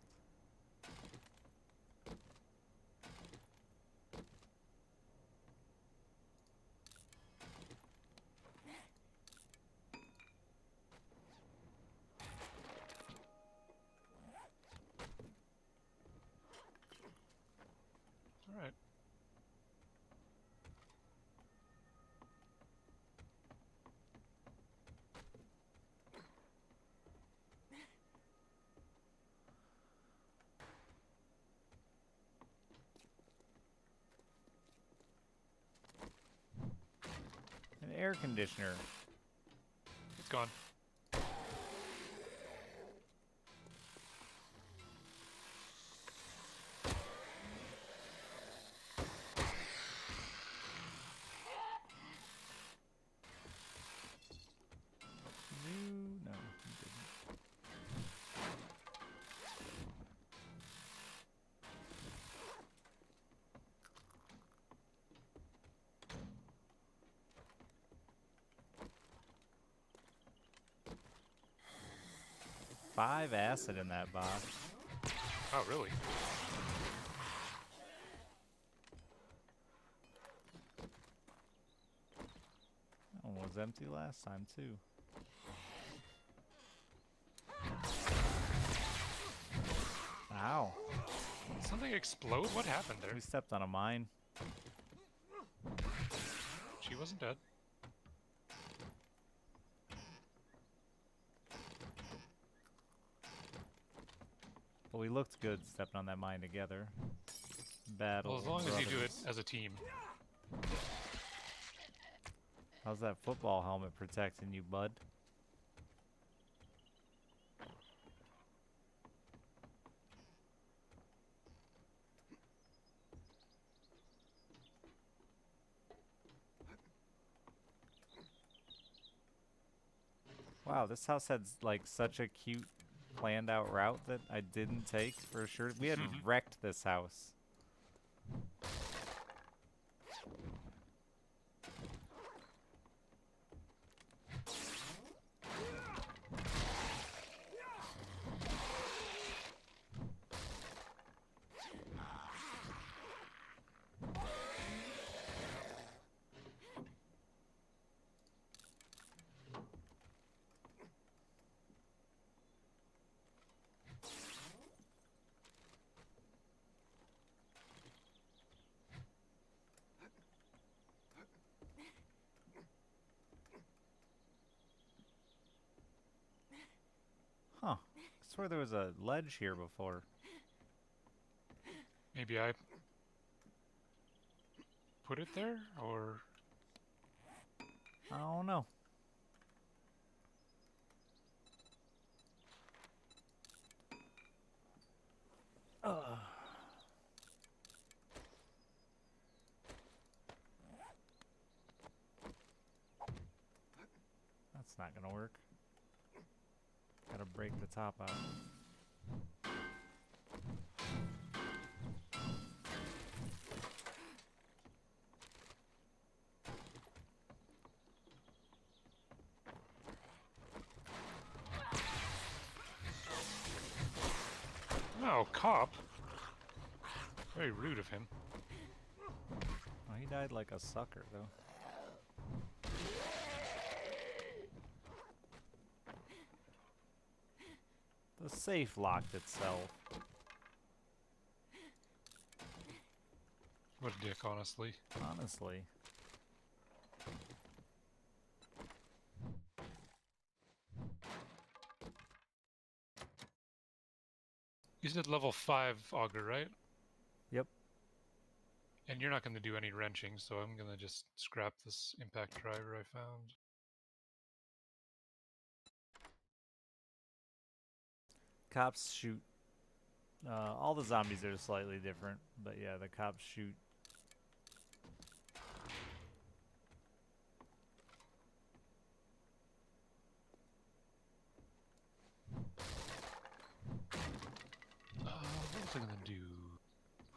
Alright. An air conditioner. It's gone. No, you didn't. Five acid in that box. Oh, really? That one was empty last time too. Ow. Did something explode? What happened there? We stepped on a mine. She wasn't dead. But we looked good stepping on that mine together. Battle. Well, as long as you do it brothers. as a team. How's that football helmet protecting you, bud? Wow, this house had like such a cute planned out route that I didn't take for sure. We had wrecked this house. Huh. I swear there was a ledge here before. Maybe I put it there, or I don't know. That's not gonna work. Gotta break the top out. oh, cop. Very rude of him. Oh, he died like a sucker, though. The safe locked itself. What a dick, honestly. Honestly. You said level 5 auger, right? Yep. And you're not going to do any wrenching, so I'm going to just scrap this impact driver I found. Cops shoot. All the zombies are slightly different, but yeah, the cops shoot. What was I going to do?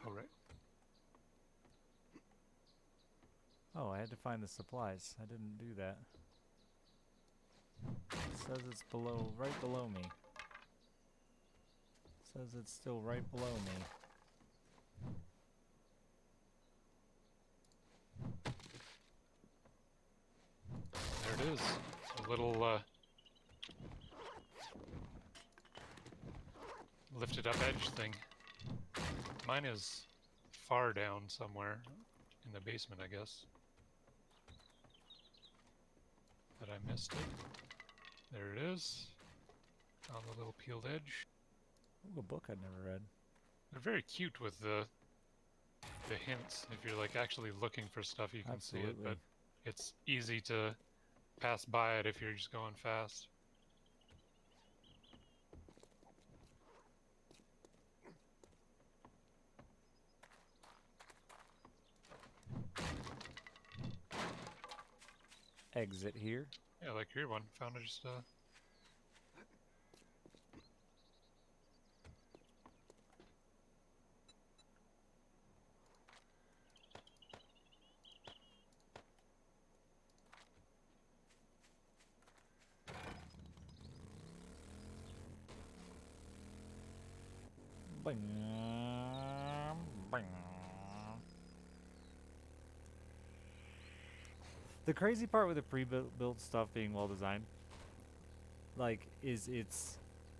Oh, right. Oh, I had to find the supplies. I didn't do that. It says it's below, right below me. It says it's still right below me. There it is. A little, lifted up edge thing. Mine is far down somewhere in the basement, I guess. But I missed it. There it is. On the little peeled edge. Ooh, a book I'd never read. They're very cute with the hints. If you're like actually looking for stuff, you can see it, Absolutely. but it's easy to pass by it if you're just going fast. Exit here. Yeah, like here one. Found it just Bing, bing. The crazy part with the pre-built stuff being well designed, like, is it's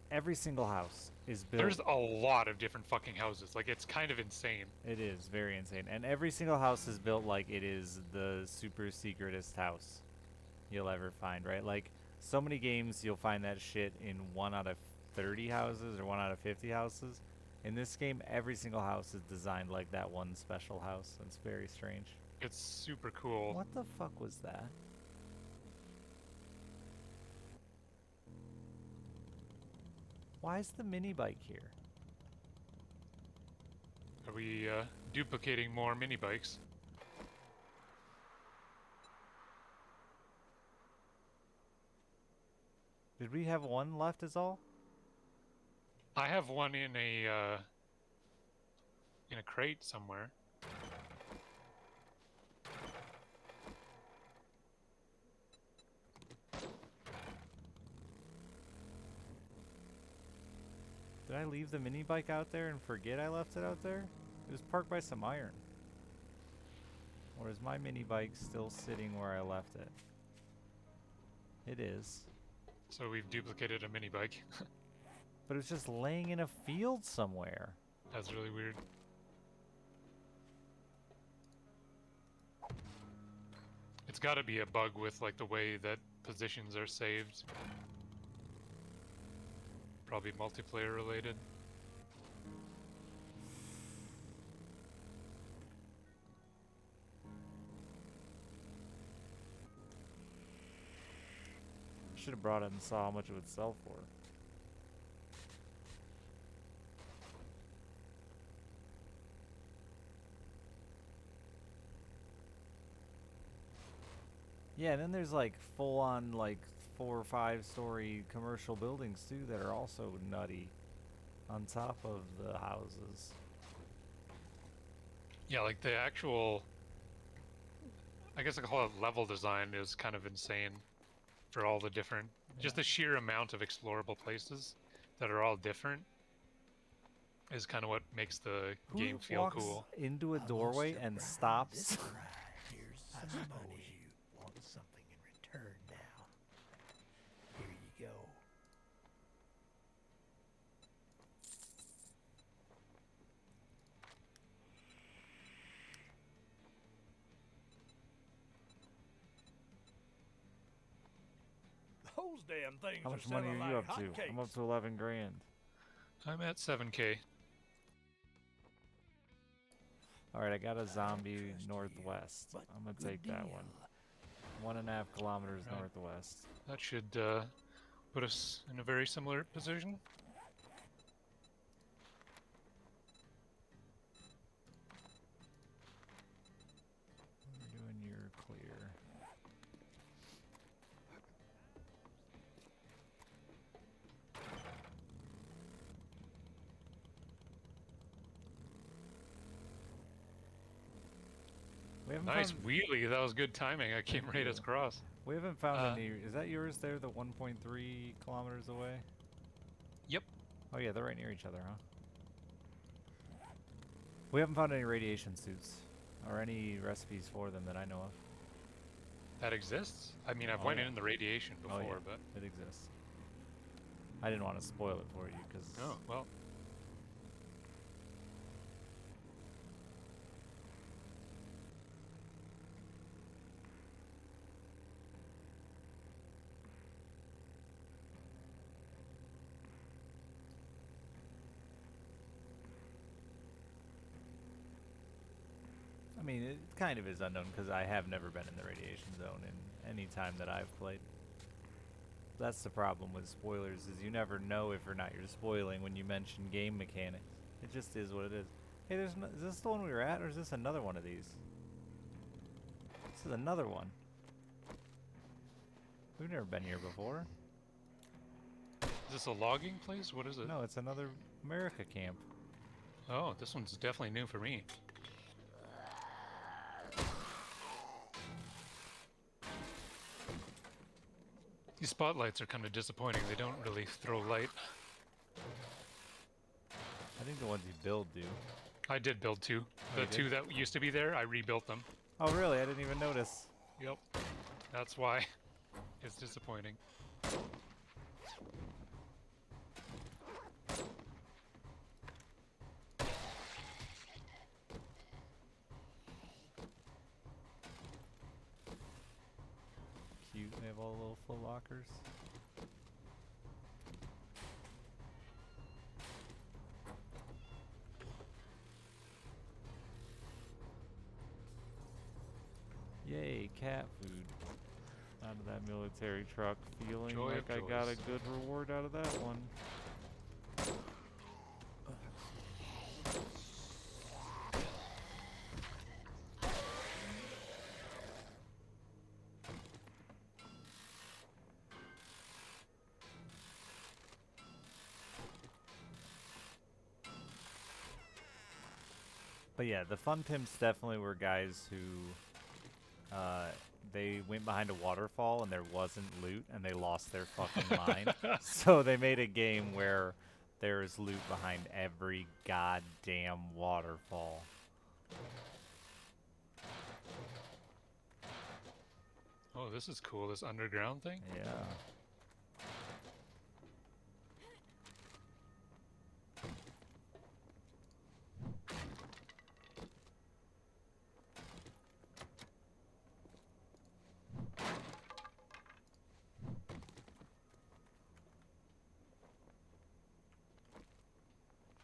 every single house is built. there's a lot of different fucking houses. Like, it's kind of insane. It is very insane, and every single house is built like it is the super secretest house you'll ever find, right? Like, so many games you'll find that shit in 1 out of 30 houses or 1 out of 50 houses. In this game, every single house is designed like that one special house. It's very strange. It's super cool. What the fuck was that? Why is the mini bike here? Are we duplicating more mini bikes? Did we have one left is all? I have one in a crate somewhere. Did I leave the mini bike out there and forget I left it out there? It was parked by some iron. Or is my mini bike still sitting where I left it? It is. So we've duplicated a mini bike. But it's just laying in a field somewhere. That's really weird. It's got to be a bug with like the way that positions are saved. Probably multiplayer related. Should have brought it and saw how much it would sell for. Yeah, and then there's like full-on like 4 or 5 story commercial buildings too that are also nutty on top of the houses. Yeah, like the actual, I guess I call it level design is kind of insane for all the different, just the sheer amount of explorable places that are all different is kind of what makes the game feel walks cool. into a doorway and stops? This right here's some money. You want something in return now. Here you go. Those damn things How are much money selling are you like up to? hotcakes. I'm up to 11 grand. I'm at 7K. Alright, I got a zombie trust you, northwest. but I'm gonna good take that deal. one. 1.5 kilometers Right. northwest. That should put us in a very similar position. We're doing your clear. We haven't Nice found, wheelie. That was good timing. I came right you. across. we haven't found Uh, any. Is that yours there, the 1.3 kilometers away? Yep. Oh yeah, they're right near each other, huh? We haven't found any radiation suits or any recipes for them that I know of. That exists? I mean, I've Oh, went yeah. in the radiation before, Oh, yeah. but... It exists. I didn't want to spoil it for you because. Oh, well. I mean, it kind of is unknown because I have never been in the radiation zone in any time that I've played. That's the problem with spoilers, is you never know if or not you're spoiling when you mention game mechanics. It just is what it is. Hey, is this the one we were at, or is this another one of these? This is another one. We've never been here before. Is this a logging place? What is it? No, it's another America camp. Oh, this one's definitely new for me. These spotlights are kind of disappointing. They don't really throw light. I think the ones you build do. I did build 2. Oh, The you did? 2 that used to be there, I rebuilt them. Oh, really? I didn't even notice. Yep. That's why it's disappointing. Cute. They have all the little foot lockers. cat food out of that military truck, feeling Joy like of I got a joys. good reward out of that one. But yeah, the fun pimps definitely were guys who, they went behind a waterfall and there wasn't loot and they lost their fucking mind. So they made a game where there's loot behind every goddamn waterfall. Oh, this is cool. This underground thing. Yeah.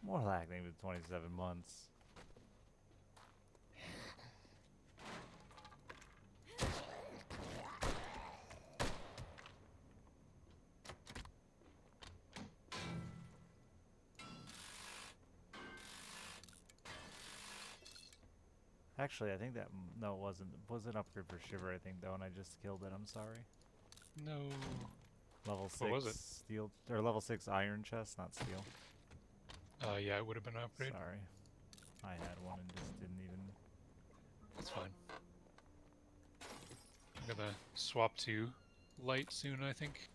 More like maybe 27 months. Actually, I think that no, it wasn't. Was an upgrade for Shiver, I think, though, and I just killed it. I'm sorry. No. Level 6 What was it? steel or level 6 iron chest, not steel. Yeah, it would have been an upgrade. Sorry. I had one and just didn't even. That's fine. I'm gonna swap to light soon, I think.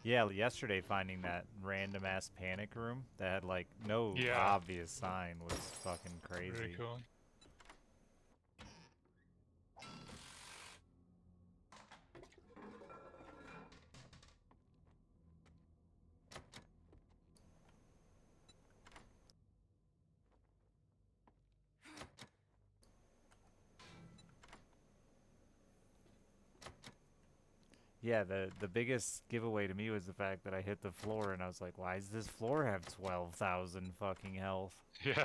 Yeah, yesterday finding that random ass panic room that had like no Yeah. obvious sign was fucking crazy. Very cool. Yeah, the biggest giveaway to me was the fact that I hit the floor and I was like, why does this floor have 12,000 fucking health? Yeah.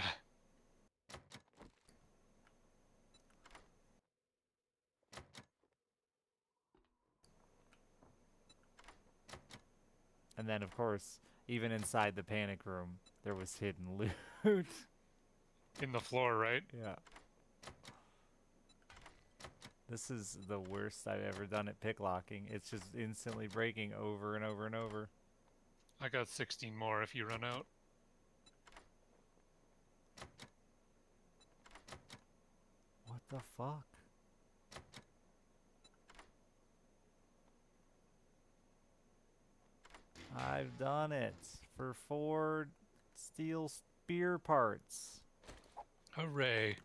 And then, of course, even inside the panic room, there was hidden loot. In the floor, right? Yeah. This is the worst I've ever done at picklocking. It's just instantly breaking over and over and over. I got 16 more if you run out. What the fuck? I've done it for 4 steel spear parts. Hooray.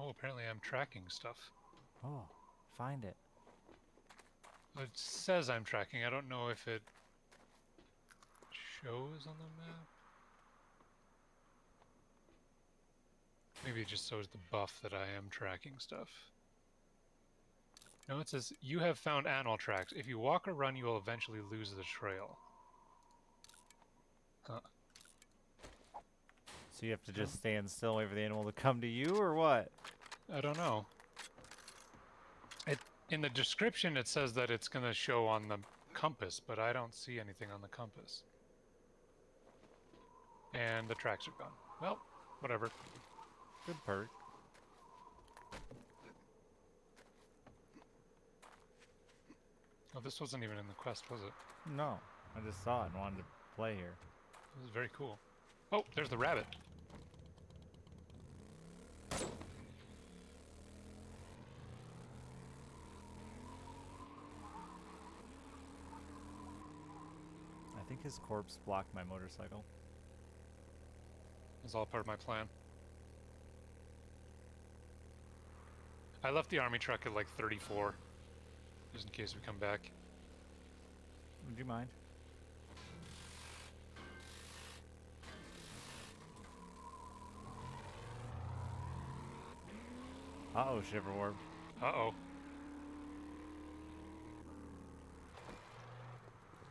Oh, apparently I'm tracking stuff. Oh, find it. It says I'm tracking. I don't know if it shows on the map. Maybe it just shows the buff that I am tracking stuff. No, it says, you have found animal tracks. If you walk or run, you will eventually lose the trail. Huh. So you have to just stand still, wait for the animal to come to you, or what? I don't know. In the description, it says that it's going to show on the compass, but I don't see anything on the compass. And the tracks are gone. Well, whatever. Good perk. Oh, this wasn't even in the quest, was it? No, I just saw it and wanted to play here. This is very cool. Oh, there's the rabbit. I think his corpse blocked my motorcycle. It's all part of my plan. I left the army truck at like 34, just in case we come back. Would you mind? Uh-oh, Shiverwarp. Uh-oh.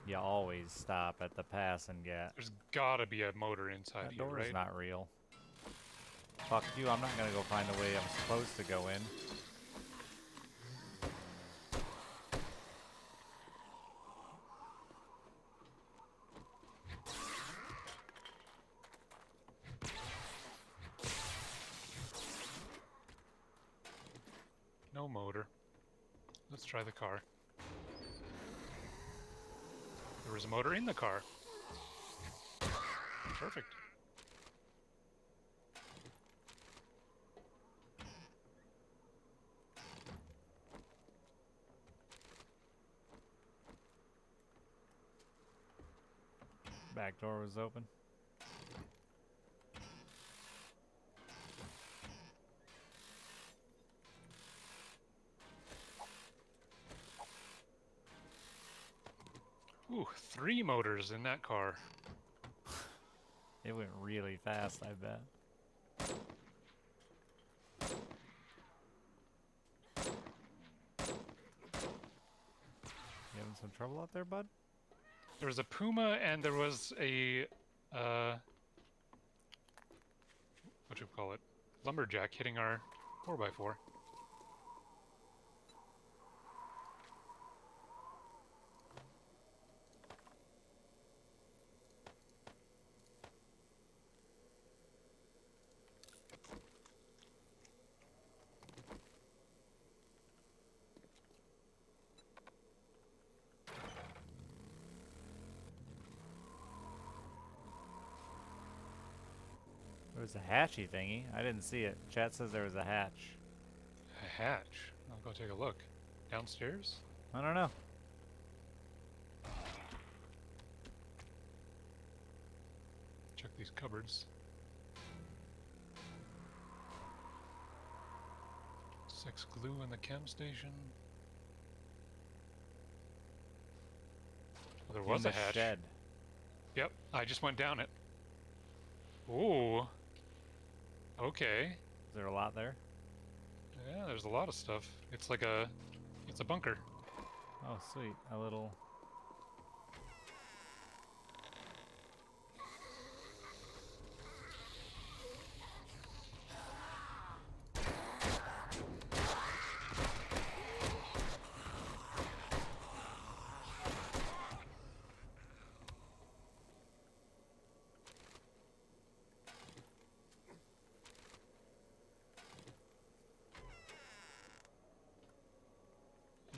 You always stop at the pass and get. There's gotta be a motor inside That here, door is right? not real. Fuck you, I'm not gonna go find the way I'm supposed to go in. No motor. Let's try the car. There was a motor in the car. Perfect. Back door was open. Ooh, 3 motors in that car. It went really fast, I bet. You having some trouble out there, bud? There was a Puma and there was a, what you call it? Lumberjack hitting our 4x4. There was a hatchy thingy. I didn't see it. Chat says there was a hatch. A hatch. I'll go take a look. Downstairs? I don't know. Check these cupboards. 6 glue in the chem station. Oh, there was In a the hatch. shed. Yep, I just went down it. Ooh. Okay. Is there a lot there? Yeah, there's a lot of stuff. It's like it's a bunker. Oh, sweet. A little...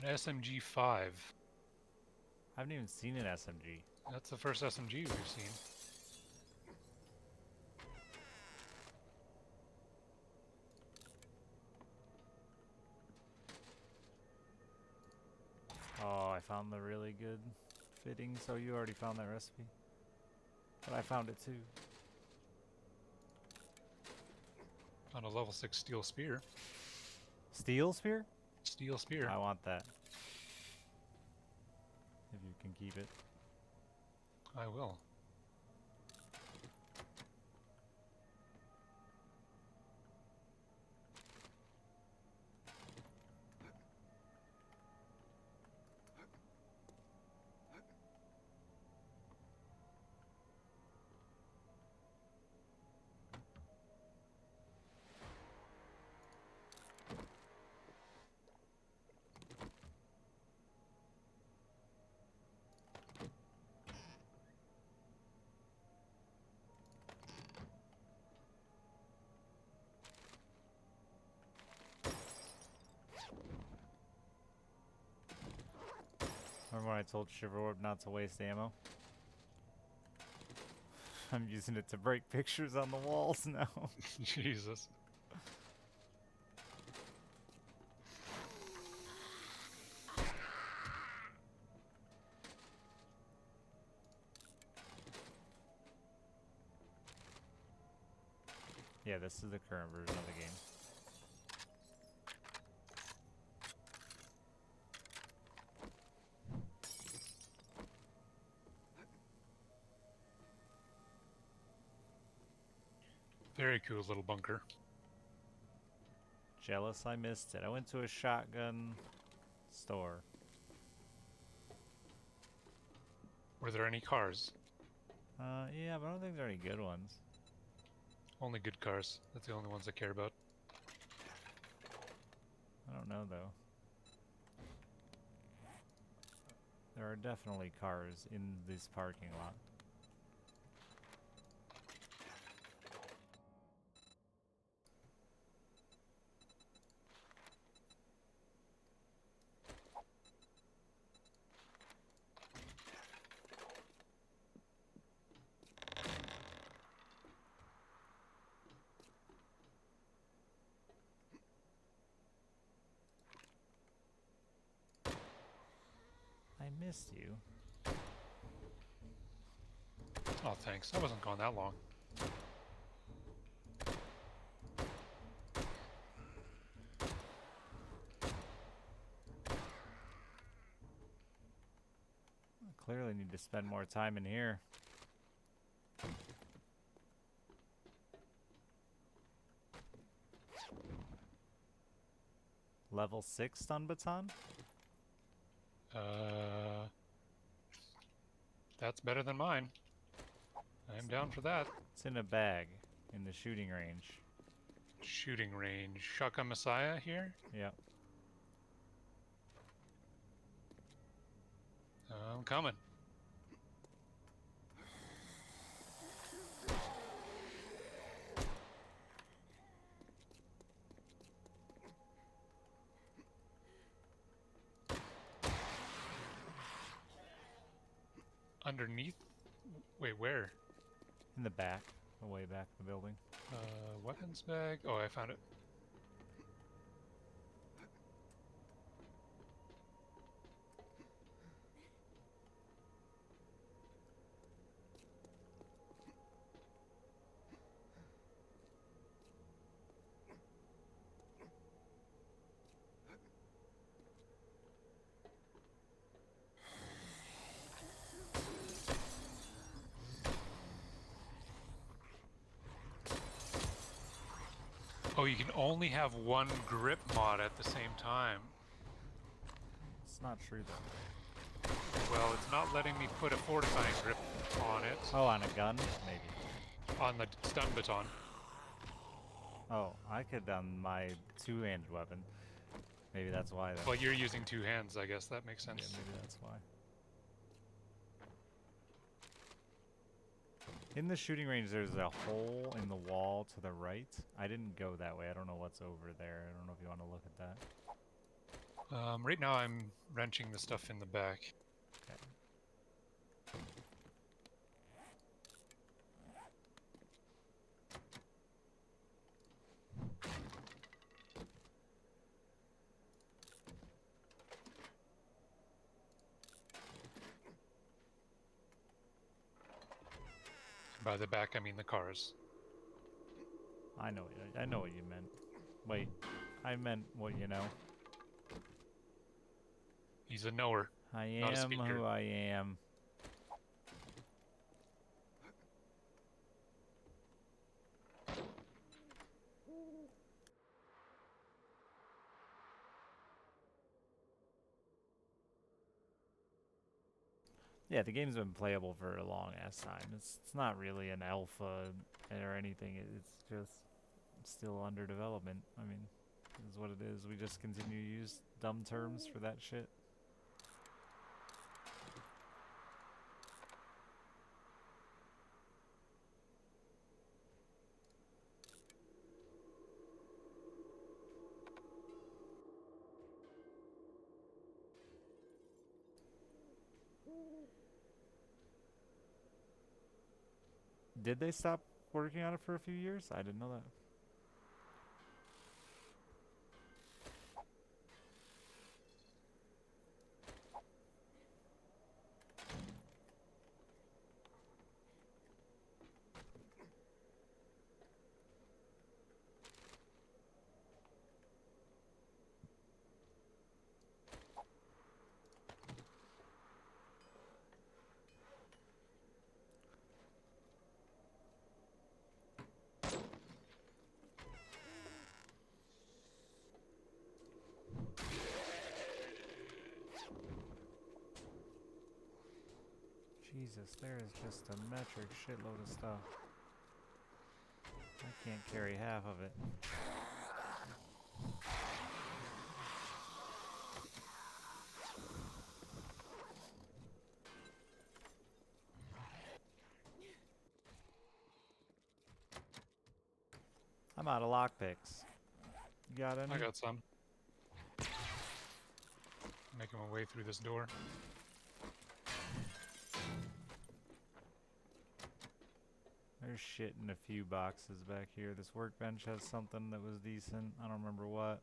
An SMG-5. I haven't even seen an SMG. That's the first SMG we've seen. Oh, I found the really good fitting, so you already found that recipe. But I found it too. On a level 6 steel spear. Steel spear? Steel spear. I want that. If you can keep it. I will. Remember when I told Shiverwarp not to waste ammo? I'm using it to break pictures on the walls now. Jesus. Yeah, this is the current version of the game. Very cool little bunker. Jealous I missed it. I went to a shotgun store. Were there any cars? Yeah, but I don't think there are any good ones. Only good cars. That's the only ones I care about. I don't know, though. There are definitely cars in this parking lot. I missed you. Oh, thanks. I wasn't gone that long. I clearly need to spend more time in here. Level 6 stun baton? That's better than mine. I am down for that. It's in a bag in the shooting range. Shooting range. Shotgun Messiah here? Yep. I'm coming. Underneath? Wait, where? In the back. The way back of the building. Weapons bag? Oh, I found it. Oh, you can only have one grip mod at the same time. It's not true, though. Well, it's not letting me put a fortifying grip on it. Oh, on a gun? Maybe. On the stun baton. Oh, I could on my two-handed weapon. Maybe that's why, though. Well, you're using two hands, I guess that makes Yeah, sense. maybe that's why. In the shooting range, there's a hole in the wall to the right. I didn't go that way. I don't know what's over there. I don't know if you want to look at that. Right now I'm wrenching the stuff in the back. Okay. By the back, I mean the cars. I know what you meant. Wait, I meant what you know. He's a knower. I Not a am speaker. who I am. Yeah, the game's been playable for a long ass time. It's not really an alpha or anything. It's just still under development. I mean, it is what it is. We just continue to use dumb terms for that shit. Did they stop working on it for a few years? I didn't know that. Jesus, there is just a metric shitload of stuff. I can't carry half of it. I'm out of lockpicks. You got any? I got some. Making my way through this door. There's shit in a few boxes back here. This workbench has something that was decent. I don't remember what.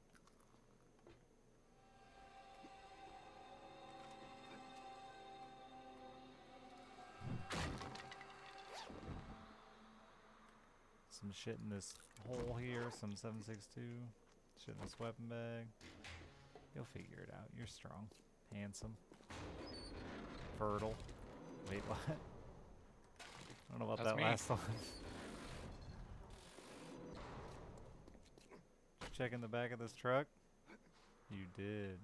Some shit in this hole here. Some 7.62. Shit in this weapon bag. You'll figure it out. You're strong. Handsome. Fertile. Wait, what? I don't know about That's that me. last one. Checking the back of this truck? You did.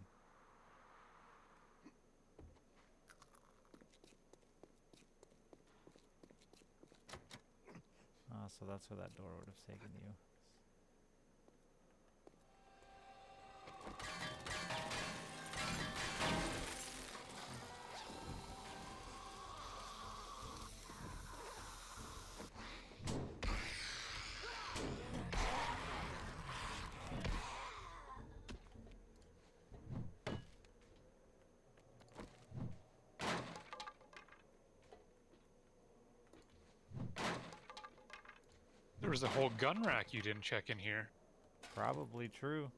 Ah, so that's where that door would have taken you. There was a whole gun rack you didn't check in here. Probably true.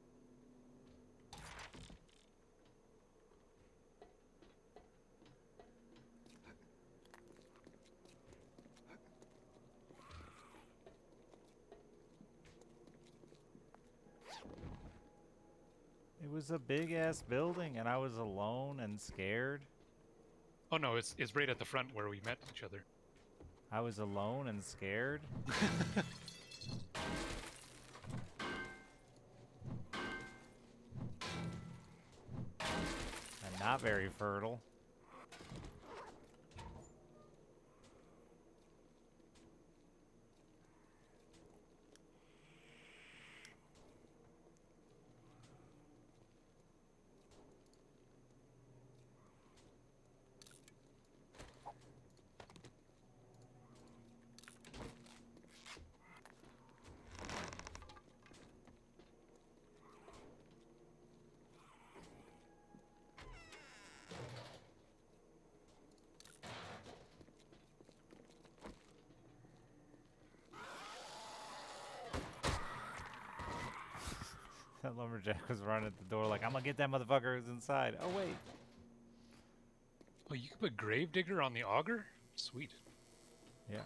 It was a big ass building and I was alone and scared. Oh no, it's right at the front where we met each other. I was alone and scared. And not very fertile. That lumberjack was running at the door like, I'm gonna get that motherfucker who's inside. Oh, wait. Oh, you could put Gravedigger on the auger? Sweet. Yeah.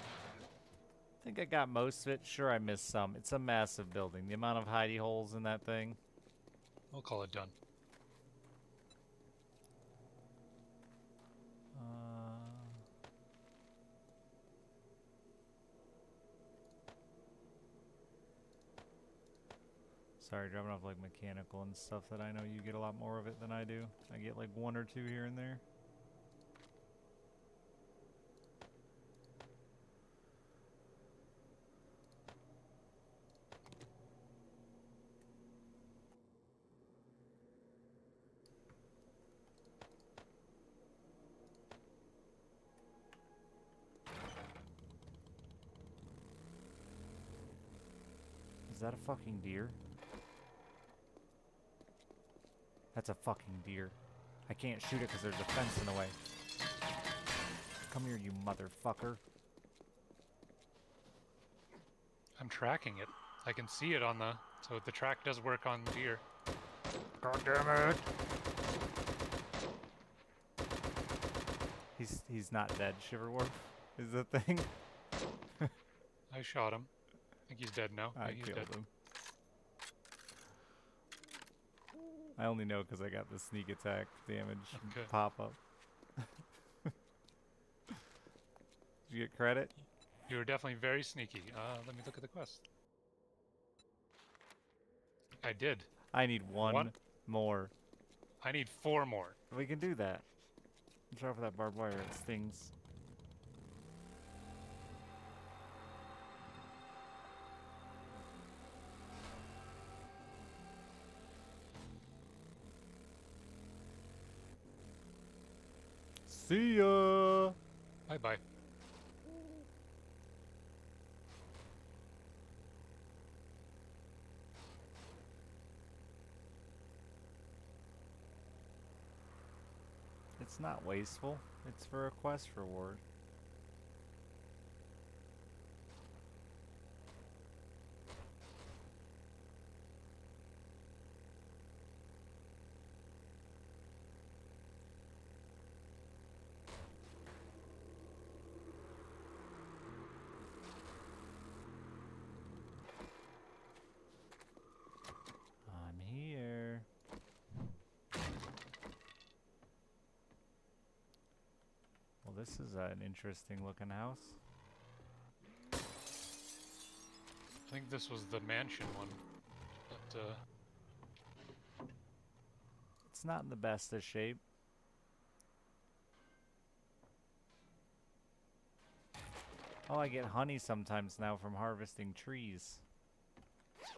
I think I got most of it. Sure, I missed some. It's a massive building. The amount of hidey holes in that thing. I'll call it done. Sorry, dropping off like mechanical and stuff that I know you get a lot more of it than I do. I get like one or two here and there. Is that a fucking deer? That's a fucking deer. I can't shoot it because there's a fence in the way. Come here, you motherfucker. I'm tracking it. I can see it on the... So the track does work on deer. God damn it! He's not dead, Shiverwarp is the thing. I shot him. I think he's dead now. I Yeah, he's killed dead. him. I only know because I got the sneak attack damage Okay. pop up. Did you get credit? You were definitely very sneaky. Let me look at the quest. I did. I need one more. I need 4 more. We can do that. Watch out for that barbed wire. It stings. See ya! Bye-bye. It's not wasteful. It's for a quest reward. I'm here. Well, this is an interesting looking house. I think this was the mansion one. But, It's not in the best of shape. Oh, I get honey sometimes now from harvesting trees.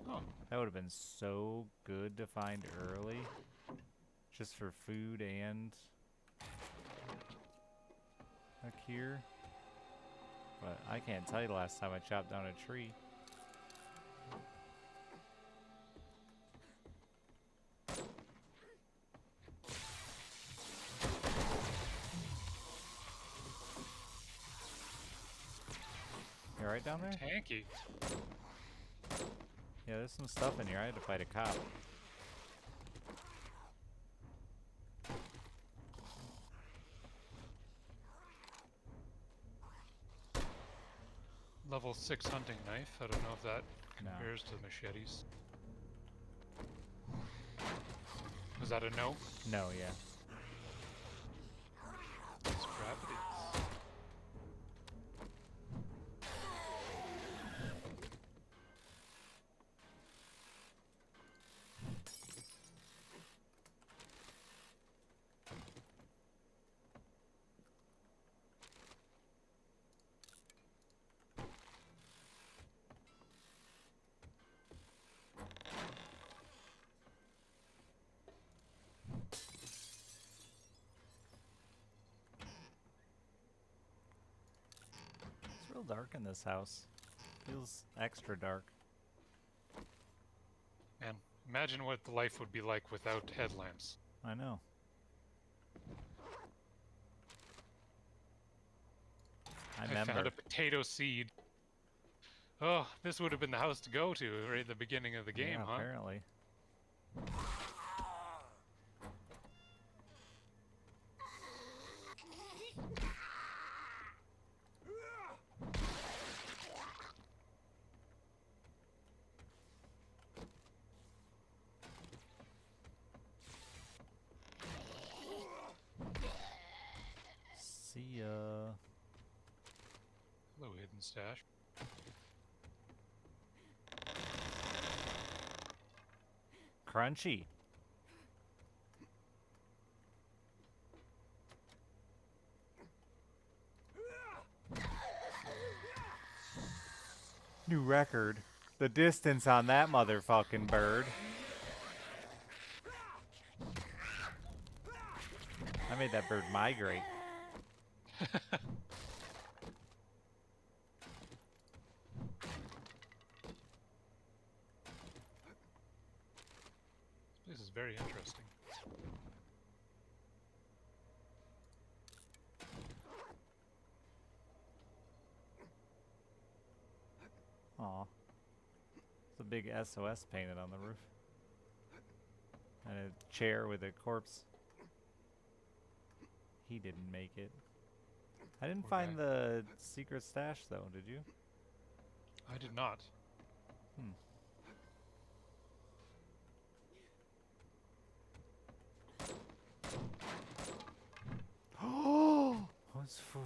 oh, That would have been so good to find early. Just for food and a cure. But I can't tell you the last time I chopped down a tree. You alright down there? tanky. Yeah, there's some stuff in here. I had to fight a cop. Level 6 hunting knife. I don't know if that No. compares to machetes. Was that a no? No, yeah. Scrap it is. It's real dark in this house. Feels extra dark. Man, imagine what life would be like without headlamps. I know. I I found remember. a potato seed. Oh, this would have been the house to go to right at the beginning of the game, Yeah, huh? apparently. See ya. Hello, hidden stash. Crunchy. New record. The distance on that motherfucking bird. I made that bird migrate. This is very interesting. Aw. It's a big SOS painted on the roof. And a chair with a corpse. He didn't make it. I didn't Poor find guy. the secret stash though, did you? I did not. Oh! What's for?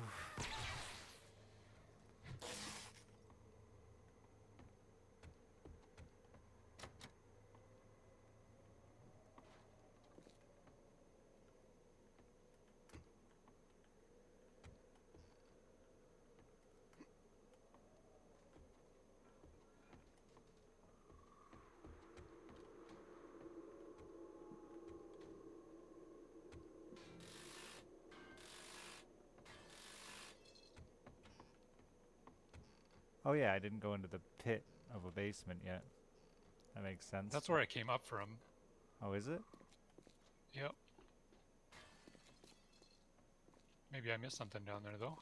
Oh yeah, I didn't go into the pit of a basement yet. That makes sense. That's where I came up from. Oh, is it? Yep. Maybe I missed something down there, though.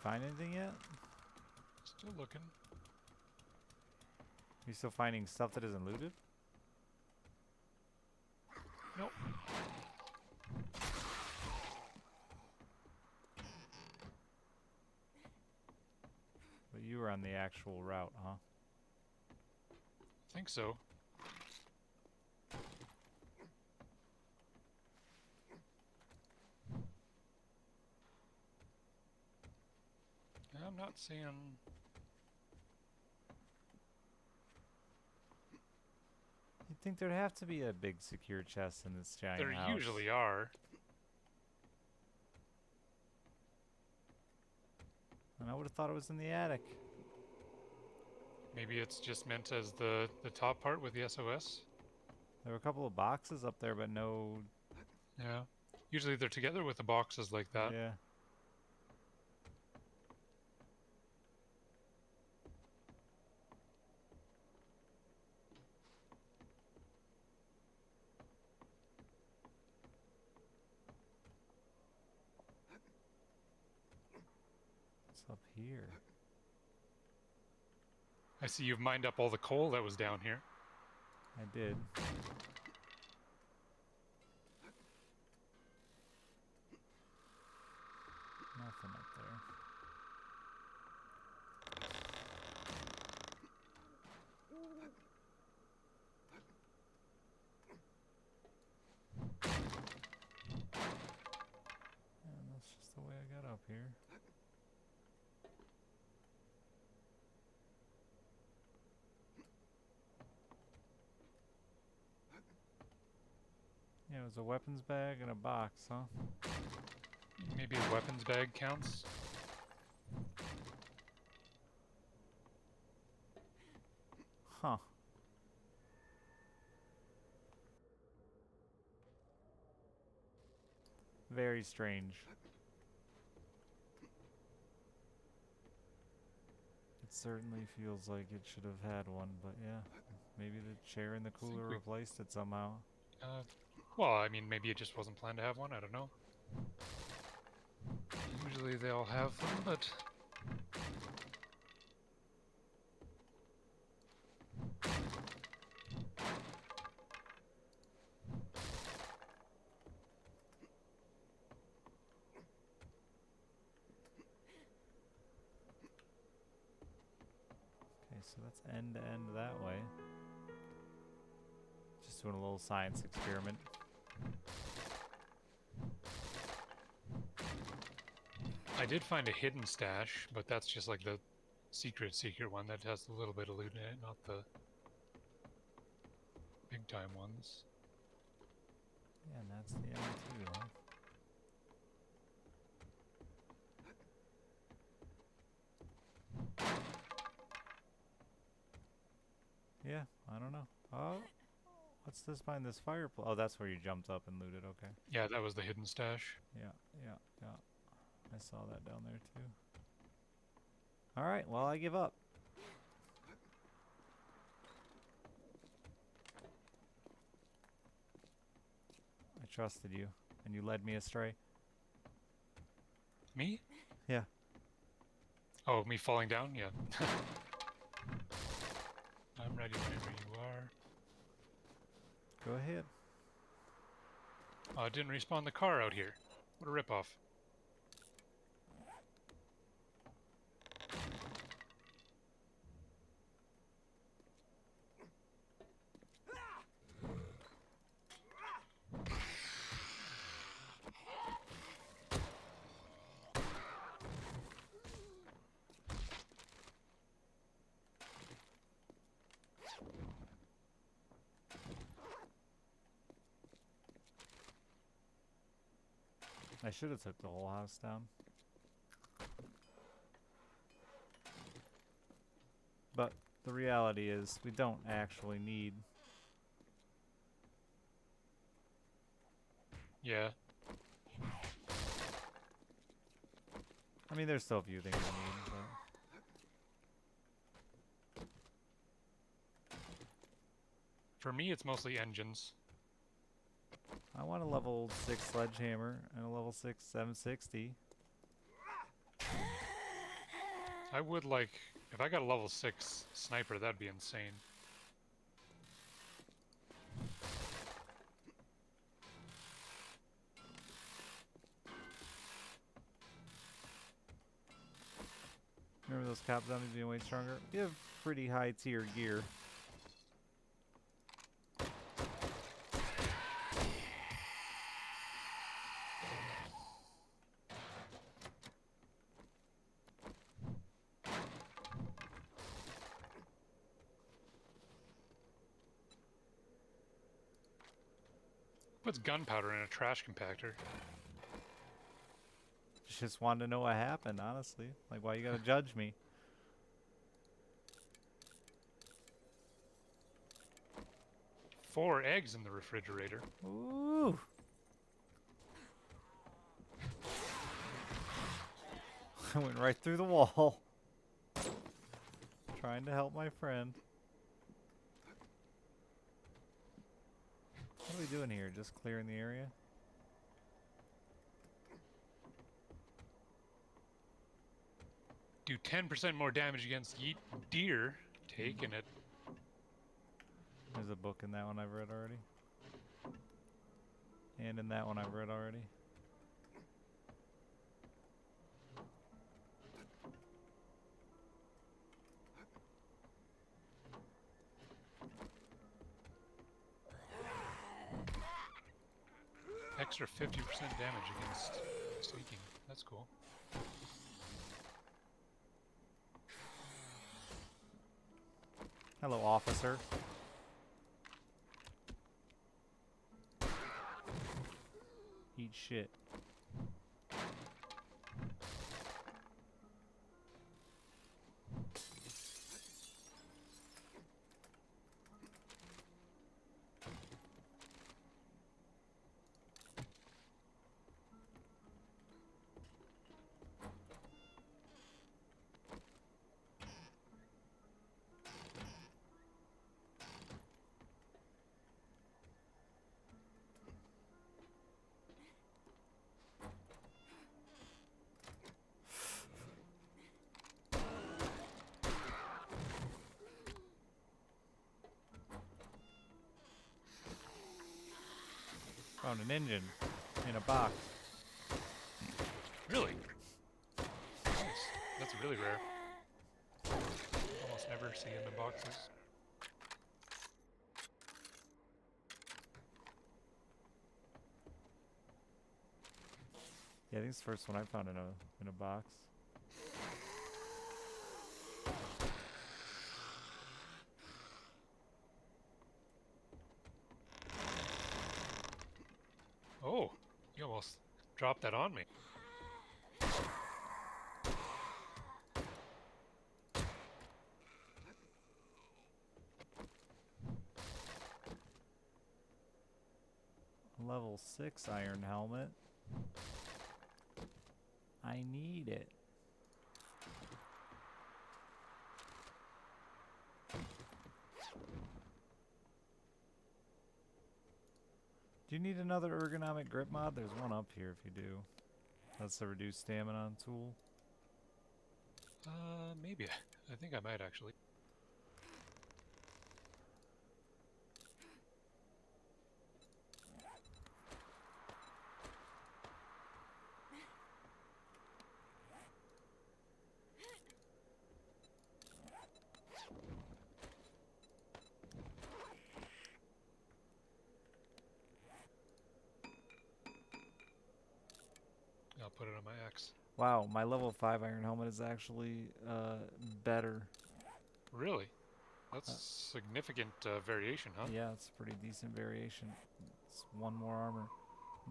Did you find anything yet? Still looking. You still finding stuff that isn't looted? Nope. But you were on the actual route, huh? Think so. I'm not seeing. You'd think there'd have to be a big secure chest in this giant There house. usually are. And I would have thought it was in the attic. Maybe it's just meant as the top part with the SOS. There were a couple of boxes up there, but no... Yeah. Usually they're together with the boxes like that. Yeah. What's up here? I see you've mined up all the coal that was down here. I did. Nothing up there. And that's just the way I got up here. Yeah, it was a weapons bag and a box, huh? Maybe a weapons bag counts. Huh. Very strange. It certainly feels like it should have had one, but yeah. Maybe the chair in the cooler we- replaced it somehow. Well, I mean, maybe it just wasn't planned to have one. I don't know. Usually they all have them, but... Okay, so that's end to end that way. Just doing a little science experiment. I did find a hidden stash, but that's just like the secret one that has a little bit of loot in it, not the big time ones. Yeah, and that's the end too, huh? Yeah, I don't know. Oh, what's this behind this fireplace? Oh, that's where you jumped up and looted. Okay. Yeah, that was the hidden stash. Yeah, yeah, yeah. I saw that down there too. All right, well, I give up. trusted you, and you led me astray. Me? Yeah. Oh, me falling down? Yeah. I'm ready whenever you are. Go ahead. Oh, it didn't respawn the car out here. What a ripoff. I should have took the whole house down. But the reality is, we don't actually need... Yeah. I mean, there's still a few things we need, but... For me, it's mostly engines. I want a level 6 sledgehammer and a level 6 760. I would like... If I got a level 6 sniper, that'd be insane. Remember those cop zombies being way stronger? We have pretty high tier gear. Puts gunpowder in a trash compactor. Just wanted to know what happened, honestly. Like, why you gotta judge me? Four eggs in the refrigerator. Ooh! I went right through the wall. Trying to help my friend. What are we doing here? Just clearing the area? Do 10% more damage against yeet deer. Taking it. There's a book in that one I've read already. And in that one I've read already. Extra 50% damage against sneaking. That's cool. Hello, officer. Eat shit. Found an engine in a box. Really? Nice. That's really rare. Almost never see them in boxes. Yeah, I think it's the first one I found in a box. Oh, you almost dropped that on me. Level 6 iron helmet. I need it. Do you need another ergonomic grip mod? There's one up here if you do. That's the reduced stamina tool. Maybe. I think I might actually. I'll put it on my axe. Wow, my level 5 iron helmet is actually better. Really? That's significant variation, huh? Yeah, it's a pretty decent variation. It's one more armor.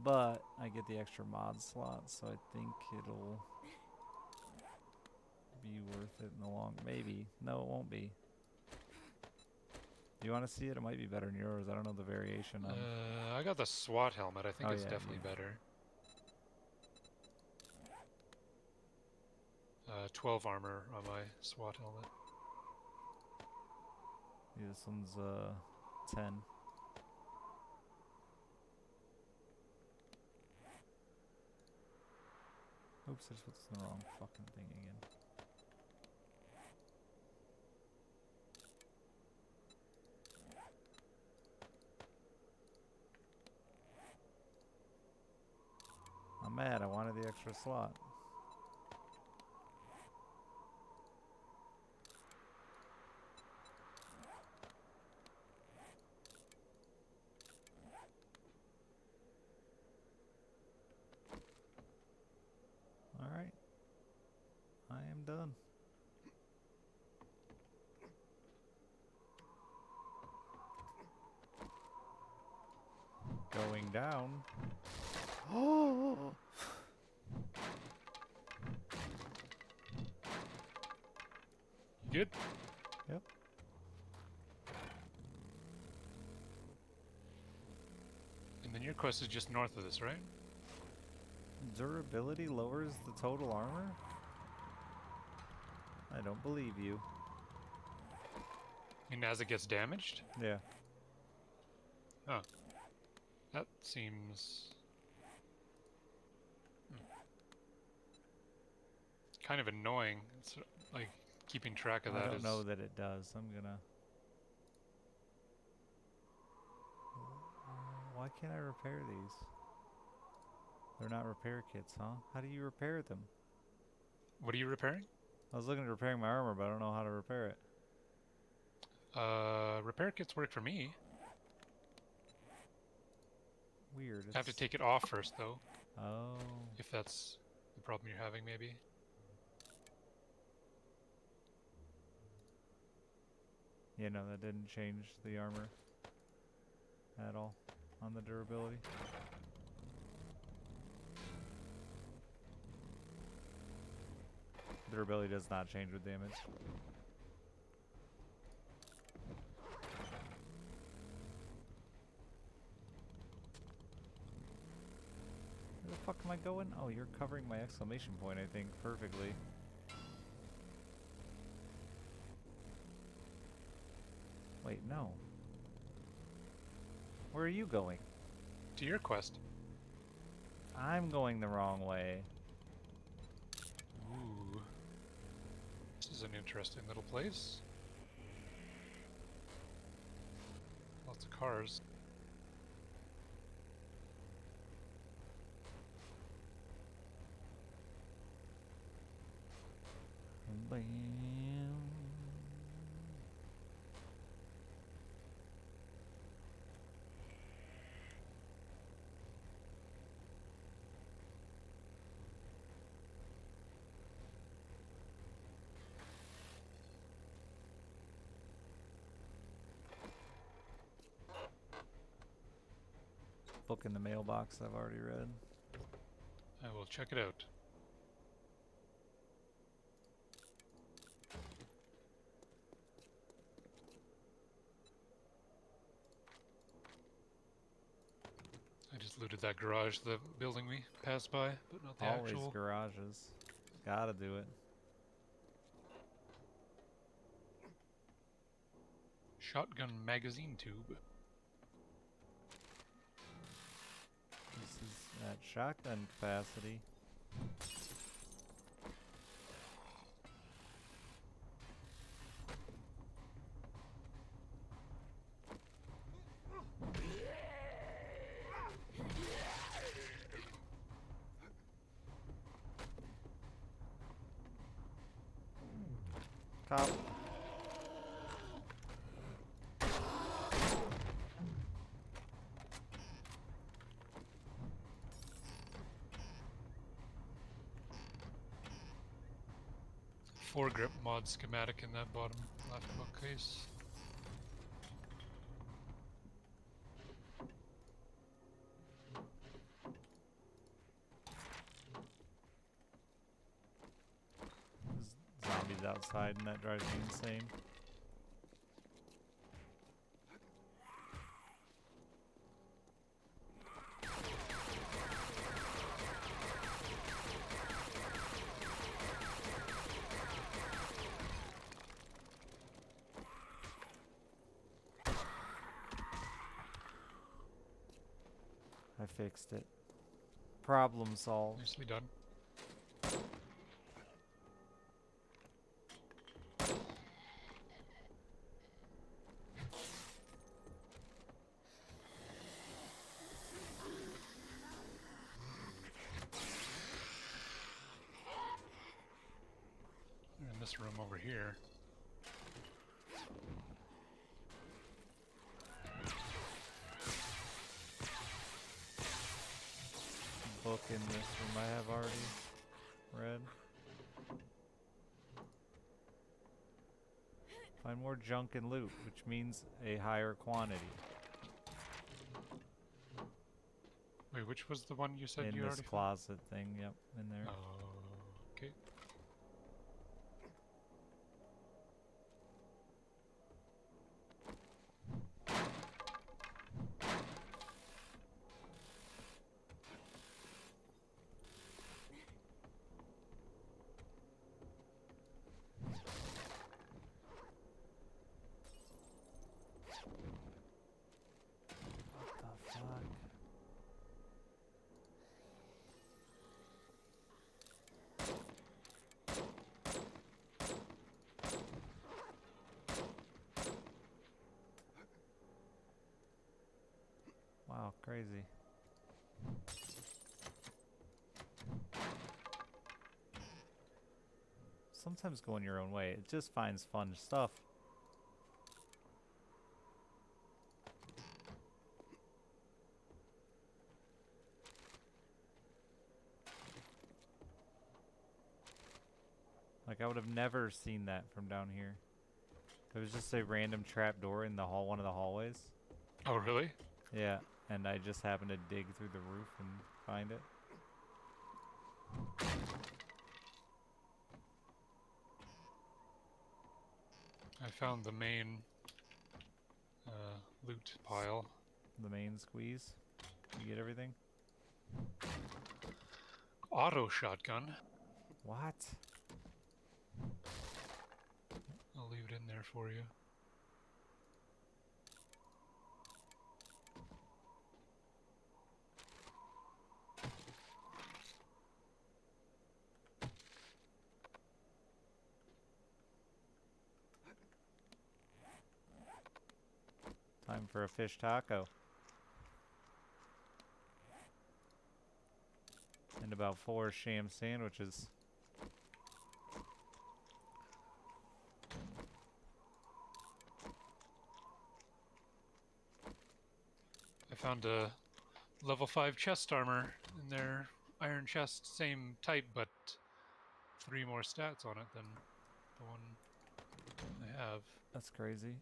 But I get the extra mod slot, so I think it'll be worth it in the long... Maybe. No, it won't be. Do you want to see it? It might be better than yours. I don't know the variation. I got the SWAT helmet. I think Oh, it's yeah, definitely yeah. better. 12 armor on my SWAT helmet. Yeah, this one's 10. Oops, I just put this in the wrong fucking thing again. I'm mad, I wanted the extra slot. Alright. I am done. Going down. Oh! You good? Yep. And then your quest is just north of this, right? Durability lowers the total armor? I don't believe you. And as it gets damaged? Yeah. Huh. That seems... kind of annoying. It's like keeping track of that I don't is... know that it does. I'm gonna... Why can't I repair these? They're not repair kits, huh? How do you repair them? What are you repairing? I was looking at repairing my armor, but I don't know how to repair it. Repair kits work for me. Weird. I have to take it off first, though, Oh. if that's the problem you're having, maybe. Yeah, no, that didn't change the armor at all on the durability. Durability does not change with damage. Where the fuck am I going? Oh, you're covering my exclamation point, I think, perfectly. Wait, no. Where are you going? To your quest. I'm going the wrong way. Ooh. This is an interesting little place. Lots of cars. Bam. Book in the mailbox I've already read. I will check it out. I just looted that garage, the building we passed by, but not the Always actual. garages. Gotta do it. Shotgun magazine tube. that shotgun capacity. Cop. Foregrip mod schematic in that bottom left bookcase. There's zombies outside and that drives me insane. I fixed it. Problem solved. Nicely done. They're in this room over here. Book in this room I have already read. Find more junk and loot, which means a higher quantity. Wait, which was the one you said In you this already found? closet thing, yep, in there. Okay. What the fuck? Wow, crazy. Sometimes going your own way, it just finds fun stuff. Like, I would have never seen that from down here. It was just a random trap door in the hall, one of the hallways. Oh, really? Yeah, and I just happened to dig through the roof and find it. I found the main loot pile. The main squeeze. You get everything? Auto shotgun. What? I'll leave it in there for you. Time for a fish taco. And about 4 sham sandwiches. I found a level 5 chest armor in their iron chest, same type, but 3 more stats on it than the one I have. That's crazy.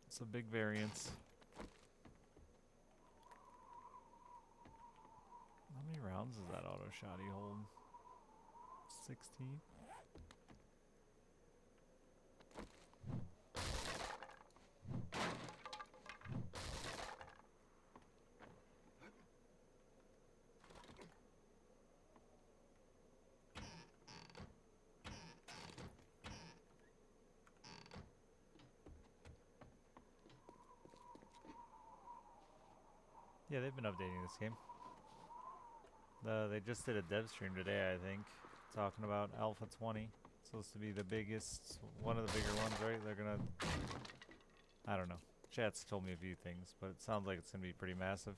It's a big variance. How many rounds does that auto shotty hold? 16? Yeah, they've been updating this game. They just did a dev stream today, I think, talking about Alpha 20. It's supposed to be the biggest, one of the bigger ones, right? They're gonna, I don't know. Chat's told me a few things, but it sounds like it's gonna be pretty massive.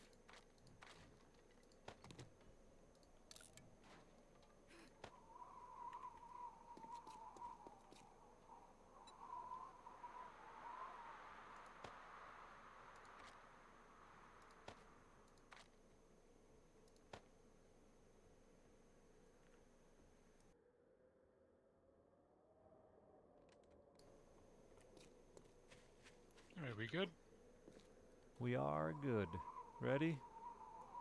Alright, we good? We are good. Ready?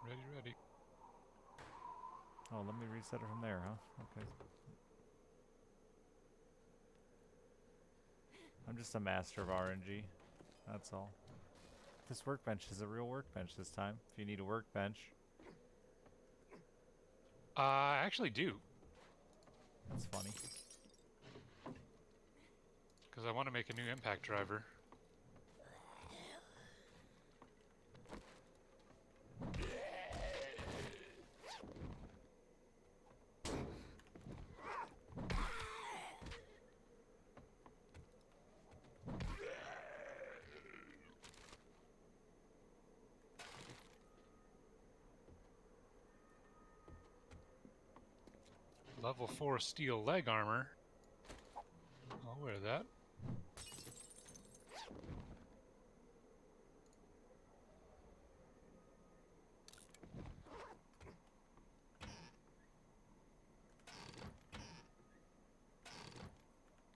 Ready, ready. Oh, let me reset it from there, huh? Okay. I'm just a master of RNG. That's all. This workbench is a real workbench this time. If you need a workbench. I actually do, That's funny. because I want to make a new impact driver. Level 4 steel leg armor. I'll wear that.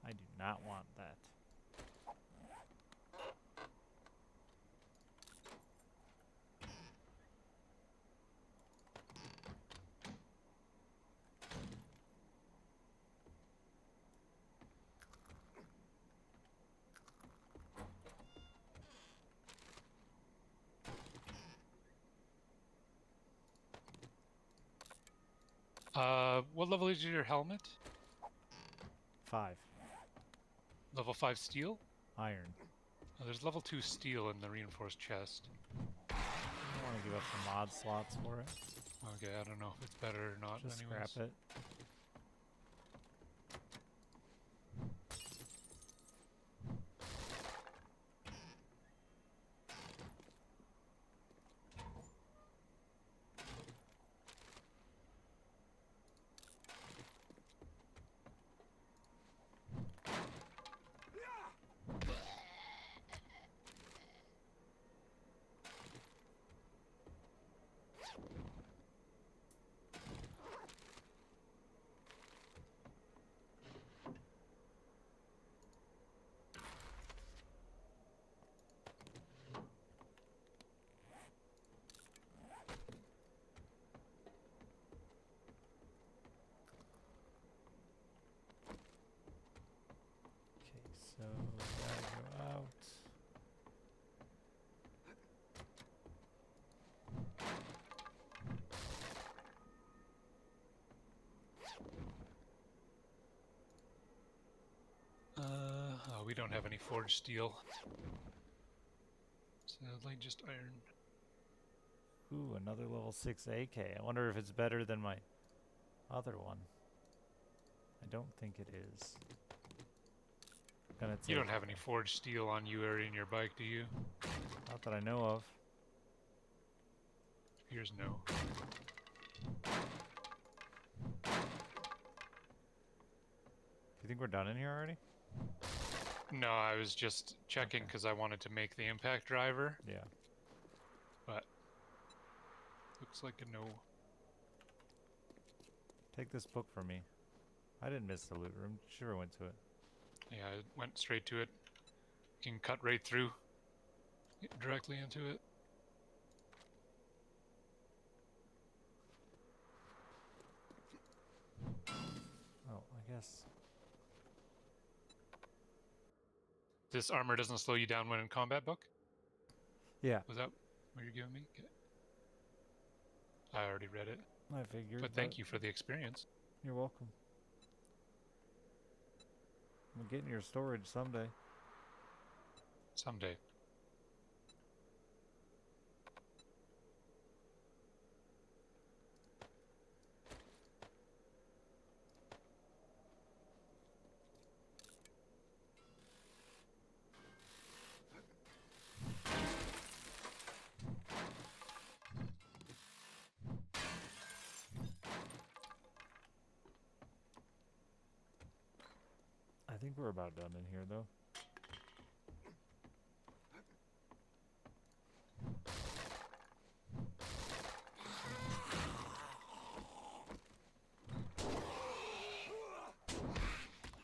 I do not want that. What level is your helmet? 5. Level 5 steel? Iron. Oh, there's level 2 steel in the reinforced chest. I don't want to give up the mod slots for it. Okay, I don't know if it's better or not. Just anyways. scrap it. So, gotta go out. Oh, we don't have any forged steel. Sadly, just iron. Ooh, another level 6 AK. I wonder if it's better than my other one. I don't think it is. Gonna take You don't have any forged steel on you or in your bike, do you? Not that I know of. Here's no. Do you think we're done in here already? No, I was just checking because I wanted to make the impact driver, Yeah. but looks like a no. Take this book from me. I didn't miss the loot room. Sure went to it. Yeah, I went straight to it. You can cut right through. Get directly into it. Oh, I guess. This armor doesn't slow you down when in combat, book? Yeah, Was that what you're giving me? Okay. I already read it. I figured. But thank you for the experience. You're welcome. I'm getting your storage someday. Someday. I think we're about done in here, though.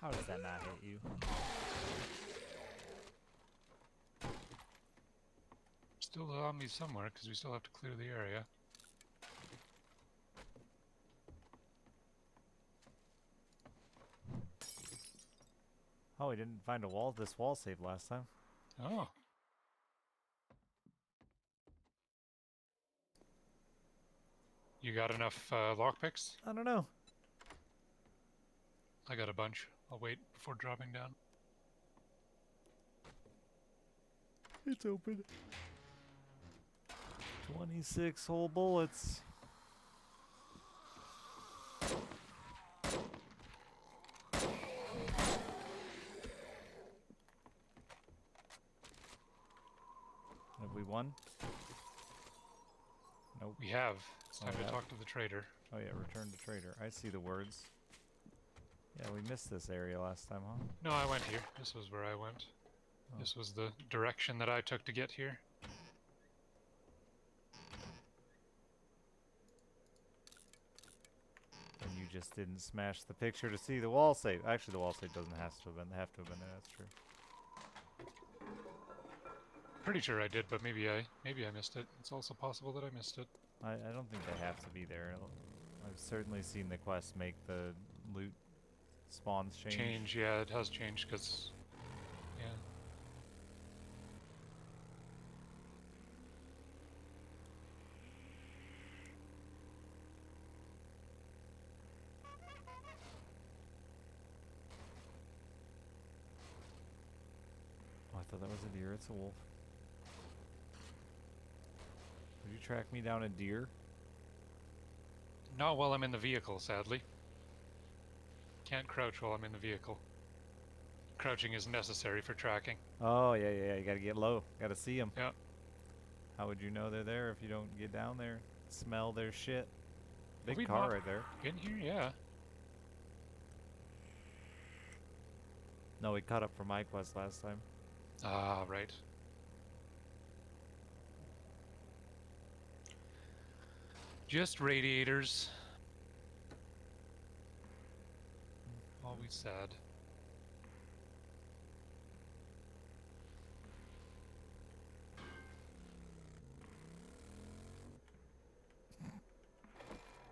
How does that not hit you? Still zombies somewhere, because we still have to clear the area. Oh, we didn't find this wall save last time. Oh. You got enough lockpicks? I don't know. I got a bunch. I'll wait before dropping down. It's open. 26 whole bullets. Have we won? Nope. We have. It's time Oh, yeah. to talk to the trader. Oh yeah, return to trader. I see the words. Yeah, we missed this area last time, huh? No, I went here. This was where I went. Oh. This was the direction that I took to get here. And you just didn't smash the picture to see the wall save. Actually, the wall save doesn't have to have been there. That's true. Pretty sure I did, but maybe I missed it. It's also possible that I missed it. I don't think they have to be there. I've certainly seen the quest make the loot spawns change. Yeah, it has changed because, yeah. Oh, I thought that was a deer. It's a wolf. Would you track me down a deer? Not while I'm in the vehicle, sadly. Can't crouch while I'm in the vehicle. Crouching is necessary for tracking. Oh, yeah. You gotta get low. Gotta see them. Yeah. How would you know they're there if you don't get down there? Smell their shit. Have we Big car not right there. Been here? Yeah. No, we caught up for my quest last time. Ah, right. Just radiators. Always sad.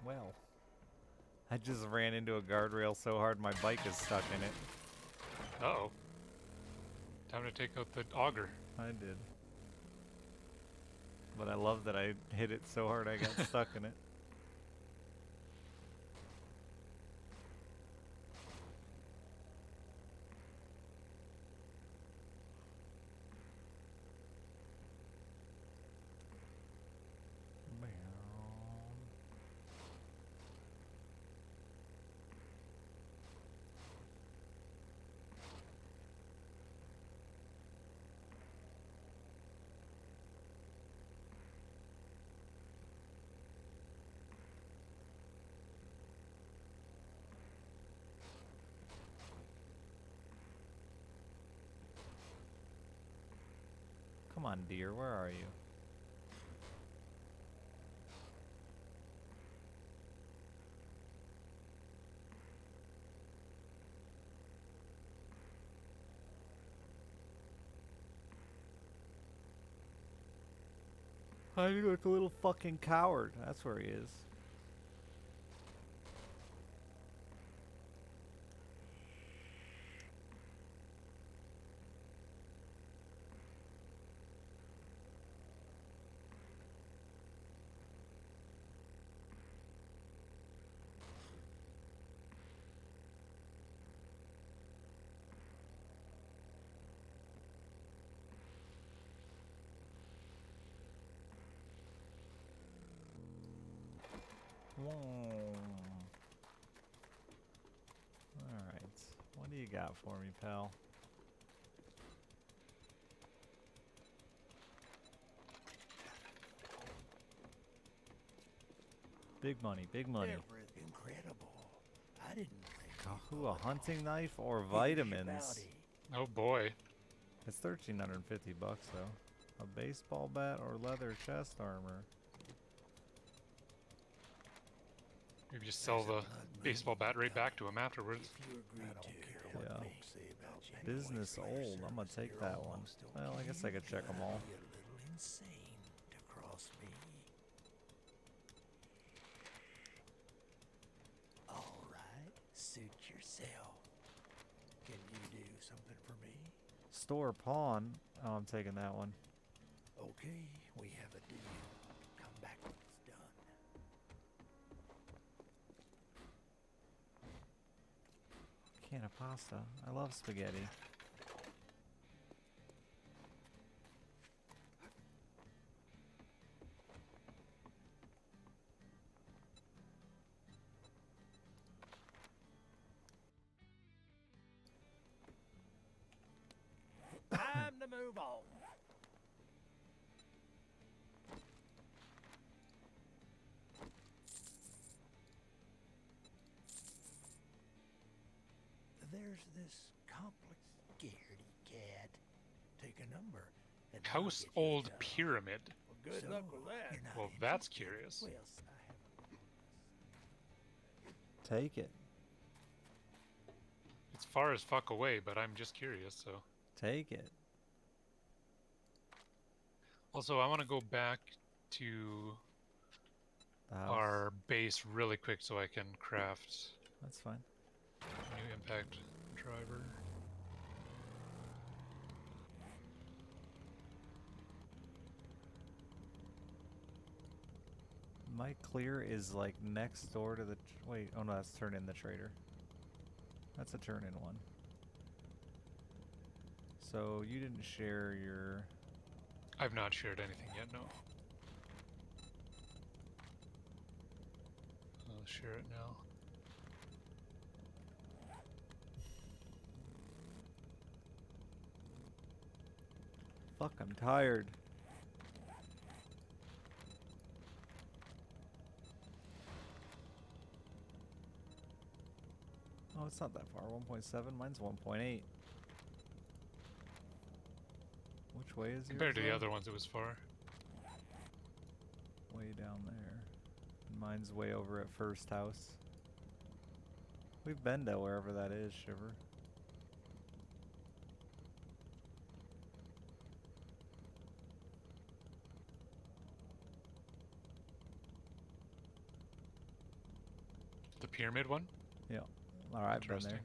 Well, I just ran into a guardrail so hard my bike is stuck in it. Uh-oh. Time to take out the auger. I did. But I love that I hit it so hard I got stuck in it. Come on, dear, where are you? I look like a little fucking coward. That's where he is. Alright. What do you got for me, pal? Big money, big money. Incredible. I didn't think Ooh, a hunting knife or Here's your vitamins. bounty. Oh boy. It's $1,350 though. A baseball bat or leather chest armor. Maybe just sell the baseball bat right back to him afterwards. If you agree to what help me, folks about you Business anyways, old. I'm gonna take you're that one. almost Well, I guess I okay. could check them all. Be a little insane to cross me. All right, suit yourself. Can you do something for me? Store pawn. Oh, I'm taking that one. Okay, we have a deal. Come back when it's done. Can of pasta. I love spaghetti. Time to move on. There's this complex scaredy cat. Take a number. And I'll House get you a Old job. Pyramid. Well, good luck with that. You're not Well, that's interested. curious. Well, Take it. It's far as fuck away, but I'm just curious, so. Take it. Also, I want to go back to The house. our base really quick so I can craft That's fine. new impact driver. My clear is like next door to the. Wait, oh no, that's turn in the trader. That's a turn in one. So you didn't share your. I've not shared anything yet, no. I'll share it now. Fuck, I'm tired. Oh, it's not that far. 1.7. Mine's 1.8. Which way is yours? Compared to the though? other ones, it was far. Way down there. And mine's way over at first house. We've been to wherever that is, Shiver. The pyramid one? Yeah. Alright, I've been Interesting. there.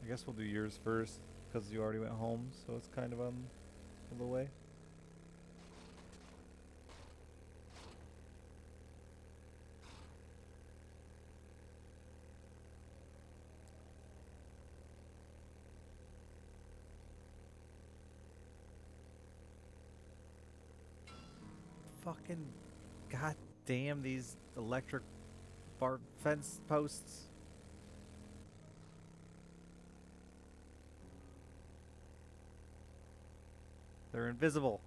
I guess we'll do yours first, because you already went home, so it's kind of on the way. Fucking goddamn these electric bar fence posts. They're invisible.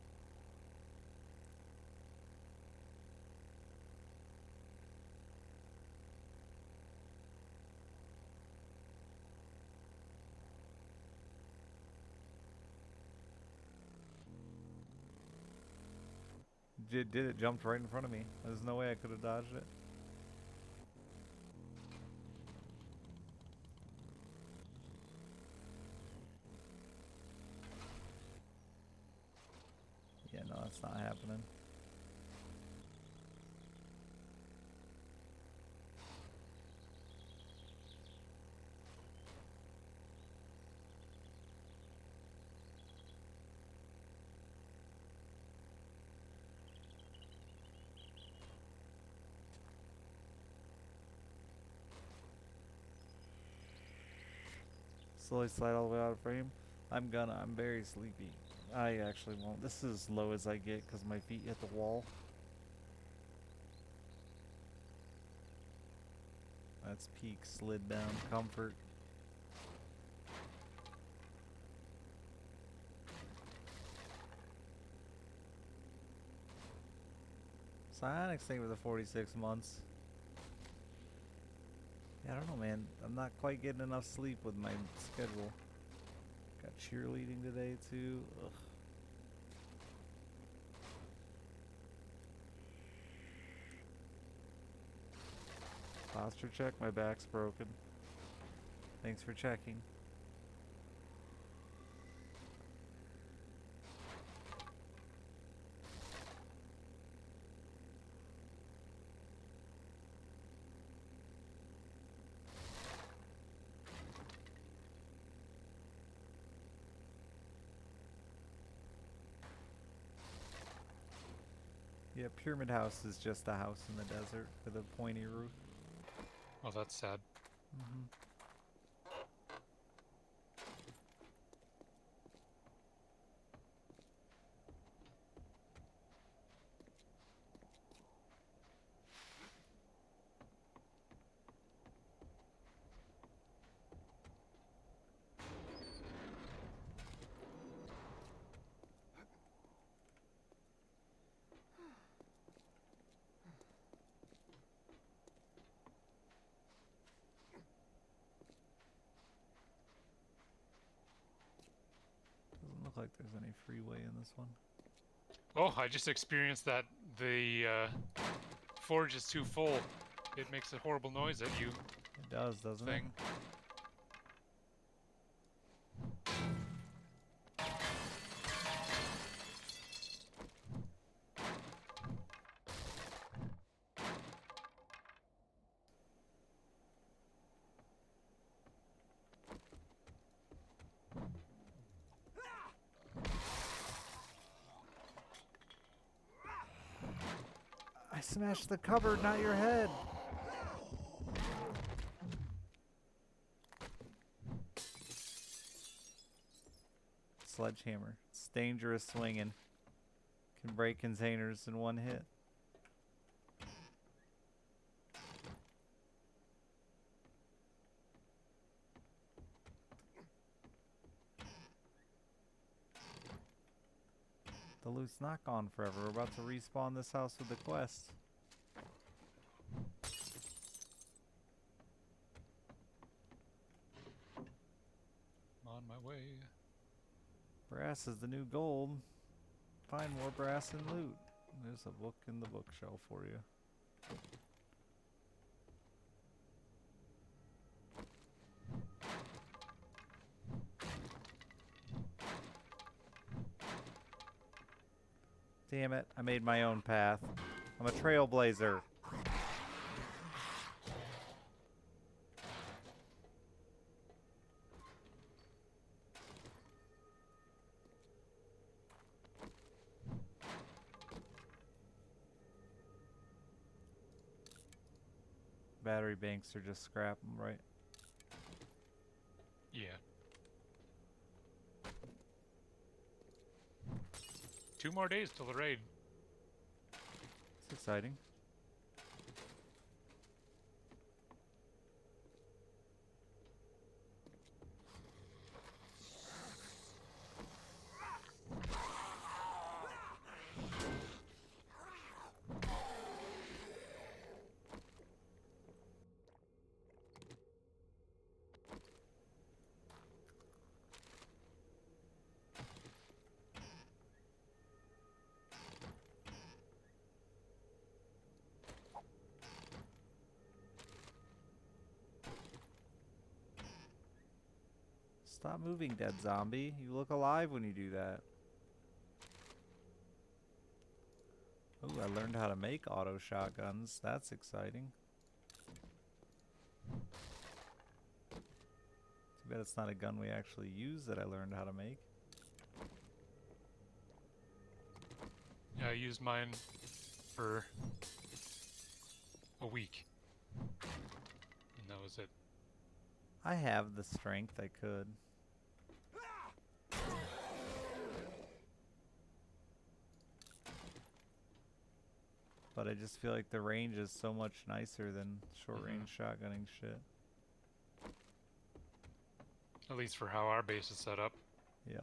Did it jumped right in front of me. There's no way I could have dodged it. Yeah, no, that's not happening. Slowly slide all the way out of frame. I'm very sleepy. I actually won't. This is as low as I get because my feet hit the wall. That's peak slid down comfort. Psionic's thing for the 46 months. Yeah, I don't know, man. I'm not quite getting enough sleep with my schedule. Got cheerleading today, too. Ugh. Posture check. My back's broken. Thanks for checking. Yeah, Pyramid House is just a house in the desert with a pointy roof. Oh, that's sad. Mm-hmm. Doesn't look like there's any freeway in this one. Oh, I just experienced that the forge is too full. It makes a horrible noise at you. It does, doesn't Thing. it? I smashed the cupboard, not your head. Sledgehammer. It's dangerous swinging. Can break containers in one hit. The loot's not gone forever. We're about to respawn this house with the quest. On my way. Brass is the new gold. Find more brass and loot. There's a book in the bookshelf for you. Damn it, I made my own path. I'm a trailblazer. Battery banks are just scrap 'em, right? Yeah. 2 more days till the raid. It's exciting. Stop moving, dead zombie. You look alive when you do that. Ooh, I learned how to make auto shotguns. That's exciting. Too bad it's not a gun we actually use that I learned how to make. Yeah, I used mine for a week. And that was it. I have the strength, I could. But I just feel like the range is so much nicer than short-range shotgunning shit. At least for how our base is set up. Yeah.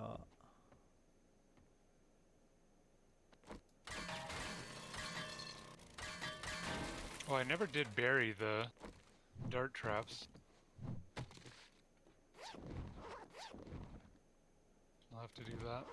Well, I never did bury the dart traps. I'll have to do that.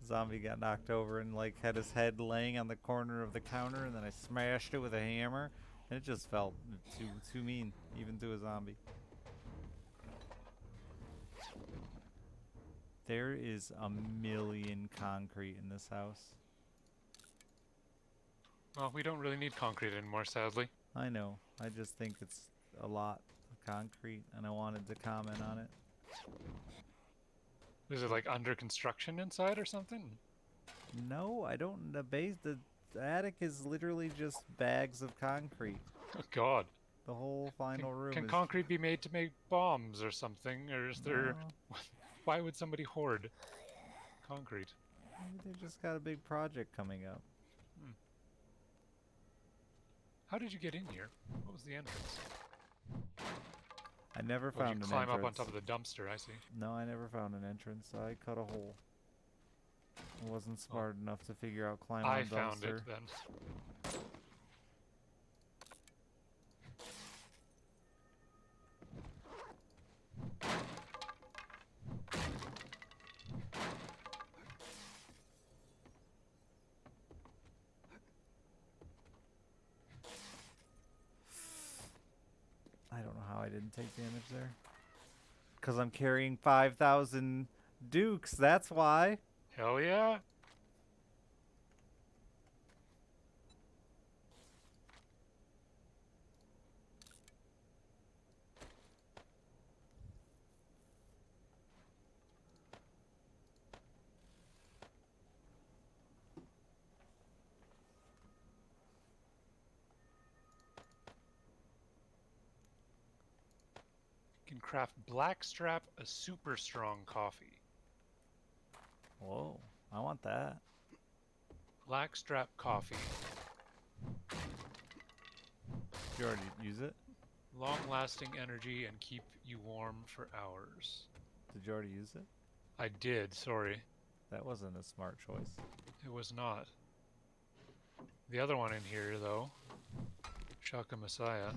Zombie got knocked over and like had his head laying on the corner of the counter, and then I smashed it with a hammer, and it just felt too mean, even to a zombie. There is a million concrete in this house. Well, we don't really need concrete anymore, sadly. I know. I just think it's a lot of concrete, and I wanted to comment on it. Is it like under construction inside or something? No, I don't. The attic is literally just bags of concrete. Oh God. The whole final room Can is... concrete be made to make bombs or something? Or is there... No. Why would somebody hoard concrete? Maybe they just got a big project coming up. How did you get in here? What was the entrance? I never Oh, found you an climb entrance. up on top of the dumpster, I see. No, I never found an entrance. I cut a hole. I wasn't smart enough to figure out climbing I a dumpster. found it then. I don't know how I didn't take damage there. Because I'm carrying 5,000 dukes, that's why. Hell yeah! You can craft Blackstrap a super strong coffee. Whoa, I want that. Blackstrap coffee. Did you already use it? Long-lasting energy and keep you warm for hours. Did you already use it? I did, sorry. That wasn't a smart choice. It was not. The other one in here, though, Shaka Messiah.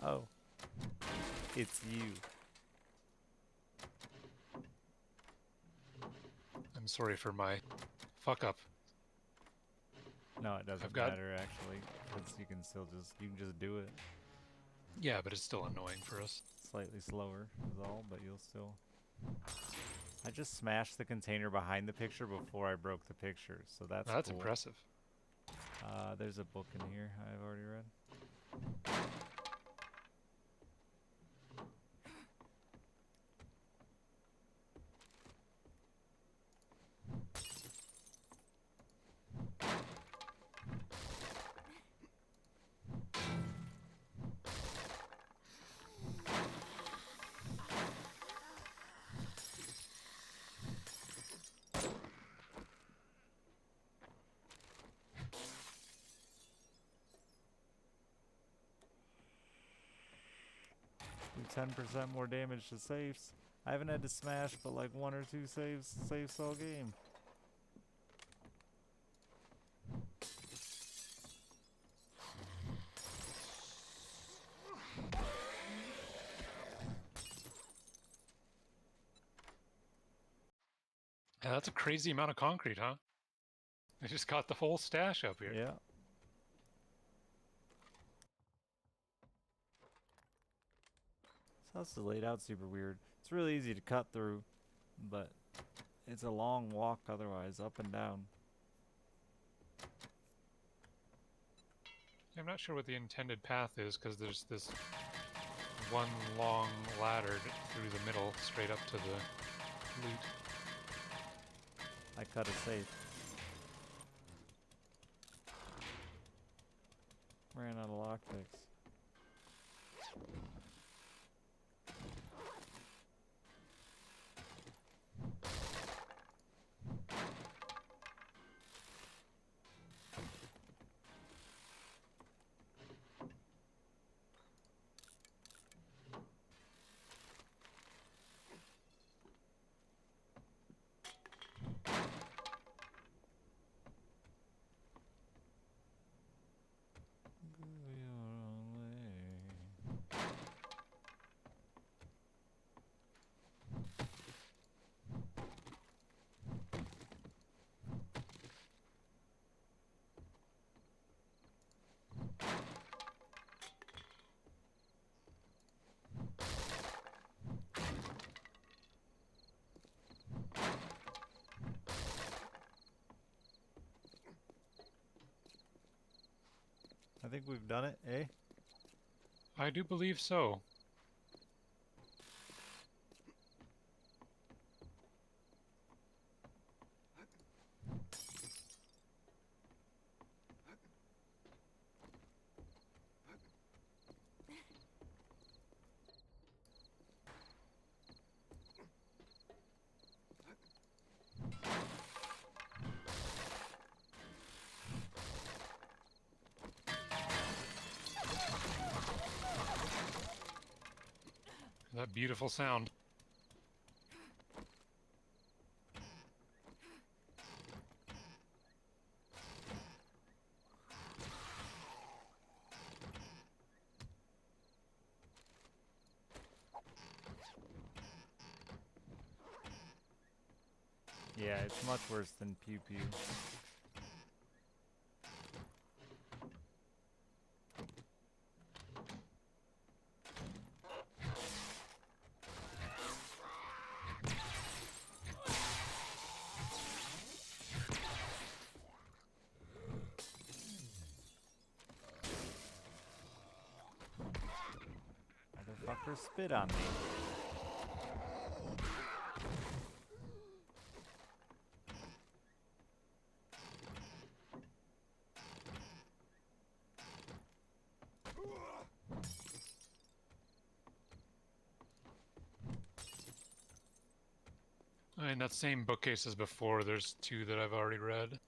Oh. It's you. I'm sorry for my fuck up. No, it doesn't I've got- matter actually, because you can just do it. Yeah, but it's still annoying for us. Slightly slower is all, but you'll still... I just smashed the container behind the picture before I broke the picture, so that's That's cool. impressive. There's a book in here I've already read. Do 10% more damage to safes. I haven't had to smash but like 1 or 2 safes all game. Yeah, that's a crazy amount of concrete, huh? They just got the whole stash up here. Yeah. This house is laid out super weird. It's really easy to cut through, but it's a long walk otherwise, up and down. I'm not sure what the intended path is, because there's this one long ladder through the middle, straight up to the loot. I cut it safe. Ran out of lockpicks. I think we've done it, eh? I do believe so. That beautiful sound. Yeah, it's much worse than Pew Pew. Motherfucker spit on me. In that same bookcase as before, there's two that I've already read.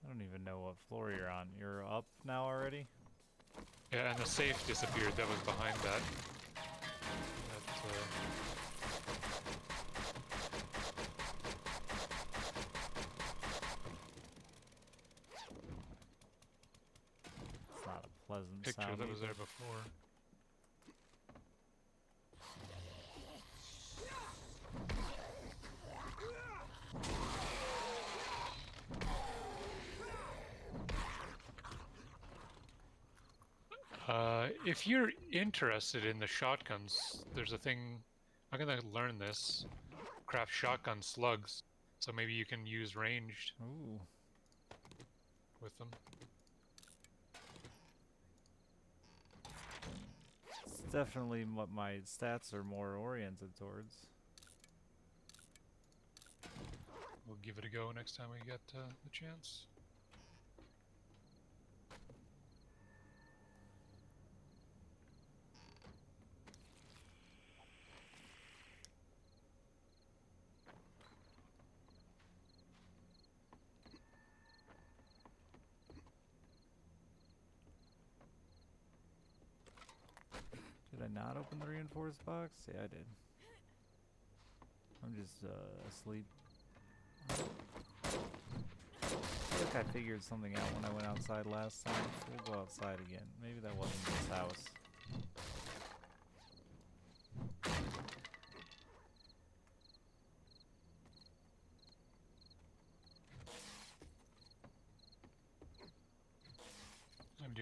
I don't even know what floor you're on. You're up now already? Yeah, and the safe disappeared that was behind that. It's not a pleasant Picture sound that was either. there before. If you're interested in the shotguns, there's a thing, I'm gonna learn this. Craft shotgun slugs, so maybe you can use ranged Ooh. with them. It's definitely what my stats are more oriented towards. We'll give it a go next time we get the chance. Did I not open the reinforced box? Yeah, I did. I'm just asleep. I feel like I figured something out when I went outside last time, so we'll go outside again. Maybe that wasn't this house.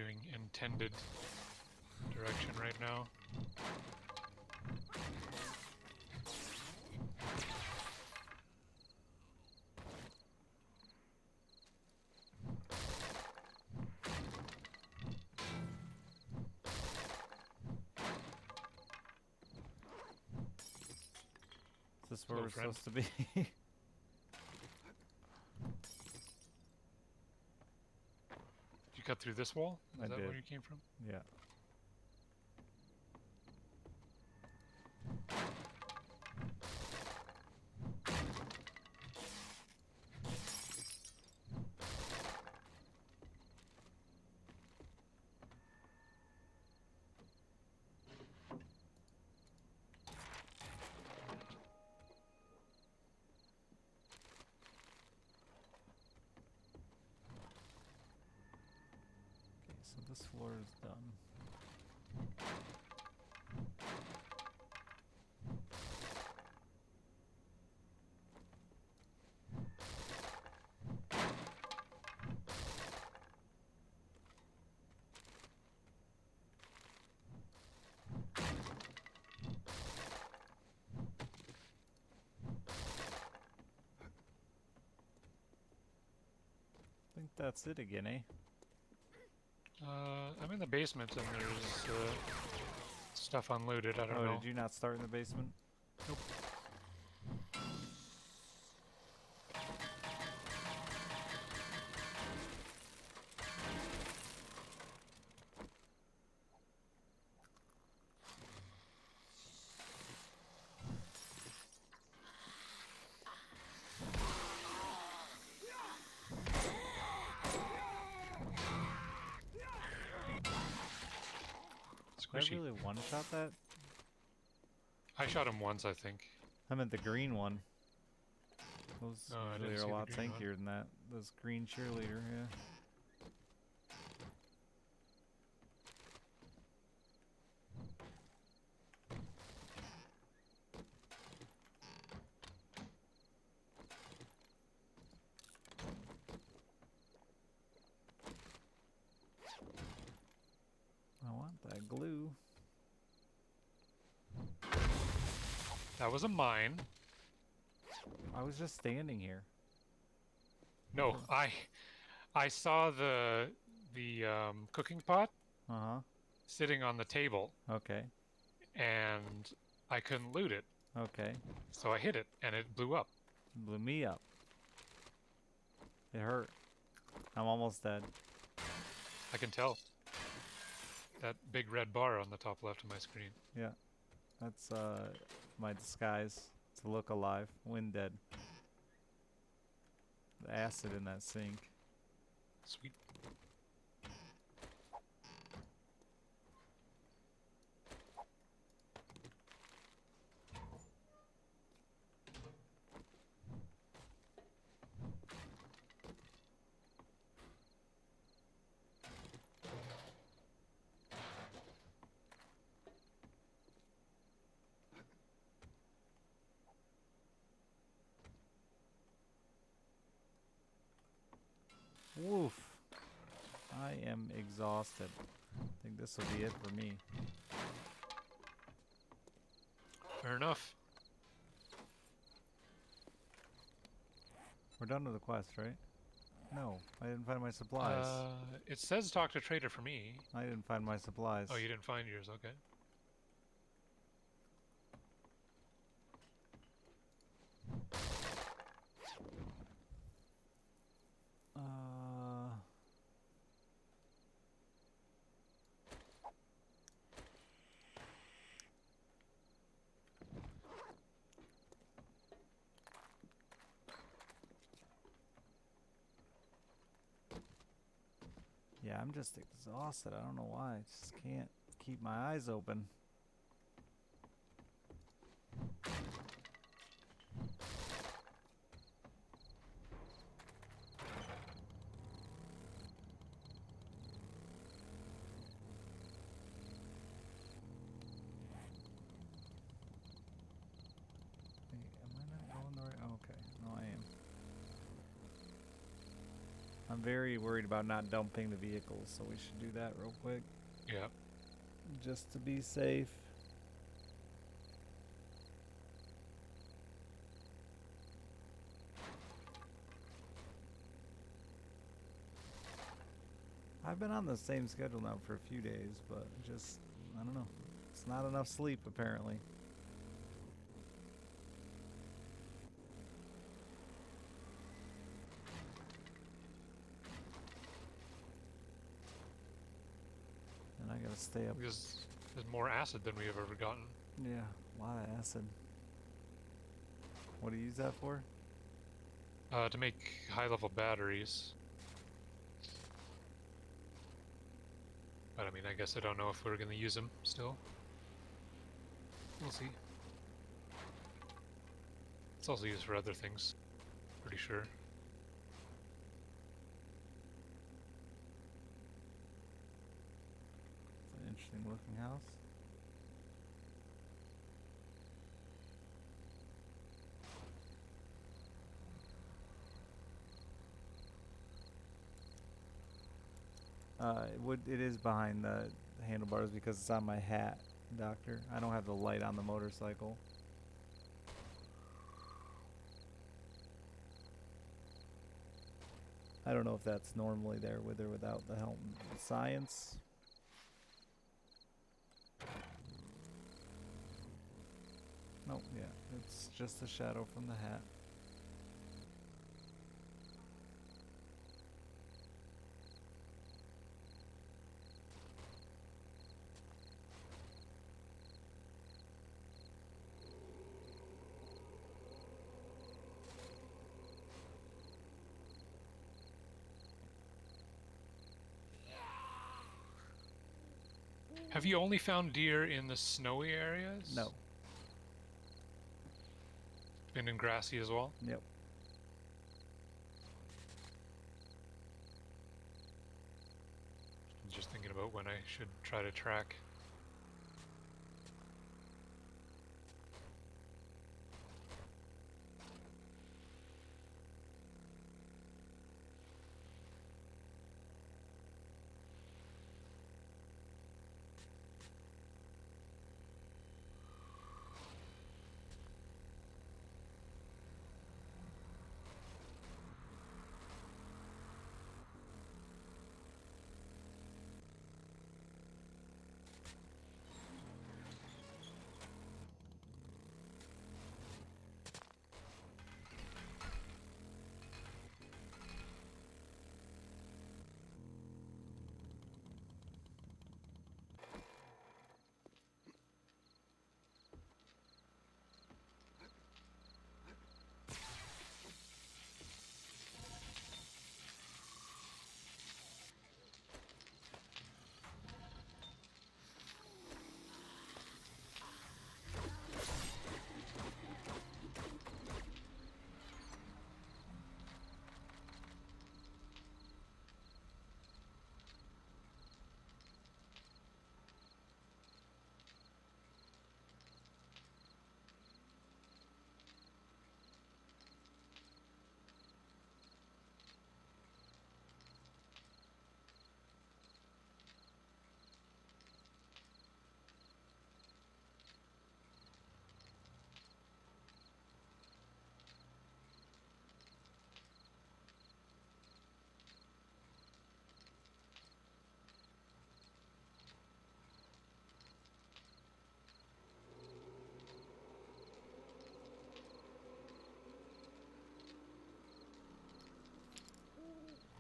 doing intended direction right now. Is this where Hello, we're friend. supposed to be? Did you cut through this wall? I Is that did. where you came from? Yeah. Okay, so this floor is done. I think that's it again, eh? I'm in the basement and there's stuff unlooted. I don't Oh, know. did you not start in the basement? Nope. Did I Squishy. really one-shot that? I shot him once, I think. I meant the green one. Those Oh, I usually didn't are see a the lot green one. tankier than that. This green cheerleader, yeah. I want that glue. That was a mine. I was just standing here. No, I saw the cooking pot Uh-huh. sitting on the table, Okay. and I couldn't loot it, Okay. so I hit it, and it blew up. Blew me up. It hurt. I'm almost dead. I can tell. That big red bar on the top left of my screen. Yeah. That's my disguise to look alive. Wind dead. The acid in that sink. Sweet. Woof. I am exhausted. I think this will be it for me. Fair enough. We're done with the quest, right? No, I didn't find my supplies. It says talk to trader for me. I didn't find my supplies. Oh, you didn't find yours, okay. Yeah, I'm just exhausted. I don't know why. I just can't keep my eyes open. Wait, am I not going the right? Oh, okay, no, I am. I'm very worried about not dumping the vehicles, so we should do that real quick. Yeah. Just to be safe. I've been on the same schedule now for a few days, but just, I don't know. It's not enough sleep, apparently. And I gotta stay up. Because there's more acid than we have ever gotten. Yeah, a lot of acid. What do you use that for? To make high-level batteries. But I mean, I guess I don't know if we're gonna use them still. We'll see. It's also used for other things. Pretty sure. It's an interesting looking house. It is behind the handlebars because it's on my hat, Doctor. I don't have the light on the motorcycle. I don't know if that's normally there with or without the helm. Science. Nope, yeah, it's just a shadow from the hat. Have you only found deer in the snowy areas? No. And in grassy as well? Yep. I'm just thinking about when I should try to track.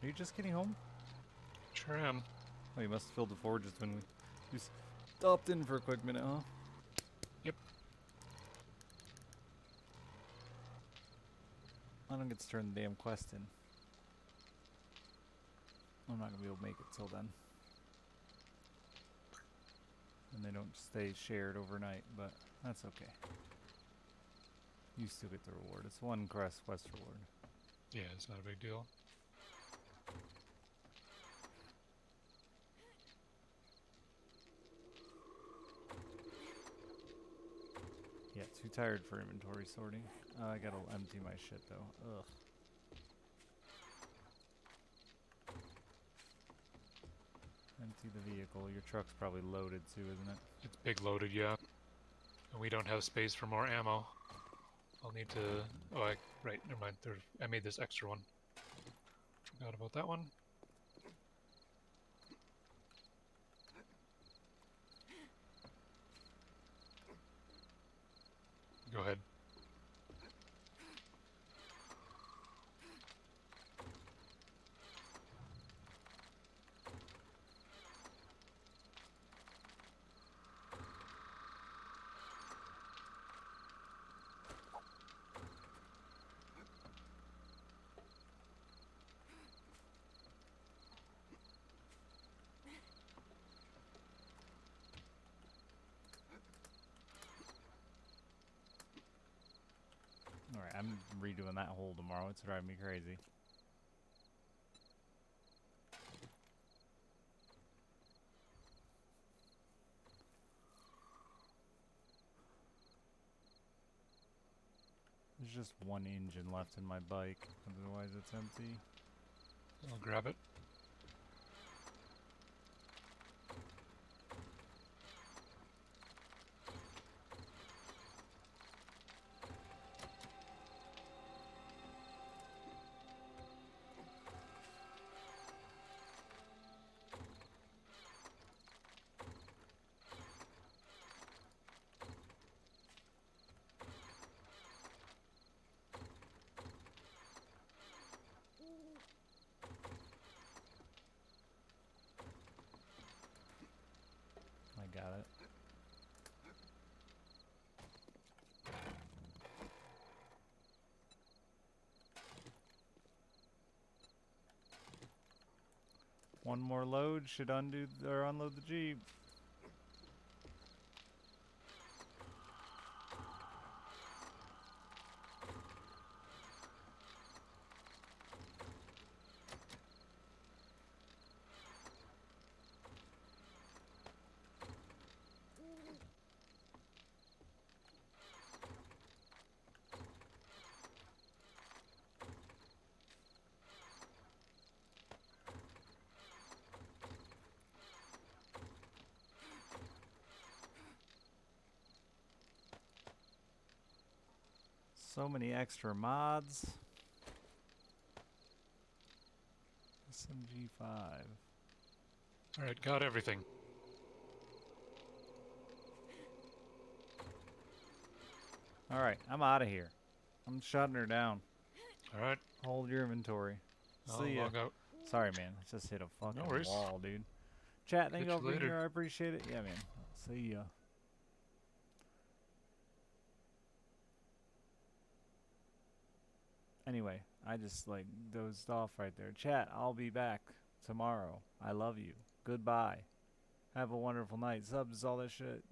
Are you just getting home? Sure am. Oh, you must have filled the forges when you stopped in for a quick minute, huh? Yep. I don't get to turn the damn quest in. I'm not gonna be able to make it till then. And they don't stay shared overnight, but that's okay. You still get the reward. It's one quest reward. Yeah, it's not a big deal. Yeah, too tired for inventory sorting. I gotta empty my shit though. Ugh. Empty the vehicle. Your truck's probably loaded too, isn't it? It's big loaded, yeah. And we don't have space for more ammo. I'll need to... Oh, right, never mind. I made this extra one. Forgot about that one. Go ahead. Alright, I'm redoing that hole tomorrow. It's driving me crazy. There's just one engine left in my bike, otherwise it's empty. I'll grab it. I got it. One more load should undo or unload the Jeep. So many extra mods. SMG5. Alright, got everything. Alright, I'm out of here. I'm shutting her down. Alright, Hold your inventory. I'll See ya. log out. Sorry, man. I just hit a fucking worries. wall, dude. Chat, thank you Catch all you for being later. here. I appreciate it. Yeah, man. See ya. Anyway, I just like dozed off right there. Chat, I'll be back tomorrow. I love you. Goodbye. Have a wonderful night. Subs, all that shit.